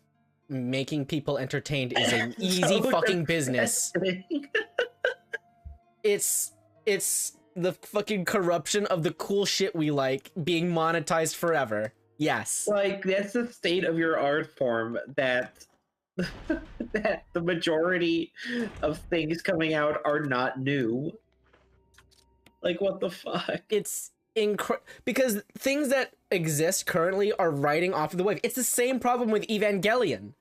making people entertained is an easy fucking business. It's the fucking corruption of the cool shit we like being monetized forever. Yes. Like, that's the state of your art form, that that the majority of things coming out are not new. Like, what the fuck? It's because things that exist currently are riding off of the wave. It's the same problem with Evangelion.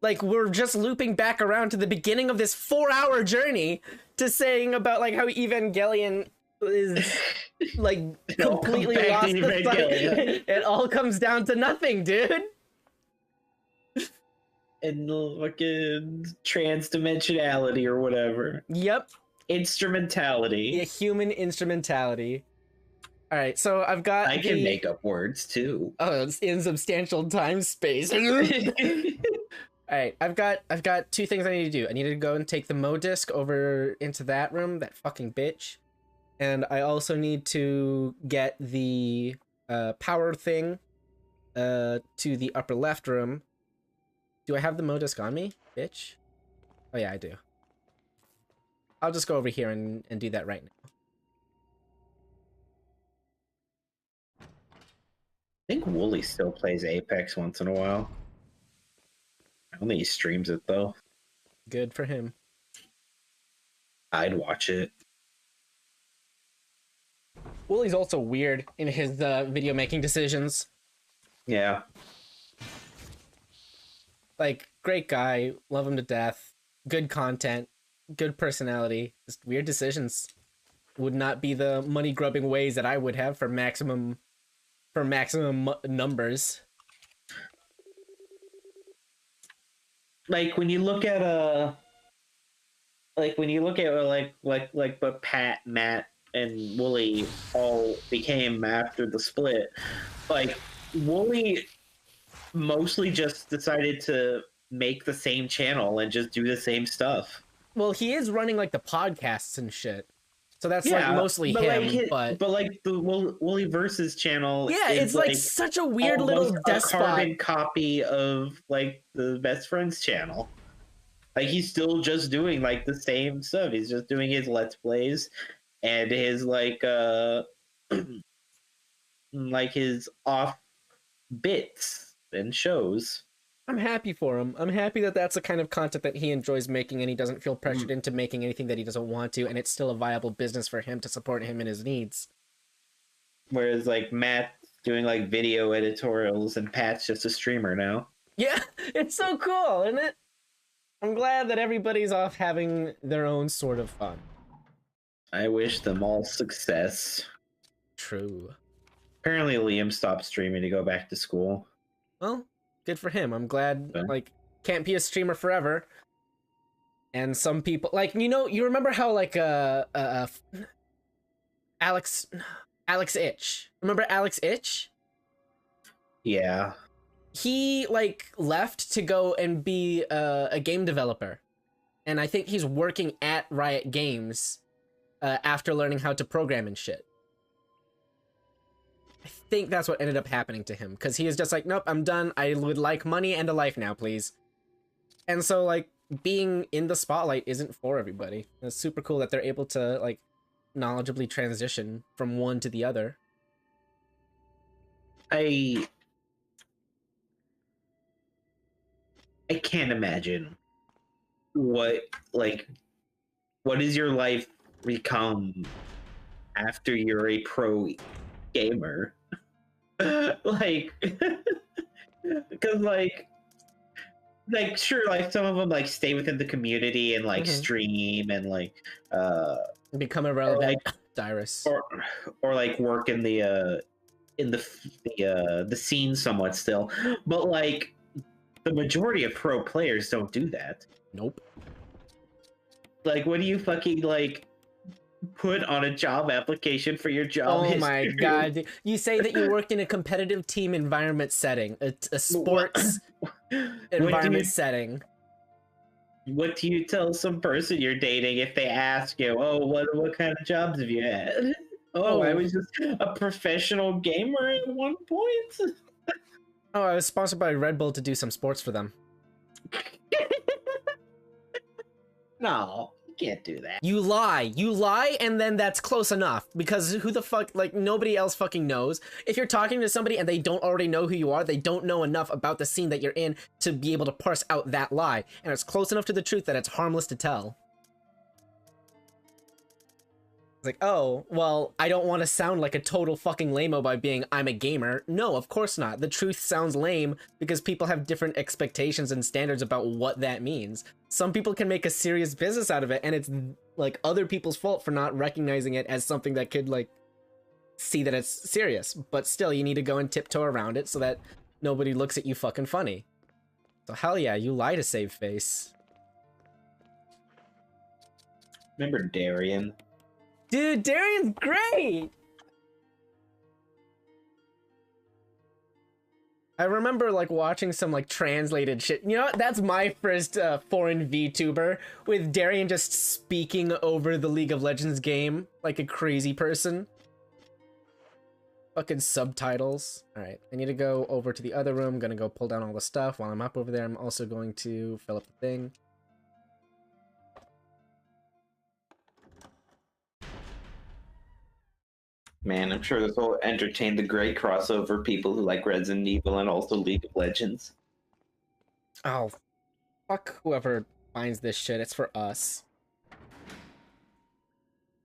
Like, we're just looping back around to the beginning of this 4-hour journey to saying about like how Evangelion is like completely lost the fight. It all comes down to nothing, dude. And the fucking trans-dimensionality or whatever. Yep. Instrumentality. Yeah, human instrumentality. All right, so I've got. I can make up words too. Oh, it's insubstantial time space. All right, I've got 2 things I need to do. I need to go and take the Mo disc over into that room, that fucking bitch, and I also need to get the power thing to the upper left room. Do I have the Mo disc on me, bitch? Oh yeah, I do. I'll just go over here and do that right now. I think Wooly still plays Apex once in a while. I don't think he streams it though. Good for him. I'd watch it. Wooly's also weird in his video making decisions. Yeah. Like, great guy, love him to death, good content, good personality, just weird decisions. Would not be the money grubbing ways that I would have for maximum numbers. Like when you look at what Pat, Matt, and Wooly all became after the split, like Wooly mostly just decided to make the same channel and just do the same stuff. Well, he is running like the podcasts and shit, so that's like mostly him. But like the Wooly Versus channel, yeah, it's like such a weird little despot. Carbon copy of like the Best Friends channel. Like he's still just doing like the same stuff. He's just doing his Let's Plays and his like like his off bits and shows. I'm happy for him. I'm happy that that's the kind of content that he enjoys making, and he doesn't feel pressured into making anything that he doesn't want to, and it's still a viable business for him to support him in his needs. Whereas like Matt's doing like video editorials and Pat's just a streamer now. Yeah, it's so cool, isn't it? I'm glad that everybody's off having their own sort of fun. I wish them all success. True. Apparently Liam stopped streaming to go back to school. Well, good for him. I'm glad, like, can't be a streamer forever. And some people, like, you remember how, like, Alex Itch. Remember Alex Itch? Yeah. He, like, left to go and be a game developer. And I think he's working at Riot Games after learning how to program and shit. I think that's what ended up happening to him, because he is just like, nope, I'm done. I would like money and a life now, please. And so, like, being in the spotlight isn't for everybody. It's super cool that they're able to, like, knowledgeably transition from one to the other. I can't imagine what does your life become after you're a pro gamer. Like because like sure, like some of them like stay within the community and like stream and like become irrelevant, like, Dyrus, or like work in the scene somewhat still, but like the majority of pro players don't do that. Nope. Like, what do you fucking like put on a job application for your job? Oh my god! You say that you worked in a competitive team environment setting, a sports environment setting. What do you tell some person you're dating if they ask you, "Oh, what kind of jobs have you had?" Oh, I was just a professional gamer at one point. Oh, I was sponsored by Red Bull to do some sports for them. No, you can't do that. You lie, and then that's close enough, because who the fuck, like, nobody else fucking knows. If you're talking to somebody and they don't already know who you are, they don't know enough about the scene that you're in to be able to parse out that lie, and it's close enough to the truth that it's harmless to tell. It's like, oh, well, I don't want to sound like a total fucking lame-o by being I'm a gamer. No, of course not. The truth sounds lame because people have different expectations and standards about what that means. Some people can make a serious business out of it, and it's like other people's fault for not recognizing it as something that could like see that it's serious. But still, you need to go and tiptoe around it so that nobody looks at you fucking funny. So hell yeah, you lie to save face. Remember Darian? Dude, Darian's great! I remember like watching some like translated shit. You know what? That's my first foreign VTuber, with Darian just speaking over the League of Legends game like a crazy person. Fucking subtitles. Alright, I need to go over to the other room. Gonna go pull down all the stuff. While I'm up over there, I'm also going to fill up the thing. Man, I'm sure this will entertain the great crossover people who like Resident Evil and also League of Legends. Oh, fuck whoever finds this shit. It's for us.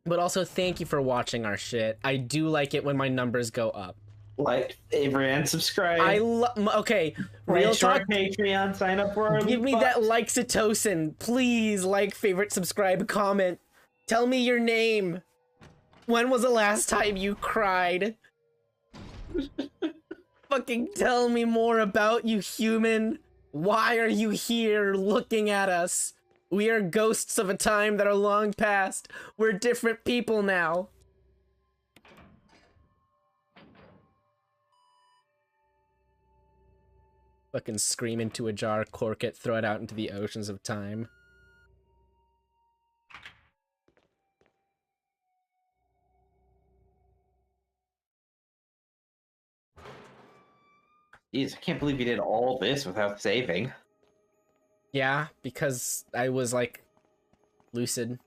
But also, thank you for watching our shit. I do like it when my numbers go up. Like, favorite, and subscribe. Okay, real talk. Patreon, sign up for our Give me that like-citosin. Please, like, favorite, subscribe, comment. Tell me your name. When was the last time you cried? Fucking tell me more about you, human. Why are you here looking at us? We are ghosts of a time that are long past. We're different people now. Fucking scream into a jar, cork it, throw it out into the oceans of time. Jeez, I can't believe you did all this without saving. Yeah, because I was, like, lucid.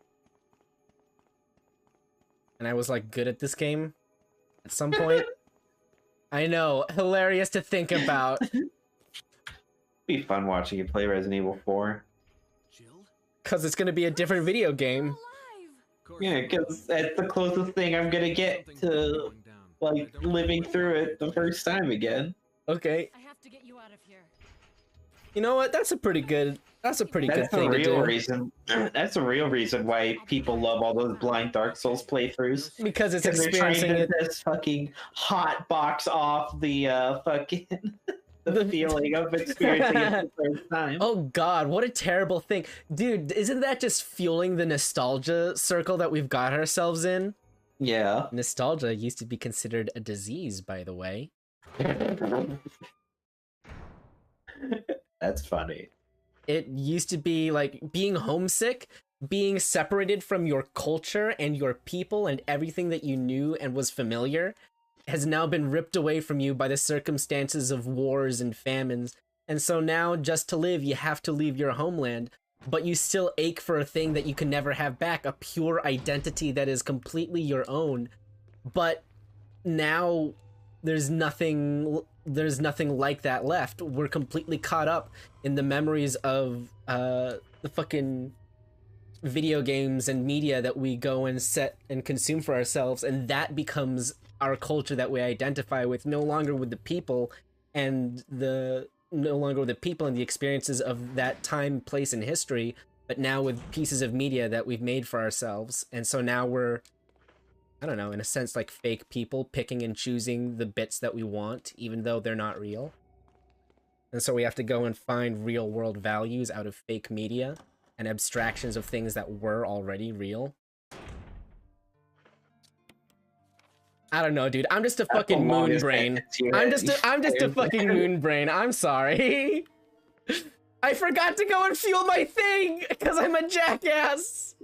And I was, like, good at this game at some point. I know, hilarious to think about. Be fun watching you play Resident Evil 4. Because it's going to be a different video game. Yeah, because that's the closest thing I'm going to get to, like, living through it the first time again. Okay. I have to get you out of here. You know what? That's a pretty good. That's a pretty good thing to do. That's the real reason why people love all those blind Dark Souls playthroughs. Because it's experiencing it. This fucking hot box off the fucking the feeling of experiencing it the first time. Oh God, what a terrible thing, dude! Isn't that just fueling the nostalgia circle that we've got ourselves in? Yeah. Nostalgia used to be considered a disease, by the way. That's funny. It used to be like being homesick, being separated from your culture and your people and everything that you knew and was familiar has now been ripped away from you by the circumstances of wars and famines. And so now, just to live, you have to leave your homeland, but you still ache for a thing that you can never have back, a pure identity that is completely your own. But now there's nothing like that left. We're completely caught up in the memories of the fucking video games and media that we go and set and consume for ourselves, and that becomes our culture that we identify with, no longer with the people and the experiences of that time, place, and history, but now with pieces of media that we've made for ourselves. And so now we're, I don't know, in a sense, like fake people picking and choosing the bits that we want, even though they're not real. And so we have to go and find real world values out of fake media and abstractions of things that were already real. I don't know, dude. I'm just a fucking moon brain. I'm just a fucking moon brain. I'm sorry. I forgot to go and fuel my thing because I'm a jackass.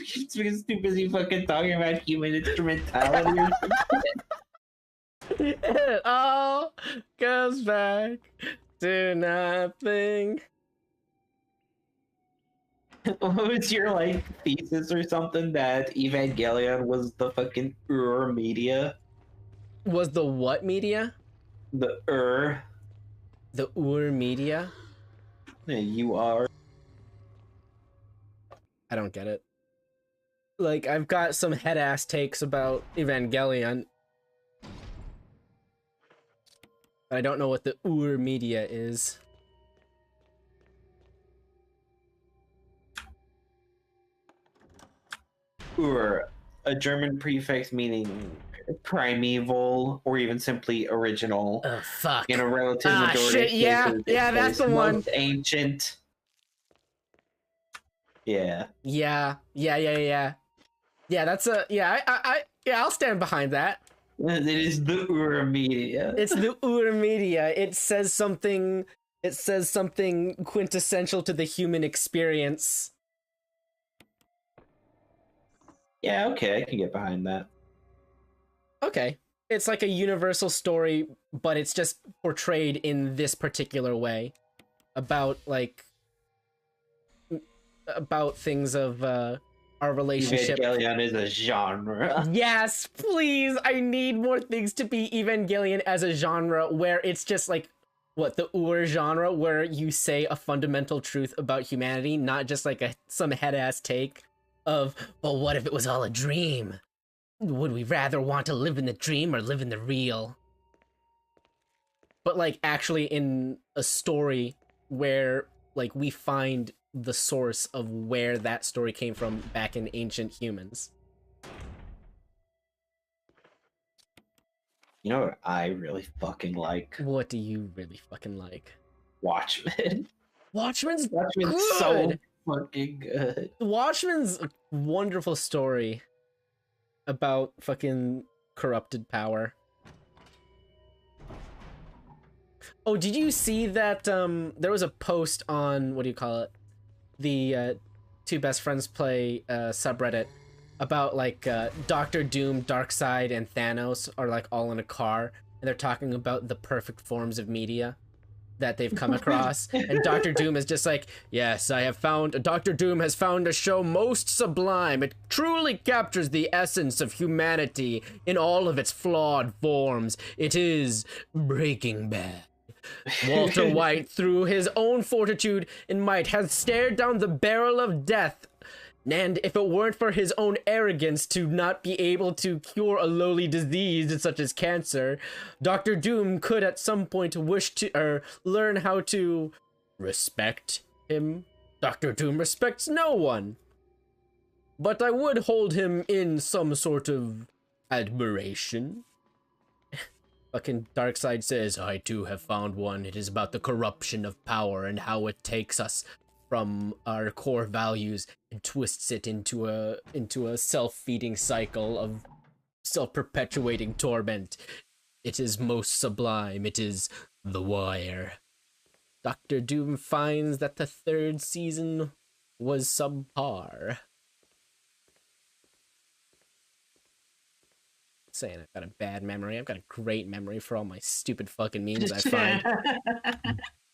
He's too busy fucking talking about human instrumentality or something. It all goes back to nothing. What was your, like, thesis or something, that Evangelion was the fucking media? Was the what media? The The media? Yeah, you are. I don't get it. Like, I've got some head-ass takes about Evangelion. But I don't know what the Ur media is. Ur, a German prefix meaning primeval or even simply original. Oh, fuck. In a relative majority shit, of yeah, cases, yeah, that's the one. Most ancient. Yeah. Yeah, that's a, yeah, I'll stand behind that. It is the Ur media. It's the Ur media. It says something quintessential to the human experience. Yeah, okay, I can get behind that. Okay. It's like a universal story, but it's just portrayed in this particular way. About, like, about things of, our relationship. Evangelion is a genre. Yes, please! I need more things to be Evangelion as a genre where it's just like, what, the Ur genre, where you say a fundamental truth about humanity, not just like some head-ass take of, well, what if it was all a dream? Would we rather want to live in the dream or live in the real? But, like, actually in a story where, like, we find the source of where that story came from back in ancient humans. You know what I really fucking like? What do you really fucking like? Watchmen. Watchmen's Watchmen's so fucking good. Watchmen's a wonderful story about fucking corrupted power. Oh, did you see that there was a post on, what do you call it? The Two Best Friends Play subreddit about, like, Doctor Doom, Darkseid, and Thanos are, like, all in a car, and they're talking about the perfect forms of media that they've come across. And Doctor Doom is just like, yes, Doctor Doom has found a show most sublime. It truly captures the essence of humanity in all of its flawed forms. It is Breaking Bad. Walter White, through his own fortitude and might, has stared down the barrel of death. And if it weren't for his own arrogance to not be able to cure a lowly disease such as cancer, Dr. Doom could at some point wish to learn how to respect him. Dr. Doom respects no one. But I would hold him in some sort of admiration. Fucking Darkseid says, I too have found one. It is about the corruption of power and how it takes us from our core values and twists it into a self-feeding cycle of self-perpetuating torment. It is most sublime. It is The Wire. Dr. Doom finds that the third season was subpar. Saying I've got a bad memory. I've got a great memory for all my stupid fucking memes I find.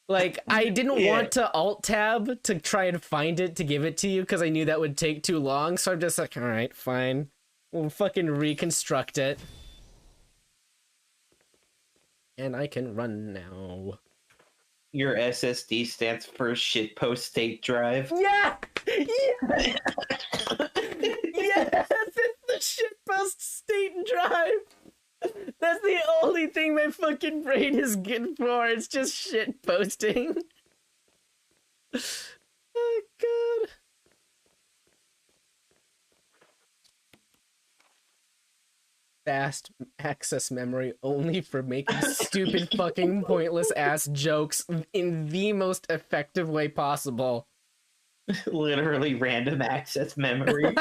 Like, I didn't want to alt-tab to try and find it to give it to you because I knew that would take too long, so I'm just like, alright, fine. We'll fucking reconstruct it. And I can run now. Your SSD stands for shitpost state drive. Yeah! Yeah! Yes! It's the shitpost state drive! That's the only thing my fucking brain is good for. It's just shit posting. Oh god. Fast access memory only for making stupid fucking pointless ass jokes in the most effective way possible. Literally random access memory.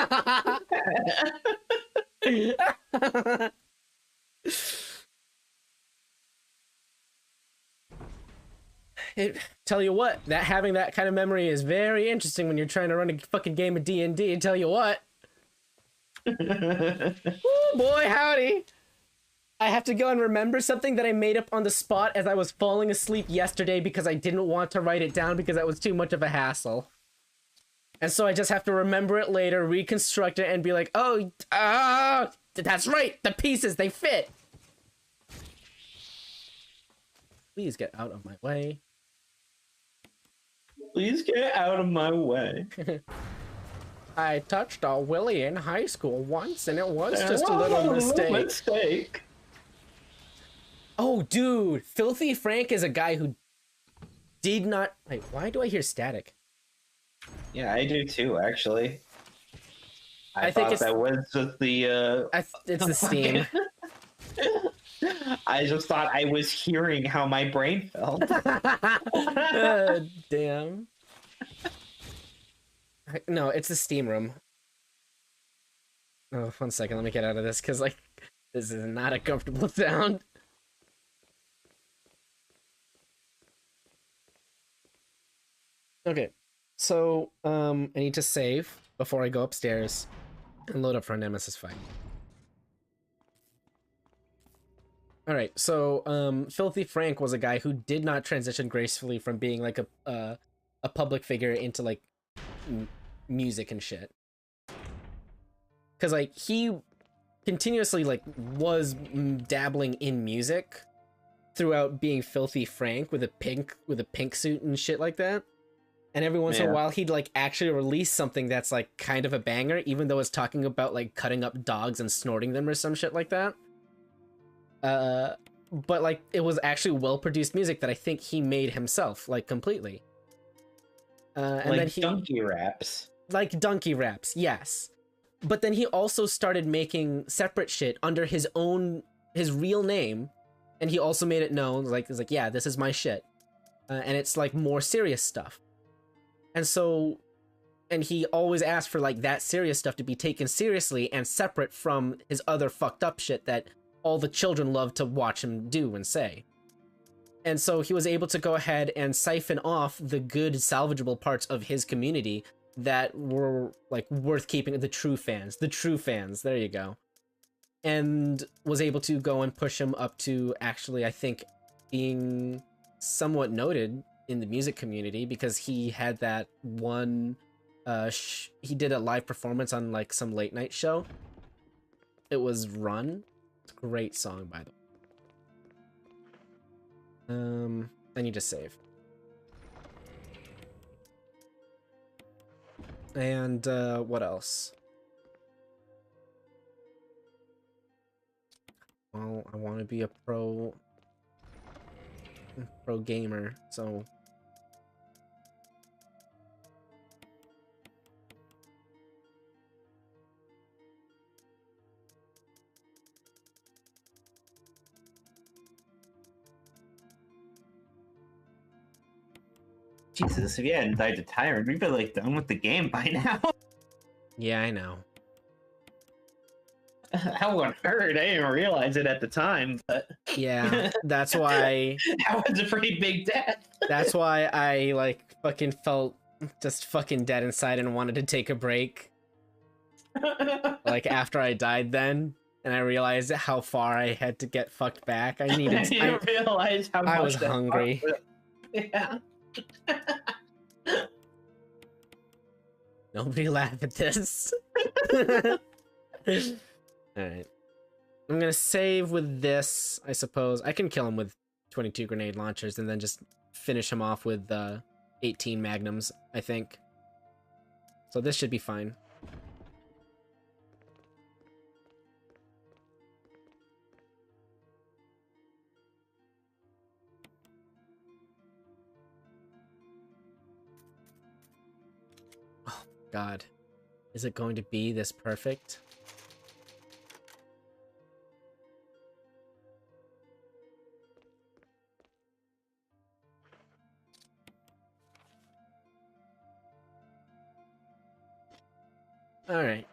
Tell you what, having that kind of memory is very interesting when you're trying to run a fucking game of D&D. Tell you what. Ooh, boy, howdy. I have to go and remember something that I made up on the spot as I was falling asleep yesterday because I didn't want to write it down because that was too much of a hassle. And so I just have to remember it later, reconstruct it, and be like, oh, that's right, the pieces, they fit. Please get out of my way. Please get out of my way. I touched a willy in high school once, and it was just a little mistake. Oh, dude, Filthy Frank is a guy who did not... Wait, why do I hear static? Yeah, I do too, actually. I think thought it's... that was just the, it's the Steam. I just thought I was hearing how my brain felt. Damn. No, it's the Steam room. Oh, 1 second, let me get out of this, because, like, this is not a comfortable sound. Okay, so, I need to save before I go upstairs and load up for a Nemesis fight. Alright, so, Filthy Frank was a guy who did not transition gracefully from being, like, a public figure into, like, music and shit. Because, like, he continuously, like, was dabbling in music throughout being Filthy Frank with a pink suit and shit like that. And every once in a while, he'd, like, actually release something that's, like, kind of a banger, even though it's talking about, like, cutting up dogs and snorting them or some shit like that. But, like, it was actually well-produced music that I think he made himself, like, completely. And like then he... donkey raps. Like donkey raps, yes. But then he also started making separate shit under his real name, and he also made it known, like, it's like, yeah, this is my shit. And it's, like, more serious stuff. And so, and he always asked for, like, that serious stuff to be taken seriously and separate from his other fucked up shit that all the children love to watch him do and say. And so he was able to go ahead and siphon off the good salvageable parts of his community that were, like, worth keeping. The true fans, there you go. And was able to go and push him up to actually, I think, being somewhat noted in the music community, because he had that one, he did a live performance on, like, some late night show. It was Run. It's a great song, by the way. I need to save. And, what else? Well, I want to be a pro gamer, so... Jesus, if you hadn't died to Tyrant, we'd be, like, done with the game by now. Yeah, I know. That one hurt. I didn't realize it at the time, but... Yeah, that's why... That was a pretty big death. That's why I, like, fucking felt just fucking dead inside and wanted to take a break. Like, after I died then, and I realized how far I had to get fucked back. I needed to... I realized how much I was hungry. Yeah. Nobody laugh at this. Alright. I'm gonna save with this, I suppose. I can kill him with 22 grenade launchers and then just finish him off with 18 magnums, I think. So this should be fine. Oh, God. Is it going to be this perfect? Alright.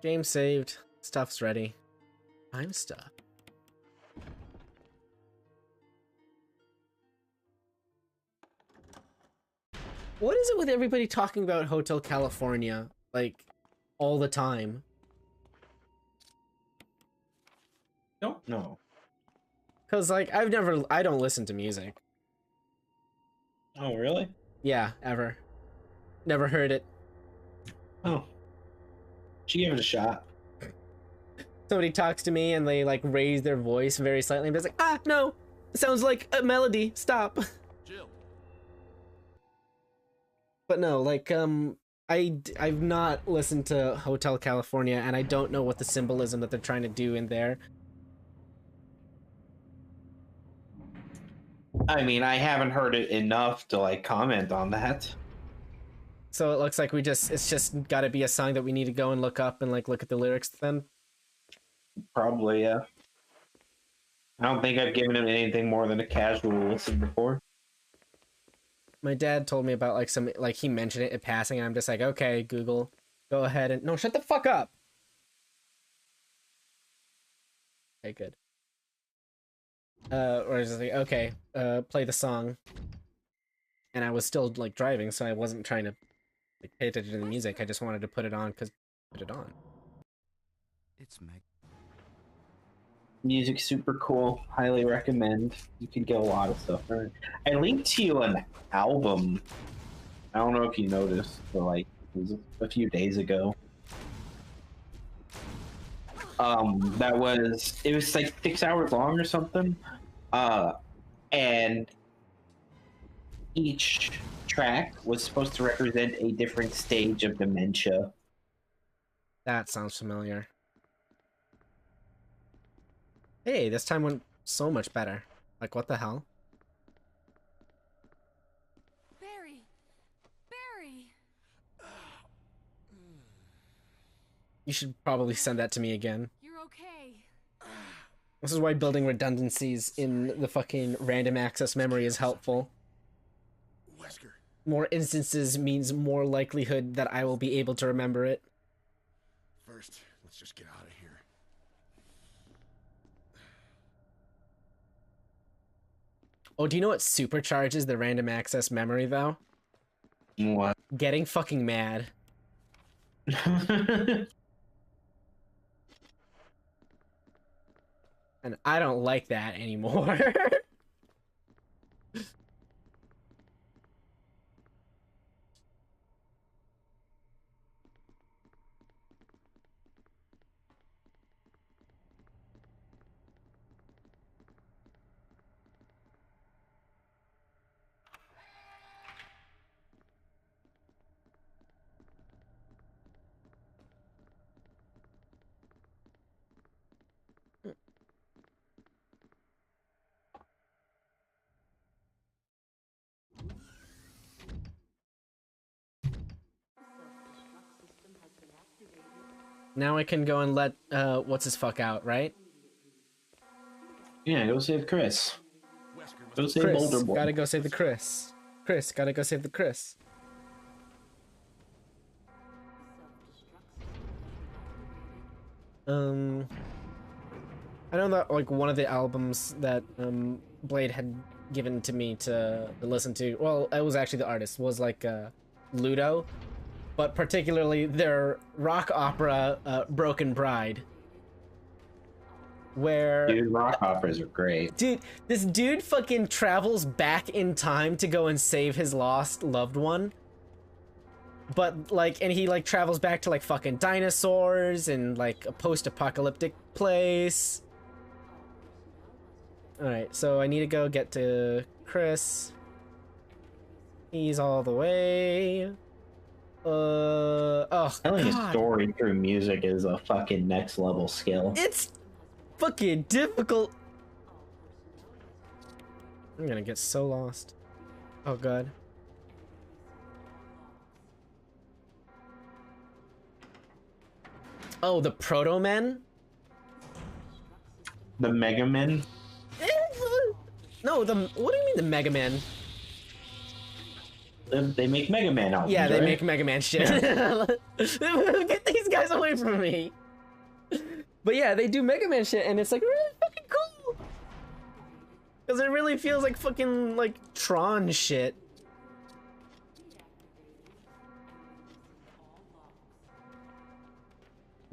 Game saved. Stuff's ready. I'm stuck. What is it with everybody talking about Hotel California, like, all the time? Don't know. Cause, like, I don't listen to music. Oh, really? Yeah, ever. Never heard it. Oh. She gave it a shot. Somebody talks to me and they, like, raise their voice very slightly and it's like, ah, no! It sounds like a melody, stop! Jill. But no, like, I've not listened to Hotel California, and I don't know what the symbolism that they're trying to do in there. I mean, I haven't heard it enough to like comment on that. So it looks like it's just got to be a song that we need to go and look up and like look at the lyrics then. Probably, yeah. I don't think I've given him anything more than a casual listen before. My dad told me about like he mentioned it in passing, and I'm just like, okay, Google, go ahead and no, shut the fuck up. Okay, good. Or just like, okay, play the song. And I was still like driving, so I wasn't trying to like pay attention to the music. I just wanted to put it on because put it on. It's Meg. Music's super cool. Highly recommend. You could get a lot of stuff from it. I linked to you an album. I don't know if you noticed, but like it was a few days ago. It was like 6 hours long or something. And each track was supposed to represent a different stage of dementia. That sounds familiar. Hey, this time went so much better. Like, what the hell? Barry! Barry! You should probably send that to me again. You're okay. This is why building redundancies in the fucking random access memory is helpful. Wesker. More instances means more likelihood that I will be able to remember it. First, let's just get out of here. Oh, do you know what supercharges the random access memory, though? What? Getting fucking mad. And I don't like that anymore. Now I can go and let, what's his fuck out, right? Yeah, go save Chris. Go save Chris, Boulder Boy. gotta go save the Chris. Chris, gotta go save the Chris. I know that, like, one of the albums that, Blade had given to me to listen to, well, it was actually the artist, was, like, Ludo, but particularly their rock opera, Broken Bride. Where... Dude, rock operas are great. Dude, this dude fucking travels back in time to go and save his lost loved one. But, like, and he, like, travels back to, like, fucking dinosaurs and, like, a post-apocalyptic place. Alright, so I need to go get to Chris. He's all the way. Oh, Telling a God. story through music is a fucking next level skill. It's fucking difficult. I'm gonna get so lost. Oh, God. Oh, the Proto-Men? The Mega Men? No, what do you mean the Mega Men? They make Mega Man albums. Yeah, they right? make Mega Man shit. Get these guys away from me. But yeah, they do Mega Man shit, and it's like really fucking cool. Because it really feels like fucking like Tron shit.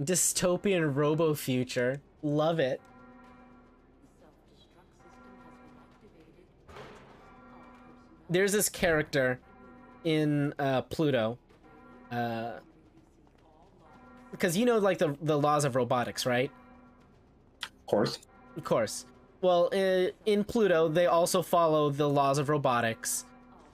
Dystopian robo future. Love it. There's this character in Pluto. Because you know, like, the laws of robotics, right? Of course. Of course. Well, in Pluto, they also follow the laws of robotics.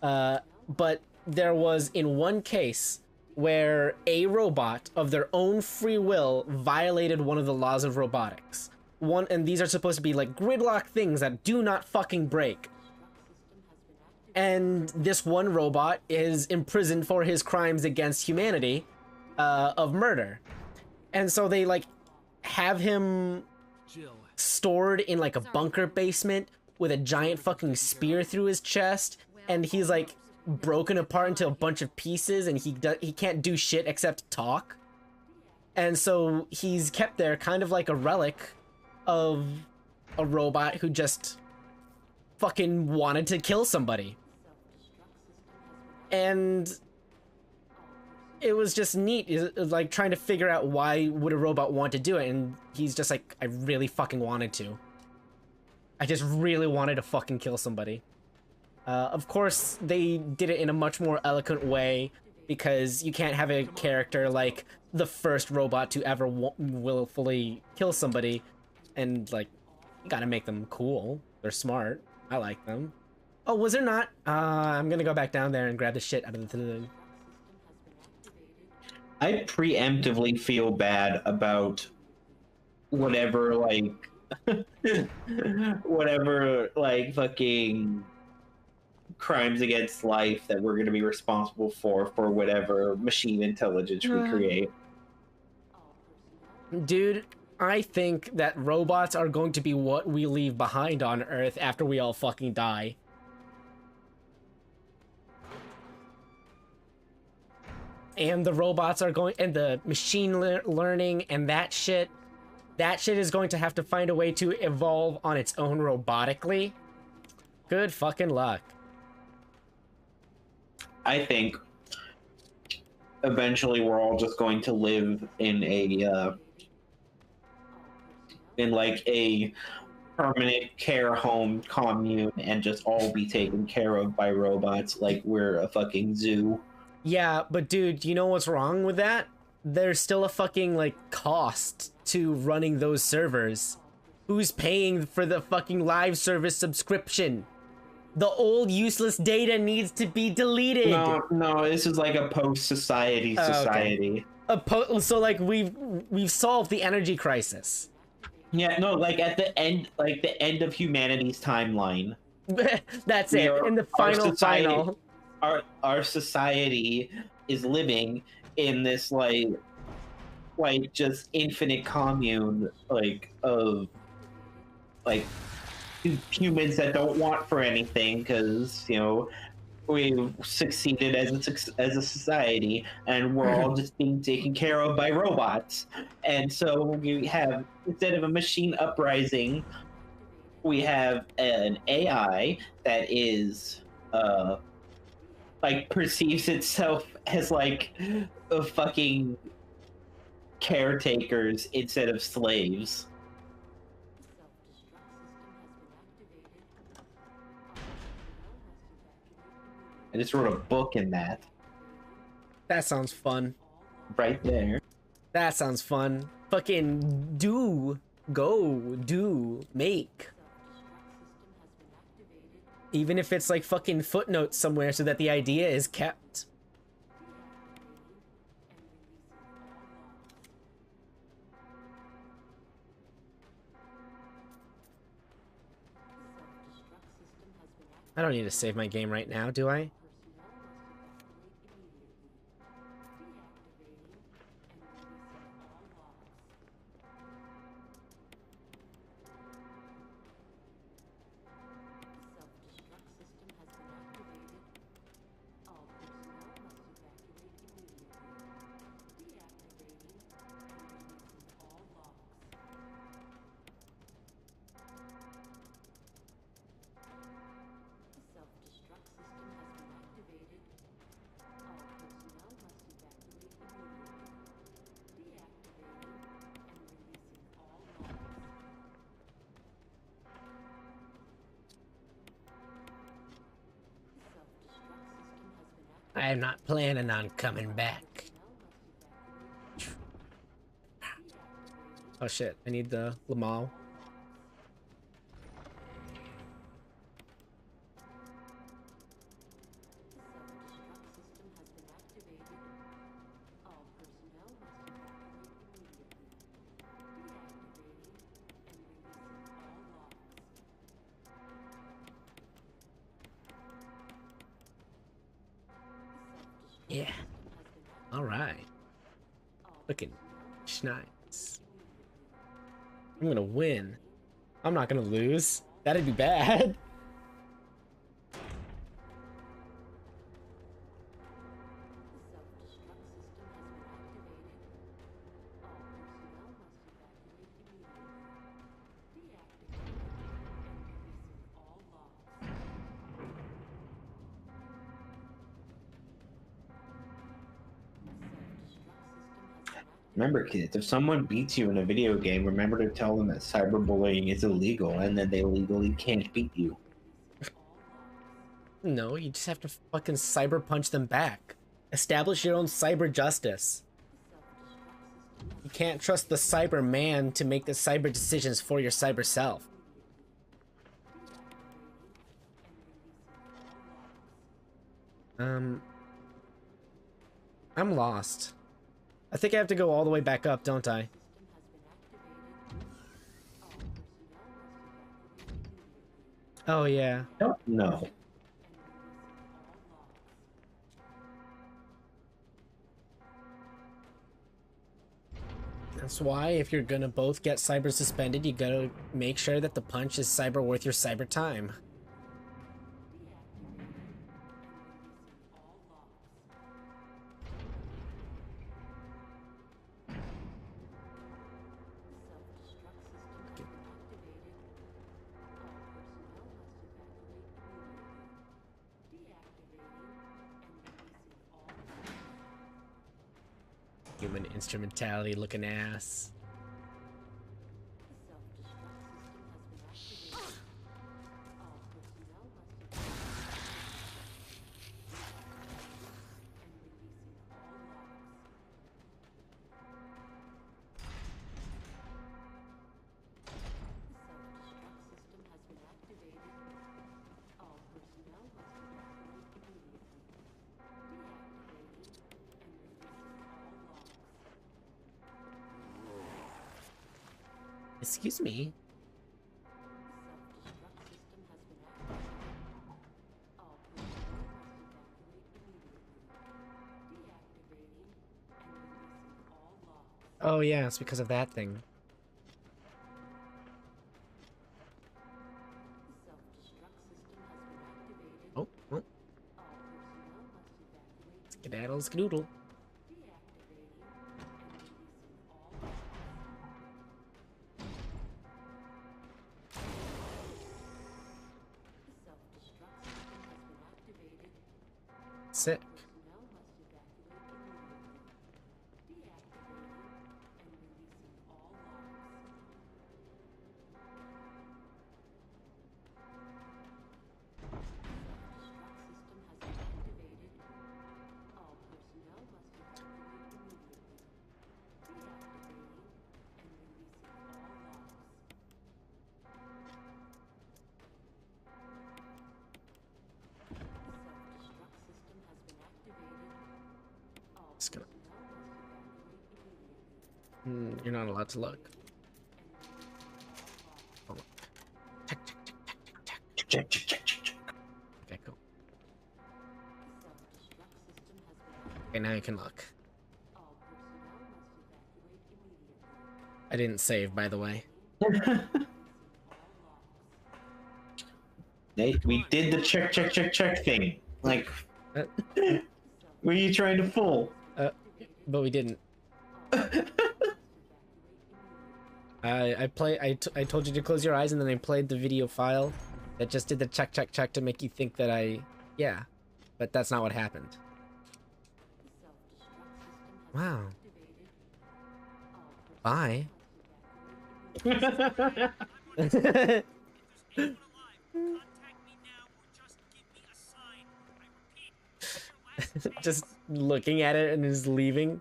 But there was, in one case, where a robot of their own free will violated one of the laws of robotics. And these are supposed to be like gridlock things that do not fucking break. And this one robot is imprisoned for his crimes against humanity, of murder. And so they like have him stored in like a bunker basement with a giant fucking spear through his chest, and he's like broken apart into a bunch of pieces, and he can't do shit except talk. And so he's kept there kind of like a relic of a robot who just fucking wanted to kill somebody. And it was just neat, like trying to figure out why would a robot want to do it, and he's just like, I really fucking wanted to. I just really wanted to fucking kill somebody. Of course, they did it in a much more eloquent way, because you can't have a character like the first robot to ever willfully kill somebody, and like, you gotta make them cool. They're smart. I like them. Oh, was there not? I'm gonna go back down there and grab the shit out of the thing. I preemptively feel bad about whatever, like, whatever, like, fucking crimes against life that we're going to be responsible for whatever machine intelligence we create. Dude, I think that robots are going to be what we leave behind on Earth after we all fucking die. And the robots are going, and the machine learning and that shit is going to have to find a way to evolve on its own robotically. Good fucking luck. I think eventually we're all just going to live in a, in like a permanent care home commune and just all be taken care of by robots like we're a fucking zoo. Yeah, but dude, you know what's wrong with that? There's still a fucking, like, cost to running those servers. Who's paying for the fucking live service subscription? The old useless data needs to be deleted. No, this is like a post-society society. Okay. So, like, we've solved the energy crisis. Yeah, no, like at the end, like the end of humanity's timeline. That's it. In the final. Our society is living in this like just infinite commune of humans that don't want for anything because we've succeeded as a society and we're all just being taken care of by robots. And so we have, instead of a machine uprising, we have an AI that is perceives itself as like a fucking caretakers instead of slaves. I just wrote a book in that. That sounds fun. Right there. That sounds fun. Fucking make. Even if it's like fucking footnotes somewhere so that the idea is kept. I don't need to save my game right now, do I? I am not planning on coming back. Oh shit, I need the Lamal. Yeah. All right. Looking nice. I'm gonna win. I'm not gonna lose. That'd be bad. Remember, kids, if someone beats you in a video game, remember to tell them that cyberbullying is illegal and that they legally can't beat you. No, you just have to fucking cyber punch them back. Establish your own cyber justice. You can't trust the cyber man to make the cyber decisions for your cyber self. I'm lost. I think I have to go all the way back up, don't I? Oh, yeah. No. That's why, if you're gonna both get cyber suspended, you gotta make sure that the punch is cyber worth your cyber time. Human instrumentality looking ass. Excuse me. Oh yeah, it's because of that thing. Oh, oh. Skedaddle, skedoodle. Sick. Just gonna... you're not allowed to look. Oh, look. Check. Okay, cool. Okay, now you can look. I didn't save, by the way. Nate, we did the check thing. Like, were you trying to fool? But we didn't. I told you to close your eyes, and then I played the video file that just did the check to make you think that yeah, but that's not what happened. Wow. Bye. Just looking at it and is leaving.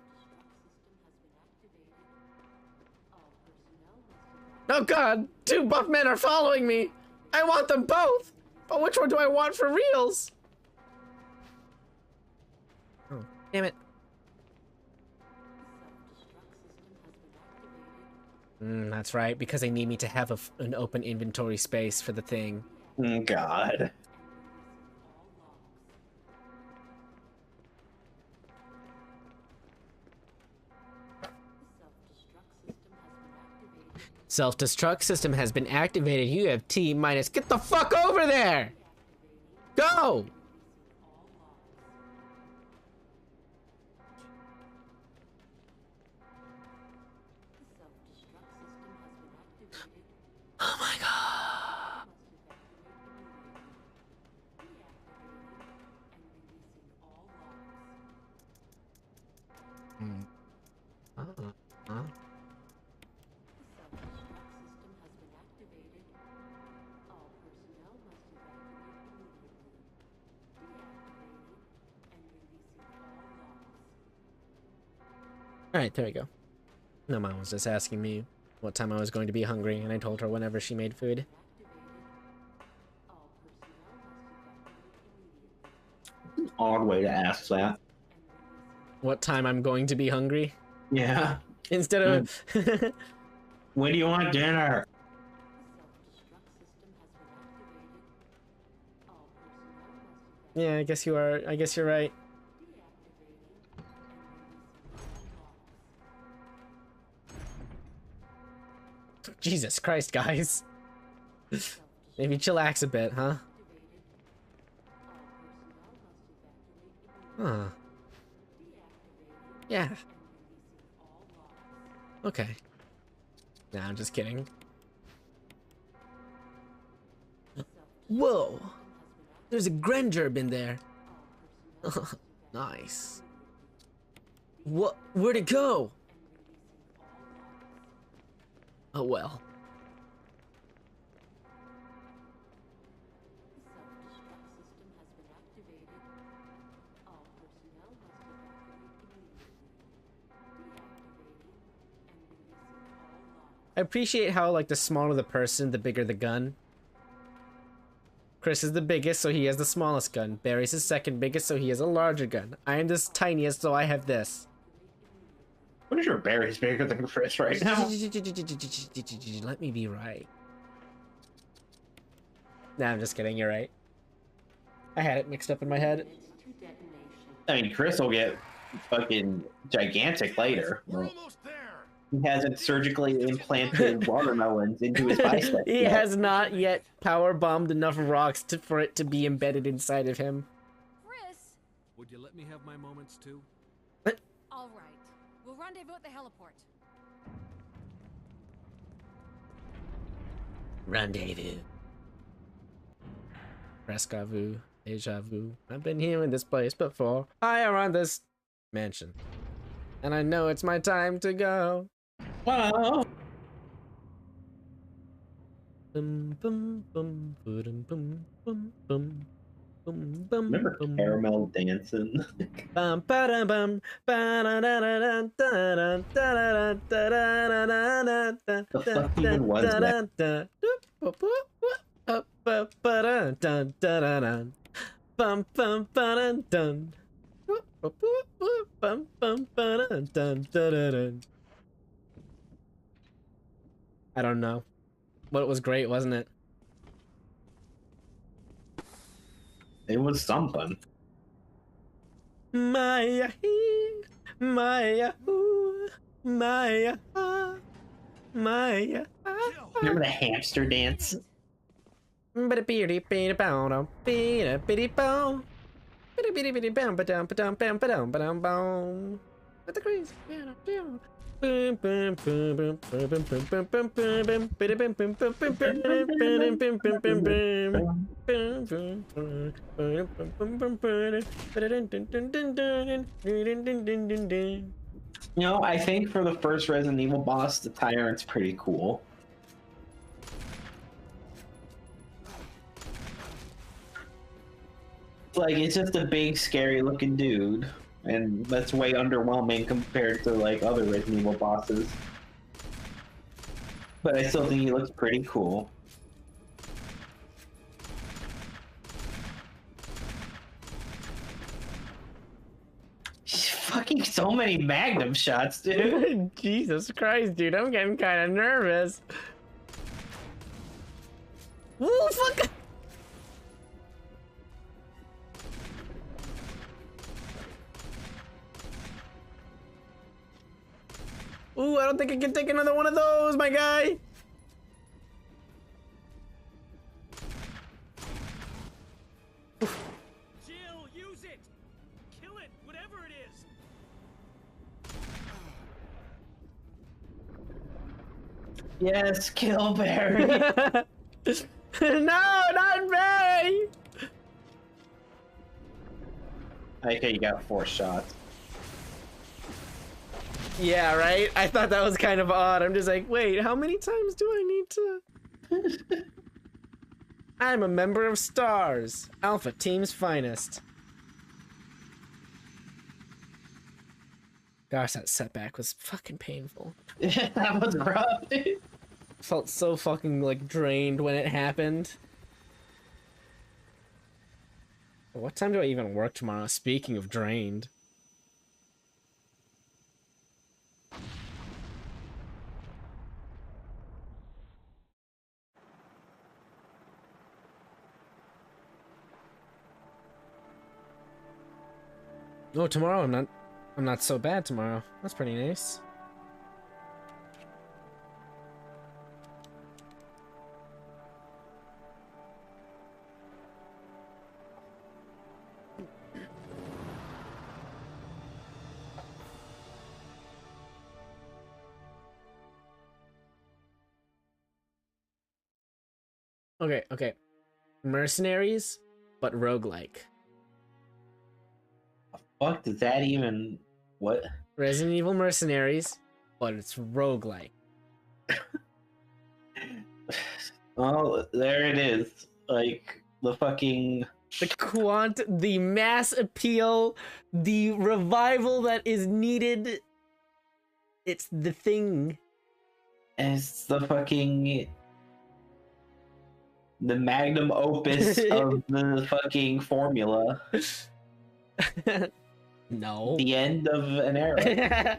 Oh god, 2 buff men are following me. I want them both, but which one do I want for reals? Oh, damn it. That's right, because they need me to have an open inventory space for the thing. God. Self-destruct system has been activated. You have T minus. Get the fuck over there! Go! Oh my god. Alright, there we go. No, Mom was just asking me what time I was going to be hungry, and I told her whenever she made food. Odd way to ask that. What time I'm going to be hungry? Yeah. Instead of... When do you want dinner? Yeah, I guess you are. I guess you're right. Jesus Christ, guys. Maybe chillax a bit, huh? Huh. Yeah. Okay. Nah, I'm just kidding. Whoa! There's a Grengerb in there. Nice. What? Where'd it go? Oh well. I appreciate how, like, the smaller the person, the bigger the gun. Chris is the biggest, so he has the smallest gun. Barry's his second biggest, so he has a larger gun. I am the tiniest, so I have this. What is your Barry's bigger than Chris right now? Let me be right. Nah, I'm just kidding, you're right. I had it mixed up in my head. I mean, Chris will get fucking gigantic later. We're almost there. He hasn't surgically implanted watermelons into his bicep. He has not yet power bombed enough rocks for it to be embedded inside of him. Chris! Would you let me have my moments too? All right. We'll rendezvous at the heliport. Rendezvous. Rescavou. Deja vu. I've been here in this place before. I am on this mansion. And I know it's my time to go. Wow. Bum, bum, bum, bum, bum, bum, bum. Bum, bum, Remember bum. Caramel dancing? Bum, ba-dum, bum, ba-da-da-da-da, da-da-da, da-da-da, da-da-da-da, The fuck even was that? da-da-da, doop, ba-ba-ba-da-dun, da-da-dun. Bum, bum, ba-dun-dun. Bum, bum, ba-dun-dun, da-da-dun. I don't know. But it was great, wasn't it? It was something. Maya, Maya, Maya, Maya. Remember the hamster dance? With the crazy. You know, I think for the first Resident Evil boss, the Tyrant's pretty cool. Like, it's just a big, scary-looking dude, and that's way underwhelming compared to, like, other Resident Evil bosses. But I still think he looks pretty cool. Fucking so many Magnum shots, dude. Jesus Christ, dude, I'm getting kind of nervous. Ooh, fuck! Ooh, I don't think I can take another one of those, my guy. Yes, kill Barry. No, not Barry! Okay, you got 4 shots. Yeah, right? I thought that was kind of odd. I'm just like, wait, how many times do I need to... I'm a member of STARS, Alpha Team's finest. Gosh, that setback was fucking painful. That was rough, dude. Felt so fucking, like, drained when it happened. What time do I even work tomorrow? Speaking of drained. Oh, tomorrow I'm not so bad tomorrow. That's pretty nice. Okay. Mercenaries, but roguelike. Fuck, does that even... What? Resident Evil Mercenaries, but it's roguelike. Oh, there it is. Like, the fucking... The mass appeal, the revival that is needed. It's the thing. It's the fucking... The magnum opus of the fucking formula. No. The end of an era.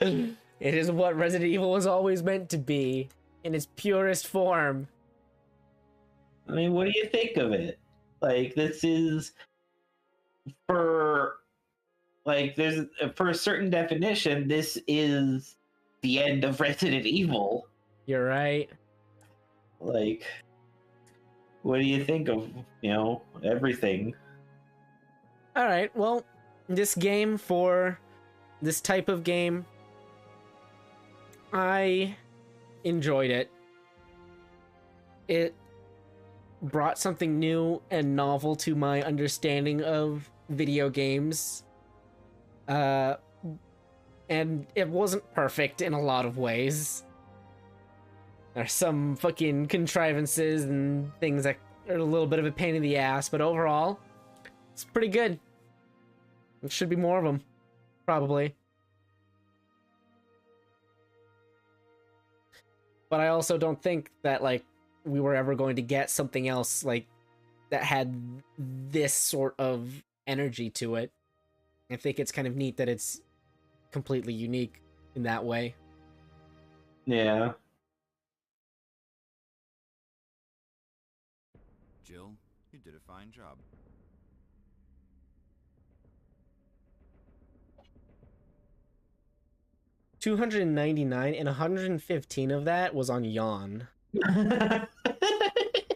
It is what Resident Evil was always meant to be, in its purest form. I mean, what do you think of it? Like, this is... For a certain definition, this is the end of Resident Evil. You're right. Like, what do you think of, everything? Alright, well, this game, for this type of game, I enjoyed it. It brought something new and novel to my understanding of video games. And it wasn't perfect in a lot of ways. There's some fucking contrivances and things that are a little bit of a pain in the ass, but overall, it's pretty good. There should be more of them, probably. But I also don't think that, like, we were ever going to get something else, like, that had this sort of energy to it. I think it's kind of neat that it's completely unique in that way. Yeah. Jill, you did a fine job. $299 and 115 of that was on Yawn.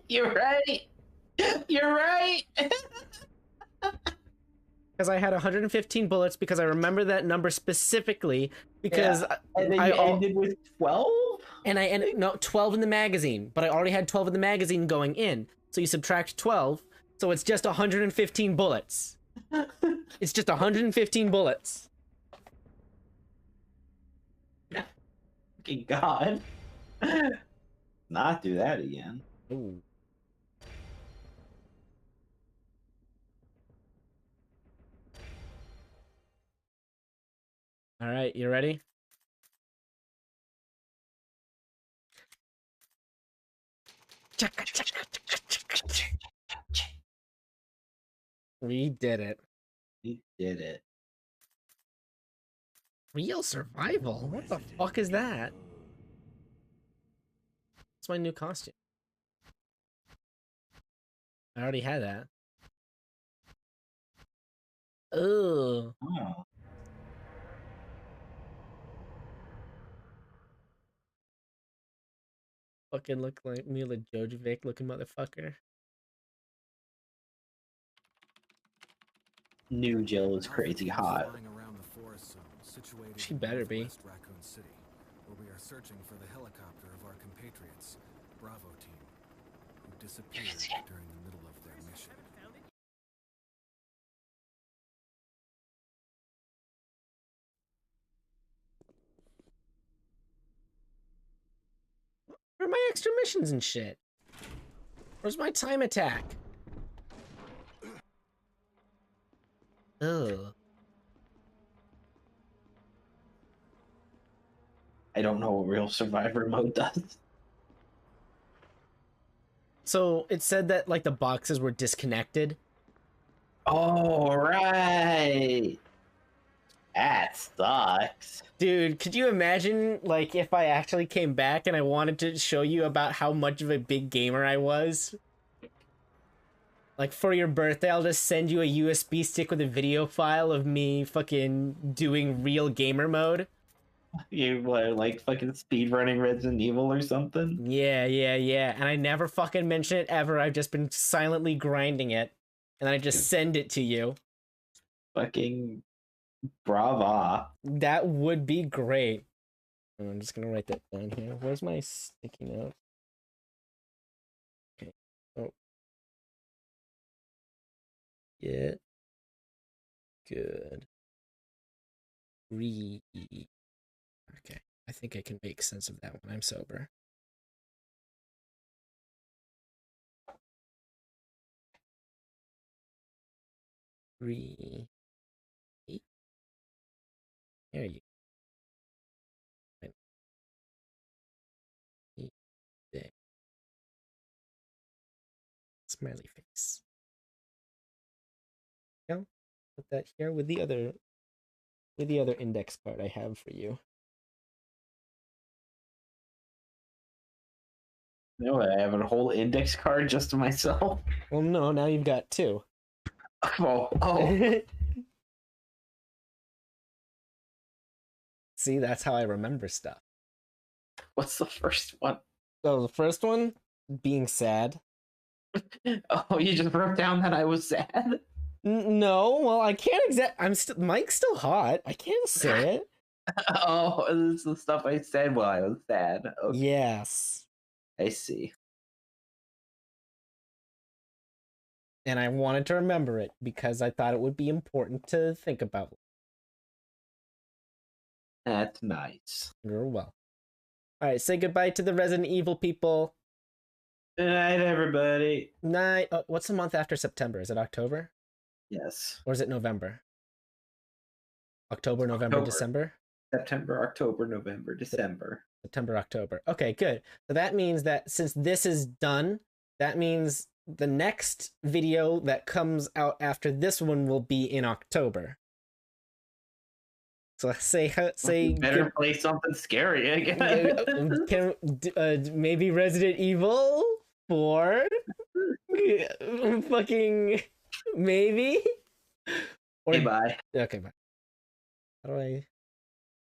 You're right. You're right. Because I had 115 bullets, because I remember that number specifically, because Yeah. And then you ended with 12? And I ended, no, 12 in the magazine, but I already had 12 in the magazine going in. So you subtract 12, so it's just 115 bullets. It's just 115 bullets. Fucking God. Not do that again. Ooh. All right, you ready? We did it. We did it. Real survival? What the fuck is that? It's my new costume. I already had that. Ugh. Oh. Fucking look like Mila Jojovic looking motherfucker. New Jill is crazy hot. She better be. searching for the helicopter of our compatriots, Bravo team, who disappeared during the middle of their mission. Where are my extra missions and shit? Where's my time attack? Ugh. I don't know what real survivor mode does. So it said that like the boxes were disconnected. Oh, right. That sucks. Dude, could you imagine like if I actually came back and I wanted to show you about how much of a big gamer I was? Like for your birthday, I'll just send you a USB stick with a video file of me fucking doing real gamer mode. You what, like fucking speedrunning Resident Evil or something? Yeah. And I never fucking mention it ever. I've just been silently grinding it. And I just send it to you. Fucking brava. That would be great. I'm just gonna write that down here. Where's my sticky note? Okay. Oh. Yeah. Good. Okay. I think I can make sense of that when I'm sober. There you go. Smiley face. Go. Put that here with the other index card I have for you. No, I have a whole index card just to myself. Well, no, now you've got two. Oh. See, that's how I remember stuff. What's the first one? So the first one, being sad. Oh, you just wrote down that I was sad? No, well, I can't Mike's still hot. I can't say it. Oh, this is the stuff I said while I was sad. Okay. Yes. I see. And I wanted to remember it because I thought it would be important to think about. That's nice. You're welcome. All right, say goodbye to the Resident Evil people. Good night, everybody. Night. Oh, what's the month after September? Is it October? Yes. Or is it November? October, November, December? September, October, November, December. September, October. Okay, good. So that means that since this is done, that means the next video that comes out after this one will be in October. So say better play something scary again. Can maybe Resident Evil 4? Fucking maybe. Or, hey, bye. Okay, bye. How do I?